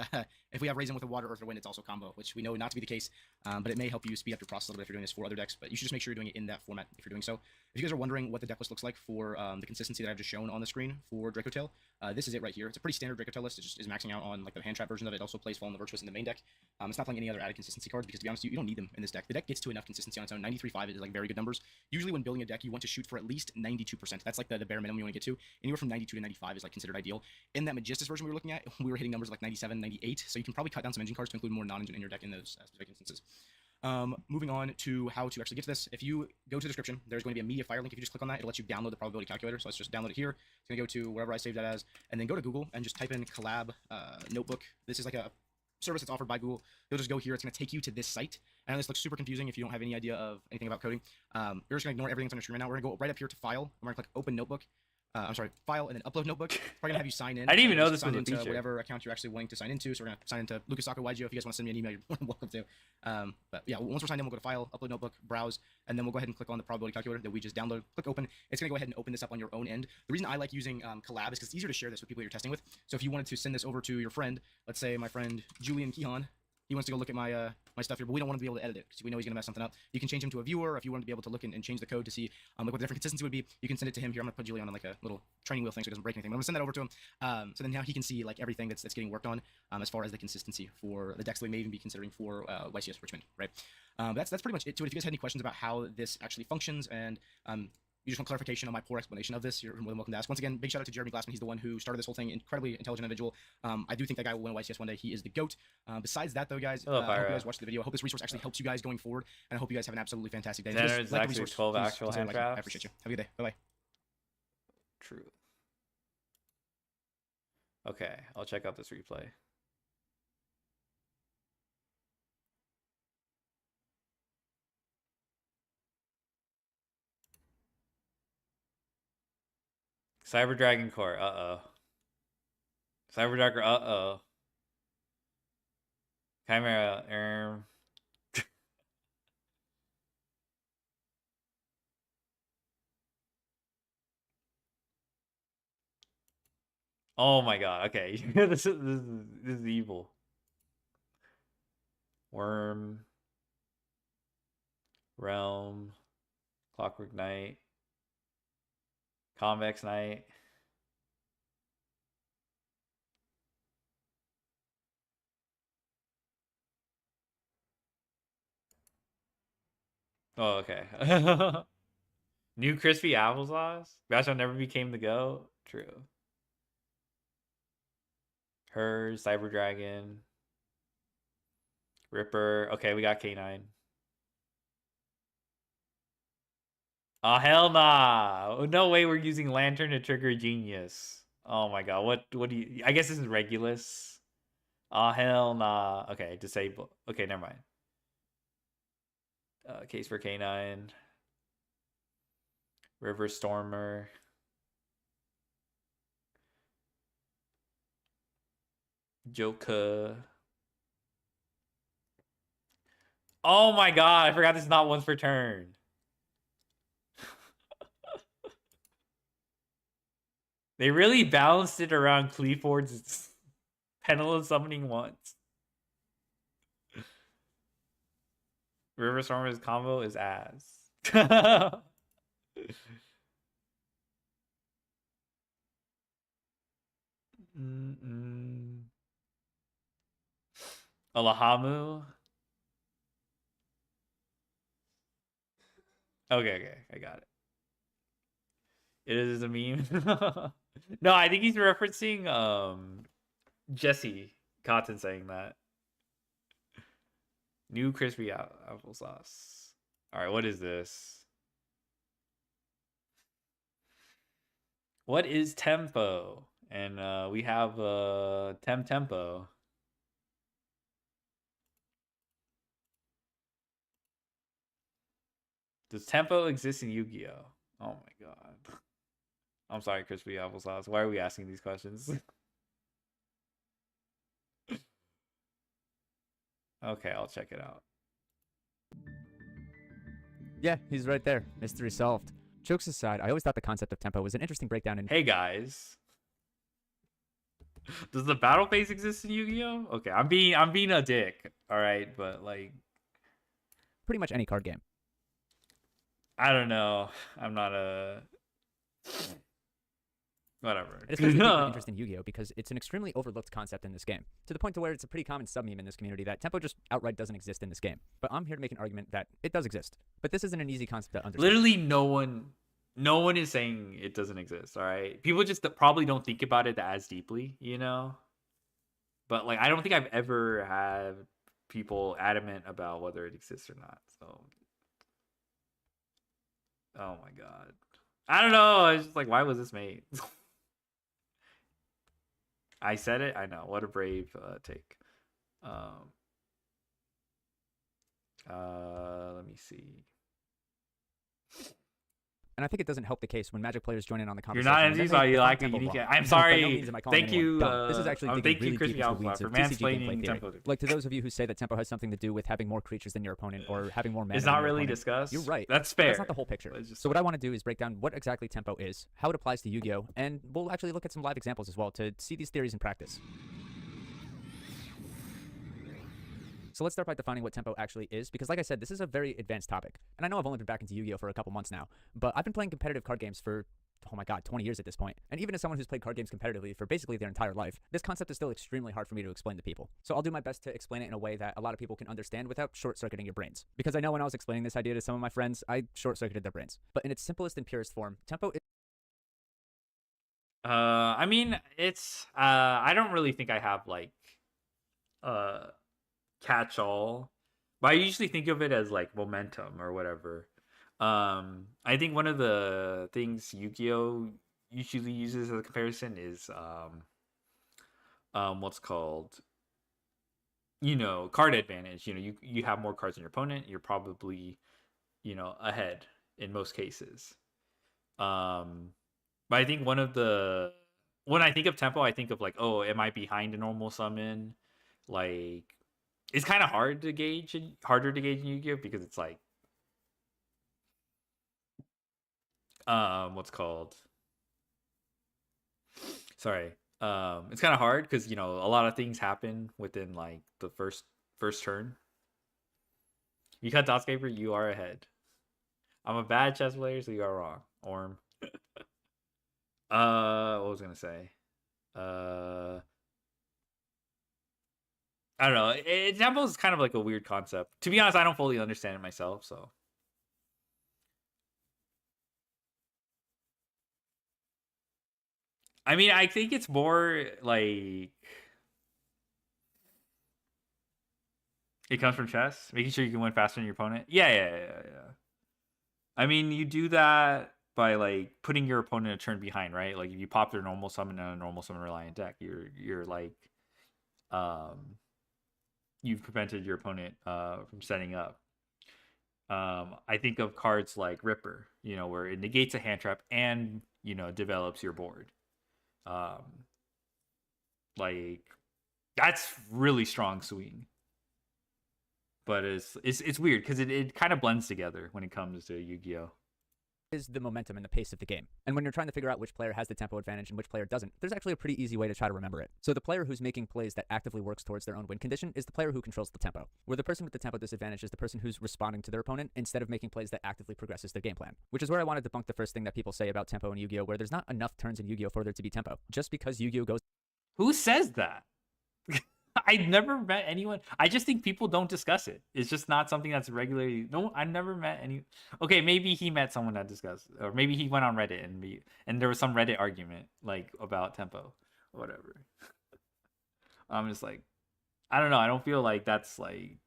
if we have Raisin with a water, earth, or wind, it's also combo, which we know not to be the case, but it may help you speed up your process a little bit if you're doing this for other decks, but you should just make sure you're doing it in that format if you're doing so. If you guys are wondering what the deck list looks like for the consistency that I've just shown on the screen for Draco Tail, this is it right here. It's a pretty standard Draco Tail list. It just is maxing out on like the hand trap version of it. It also plays Fallen the Virtuous in the main deck. It's not playing any other added consistency cards because to be honest, you don't need them in this deck. The deck gets to enough consistency on its own. 93.5 is like very good numbers. Usually when building a deck, you want to shoot for at least 92%. That's like the bare minimum you want to get to. Anywhere from 92 to 95 is like considered ideal. In that Magistus version we were looking at, we were hitting numbers like 97, 98. So you can probably cut down some engine cards to include more non-engine in your deck in those specific instances. Moving on to how to actually get to this. If you go to the description, there's going to be a media fire link. If you just click on that, it'll let you download the probability calculator. So let's just download it here. It's going to go to wherever I saved that as, and then go to Google and just type in Collab Notebook. This is like a service that's offered by Google. You'll just go here. It's going to take you to this site. I know this looks super confusing if you don't have any idea of anything about coding. You're just going to ignore everything that's on your screen right now. We're going to go right up here to File. And we're going to click Open Notebook. I'm sorry, File, and then Upload Notebook. Probably gonna have you sign in. I didn't even know this was a into feature. whatever account you're actually wanting to sign into. So we're gonna sign into Lukasaka YGO. If you guys want to send me an email, you're more than welcome to. But yeah, once we're signed in, we'll go to File, Upload Notebook, Browse, and then we'll go ahead and click on the probability calculator that we just downloaded. Click Open. It's gonna go ahead and open this up on your own end. The reason I like using Collab is because it's easier to share this with people you're testing with. So if you wanted to send this over to your friend, let's say my friend Julian Kihan, he wants to go look at my my stuff here, but we don't want him to be able to edit it because we know he's going to mess something up. You can change him to a viewer, or if you want to be able to look and change the code to see like what the different consistency would be, you can send it to him here. I'm going to put Julian on like a little training wheel thing so it doesn't break anything. But I'm going to send that over to him, so then now he can see like everything that's getting worked on as far as the consistency for the decks that we may even be considering for YCS Richmond, right? That's pretty much it to it. If you guys had any questions about how this actually functions and you just want clarification on my poor explanation of this, you're more than welcome to ask. Once again, big shout out to Jeremy Glassman. He's the one who started this whole thing. Incredibly intelligent individual. I do think that guy will win a YCS one day. He is the GOAT. Besides that, though, guys, I hope you guys watched the video. I hope this resource actually helps you guys going forward, and I hope you guys have an absolutely fantastic day. There's like actually 12 actual hand traps. I appreciate you. Have a good day. Bye-bye. True. Okay, I'll check out this replay. Cyber Dragon Core, Cyber Dragon, Chimera, Oh my god, okay. this is evil. Worm. Realm. Clockwork Knight. Convex Knight. Oh, okay. New crispy applesauce? Groucho never became the GOAT? True. Her, Cyber Dragon. Ripper. Okay, we got K9. Oh, hell nah. No way we're using Lantern to trigger Genius. Oh my god. What do you... I guess this is Regulus. Oh, hell nah. Okay, disable. Okay, never mind. Case for K9. River Stormer. Joker. Oh my god, I forgot this is not once per turn. They really balanced it around Cleaford's Pendulum summoning once. River Stormer's combo is ass. Alahamu. Okay, I got it. It is a meme. No, I think he's referencing Jesse Cotton saying that. New crispy applesauce. All right, what is this? What is tempo? And we have tempo. Does tempo exist in Yu-Gi-Oh? Oh my god. I'm sorry, crispy applesauce. Why are we asking these questions? Okay, I'll check it out. Yeah, he's right there. Mystery solved. Jokes aside, I always thought the concept of tempo was an interesting breakdown in... Hey guys. Does the battle phase exist in Yu-Gi-Oh? Okay, I'm being a dick, alright, but like... pretty much any card game. I don't know. I'm not a... Whatever. It especially piqued my interest in Yu-Gi-Oh! Because it's an extremely overlooked concept in this game, to the point to where it's a pretty common sub-meme in this community that tempo just outright doesn't exist in this game. But I'm here to make an argument that it does exist. But this isn't an easy concept to understand. Literally no one is saying it doesn't exist, alright? People just probably don't think about it as deeply, you know? But like, I don't think I've ever had people adamant about whether it exists or not, so... Oh my god. I don't know, it's just like, why was this made? I said it. I know. What a brave take. Let me see. And I think it doesn't help the case when Magic players join in on the You're conversation. not enthused by you like a unique. I'm sorry. Thank you. This is actually thank you, really Crispy deep into the weeds for of TCG mansplaining gameplay theory. tempo. Like to those of you who say that tempo has something to do with having more creatures than your opponent or having more mana. It's than not your really opponent, discussed. You're right. That's But fair. That's not the whole picture. So what I want to do is break down what exactly tempo is, how it applies to Yu-Gi-Oh, and we'll actually look at some live examples as well to see these theories in practice. So let's start by defining what tempo actually is, because like I said, this is a very advanced topic. And I know I've only been back into Yu-Gi-Oh for a couple months now, but I've been playing competitive card games for, oh my god, 20 years at this point. And even as someone who's played card games competitively for basically their entire life, this concept is still extremely hard for me to explain to people. So I'll do my best to explain it in a way that a lot of people can understand without short-circuiting your brains. Because I know when I was explaining this idea to some of my friends, I short-circuited their brains. But in its simplest and purest form, tempo is... I mean, it's I don't really think I have like catch-all, but I usually think of it as like momentum or whatever. I think one of the things Yu-Gi-Oh usually uses as a comparison is what's called, you know, card advantage. You know, you have more cards than your opponent, you're probably, you know, ahead in most cases. But I think when I think of tempo, I think of like, oh, am I behind a normal summon? Like, it's kind of harder to gauge in Yu-Gi-Oh because it's like, what's called? Sorry. It's kind of hard because, you know, a lot of things happen within like the first turn. You cut Dotscaper, you are ahead. I'm a bad chess player, so you are wrong, Orm. What was I gonna say? I don't know. Tempo is kind of like a weird concept. To be honest, I don't fully understand it myself, so. I mean, I think it's more like it comes from chess, making sure you can win faster than your opponent. Yeah. I mean, you do that by like putting your opponent a turn behind, right? Like if you pop their normal summon and a normal summon reliant deck, you're like you've prevented your opponent from setting up. I think of cards like Ripper, where it negates a hand trap and develops your board. Like that's really strong swing. But it's weird because it kind of blends together when it comes to Yu-Gi-Oh! Is the momentum and the pace of the game. And when you're trying to figure out which player has the tempo advantage and which player doesn't, there's actually a pretty easy way to try to remember it. So the player who's making plays that actively works towards their own win condition is the player who controls the tempo, where the person with the tempo disadvantage is the person who's responding to their opponent instead of making plays that actively progresses their game plan. Which is where I want to debunk the first thing that people say about tempo in Yu-Gi-Oh! Where there's not enough turns in Yu-Gi-Oh! For there to be tempo. Just because Yu-Gi-Oh! Goes... Who says that? I've never met anyone. I just think people don't discuss it. It's just not something that's regularly. No, I've never met any. Okay, maybe he met someone that discussed, or maybe he went on Reddit and there was some Reddit argument like about tempo, or whatever. I'm just like, I don't know. I don't feel like that's like.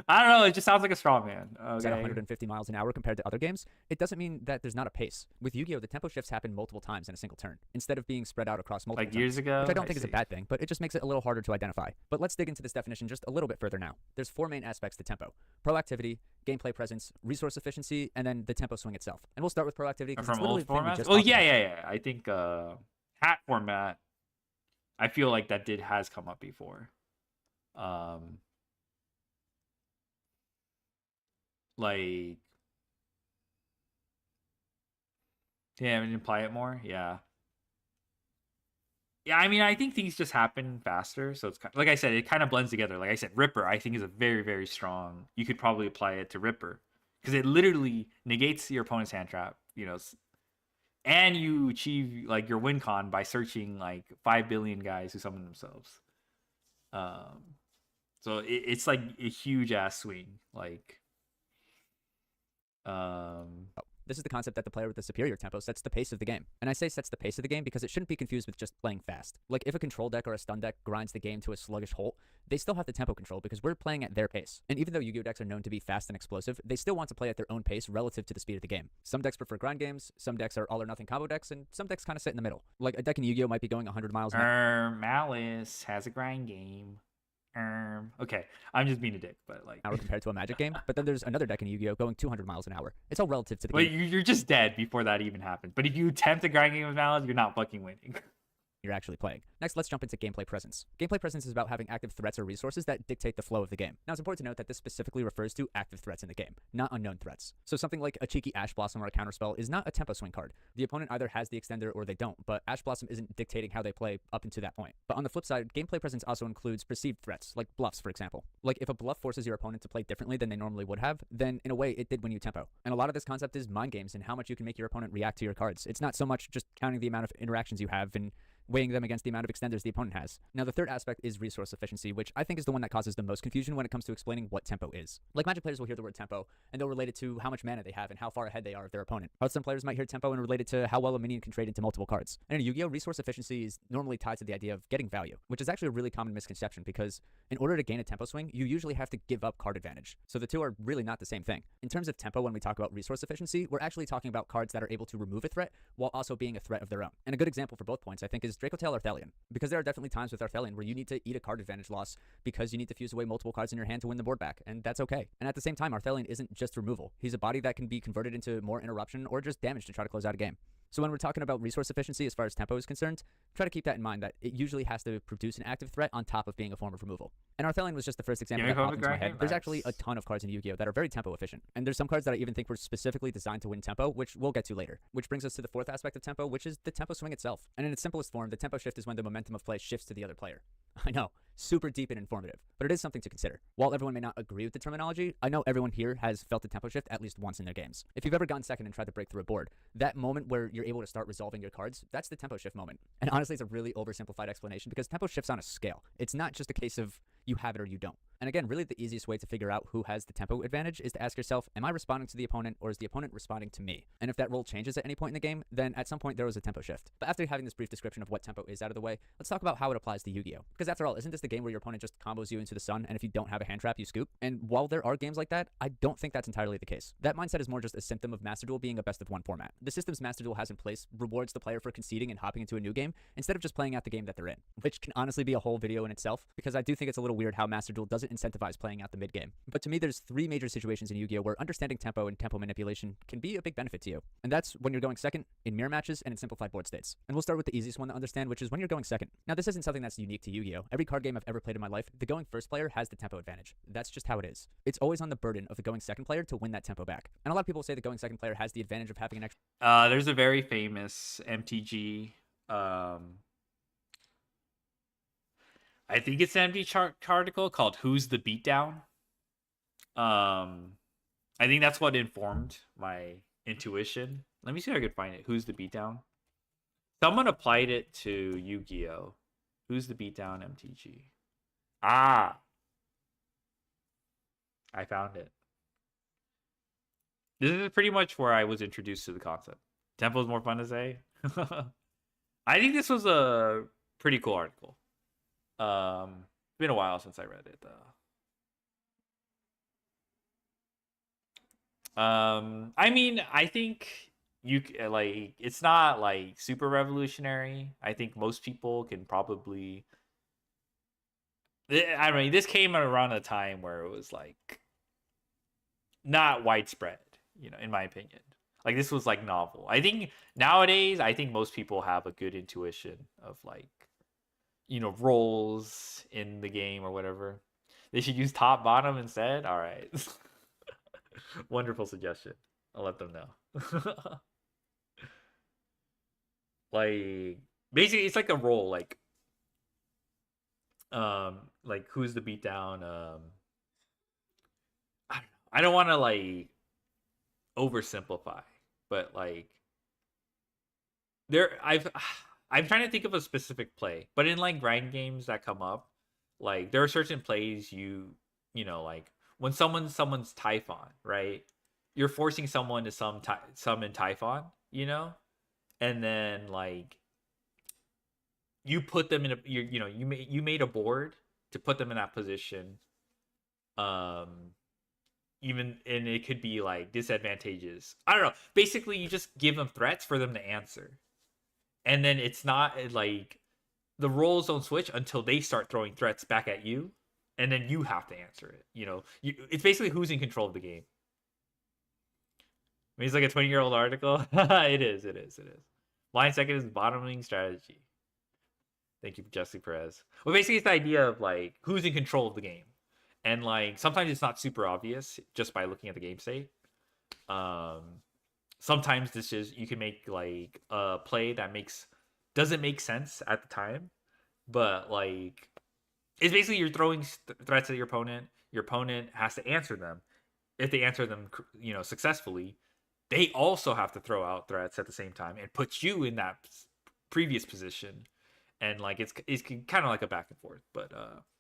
I don't know. It just sounds like a straw man. Okay. At 150 miles an hour compared to other games, it doesn't mean that there's not a pace. With Yu-Gi-Oh, the tempo shifts happen multiple times in a single turn, instead of being spread out across multiple like years turns, ago. which I don't think is a bad thing, but it just makes it a little harder to identify. But let's dig into this definition just a little bit further now. There's 4 main aspects to tempo: proactivity, gameplay presence, resource efficiency, and then the tempo swing itself. And we'll start with proactivity because it's literally the thing we just talked about. Yeah. I think hat format. I feel like that has come up before. Like, yeah, I mean, apply it more. Yeah. I mean, I think things just happen faster. So it's kind of, like I said, it kind of blends together. Like I said, Ripper, I think is a very, very strong. You could probably apply it to Ripper because it literally negates your opponent's hand trap, and you achieve like your win con by searching like 5 billion guys who summon themselves. So it's like a huge ass swing. Like, This is the concept that the player with the superior tempo sets the pace of the game. And I say sets the pace of the game because it shouldn't be confused with just playing fast. Like if a control deck or a stun deck grinds the game to a sluggish halt, they still have the tempo control because we're playing at their pace. And even though Yu-Gi-Oh! Decks are known to be fast and explosive, they still want to play at their own pace relative to the speed of the game. Some decks prefer grind games, some decks are all or nothing combo decks, and some decks kind of sit in the middle. Like a deck in Yu-Gi-Oh! Might be going 100 miles an hour. Malice has a grind game. Okay, I'm just being a dick, but like hour compared to a Magic game, but then there's another deck in Yu-Gi-Oh! Going 200 miles an hour. It's all relative to the game. But you're just dead before that even happens. But if you attempt a grind game with Malice, you're not fucking winning. You're actually playing. Next, let's jump into gameplay presence. Gameplay presence is about having active threats or resources that dictate the flow of the game. Now, it's important to note that this specifically refers to active threats in the game, not unknown threats. So something like a cheeky Ash Blossom or a counterspell is not a tempo swing card. The opponent either has the extender or they don't, but Ash Blossom isn't dictating how they play up until that point. But on the flip side, gameplay presence also includes perceived threats, like bluffs, for example. Like if a bluff forces your opponent to play differently than they normally would have, then in a way it did win you tempo. And a lot of this concept is mind games and how much you can make your opponent react to your cards. It's not so much just counting the amount of interactions you have and weighing them against the amount of extenders the opponent has. Now, the third aspect is resource efficiency, which I think is the one that causes the most confusion when it comes to explaining what tempo is. Like Magic players will hear the word tempo, and they'll relate it to how much mana they have and how far ahead they are of their opponent. Hearthstone players might hear tempo and relate it to how well a minion can trade into multiple cards. And in Yu-Gi-Oh! Resource efficiency is normally tied to the idea of getting value, which is actually a really common misconception because in order to gain a tempo swing, you usually have to give up card advantage. So the two are really not the same thing. In terms of tempo, when we talk about resource efficiency, we're actually talking about cards that are able to remove a threat while also being a threat of their own. And a good example for both points, I think, is Dracotail Arthelion. Because there are definitely times with Arthelion where you need to eat a card advantage loss because you need to fuse away multiple cards in your hand to win the board back, and that's okay. And at the same time, Arthelion isn't just removal. He's a body that can be converted into more interruption or just damage to try to close out a game. So when we're talking about resource efficiency as far as tempo is concerned, try to keep that in mind that it usually has to produce an active threat on top of being a form of removal. And Arthelion was just the first example that popped into my head. There's actually a ton of cards in Yu-Gi-Oh! That are very tempo efficient. And there's some cards that I even think were specifically designed to win tempo, which we'll get to later. Which brings us to the fourth aspect of tempo, which is the tempo swing itself. And in its simplest form, the tempo shift is when the momentum of play shifts to the other player. I know, super deep and informative, but it is something to consider. While everyone may not agree with the terminology, I know everyone here has felt a tempo shift at least once in their games. If you've ever gone second and tried to break through a board, that moment where you're able to start resolving your cards, that's the tempo shift moment. And honestly, it's a really oversimplified explanation because tempo shifts on a scale. It's not just a case of you have it or you don't. And again, really the easiest way to figure out who has the tempo advantage is to ask yourself, am I responding to the opponent or is the opponent responding to me? And if that role changes at any point in the game, then at some point there was a tempo shift. But after having this brief description of what tempo is out of the way, let's talk about how it applies to Yu-Gi-Oh! Because after all, isn't this the game where your opponent just combos you into the sun and if you don't have a hand trap, you scoop? And while there are games like that, I don't think that's entirely the case. That mindset is more just a symptom of Master Duel being a best of one format. The systems Master Duel has in place rewards the player for conceding and hopping into a new game instead of just playing out the game that they're in, which can honestly be a whole video in itself because I do think it's a little weird how Master Duel doesn't incentivize playing out the mid game. But to me, there's three major situations in Yu-Gi-Oh! Where understanding tempo and tempo manipulation can be a big benefit to you. And that's when you're going second, in mirror matches, and in simplified board states. And we'll start with the easiest one to understand, which is when you're going second. Now, this isn't something that's unique to Yu-Gi-Oh! Every card game I've ever played in my life, the going first player has the tempo advantage. That's just how it is. It's always on the burden of the going second player to win that tempo back. And a lot of people say the going second player has the advantage of having an extra. There's a very famous MTG. I think it's an MTG article called "Who's the Beatdown." I think that's what informed my intuition. Let me see if I could find it. Who's the Beatdown? Someone applied it to Yu-Gi-Oh! Who's the Beatdown MTG? Ah! I found it. This is pretty much where I was introduced to the concept. Tempo is more fun to say. I think this was a pretty cool article. It's been a while since I read it, though. I mean, I think it's not like super revolutionary. I think most people can probably. I mean, this came around a time where it was like not widespread, in my opinion. Like this was like novel. I think nowadays, most people have a good intuition of like, roles in the game or whatever. They should use top bottom instead. All right. Wonderful suggestion. I'll let them know. Like basically it's like a role like who's the beatdown. I don't want to like oversimplify, but like I'm trying to think of a specific play, but in like grind games that come up, like there are certain plays like when someone's Typhon, right? You're forcing someone to summon Typhon, and then like you put them in a you made a board to put them in that position. Even and it could be like disadvantageous. I don't know. Basically, you just give them threats for them to answer, and then it's not like the roles don't switch until they start throwing threats back at you. And then you have to answer it. It's basically who's in control of the game. I mean, it's like a 20-year-old article. It is. Line second is bottoming strategy. Thank you, Jesse Perez. Well, basically, it's the idea of like who's in control of the game, and like sometimes it's not super obvious just by looking at the game state. Sometimes you can make like a play that doesn't make sense at the time, but like. It's basically you're throwing threats at your opponent. Your opponent has to answer them. If they answer them, successfully, they also have to throw out threats at the same time and put you in that previous position. And like it's kind of like a back and forth. But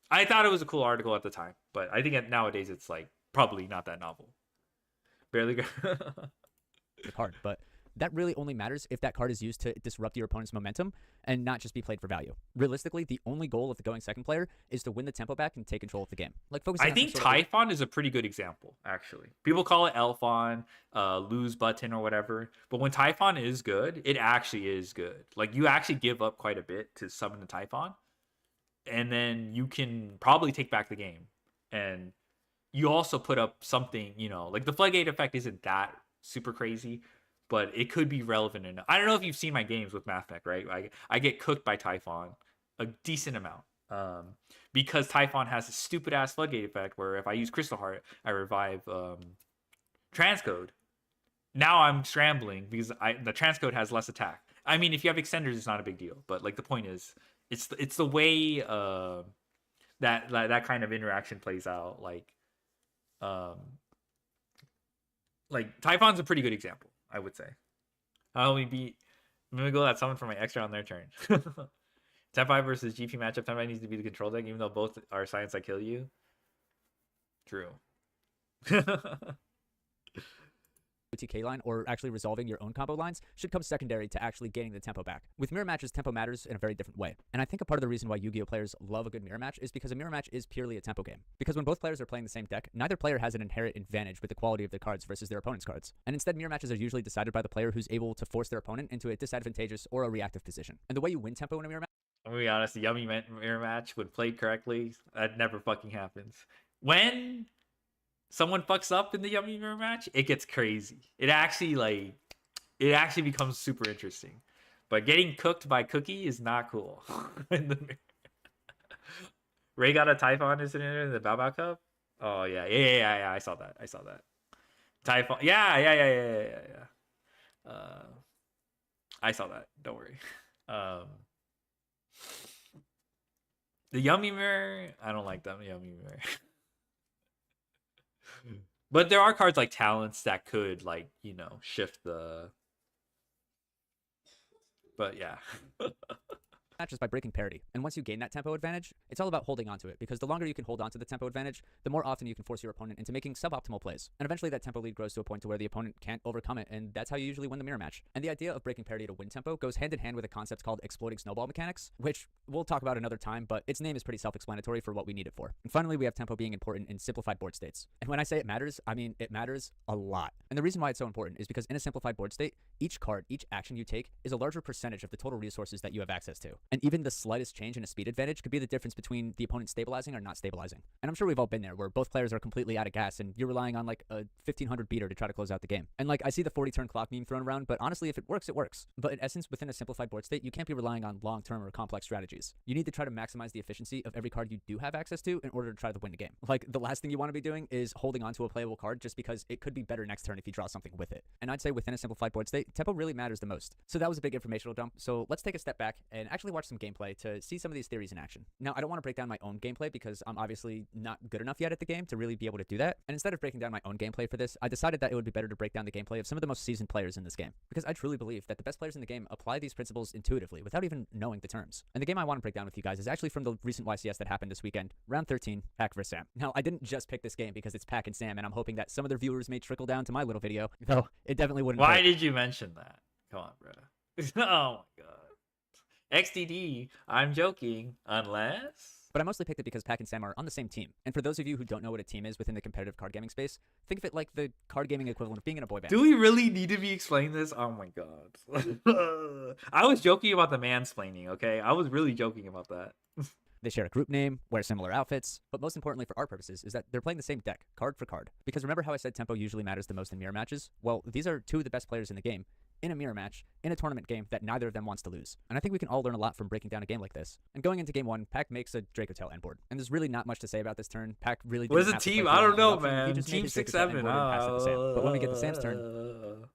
I thought it was a cool article at the time. But I think nowadays it's like probably not that novel. Barely good. The card, but that really only matters if that card is used to disrupt your opponent's momentum and not just be played for value. Realistically, the only goal of the going second player is to win the tempo back and take control of the game. Like focusing. I think Typhon is a pretty good example, actually. People call it Elfon, lose button or whatever, but when Typhon is good, it actually is good. Like you actually give up quite a bit to summon the Typhon, and then you can probably take back the game. And you also put up something, like the Floodgate effect isn't that super crazy. But it could be relevant enough. I don't know if you've seen my games with MathMech, right? I get cooked by Typhon a decent amount. Because Typhon has a stupid ass floodgate effect where if I use Crystal Heart, I revive Transcode. Now I'm scrambling because the Transcode has less attack. I mean, if you have extenders, it's not a big deal. But like the point is, it's the way that kind of interaction plays out. Like Typhon's a pretty good example, I would say. How we beat Mimigo that summon for my extra on their turn. Tenpai versus GP matchup. Tenpai needs to be the control deck, even though both are science that kill you. True. TK line or actually resolving your own combo lines should come secondary to actually gaining the tempo back. With mirror matches, tempo matters in a very different way. And I think a part of the reason why Yu-Gi-Oh players love a good mirror match is because a mirror match is purely a tempo game. Because when both players are playing the same deck, neither player has an inherent advantage with the quality of their cards versus their opponent's cards. And instead, mirror matches are usually decided by the player who's able to force their opponent into a disadvantageous or a reactive position. And the way you win tempo in a mirror match, I'm gonna be honest, the Yummy mirror match, when played correctly, that never fucking happens. When someone fucks up in the Yummy mirror match, it gets crazy. It actually becomes super interesting. But getting cooked by Cookie is not cool. Ray got a Typhon incident in the Bao Bao Cup. Oh yeah. I saw that. Typhon. Yeah. I saw that. Don't worry. The Yummy mirror, I don't like that Yummy mirror. But there are cards like Talents that could, like, you know, shift the... But yeah. matches by breaking parity. And once you gain that tempo advantage, it's all about holding onto it, because the longer you can hold onto the tempo advantage, the more often you can force your opponent into making suboptimal plays. And eventually that tempo lead grows to a point to where the opponent can't overcome it, and that's how you usually win the mirror match. And the idea of breaking parity to win tempo goes hand in hand with a concept called exploiting snowball mechanics, which we'll talk about another time, but its name is pretty self-explanatory for what we need it for. And finally, we have tempo being important in simplified board states. And when I say it matters, I mean it matters a lot. And the reason why it's so important is because in a simplified board state, each card, each action you take is a larger percentage of the total resources that you have access to. And even the slightest change in a speed advantage could be the difference between the opponent stabilizing or not stabilizing. And I'm sure we've all been there, where both players are completely out of gas and you're relying on like a 1500 beater to try to close out the game. And like, I see the 40 turn clock meme thrown around, but honestly, if it works, it works. But in essence, within a simplified board state, you can't be relying on long-term or complex strategies. You need to try to maximize the efficiency of every card you do have access to in order to try to win the game. Like, the last thing you want to be doing is holding onto a playable card just because it could be better next turn if you draw something with it. And I'd say within a simplified board state, tempo really matters the most. So that was a big informational dump. So let's take a step back and actually watch some gameplay to see some of these theories in action. Now, I don't want to break down my own gameplay because I'm obviously not good enough yet at the game to really be able to do that. And instead of breaking down my own gameplay for this, I decided that it would be better to break down the gameplay of some of the most seasoned players in this game, because I truly believe that the best players in the game apply these principles intuitively without even knowing the terms. And the game I want to break down with you guys is actually from the recent YCS that happened this weekend, round 13, Pack vs. Sam. Now, I didn't just pick this game because it's Pack and Sam, and I'm hoping that some of their viewers may trickle down to my little video, though it definitely wouldn't. Why did you mention that? Come on, bro. Oh my god. XDD, I'm joking, unless... But I mostly picked it because Pack and Sam are on the same team. And for those of you who don't know what a team is within the competitive card gaming space, think of it like the card gaming equivalent of being in a boy band. Do we really need to be explaining this? Oh my god. I was joking about the mansplaining, okay? I was really joking about that. They share a group name, wear similar outfits, but most importantly for our purposes is that they're playing the same deck, card for card. Because remember how I said tempo usually matters the most in mirror matches? Well, these are two of the best players in the game, in a mirror match, in a tournament game that neither of them wants to lose. And I think we can all learn a lot from breaking down a game like this. And going into game one, Pack makes a Draco Tail endboard. And there's really not much to say about this turn. Pack really didn't What is a have to team? play I for don't know, option. He man. just made Team his Draco Tail 6-7. endboard and passed it to Sam. But when we get to Sam's turn,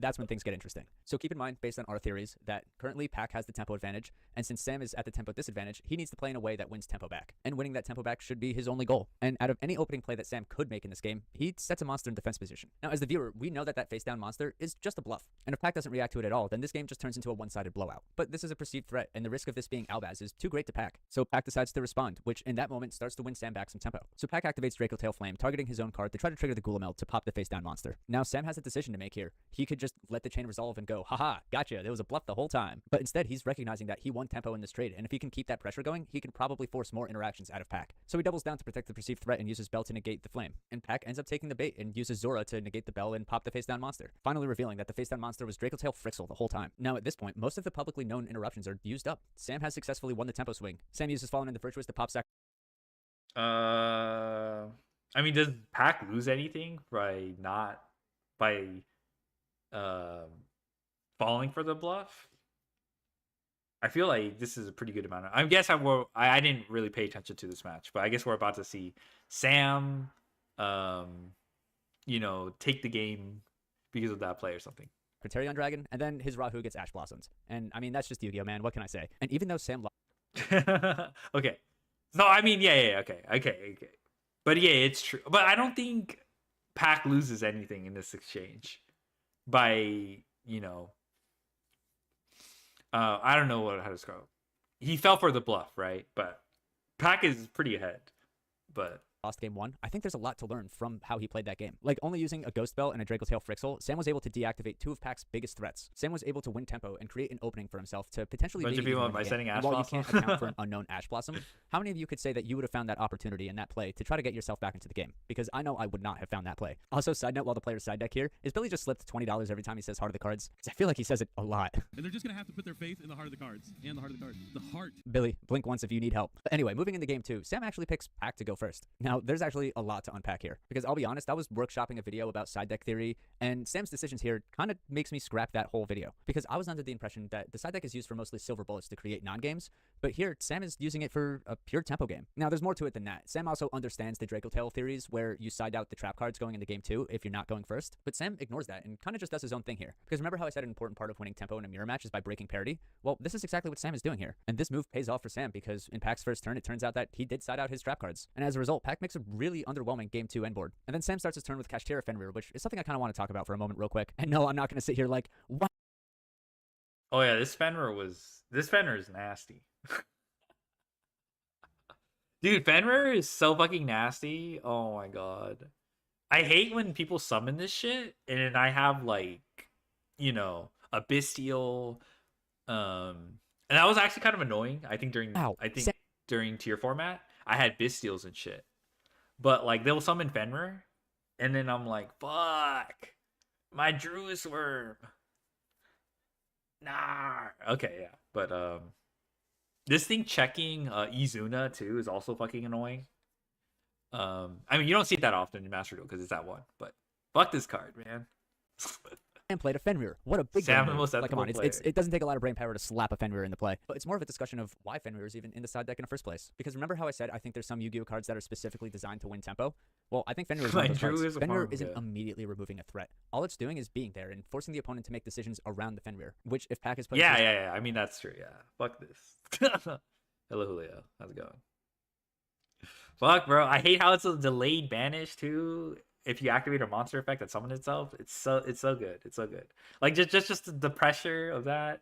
that's when things get interesting. So keep in mind, based on our theories, that currently Pack has the tempo advantage, and since Sam is at the tempo disadvantage, he needs to play in a way that wins tempo back. And winning that tempo back should be his only goal. And out of any opening play that Sam could make in this game, he sets a monster in defense position. Now, as the viewer, we know that that face down monster is just a bluff. And if Pack doesn't react to it at all, then this game just turns into a one-sided blowout. But this is a perceived threat, and the risk of this being Albaz is too great to Pack. So Pack decides to respond, which in that moment starts to win Sam back some tempo. So Pack activates Draco Tail Flame, targeting his own card to try to trigger the Gulamel to pop the face down monster. Now Sam has a decision to make here. He could just let the chain resolve and go, haha, gotcha, there was a bluff the whole time. But instead, he's recognizing that he won tempo in this trade, and if he can keep that pressure going, he can probably force more interactions out of Pack. So he doubles down to protect the perceived threat and uses Bell to negate the flame. And Pack ends up taking the bait and uses Zora to negate the Bell and pop the face down monster, finally revealing that the face down monster was Draco Tail Frixel the whole time. Now at this point, most of the publicly known interruptions are used up. Sam has successfully won the tempo swing. Sam uses Fallen in the Virtuous to pop sack. I mean, does Pack lose anything by falling for the bluff? I feel like this is a pretty good amount of... I guess I didn't really pay attention to this match, but I guess we're about to see Sam, you know, take the game because of that play or something. Criterion Dragon, and then his Rahu gets Ash Blossoms. And I mean, that's just Yu-Gi-Oh, man. What can I say? And even though Sam Okay. No, I mean, yeah, okay. But yeah, it's true. But I don't think Pac loses anything in this exchange by, you know, I don't know how to describe. He fell for the bluff, right? But Pac is pretty ahead. But lost game 1, I think there's a lot to learn from how he played that game. Like, only using a Ghost Belt and a Dracotail Frixel, Sam was able to deactivate 2 of Pac's biggest threats. Sam was able to win tempo and create an opening for himself to potentially Bunch of maybe people even win by the setting game. Ash And while you Blossom. can't account for an unknown Ash Blossom, how many of you could say that you would have found that opportunity in that play to try to get yourself back into the game? Because I know I would not have found that play. Also, side note, while the player's side deck here, is Billy just slipped $20 every time he says Heart of the Cards? Because I feel like he says it a lot. And they're just going to have to put their faith in the Heart of the Cards. And the Heart of the Cards. The heart. Billy, blink once if you need help. But anyway, moving into game 2, Sam actually picks Pac to go first. Now, there's actually a lot to unpack here, because I'll be honest, I was workshopping a video about side deck theory, and Sam's decisions here kind of makes me scrap that whole video, because I was under the impression that the side deck is used for mostly silver bullets to create non-games, but here, Sam is using it for a pure tempo game. Now, there's more to it than that. Sam also understands the Dracotail theories, where you side out the trap cards going into game 2 if you're not going first, but Sam ignores that and kind of just does his own thing here. Because remember how I said an important part of winning tempo in a mirror match is by breaking parity? Well, this is exactly what Sam is doing here, and this move pays off for Sam, because in Pac's first turn, it turns out that he did side out his trap cards, and as a result, Pac makes a really underwhelming game 2 end board. And then Sam starts his turn with Kashtira Fenrir, which is something I kind of want to talk about for a moment real quick. And no, I'm not going to sit here like, what? Oh yeah, this Fenrir is nasty. Dude, Fenrir is so fucking nasty. Oh my god. I hate when people summon this shit and then I have like, you know, a Bestial. And that was actually kind of annoying. I think during tier format, I had Bestials and shit. But like they'll summon Fenrir, and then I'm like, fuck, my Druid Worm. Nah. Okay, yeah. But this thing checking Izuna too is also fucking annoying. I mean, you don't see it that often in Master Duel because it's that one, but fuck this card, man. And played a Fenrir. What a big Sam, brain the most move. Like, come on, ethical it doesn't take a lot of brain power to slap a Fenrir in the play. But it's more of a discussion of why Fenrir is even in the side deck in the first place. Because remember how I said I think there's some Yu-Gi-Oh cards that are specifically designed to win tempo? Well, I think Fenrir is one of those cards. Fenrir isn't immediately removing a threat. All it's doing is being there and forcing the opponent to make decisions around the Fenrir, which if Pac is playing... Yeah. I mean, that's true, yeah. Fuck this. Hello, Julio. How's it going? Fuck, bro. I hate how it's a delayed banish, too. If you activate a monster effect that summons itself, it's so good. It's so good. Like just the pressure of that.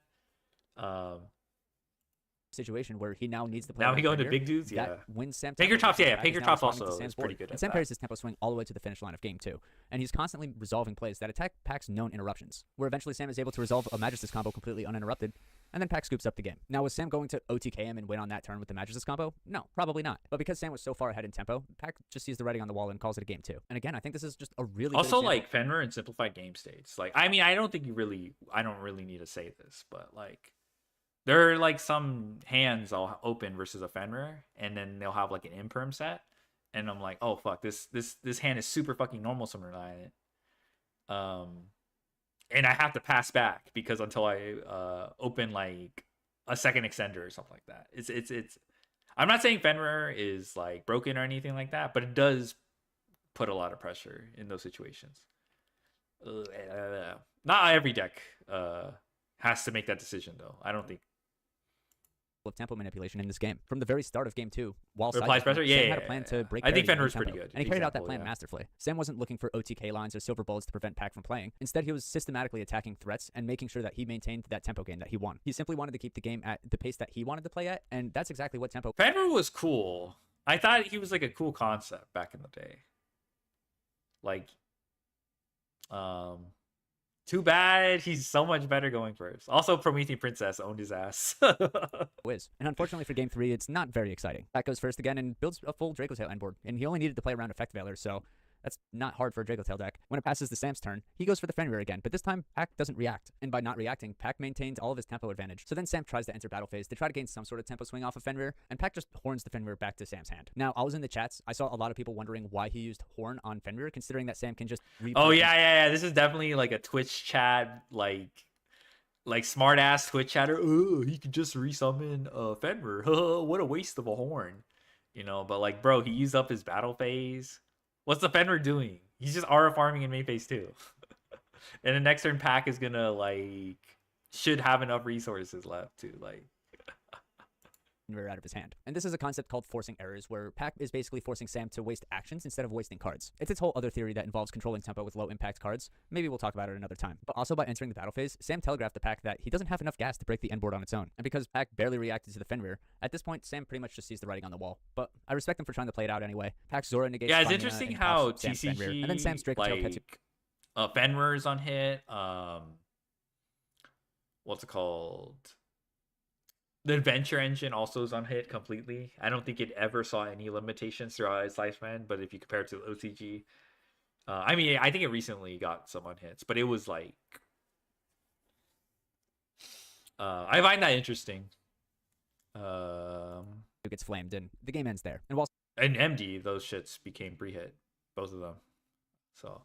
Situation where he now needs to play. Now we go into big dudes, yeah. When Sam Pager Tops, Pager Tops also is pretty good. And Sam carries his tempo swing all the way to the finish line of game 2, and he's constantly resolving plays that attack Pac's known interruptions. Where eventually Sam is able to resolve a Magistus combo completely uninterrupted, and then Pac scoops up the game. Now, was Sam going to OTK him and win on that turn with the Magistus combo? No, probably not. But because Sam was so far ahead in tempo, Pac just sees the writing on the wall and calls it a game 2. And again, I think this is just a really also good like Fenrir and simplified game states. Like, I mean, I don't really need to say this, but like, there are like some hands I'll open versus a Fenrir, and then they'll have like an imperm set, and I'm like, oh fuck, this hand is super fucking normal summoner it. And I have to pass back because until I open like a second extender or something like that. It's I'm not saying Fenrir is like broken or anything like that, but it does put a lot of pressure in those situations. Not every deck has to make that decision though. I don't think. Of tempo manipulation in this game from the very start of game 2. While Sam had a plan to break. I think Fenrir's tempo, pretty good, and he carried out that plan masterfully. Sam wasn't looking for OTK lines or silver bullets to prevent Pac from playing. Instead, he was systematically attacking threats and making sure that he maintained that tempo game that he won. He simply wanted to keep the game at the pace that he wanted to play at, and that's exactly what tempo. Fenrir was cool. I thought he was like a cool concept back in the day. Like, too bad he's so much better going first. Also, Promethean Princess owned his ass. Whiz. And unfortunately for game 3, it's not very exciting. Pac goes first again and builds a full Dracotail end board, and he only needed to play around Effect Veiler, so that's not hard for a Dracotail deck. When it passes the Sam's turn, he goes for the Fenrir again, but this time Pac doesn't react. And by not reacting, Pac maintains all of his tempo advantage. So then Sam tries to enter battle phase to try to gain some sort of tempo swing off of Fenrir, and Pac just horns the Fenrir back to Sam's hand. Now, I was in the chats, I saw a lot of people wondering why he used horn on Fenrir, considering that Sam can just Oh yeah. This is definitely like a Twitch chat, like smart ass Twitch chatter. Oh, he could just resummon Fenrir. What a waste of a horn. You know, but like, bro, he used up his battle phase. What's the Fenrir doing? He's just aura farming in main phase too. And the next turn Pac is gonna like should have enough resources left to like Fenrir out of his hand. And this is a concept called forcing errors, where Pac is basically forcing Sam to waste actions instead of wasting cards. It's its whole other theory that involves controlling tempo with low impact cards. Maybe we'll talk about it another time. But also by entering the battle phase, Sam telegraphed to Pac that he doesn't have enough gas to break the end board on its own. And because Pac barely reacted to the Fenrir, at this point Sam pretty much just sees the writing on the wall. But I respect him for trying to play it out anyway. Pac's Zora negates. Yeah, it's Stamina interesting and how pops Sam's Fenrir, TCG and then Sam's Draco Tail Petsu. like Fenrir's on hit. What's it called? The Adventure Engine also is on hit completely. I don't think it ever saw any limitations throughout its lifespan. But if you compare it to the OCG, I mean, I think it recently got some unhits, but it was like, I find that interesting. Who gets flamed and the game ends there. And while MD, those shits became pre-hit, both of them. So.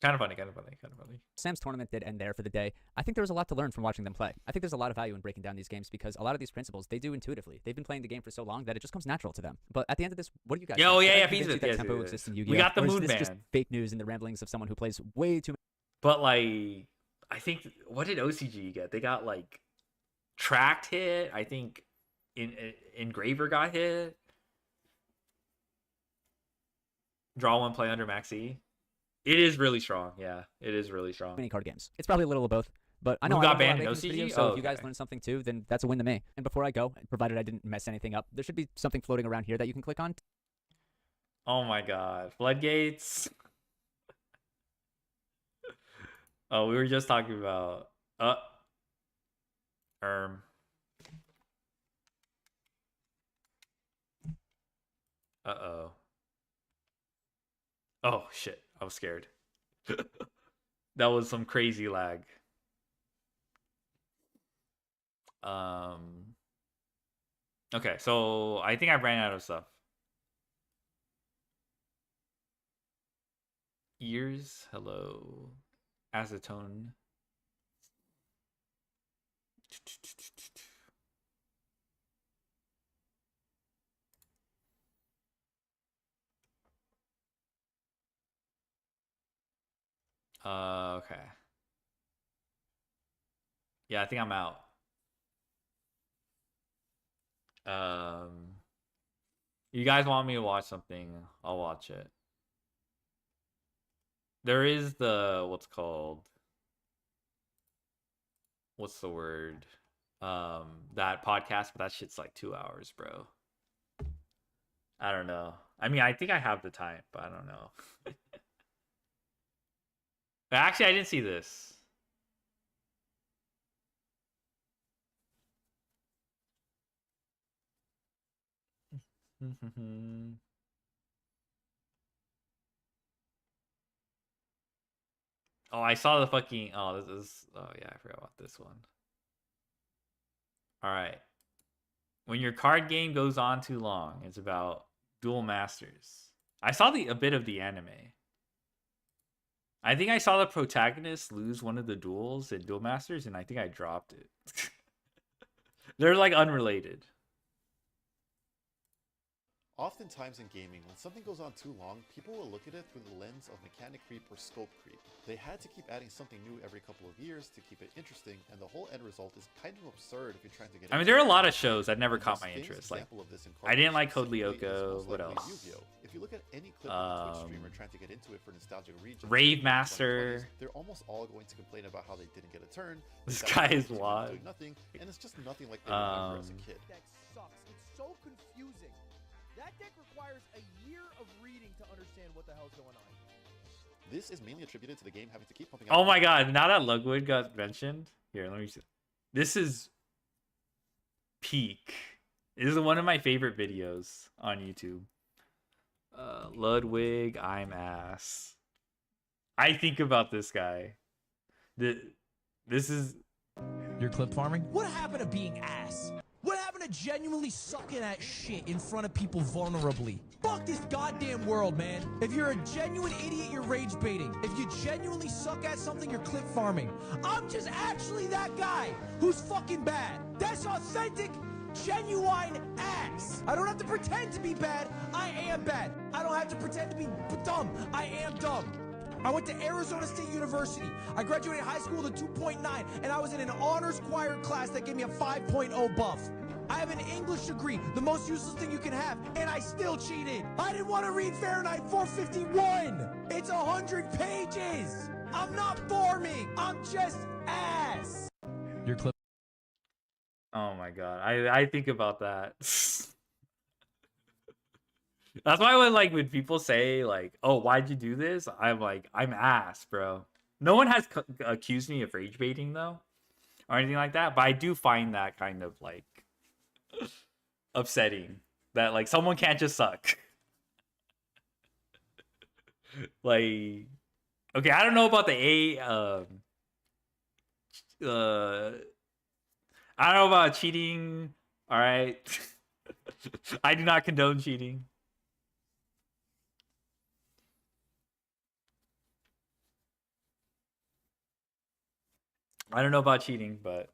Kind of funny. Sam's tournament did end there for the day. I think there was a lot to learn from watching them play. I think there's a lot of value in breaking down these games because a lot of these principles they do intuitively. They've been playing the game for so long that it just comes natural to them. But at the end of this, what do you guys? Think? Tempo exists in Yu-Gi-Oh? We got the Or is Moon this Man. just fake news and the ramblings of someone who plays way too. But like, I think what did OCG get? They got like Tracked hit. I think Engraver got hit. Draw one, play under Max E. It is really strong. Yeah, it is really strong. Many card games. It's probably a little of both. But I know Who got I learned a lot banned in making this video, OCG? so Oh, if you guys okay. learned something too, then that's a win to me. And before I go, provided I didn't mess anything up, there should be something floating around here that you can click on. Oh my god. Floodgates. Oh, we were just talking about Uh-oh. Oh shit. I was scared. That was some crazy lag. Okay, so I think I ran out of stuff. Ears, hello. Acetone. Okay. Yeah, I think I'm out. You guys want me to watch something? I'll watch it. There is the what's the word? That podcast, but that shit's like 2 hours, bro. I don't know. I mean, I think I have the time, but I don't know. Actually, I didn't see this. Oh, I saw the fucking. Oh, this is. Oh, yeah, I forgot about this one. All right. When your card game goes on too long, it's about Duel Masters. I saw a bit of the anime. I think I saw the protagonist lose one of the duels in Duel Masters, and I think I dropped it. They're like unrelated. Oftentimes in gaming, when something goes on too long, people will look at it through the lens of mechanic creep or scope creep. They had to keep adding something new every couple of years to keep it interesting, and the whole end result is kind of absurd if you're trying to get. I mean, there are a lot of shows that never caught my interest. Like, I didn't like Code Lyoko. What else? If you look at any clip of a Twitch streamer trying to get into it for nostalgic regions, Rave Master. They're almost all going to complain about how they didn't get a turn. This guy is wild. Doing nothing, and it's just nothing like they remember as a kid. Deck sucks. It's so confusing. That deck requires a year of reading to understand what the hell's going on. This is mainly attributed to the game having to keep pumping out. Oh my god! Now that Lugwood got mentioned, here, let me see. This is peak. This is one of my favorite videos on YouTube. Ludwig, I'm ass. I think about this guy. This is. You're clip farming? What happened to being ass? What happened to genuinely sucking at shit in front of people vulnerably? Fuck this goddamn world, man. If you're a genuine idiot, you're rage baiting. If you genuinely suck at something, you're clip farming. I'm just actually that guy who's fucking bad. That's authentic, genuine ass. I don't have to pretend to be bad. I am bad. I don't have to pretend to be dumb. I am dumb. I went to Arizona State University. I graduated high school with a 2.9, and I was in an honors choir class that gave me a 5.0 buff. I have an English degree, the most useless thing you can have, and I still cheated. I didn't want to read Fahrenheit 451. It's 100 pages. I'm not forming. I'm just ass. Your clip. Oh my god, I think about that. That's why when people say like, "Oh, why'd you do this?" I'm like, I'm ass, bro. No one has accused me of rage baiting though, or anything like that. But I do find that kind of like upsetting that like someone can't just suck. Like, okay, I don't know about the I don't know about cheating. All right, I do not condone cheating. I don't know about cheating, but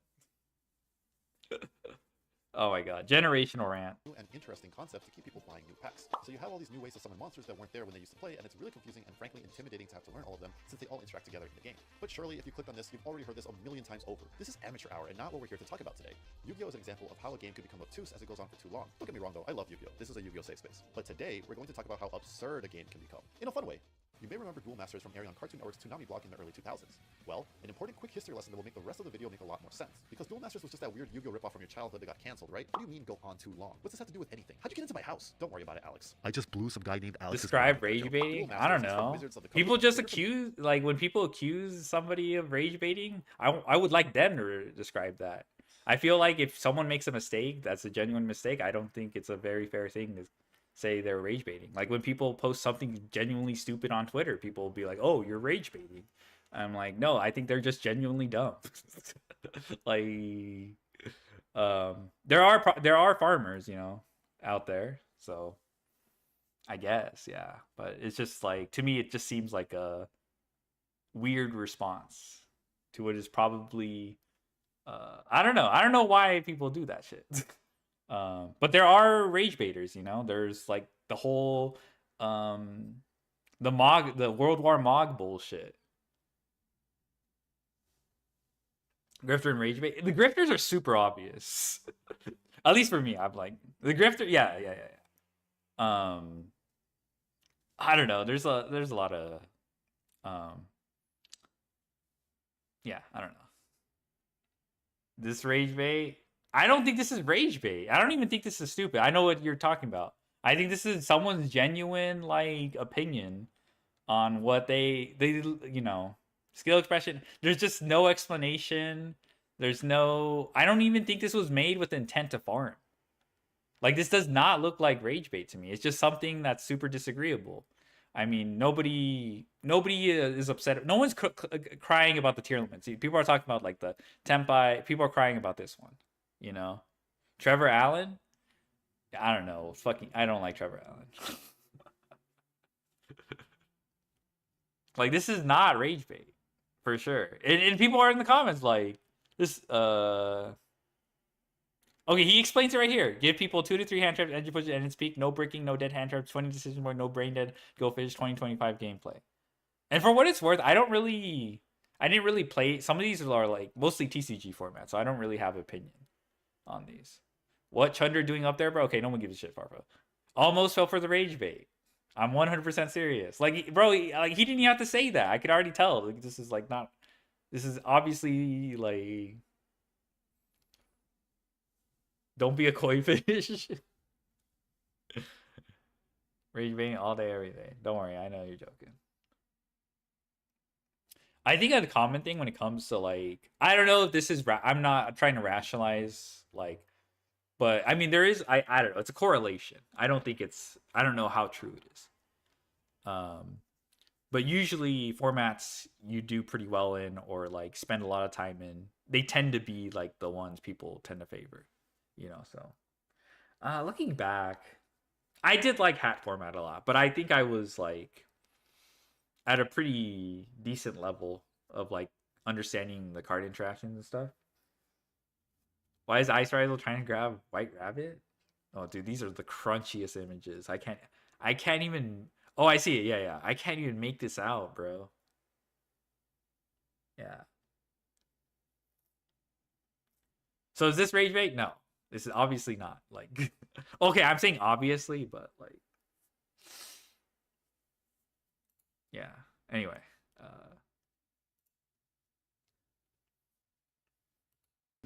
oh my god, generational rant. An interesting concept to keep people buying new packs. So you have all these new ways to summon monsters that weren't there when they used to play, and it's really confusing and frankly intimidating to have to learn all of them since they all interact together in the game. But surely, if you clicked on this, you've already heard this a million times over. This is amateur hour and not what we're here to talk about today. Yu-Gi-Oh! Is an example of how a game could become obtuse as it goes on for too long. Don't get me wrong though, I love Yu-Gi-Oh! This is a Yu-Gi-Oh! Safe space. But today, we're going to talk about how absurd a game can become, in a fun way. You may remember Duel Masters from airing on Cartoon Network's Toonami blog in the early 2000s. Well, an important quick history lesson that will make the rest of the video make a lot more sense. Because Duel Masters was just that weird Yu-Gi-Oh! Ripoff from your childhood that got cancelled, right? What do you mean go on too long? What's this have to do with anything? How'd you get into my house? Don't worry about it, Alex. I just blew some guy named Alex. Describe rage baiting? I don't know. People just accuse, like when people accuse somebody of rage baiting, I would like them to describe that. I feel like if someone makes a mistake, that's a genuine mistake. I don't think it's a very fair thing to say they're rage baiting. Like when people post something genuinely stupid on Twitter, people will be like, "Oh, you're rage baiting." I'm like, no, I think they're just genuinely dumb. Like, there are farmers, you know, out there, so I guess, yeah. But it's just like, to me, it just seems like a weird response to what is probably, I don't know why people do that shit. But there are rage baiters, you know. There's like the whole the World War Mog bullshit. Grifter and rage bait. The grifters are super obvious. At least for me, I'm like the grifter. Yeah. I don't know. There's a lot of yeah. I don't know. This rage bait. I don't think this is rage bait. I don't even think this is stupid. I know what you're talking about. I think this is someone's genuine like opinion on what they you know, skill expression. There's just no explanation. There's no, I don't even think this was made with intent to farm. Like this does not look like rage bait to me. It's just something that's super disagreeable. I mean, nobody is upset. No one's crying about the tier limits. People are talking about like the tempai. People are crying about this one. You know, Trevor Allen. I don't know. I don't like Trevor Allen. Like this is not rage bait for sure. And people are in the comments like this. Okay, he explains it right here. Give people 2 to 3 hand traps, engine pushes, and its peak. No breaking, no dead hand traps, 20 decision point, no brain dead. Go fish 2025 gameplay. And for what it's worth, I didn't really play. Some of these are like mostly TCG format, so I don't really have an opinion on these. What Chunder doing up there, bro? Okay, no one gives a shit, Farfa. Almost fell for the rage bait. I'm 100% serious. Like, bro, he didn't even have to say that. I could already tell. Like, this is like not. This is obviously like. Don't be a koi fish. Rage baiting all day, every day. Don't worry, I know you're joking. I think a common thing when it comes to like, I don't know if this is, I'm not trying to rationalize like, but I mean, there is, I don't know, it's a correlation. I don't know how true it is. But usually formats you do pretty well in or like spend a lot of time in, they tend to be like the ones people tend to favor, you know, so. Looking back, I did like hat format a lot, but I think I was like, at a pretty decent level of like understanding the card interactions and stuff. Why is Ice Rival trying to grab White Rabbit? Oh, dude, these are the crunchiest images. I can't even. Oh, I see it. Yeah. I can't even make this out, bro. So is this rage bait? No, this is obviously not. Like, okay, I'm saying obviously, but like, yeah. Anyway,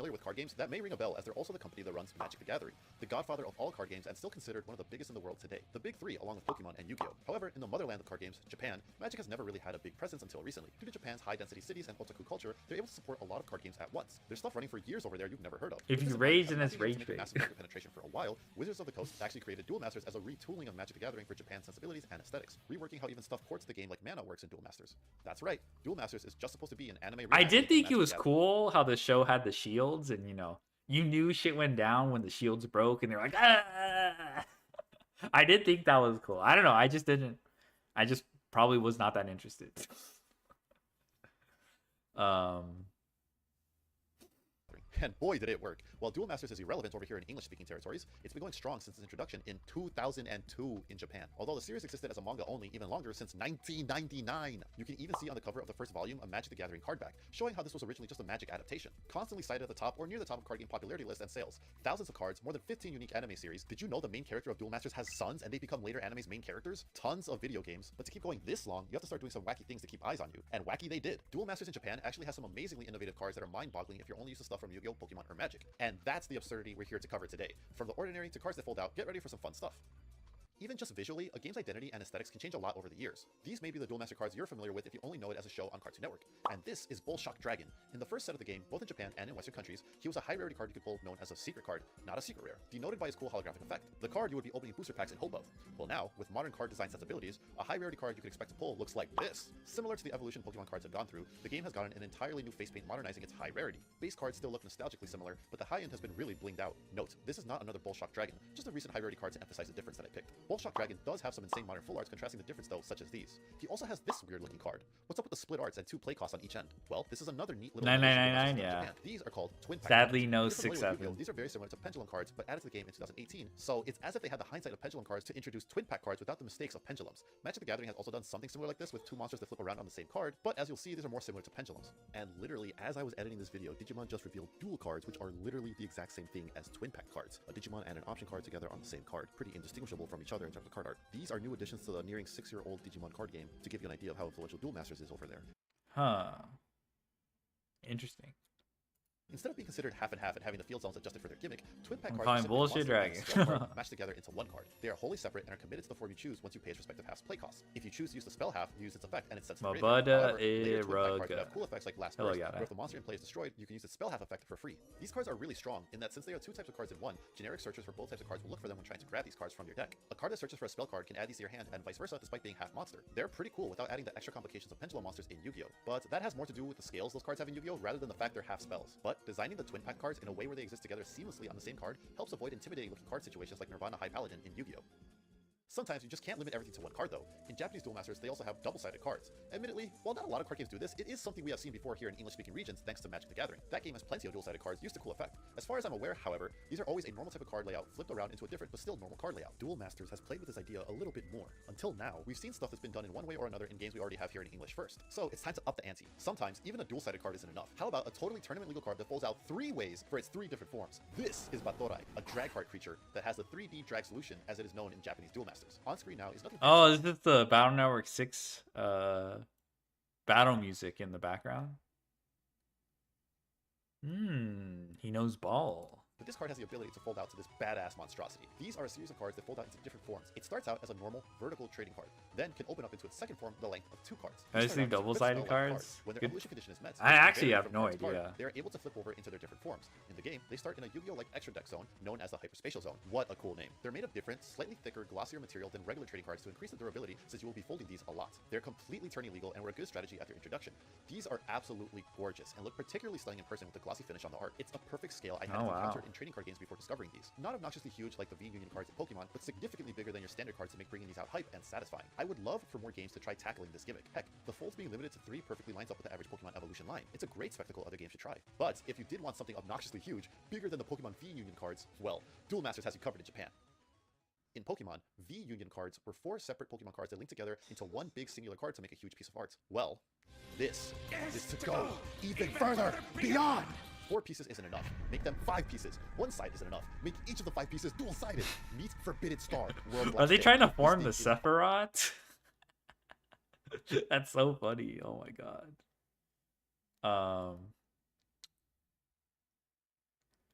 Familiar with card games? That may ring a bell, as they're also the company that runs Magic the Gathering, the godfather of all card games and still considered one of the biggest in the world today. The big three, along with Pokemon and Yu-Gi-Oh! However, in the motherland of card games, Japan, Magic has never really had a big presence until recently. Due to Japan's high-density cities and otaku culture, they're able to support a lot of card games at once. There's stuff running for years over there you've never heard of. if you rage, then it's rage bait. Massive market penetration for a while, Wizards of the Coast actually created Duel Masters as a retooling of Magic the Gathering for Japan's sensibilities and aesthetics, reworking how even stuff ports the game like Mana works in Duel Masters. That's right, Duel Masters is just supposed to be an anime. I did think it was cool how the show had the shields, and you knew shit went down when the shields broke, and they're like, ah! I did think that was cool. I don't know. I just didn't. I just probably was not that interested. And boy, did it work. While Duel Masters is irrelevant over here in English-speaking territories, it's been going strong since its introduction in 2002 in Japan. Although the series existed as a manga only even longer, since 1999. You can even see on the cover of the first volume a Magic the Gathering hardback, showing how this was originally just a Magic adaptation. Constantly cited at the top or near the top of card game popularity lists and sales. Thousands of cards, more than 15 unique anime series. Did you know the main character of Duel Masters has sons and they become later anime's main characters? Tons of video games. But to keep going this long, you have to start doing some wacky things to keep eyes on you. And wacky they did. Duel Masters in Japan actually has some amazingly innovative cards that are mind-boggling if you're only used to stuff from Yu-Gi-Oh!, Pokemon, or Magic. And that's the absurdity we're here to cover today. From the ordinary to cards that fold out, get ready for some fun stuff. Even just visually, a game's identity and aesthetics can change a lot over the years. These may be the Duel Master cards you're familiar with if you only know it as a show on Cartoon Network. And this is Bullshock Dragon. In the first set of the game, both in Japan and in Western countries, he was a high rarity card you could pull known as a secret card, not a secret rare, denoted by his cool holographic effect. The card you would be opening booster packs in hope of. Well now, with modern card design sensibilities, a high rarity card you could expect to pull looks like this. Similar to the evolution Pokemon cards have gone through, the game has gotten an entirely new face paint modernizing its high rarity. Base cards still look nostalgically similar, but the high end has been really blinged out. Note, this is not another Bullshock Dragon, just a recent high rarity card to emphasize the difference that I picked. Bullshock Dragon does have some insane modern full arts contrasting the difference though, such as these. He also has this weird looking card. What's up with the split arts and 2 play costs on each end? Well, this is another neat little 999, yeah. These are called twin pack Sadly, cards. no If you're familiar with 6-7. Yu-Gi-Oh!, these are very similar to pendulum cards, but added to the game in 2018. So it's as if they had the hindsight of pendulum cards to introduce twin pack cards without the mistakes of pendulums. Magic the Gathering has also done something similar like this with 2 monsters that flip around on the same card, but as you'll see, these are more similar to pendulums. And literally, as I was editing this video, Digimon just revealed dual cards, which are literally the exact same thing as twin pack cards. A Digimon and an option card together on the same card. Pretty indistinguishable from each other in terms of card art. These are new additions to the nearing 6-year-old Digimon card game to give you an idea of how influential Duel Masters is over there. Huh. Interesting. Instead of being considered half and half and having the field zones adjusted for their gimmick, twin pack I'm cards calling are simply bullshit monsters and dragon. spell card mashed together into one card. They are wholly separate and are committed to the form you choose once you pay its respective half's play cost. If you choose to use the spell half, you use its effect and it's sent to the graveyard. However, later twin pack cards would have cool effects like Last Burst, where if the monster in play is destroyed, you can use its spell half effect for free. These cards are really strong in that since they are 2 types of cards in one, generic searchers for both types of cards will look for them when trying to grab these cards from your deck. A card that searches for a spell card can add these to your hand and vice versa despite being half monster. They're pretty cool without adding the extra complications of pendulum monsters in Yu-Gi-Oh! But that has more to do with the scales those cards have in Yu-Gi-Oh! Rather than the fact they're half spells. But designing the twin pack cards in a way where they exist together seamlessly on the same card helps avoid intimidating looking card situations like Nirvana High Paladin in Yu-Gi-Oh! Sometimes you just can't limit everything to one card though. In Japanese Duel Masters, they also have double-sided cards. Admittedly, while not a lot of card games do this, it is something we have seen before here in English-speaking regions thanks to Magic the Gathering. That game has plenty of dual-sided cards used to cool effect. As far as I'm aware, however, these are always a normal type of card layout flipped around into a different but still normal card layout. Duel Masters has played with this idea a little bit more. Until now, we've seen stuff that's been done in one way or another in games we already have here in English first. So it's time to up the ante. Sometimes, even a dual-sided card isn't enough. How about a totally tournament legal card that folds out 3 ways for its 3 different forms? This is Batorai, a drag card creature that has the 3D drag solution as it is known in Japanese Duel Masters. On screen now is nothing. Oh, is this the Battle Network 6 battle music in the background? He knows ball. But this card has the ability to fold out to this badass monstrosity. These are a series of cards that fold out into different forms. It starts out as a normal vertical trading card, then can open up into its second form, the length of 2 cards. I see double-sided cards. When their evolution condition is met, I actually have no idea. They are able to flip over into their different forms. In the game, they start in a Yu-Gi-Oh! Like extra deck zone, known as the Hyperspatial Zone. What a cool name. They're made of different, slightly thicker, glossier material than regular trading cards to increase the durability, since you will be folding these a lot. They're completely tourney legal and were a good strategy at their introduction. These are absolutely gorgeous and look particularly stunning in person with the glossy finish on the art. It's a perfect scale I hadn't encountered in trading card games before discovering these. Not obnoxiously huge like the V-Union cards in Pokemon, but significantly bigger than your standard cards to make bringing these out hype and satisfying. I would love for more games to try tackling this gimmick. Heck, the folds being limited to 3 perfectly lines up with the average Pokemon evolution line. It's a great spectacle other games should try. But if you did want something obnoxiously huge, bigger than the Pokemon V-Union cards, well, Duel Masters has you covered in Japan. In Pokemon, V-Union cards were 4 separate Pokemon cards that linked together into one big singular card to make a huge piece of art. Well, this is to go even further beyond! 4 pieces isn't enough. Make them 5 pieces. One side isn't enough. Make each of the 5 pieces dual-sided. Meet Forbidden Star. Are they trying to form the Sephiroth? That's so funny. Oh my god.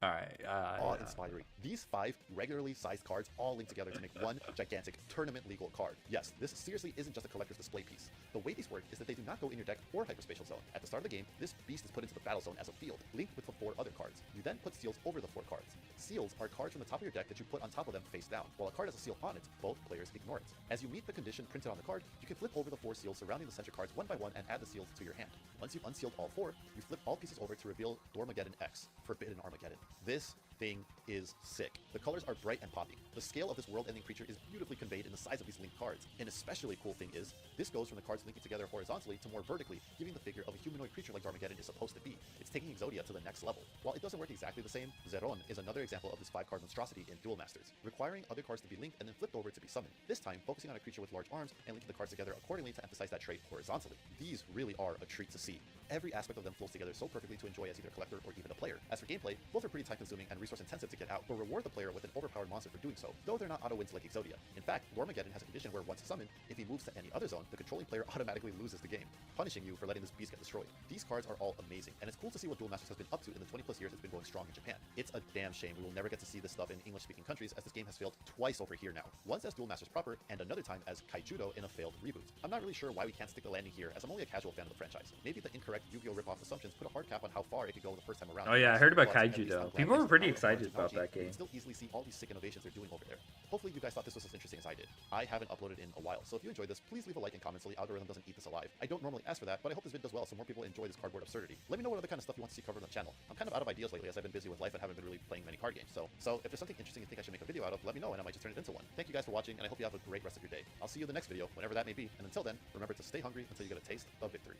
Alright, awe-inspiring. These 5 regularly sized cards all link together to make one gigantic tournament-legal card. Yes, this seriously isn't just a collector's display piece. The way these work is that they do not go in your deck or hyperspatial zone. At the start of the game, this beast is put into the battle zone as a field, linked with the 4 other cards. You then put seals over the 4 cards. Seals are cards from the top of your deck that you put on top of them face down. While a card has a seal on it, both players ignore it. As you meet the condition printed on the card, you can flip over the 4 seals surrounding the center cards one by one and add the seals to your hand. Once you've unsealed all 4, you flip all pieces over to reveal Dormageddon X, Forbidden Armageddon. This thing is sick. The colors are bright and popping. The scale of this world-ending creature is beautifully conveyed in the size of these linked cards. An especially cool thing is, this goes from the cards linking together horizontally to more vertically, giving the figure of a humanoid creature like Armageddon is supposed to be. It's taking Exodia to the next level. While it doesn't work exactly the same, Zeron is another example of this 5-card monstrosity in Duel Masters, requiring other cards to be linked and then flipped over to be summoned. This time, focusing on a creature with large arms and linking the cards together accordingly to emphasize that trait horizontally. These really are a treat to see. Every aspect of them flows together so perfectly to enjoy as either a collector or even a player. As for gameplay, both are pretty time-consuming and resource-intensive to get out, but reward the player with an overpowered monster for doing so, though they're not auto-wins like Exodia. In fact, Dormageddon has a condition where once summoned, if he moves to any other zone, the controlling player automatically loses the game, punishing you for letting this beast get destroyed. These cards are all amazing, and it's cool to see what Duel Masters has been up to in the 20+ years it's been going strong in Japan. It's a damn shame we will never get to see this stuff in English-speaking countries, as this game has failed twice over here now. Once as Duel Masters proper, and another time as Kaijudo in a failed reboot. I'm not really sure why we can't stick the landing here, as I'm only a casual fan of the franchise. Maybe the incorrect Yu-Gi-Oh! Rip-off assumptions put a hard cap on how far it could go the first time around. Oh yeah, I heard about But at Kaiju least though. I'm glad People that were pretty power of excited about technology, that we can game. still easily see all these sick innovations they're doing over there. Hopefully you guys thought this was as interesting as I did. I haven't uploaded in a while, so if you enjoyed this, please leave a like and comment so the algorithm doesn't eat this alive. I don't normally ask for that, but I hope this vid does well so more people enjoy this cardboard absurdity. Let me know what other kind of stuff you want to see covered on the channel. I'm kind of out of ideas lately as I've been busy with life and haven't been really playing many card games, so if there's something interesting you think I should make a video out of, let me know and I might just turn it into one. Thank you guys for watching, and I hope you have a great rest of your day. I'll see you in the next video, whenever that may be, and until then, remember to stay hungry until you get a taste of victory.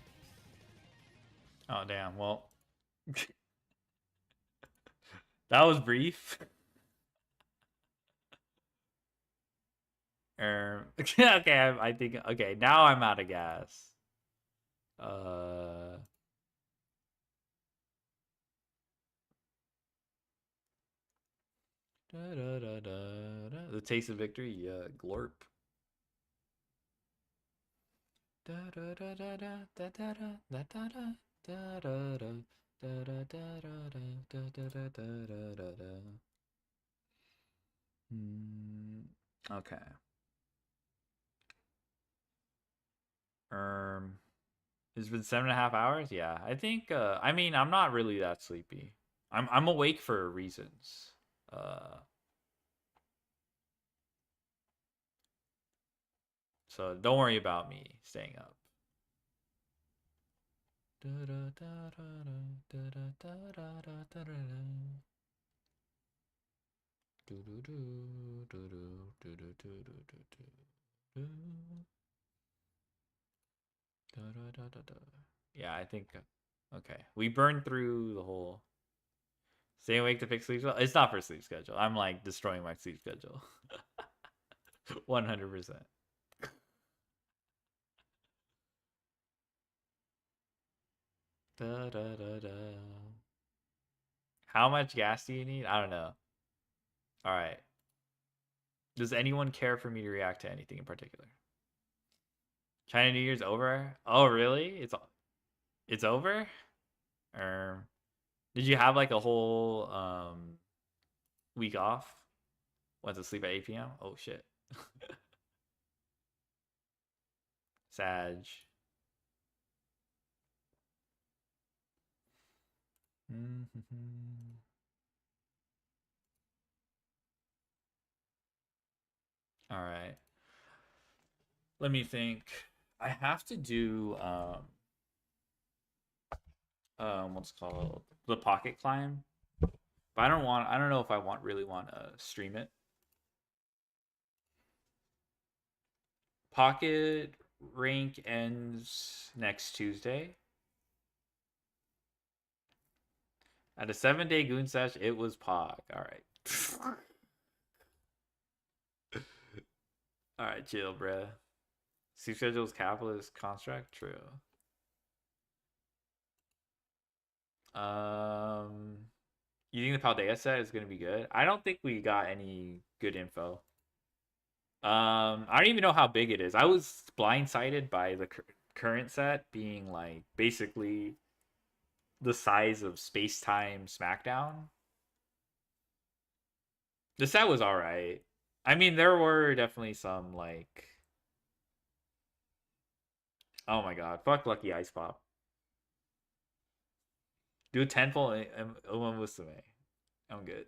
Oh damn, well. That was brief. Okay, I think okay, now I'm out of gas. The taste of victory, yeah, glorp. Okay. It's been 7.5 hours. Yeah, I think. I mean, I'm not really that sleepy. I'm awake for reasons. So don't worry about me staying up. Yeah, I think. Okay, we burned through the whole. Stay awake to fix sleep schedule. It's not for sleep schedule. I'm like destroying my sleep schedule. 100%. How much gas do you need? I don't know. All right. Does anyone care for me to react to anything in particular? China New Year's over? Oh, really? It's over? Did you have like a whole week off? Went to sleep at 8 p.m.? Oh shit. Sag. All right. Let me think. I have to do what's it called, the pocket climb. But I don't know if I really want to stream it. Pocket rank ends next Tuesday. At a 7-day goon sesh, it was Pog. All right. All right, chill, bruh. Sleep schedule is capitalist construct. True. You think the Paldea set is gonna be good? I don't think we got any good info. I don't even know how big it is. I was blindsided by the current set being like basically the size of Space Time SmackDown. The set was alright. I mean, there were definitely some like, oh my god, fuck Lucky Ice Pop. Do a tenfold and Uma Musume. I'm good.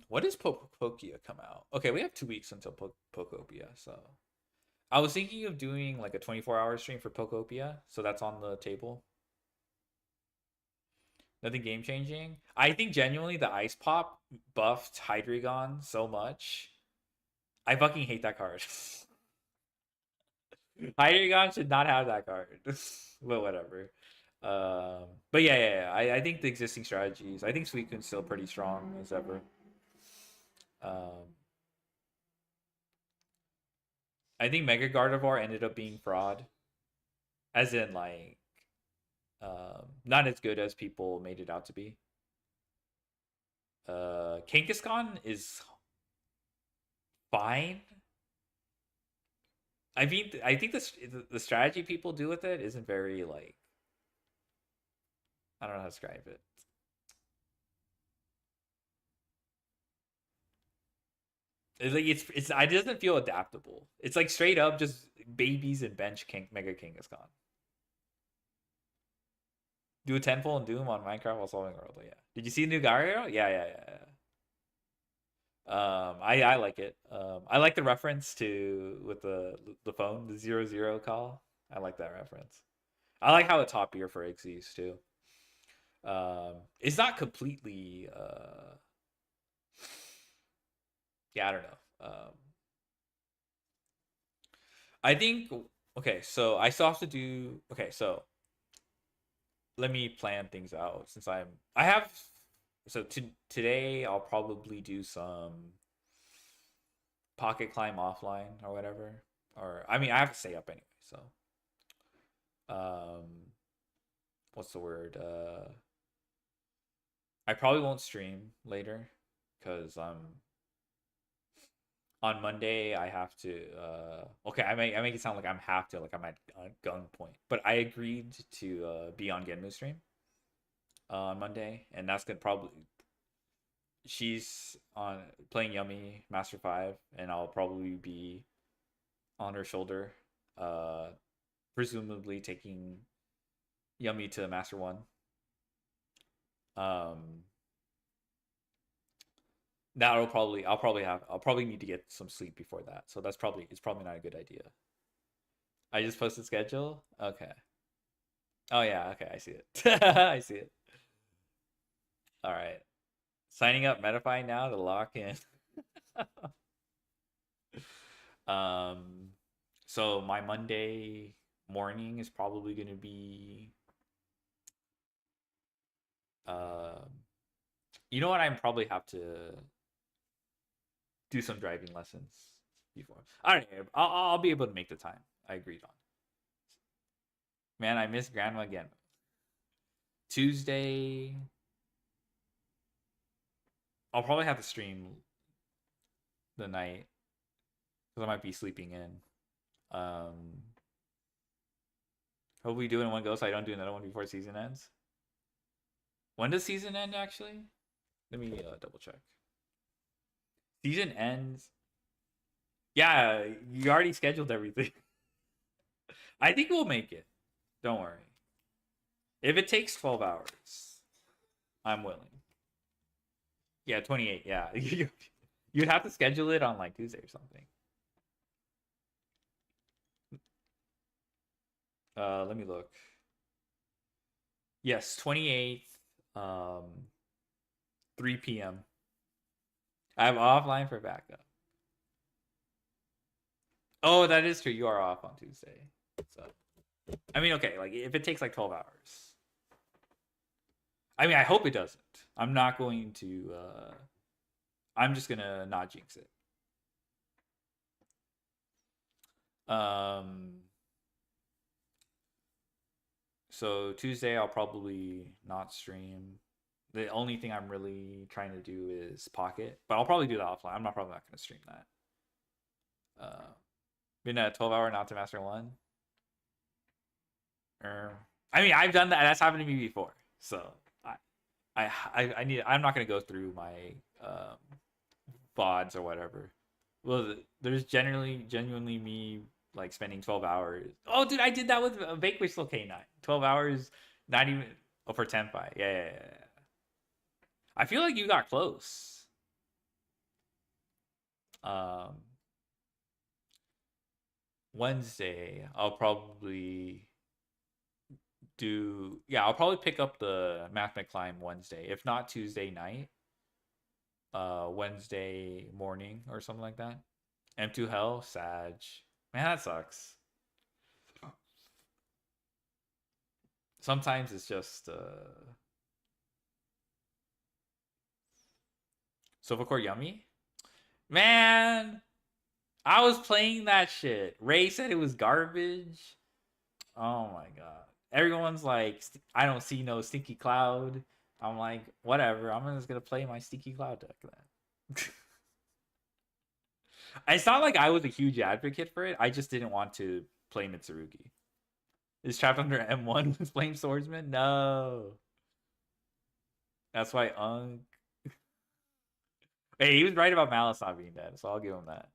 What does Pokia come out? Okay, we have 2 weeks until Pokopia, so I was thinking of doing like a 24-hour stream for Pokopia, so that's on the table. Nothing game changing. I think genuinely the Ice Pop buffed Hydreigon so much. I fucking hate that card. Hydreigon should not have that card. But whatever. But yeah. I think the existing strategies. I think Suicune's still pretty strong as ever. I think Mega Gardevoir ended up being fraud. As in, like, not as good as people made it out to be. Kangaskhan is fine. I mean, I think the strategy people do with it isn't very, like, I don't know how to describe it. It's like it doesn't feel adaptable. It's like straight up just babies and bench Mega Kangaskhan. Do a tenfold and Doom on Minecraft while solving world. Yeah. Did you see the new Gyro? Yeah. I like it. I like the reference to with the phone, the 0-0 call. I like that reference. I like how it's top tier for Xyz too. It's not completely yeah, I don't know. I think okay, so I still have to do okay, so let me plan things out since I have so today I'll probably do some pocket climb offline or whatever. Or I mean I have to stay up anyway, so what's the word? I probably won't stream later because on Monday I have to okay, I make it sound like I'm at gunpoint, but I agreed to be on Genmu stream on Monday, and that's gonna probably she's on playing Yummy Master 5, and I'll probably be on her shoulder, presumably taking Yummy to Master 1. I'll probably need to get some sleep before that. So it's probably not a good idea. I just posted schedule? Okay. Oh yeah, okay, I see it. I see it. Alright. Signing up Metafy now to lock in. So my Monday morning is probably gonna be you know what, I probably have to do some driving lessons before. I don't know. I'll be able to make the time I agreed on. Man, I miss Grandma again. Tuesday, I'll probably have to stream the night because I might be sleeping in. Hopefully do it in one go so I don't do another one before season ends. When does season end actually? Let me double check. Season ends. Yeah, you already scheduled everything. I think we'll make it. Don't worry. If it takes 12 hours, I'm willing. Yeah, 28. Yeah. You'd have to schedule it on like Tuesday or something. Let me look. Yes, 28th, 3 p.m. I have offline for backup. Oh, that is true. You are off on Tuesday. So, I mean, okay, like if it takes like 12 hours. I mean, I hope it doesn't. I'm not going to I'm just going to not jinx it. So Tuesday I'll probably not stream. The only thing I'm really trying to do is Pocket, but I'll probably do that offline. I'm probably not going to stream that. Been a 12-hour not to master one. I mean, I've done that. That's happened to me before. So I need. I'm not going to go through my VODs or whatever. Well, there's genuinely me like spending 12 hours. Oh, dude, I did that with Vanquish K9. 12 hours, not even for Tenpai. Yeah. I feel like you got close. Wednesday, I'll probably do. Yeah, I'll probably pick up the Math Climb Wednesday. If not Tuesday night, Wednesday morning or something like that. M2 Hell, Sag. Man, that sucks. Sometimes it's just Silvercore Yummy? Man, I was playing that shit. Ray said it was garbage. Oh my god. Everyone's like, I don't see no Stinky Cloud. I'm like, whatever. I'm just gonna play my Stinky Cloud deck then. It's not like I was a huge advocate for it. I just didn't want to play Mitsurugi. Is trapped under M1 with Flame Swordsman? No. That's why Unk. Hey, he was right about Malice not being dead, so I'll give him that.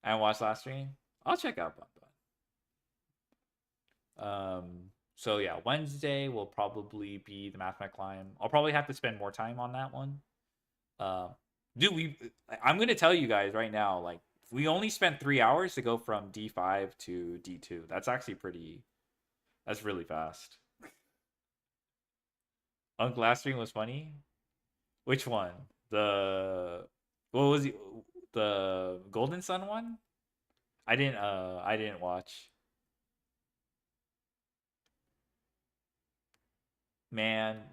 I haven't watched last stream. I'll check out Bun. So yeah, Wednesday will probably be the Math Climb. I'll probably have to spend more time on that one. Dude, I'm gonna tell you guys right now, like we only spent 3 hours to go from D5 to D2. That's actually that's really fast. Unk last stream was funny. Which one? What was the Golden Sun one? I didn't watch. Man.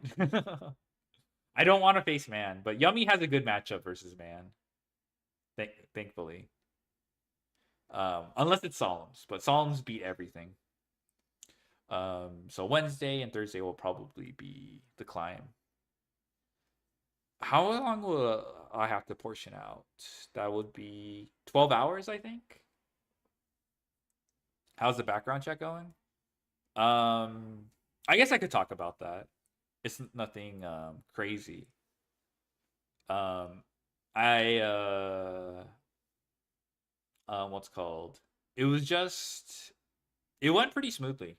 I don't want to face Man, but Yummy has a good matchup versus Man. Thankfully. Unless it's Solemns, but Solemns beat everything. So Wednesday and Thursday will probably be the climb. How long will I have to portion out? That would be 12 hours, I think. How's the background check going? I guess I could talk about that. It's nothing crazy. What's called? It went pretty smoothly.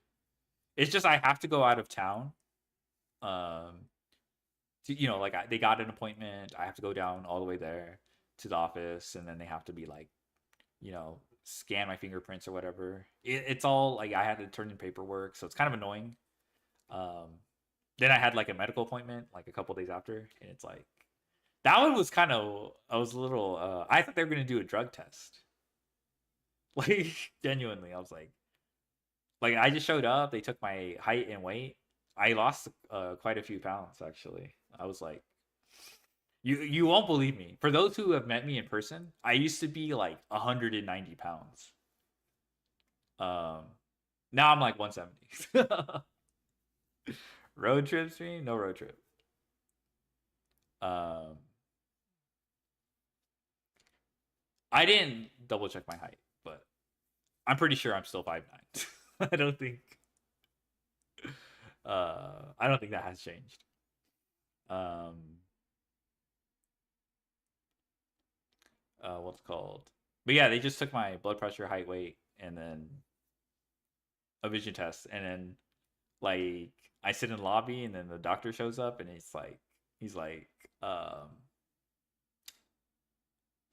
It's just I have to go out of town. Like they got an appointment. I have to go down all the way there to the office, and then they have to be like, scan my fingerprints or whatever. It's all like I had to turn in paperwork, so it's kind of annoying. Then I had like a medical appointment like a couple days after, and it's like that one was kind of I was a little I thought they were gonna do a drug test. Like genuinely, I was like I just showed up. They took my height and weight. I lost quite a few pounds actually. I was like, you won't believe me. For those who have met me in person, I used to be like 190 pounds. Now I'm like 170. Road trip stream? No road trip. I didn't double check my height, but I'm pretty sure I'm still 5'9". I don't think that has changed. What's it called? But yeah, they just took my blood pressure, height, weight, and then a vision test, and then like I sit in the lobby, and then the doctor shows up, and he's like,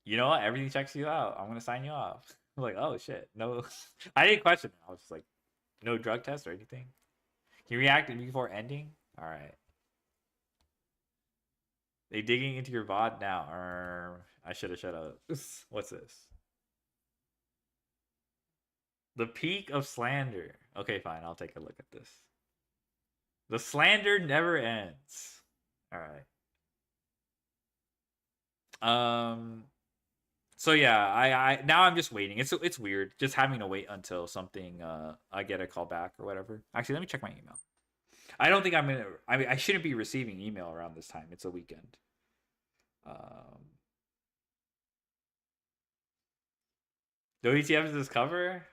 you know what? Everything checks you out. I'm gonna sign you off. I'm like, oh shit, no. I didn't question it. I was just like, no drug test or anything. Can you react before ending? All right. They digging into your VOD now. I should have shut up. What's this? The peak of slander. Okay, fine. I'll take a look at this. The slander never ends. All right. So yeah, I now I'm just waiting. It's weird just having to wait until something I get a call back or whatever. Actually, let me check my email. I don't think I'm gonna. I mean, I shouldn't be receiving email around this time. It's a weekend. WTF is this cover?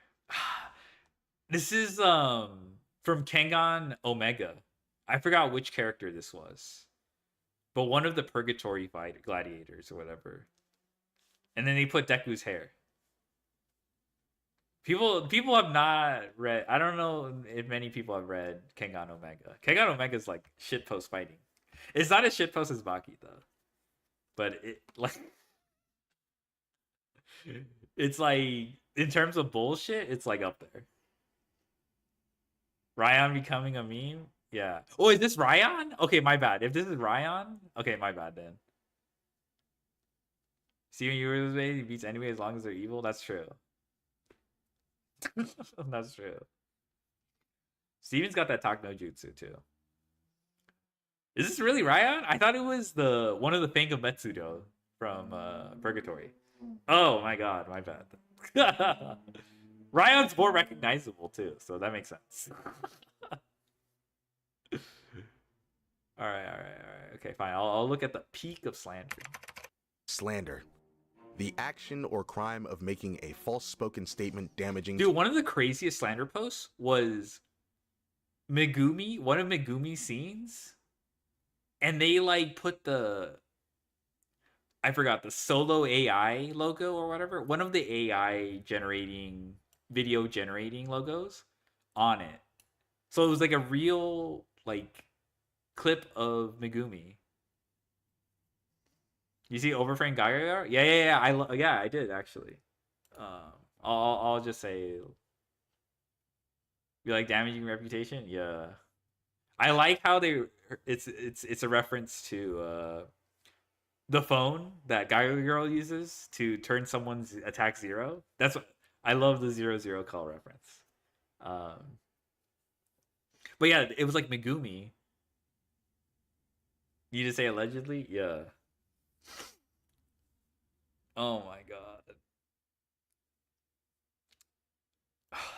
This is from Kengan Omega. I forgot which character this was, but one of the Purgatory fight gladiators or whatever. And then they put Deku's hair. People have not read. I don't know if many people have read Kengan Omega. Kengan Omega is like shitpost fighting. It's not as shitpost as Baki though, but it like it's like in terms of bullshit, it's like up there. Ryan becoming a meme, yeah. Oh, is this Ryan? Okay, my bad. If this is Ryan, okay, my bad then. Steven Universe way he beats anyway as long as they're evil. That's true. That's true. Steven's got that talk no jutsu too. Is this really Ryan? I thought it was the one of the Fang of Metsudo from Purgatory. Oh my god, my bad. Ryan's more recognizable too, so that makes sense. All right. Okay, fine. I'll look at the peak of slander. Slander. The action or crime of making a false-spoken statement damaging... Dude, one of the craziest slander posts was Megumi, one of Megumi's scenes, and they like put the... I forgot, the solo AI logo or whatever, one of the AI generating, video generating logos on it. So it was like a real, like, clip of Megumi. You see Overframe Gaga? Yeah. I did actually. I'll just say, you like damaging reputation? Yeah. I like how it's a reference to the phone that Gaga Girl uses to turn someone's attack 0. That's what I love, the 0-0 call reference. But yeah, it was like Megumi. You just say allegedly? Yeah. Oh my god.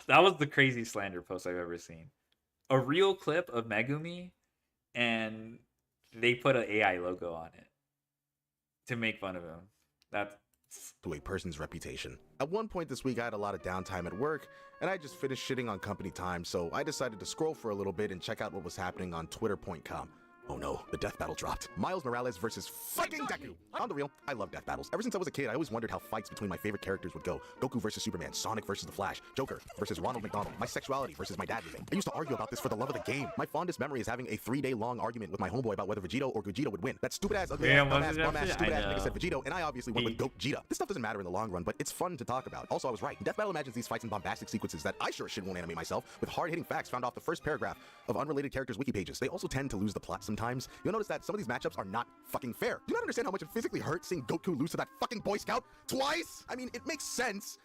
That was the craziest slander post I've ever seen. A real clip of Megumi, and they put an AI logo on it to make fun of him. That's to a person's reputation. At one point this week, I had a lot of downtime at work, and I just finished shitting on company time, so I decided to scroll for a little bit and check out what was happening on Twitter.com. Oh no, the death battle dropped. Miles Morales versus fucking Deku. On the real, I love death battles. Ever since I was a kid, I always wondered how fights between my favorite characters would go. Goku versus Superman, Sonic versus the Flash, Joker versus Ronald McDonald, my sexuality versus my dad leaving. I used to argue about this for the love of the game. My fondest memory is having a 3-day-long argument with my homeboy about whether Vegito or Gogeta would win. That stupid-ass, ugly-ass, dumbass, bum-ass, stupid-ass nigga said Vegito, and I obviously went with Gogeta. This stuff doesn't matter in the long run, but it's fun to talk about. Also, I was right. Death Battle imagines these fights in bombastic sequences that I sure as shit won't animate myself, with hard-hitting facts found off the first paragraph of unrelated characters' wiki pages. They also tend to lose the plot sometimes. You'll notice that some of these matchups are not fucking fair. Do you not understand how much it physically hurts seeing Goku lose to that fucking Boy Scout twice? I mean, it makes sense,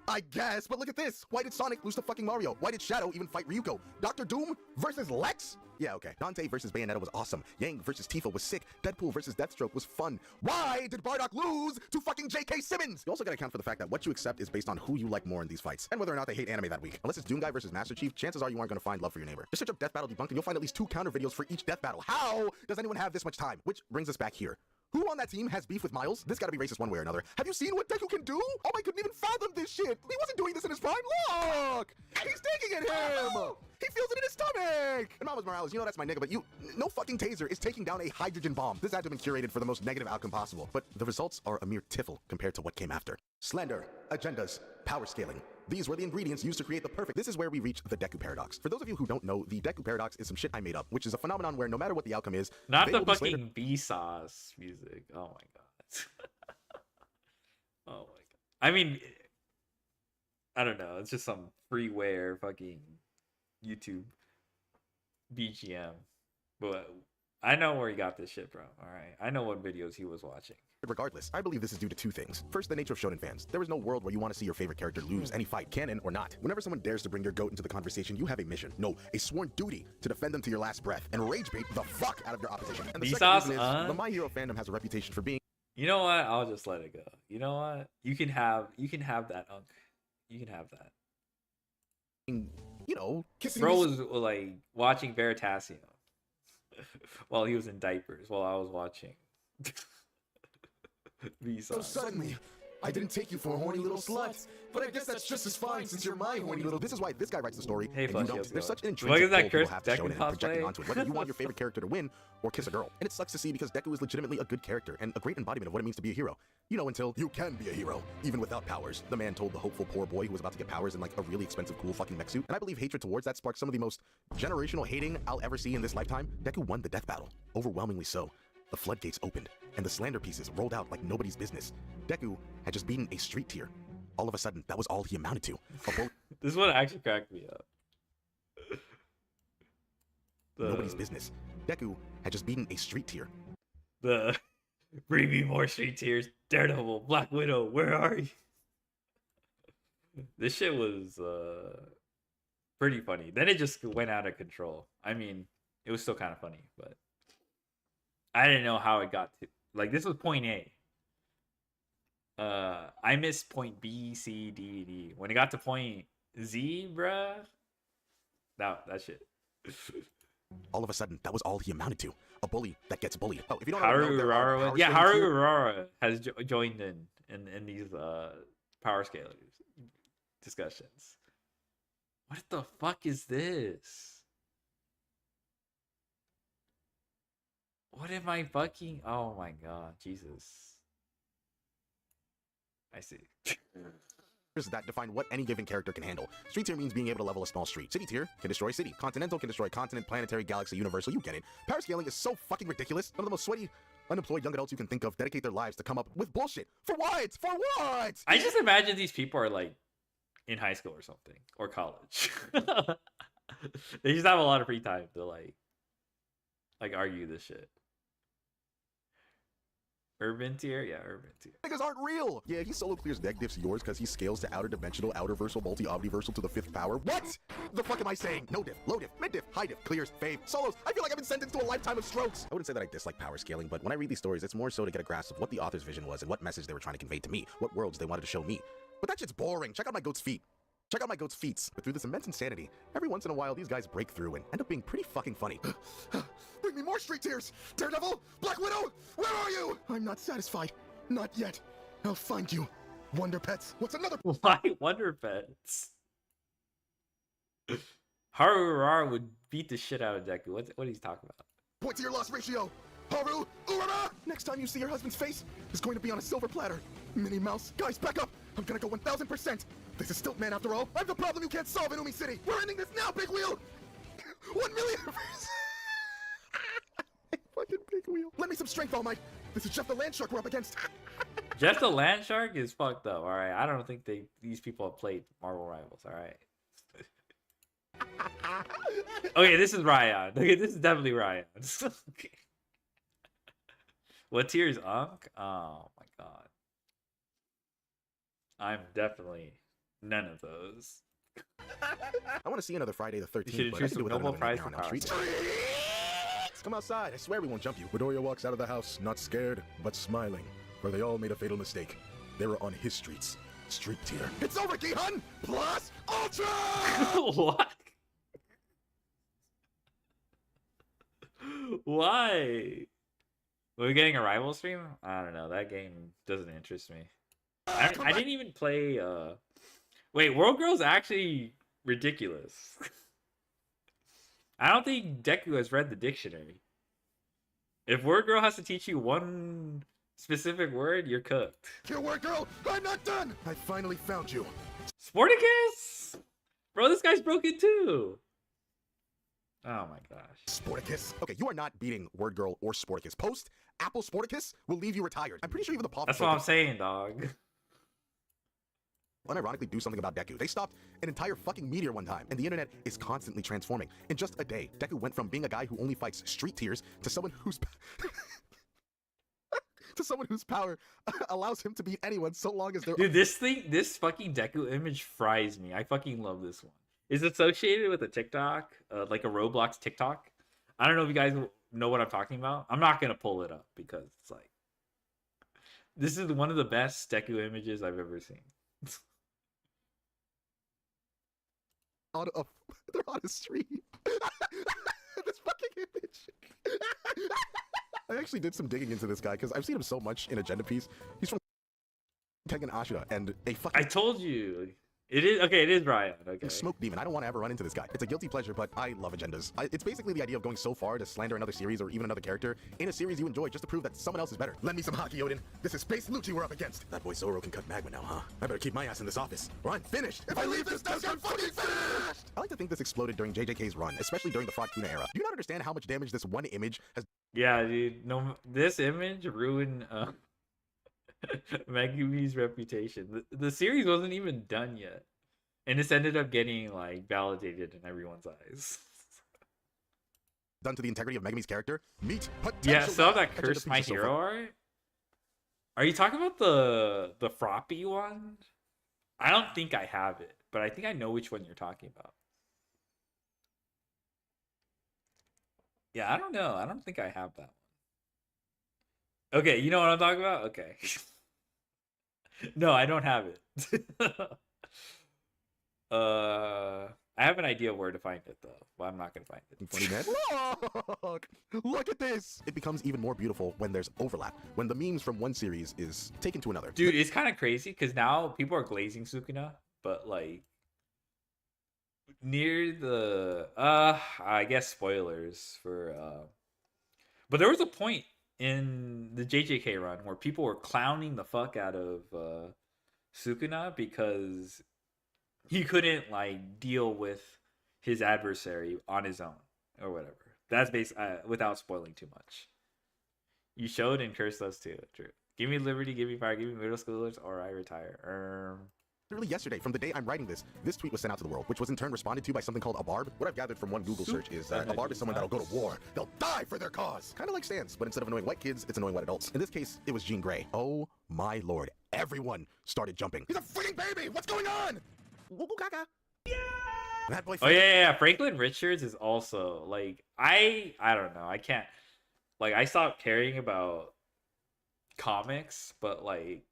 I guess, but look at this. Why did Sonic lose to fucking Mario? Why did Shadow even fight Ryuko? Dr. Doom versus Lex? Yeah, okay. Dante versus Bayonetta was awesome. Yang versus Tifa was sick. Deadpool versus Deathstroke was fun. Why did Bardock lose to fucking J.K. Simmons? You also gotta account for the fact that what you accept is based on who you like more in these fights, and whether or not they hate anime that week. Unless it's Doom Guy versus Master Chief, chances are you aren't gonna find love for your neighbor. Just search up Death Battle Debunked and you'll find at least 2 counter videos for each death battle. How does anyone have this much time? Which brings us back here. Who on that team has beef with Miles? This gotta be racist one way or another. Have you seen what Deku can do? Oh, I couldn't even fathom this shit. He wasn't doing this in his prime. Look! He's taking it him! He feels it in his stomach! And Miles Morales, you know that's my nigga, but no fucking taser is taking down a hydrogen bomb. This had to have been curated for the most negative outcome possible. But the results are a mere tiffle compared to what came after. Slander, agendas, power scaling. These were the ingredients used to create the perfect. This is where we reach the Deku Paradox. For those of you who don't know, the Deku Paradox is some shit I made up, which is a phenomenon where no matter what the outcome is, not the fucking B-Sauce music. Oh my god. Oh my god. I mean, I don't know. It's just some freeware fucking YouTube BGM. But I know where he got this shit from. All right, I know what videos he was watching. Regardless, I believe this is due to 2 things. First, the nature of shonen fans. There is no world where you want to see your favorite character lose any fight, canon or not. Whenever someone dares to bring your goat into the conversation, you have a mission. No, a sworn duty to defend them to your last breath and rage bait the fuck out of your opposition. And the second reason is, the My Hero fandom has a reputation for being You know what? I'll just let it go. You know what? You can have that, Unk. You can have that. You know, kissing. Bro was like watching Veritasium while he was in diapers while I was watching. So suddenly, I didn't take you for a horny little slut, but I guess that's just as fine since you're my horny little. This is why this guy writes the story. Hey, and you don't. There's such an Look intrinsic at that pull people Chris have to show it and projecting cosplay. onto it, whether you want your favorite character to win or kiss a girl. And it sucks to see because Deku is legitimately a good character and a great embodiment of what it means to be a hero. You know, until you can be a hero, even without powers. The man told the hopeful poor boy who was about to get powers in like a really expensive, cool fucking mech suit. And I believe hatred towards that sparked some of the most generational hating I'll ever see in this lifetime. Deku won the death battle, overwhelmingly so. The floodgates opened, and the slander pieces rolled out like nobody's business. Deku had just beaten a street tier. All of a sudden, that was all he amounted to. This one actually cracked me up. Nobody's business. Deku had just beaten a street tier. Bring me more street tiers. Daredevil, Black Widow, where are you? This shit was pretty funny. Then it just went out of control. I mean, it was still kind of funny, but I didn't know how it got to, like, this was point A. I missed point B, C, D, D. When it got to point Z, bruh, that shit. All of a sudden, that was all he amounted to. A bully that gets bullied. Oh, if you don't Haru know, Urara, yeah, Haru Urara has joined in these power scalers discussions. What the fuck is this? What am I fucking? Oh my god, Jesus. I see. That define what any given character can handle. Street tier means being able to level a small street. City tier can destroy city. Continental can destroy continent, planetary, galaxy, universal. You get it. Power scaling is so fucking ridiculous. Some of the most sweaty, unemployed young adults you can think of dedicate their lives to come up with bullshit. For what? For what? I just imagine these people are like in high school or something, or college. They just have a lot of free time to like argue this shit. Urban tier? Yeah, urban tier. Niggas aren't real! Yeah, he solo clears deck diffs yours because he scales to outer dimensional, outerversal, multi-omniversal to the 5th power. What? The fuck am I saying? No diff, low diff, mid diff, high diff, clears, fave, solos. I feel like I've been sentenced to a lifetime of strokes. I wouldn't say that I dislike power scaling, but when I read these stories, it's more so to get a grasp of what the author's vision was and what message they were trying to convey to me, what worlds they wanted to show me. But that shit's boring. Check out my goat's feet. Check out my goat's feet. But through this immense insanity, every once in a while, these guys break through and end up being pretty fucking funny. Bring me more street tiers! Daredevil! Black Widow! Where are you? I'm not satisfied. Not yet. I'll find you. Wonder Pets. What's another? Why Wonder Pets? Haru Urara would beat the shit out of Deku. What he's talking about? Point to your loss ratio. Haru Urara! Next time you see your husband's face, is going to be on a silver platter. Minnie Mouse. Guys, back up. I'm gonna go 1000%. This is Stiltman after all. I'm the problem you can't solve in Umi City. We're ending this now, Big Wheel. 1 million. Fucking Big Wheel. Lend me some strength, All Might. This is Jeff the Land Shark we're up against. Jeff the Land Shark is fucked up. All right, I don't think these people have played Marvel Rivals. All right. Okay, this is Ryan. Okay, this is definitely Ryan. Okay. What tier is Unk? Oh my god. I'm definitely none of those. I want to see another Friday the 13th. You should but I choose can some do without Nobel another Prize for Nightmare on Elm Power. Street. Come outside. I swear we won't jump you. Midoriya walks out of the house, not scared, but smiling. For they all made a fatal mistake. They were on his streets. Street tier. It's over, Gihan! Plus Ultra! What? Why? Are we getting a rival stream? I don't know. That game doesn't interest me. I didn't even play. Wait, World Girl's actually ridiculous. I don't think Deku has read the dictionary. If Word Girl has to teach you one specific word, you're cooked. Kill Word Girl! I'm not done! I finally found you. Sporticus? Bro, this guy's broken too. Oh my gosh. Sporticus. Okay, you are not beating Word Girl or Sporticus. Post Apple Sporticus will leave you retired. I'm pretty sure even the Paw That's what I'm saying, dog. Unironically do something about Deku. They stopped an entire fucking meteor one time, and the internet is constantly transforming. In just a day, Deku went from being a guy who only fights street tiers to someone who's power allows him to beat anyone so long as they're. Dude, this fucking Deku image fries me. I fucking love this one. Is associated with a TikTok, like a Roblox TikTok. I don't know if you guys know what I'm talking about. I'm not gonna pull it up because it's like This is one of the best Deku images I've ever seen. They're on a stream. This fucking image. I actually did some digging into this guy because I've seen him so much in Agenda Piece. He's from Tengen Ashura and a fucking. I told you. It is okay. It is Ryan. Okay. Smoke demon. I don't want to ever run into this guy. It's a guilty pleasure, but I love agendas. It's basically the idea of going so far to slander another series or even another character in a series you enjoy just to prove that someone else is better. Lend me some hockey, Odin. This is Space Lucci we're up against. That boy Zoro can cut magma now, huh? I better keep my ass in this office, or I'm finished. If I leave this desk, I'm fucking finished! I like to think this exploded during JJK's run, especially during the Fraud Kuna era. Do you not understand how much damage this one image has? Yeah, dude. No, this image ruined Megumi's reputation. The series wasn't even done yet. And this ended up getting like validated in everyone's eyes. Done to the integrity of Megumi's character. Meet Yeah, so that cursed my hero art. Are you talking about the Froppy one? I don't think I have it, but I think I know which one you're talking about. Yeah, I don't know. I don't think I have that one. Okay, you know what I'm talking about? Okay. No, I don't have it. I have an idea where to find it though, but I'm not gonna find it. Funny man. Look at this. It becomes even more beautiful when there's overlap. When the memes from one series is taken to another. Dude, it's kind of crazy because now people are glazing Sukuna, but like near the I guess spoilers for but there was a point in the JJK run where people were clowning the fuck out of Sukuna because he couldn't like deal with his adversary on his own or whatever. That's without spoiling too much. You showed and cursed us too. True. Give me liberty, give me fire, give me middle schoolers, or I retire. Literally yesterday, from the day I'm writing this tweet was sent out to the world, which was in turn responded to by something called a barb. What I've gathered from one Google search is that a barb is someone that'll go to war. They'll die for their cause. Kind of like Stans, but instead of annoying white kids, it's annoying white adults. In this case, it was Jean Grey. Oh my lord. Everyone started jumping. He's a freaking baby! What's going on? Yeah! That boy. Oh yeah. Franklin Richards is also like I don't know. I can't like I stopped caring about comics, but like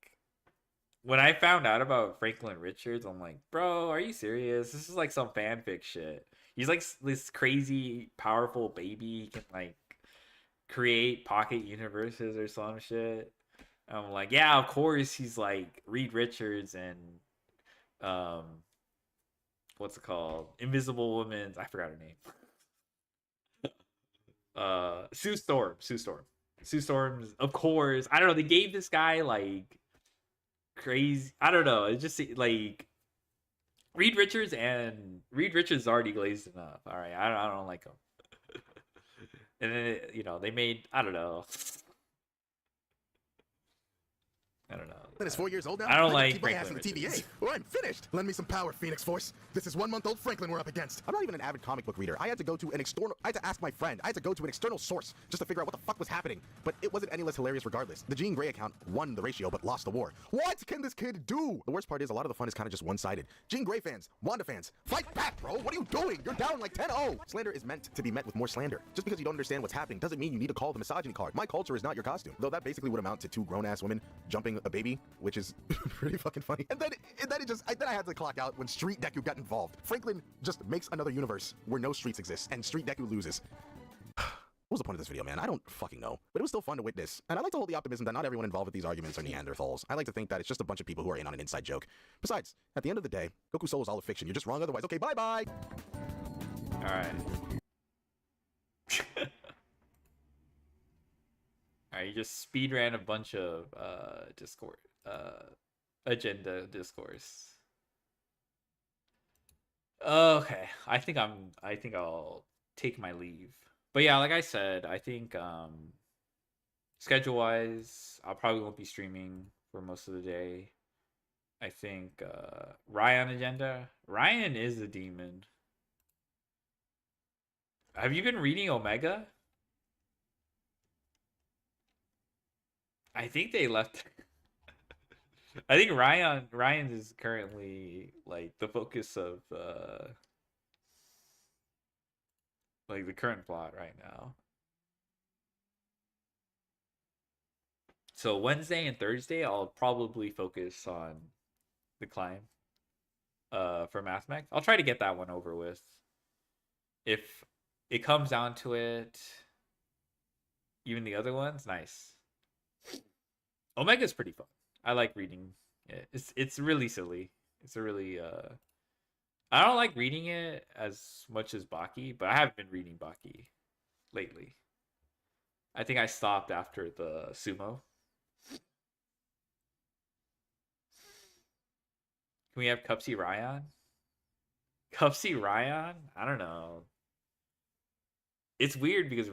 when I found out about Franklin Richards, I'm like, bro, are you serious? This is like some fanfic shit. He's like this crazy, powerful baby. He can like create pocket universes or some shit. I'm like, yeah, of course he's like Reed Richards and what's it called? Invisible Woman's, I forgot her name. Sue Storm's, of course. I don't know, they gave this guy like crazy, I don't know, it's just like Reed Richards already glazed enough. All right, I don't like him. And then they made, I don't know. That is 4 years old now. I don't gotta like keep my ass in Franklin the TVA. Richards. Or I'm finished. Lend me some power, Phoenix Force. This is 1 month old Franklin we're up against. I'm not even an avid comic book reader. I had to ask my friend. I had to go to an external source just to figure out what the fuck was happening. But it wasn't any less hilarious regardless. The Jean Grey account won the ratio but lost the war. What can this kid do? The worst part is a lot of the fun is kind of just one-sided. Jean Grey fans, Wanda fans, fight back, bro. What are you doing? You're down like 10-0. Slander is meant to be met with more slander. Just because you don't understand what's happening doesn't mean you need to call the misogyny card. My culture is not your costume. Though that basically would amount to 2 grown-ass women jumping a baby, which is pretty fucking funny. And then I had to clock out when Street Deku got involved. Franklin just makes another universe where no streets exist and Street Deku loses. What was the point of this video, man? I don't fucking know. But it was still fun to witness. And I like to hold the optimism that not everyone involved with these arguments are Neanderthals. I like to think that it's just a bunch of people who are in on an inside joke. Besides, at the end of the day, Goku's soul is all a fiction. You're just wrong otherwise. Okay, bye-bye! Alright. Alright, you just speed ran a bunch of Discord agenda discourse. Okay, I think I'll take my leave. But yeah, like I said, I think schedule wise, I'll probably won't be streaming for most of the day. I think Ryan agenda. Ryan is a demon. Have you been reading Omega? I think they left. I think Ryan is currently like the focus of like the current plot right now. So Wednesday and Thursday, I'll probably focus on the climb. For ReactMaxx, I'll try to get that one over with. If it comes down to it, even the other ones, nice. Omega's pretty fun. I like reading it. It's really silly. It's a really I don't like reading it as much as Baki, but I have been reading Baki lately. I think I stopped after the sumo. Can we have Cupsy Ryan? Cupsy Ryan? I don't know. It's weird because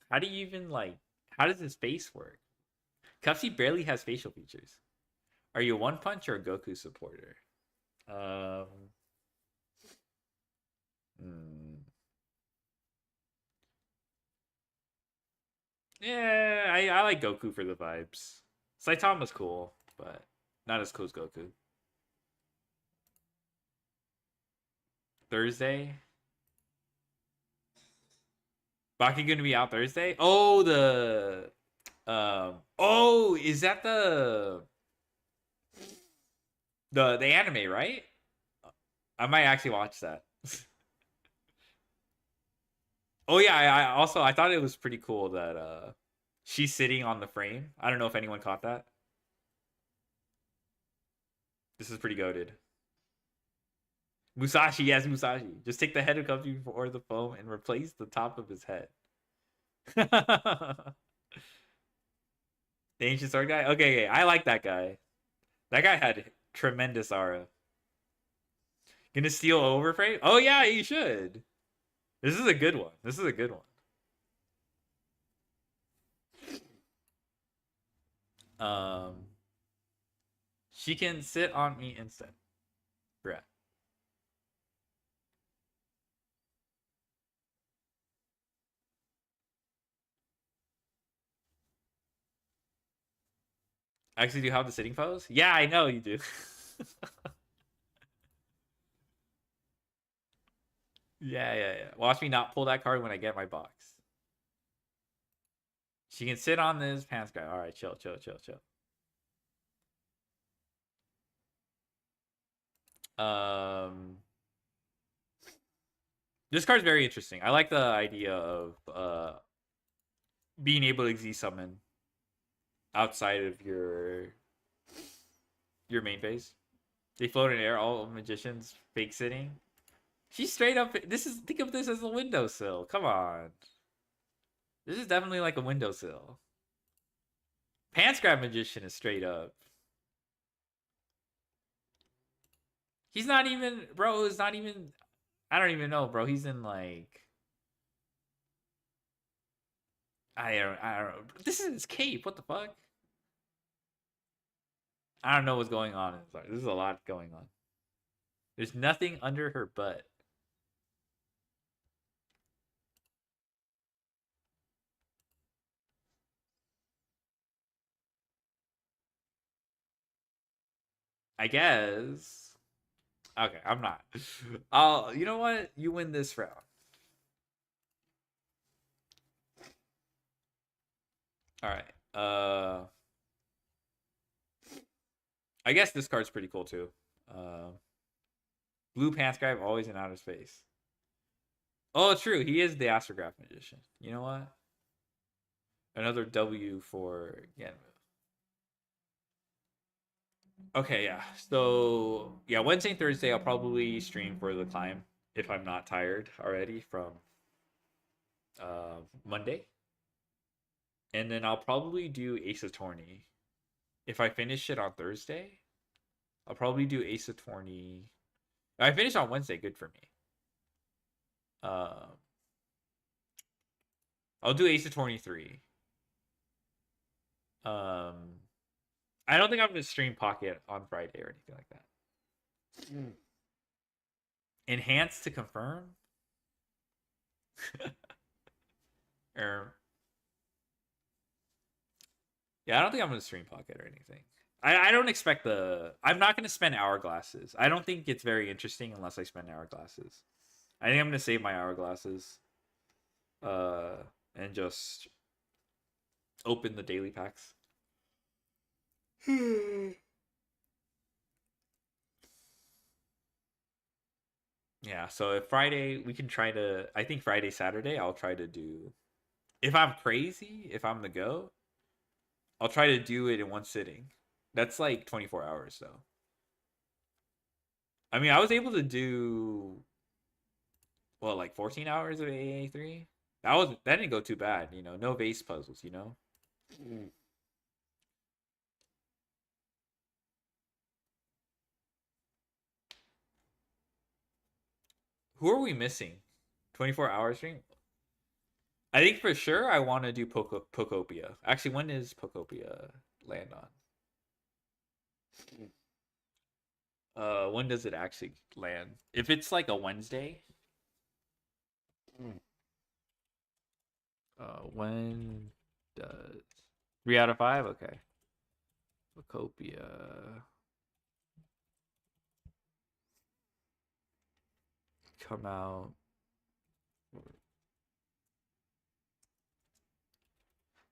how do you even like, how does his face work? Cupsy barely has facial features. Are you a One Punch or a Goku supporter? Yeah, I like Goku for the vibes. Saitama's cool, but not as cool as Goku. Thursday. Baki gonna be out Thursday? Oh, oh, is that the anime, right? I might actually watch that. Oh yeah, I thought it was pretty cool that she's sitting on the frame. I don't know if anyone caught that. This is pretty goated. Musashi, yes, Musashi. Just take the head of Cubsy before the foam and replace the top of his head. The ancient sword guy? Okay, I like that guy. That guy had tremendous aura. Gonna steal overframe? Oh yeah, you should. This is a good one. This is a good one. She can sit on me instead. Bruh. Actually, do you have the sitting pose? Yeah, I know you do. Yeah. Watch me not pull that card when I get my box. She can sit on this pants guy. All right, chill. This card's very interesting. I like the idea of being able to Z summon outside of your main phase. They float in air, all magicians fake sitting. She's straight up. Think of this as a windowsill. Come on. This is definitely like a windowsill. Pants grab magician is straight up. He's not even, bro. It's not even. I don't even know, bro. He's in like. I don't know. This is his cape. What the fuck? I don't know what's going on. This is a lot going on. There's nothing under her butt. I guess. Okay, I'm not. You know what? You win this round. All right. I guess this card's pretty cool too. Blue pants guy always in outer space. Oh, true. He is the astrograph magician. You know what? Another W for Genmu. Okay, yeah. So yeah, Wednesday and Thursday I'll probably stream for the climb if I'm not tired already from Monday. And then I'll probably do Ace Attorney. If I finish it on Thursday, I'll probably do Ace Attorney. If I finish on Wednesday, good for me. I'll do Ace Attorney 3. I don't think I'm gonna stream Pocket on Friday or anything like that. Enhance to confirm. Yeah, I don't think I'm gonna stream Pocket or anything. I don't expect I'm not gonna spend hourglasses. I don't think it's very interesting unless I spend hourglasses. I think I'm gonna save my hourglasses. And just open the daily packs Yeah, so if Friday, we can try to. I think Friday, Saturday, I'll try to do. If I'm crazy, if I'm the go, I'll try to do it in one sitting. That's like 24 hours, though. I mean, I was able to do, well, like 14 hours of AA3. That didn't go too bad, you know. No base puzzles, you know. Who are we missing? 24 hours stream? I think for sure I want to do Pokopia. Actually, when is Pokopia land on? When does it actually land? If it's like a Wednesday. When does 3 out of 5? Okay. Pokopia come out.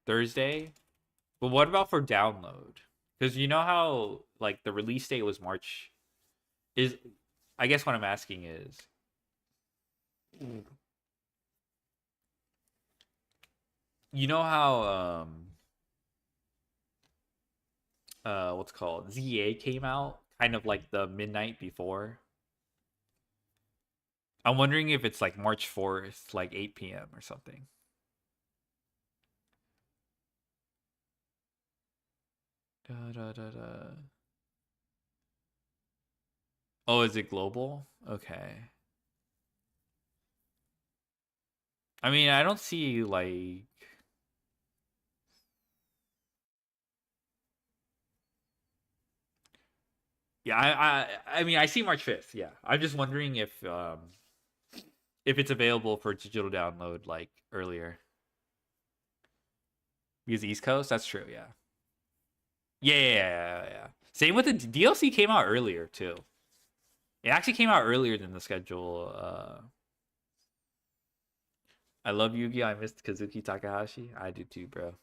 Thursday? But what about for download? Because you know how like the release date was March. Is I guess what I'm asking is you know how what's it called ZA came out kind of like the midnight before. I'm wondering if it's like March 4th, like 8 p.m. or something. Da, da, da, da. Oh, is it global? Okay. I mean, I don't see like yeah, I mean I see March 5th, yeah. I'm just wondering if it's available for digital download like earlier. Because East Coast, that's true, yeah. Yeah. Same with the DLC came out earlier too. It actually came out earlier than the schedule. I love Yugi. I missed Kazuki Takahashi. I do too, bro.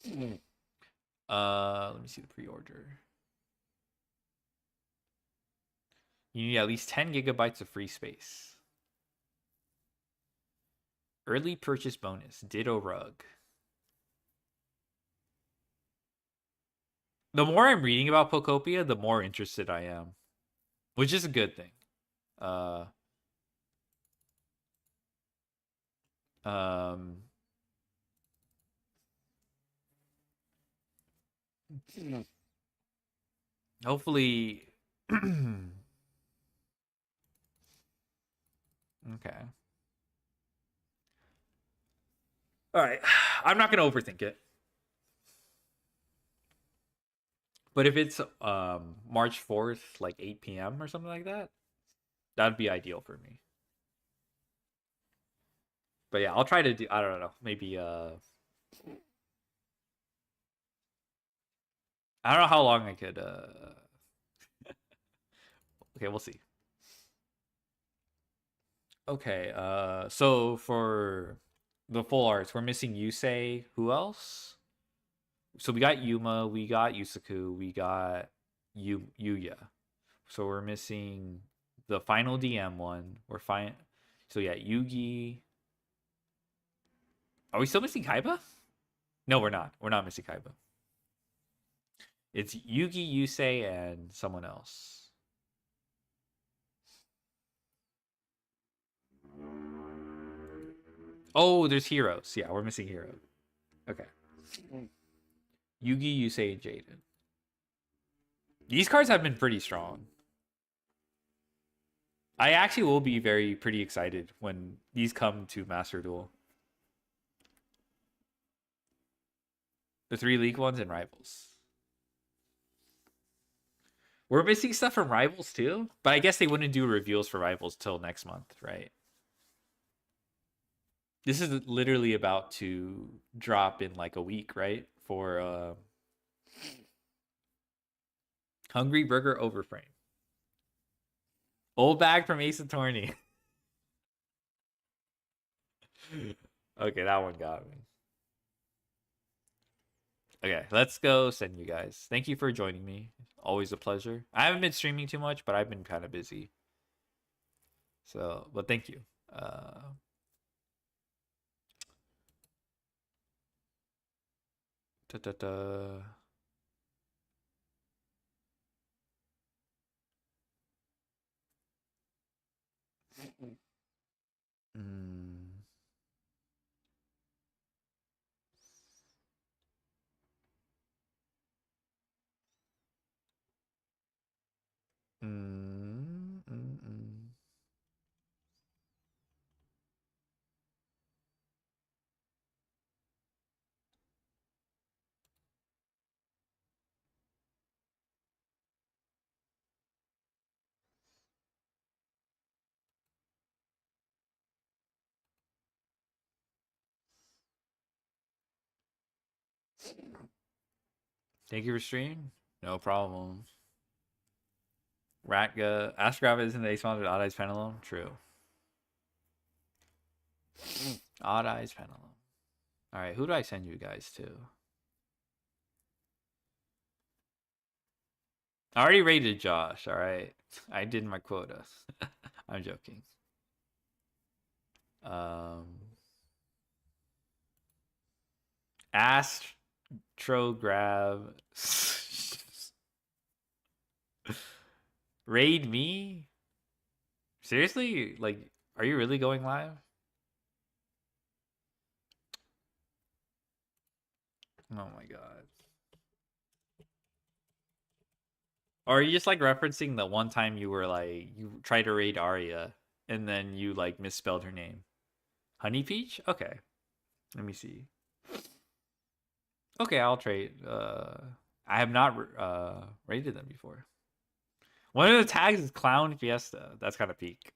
Let me see the pre-order. You need at least 10 gigabytes of free space. Early purchase bonus. Ditto rug. The more I'm reading about Pokopia, the more interested I am. Which is a good thing. Hopefully okay. All right. I'm not going to overthink it. But if it's March 4th, like 8 p.m. or something like that, that'd be ideal for me. But yeah, I'll try to do, I don't know, maybe I don't know how long I could okay, we'll see. Okay, so for the full arts, we're missing Yusei. Who else? So we got Yuma, we got Yusaku, we got Yuya. So we're missing the final DM one. We're fine. So yeah, Yugi. Are we still missing Kaiba? No, we're not. We're not missing Kaiba. It's Yugi, Yusei, and someone else. Oh, there's heroes. Yeah, we're missing hero. Okay. Yugi, Yusei, and Jaden. These cards have been pretty strong. I actually will be pretty excited when these come to Master Duel. The 3 League ones and Rivals. We're missing stuff from Rivals too, but I guess they wouldn't do reveals for Rivals till next month, right? This is literally about to drop in like a week, right? For Hungry Burger Overframe. Old bag from Ace Attorney. Okay, that one got me. Okay, let's go send you guys. Thank you for joining me. Always a pleasure. I haven't been streaming too much, but I've been kind of busy. So, but thank you. Da, da, da. Mm. Mm, mm, mm. Thank you for streaming. No problem. Ratga, Astrograph isn't the Ace Monster, Odd Eyes Pendulum? True. Odd Eyes Pendulum. Alright, who do I send you guys to? I already rated Josh, alright? I did my quota. I'm joking. Astrograph. Raid me? Seriously? Like, are you really going live? Oh my god. Or are you just like referencing the one time you were like, you tried to raid Arya and then you like misspelled her name? Honey Peach? Okay. Let me see. Okay, I'll trade. I have not raided them before. One of the tags is Clown Fiesta. That's kind of peak.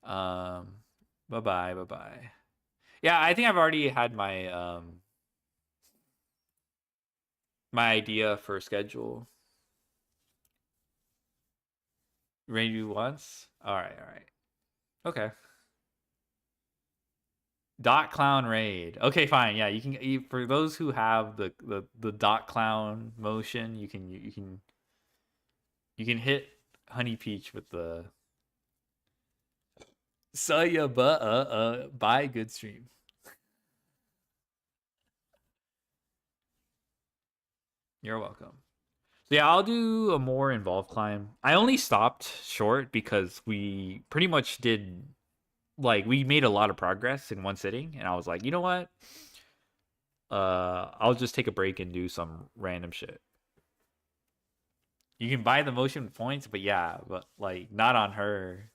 Bye-bye, bye-bye. Yeah, I think I've already had my my idea for schedule. Raid you once? Alright, alright. Okay. Dot clown raid. Okay, fine. Yeah, you can for those who have the dot clown motion, you can hit Honey Peach with the Saya bye good stream. You're welcome. So yeah, I'll do a more involved climb. I only stopped short because we pretty much did like we made a lot of progress in one sitting, and I was like, you know what? I'll just take a break and do some random shit. You can buy the motion points, but yeah, but like not on her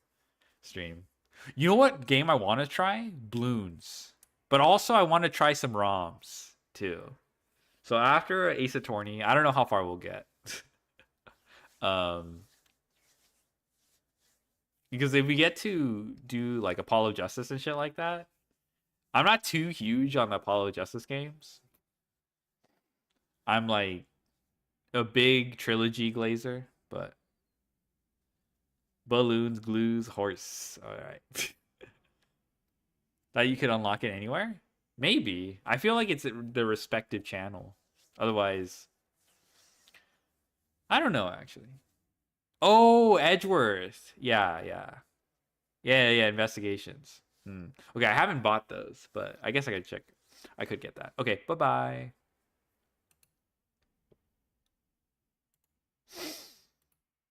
stream. You know what game I want to try? Bloons. But also I want to try some ROMs too. So after Ace Attorney, I don't know how far we'll get. Because if we get to do like Apollo Justice and shit like that, I'm not too huge on the Apollo Justice games. I'm like a big trilogy glazer, but balloons, glues, horse. All right. That you could unlock it anywhere? Maybe. I feel like it's the respective channel. Otherwise, I don't know actually. Oh, Edgeworth. Yeah. Investigations. Okay, I haven't bought those, but I guess I could check. I could get that. Okay, bye-bye.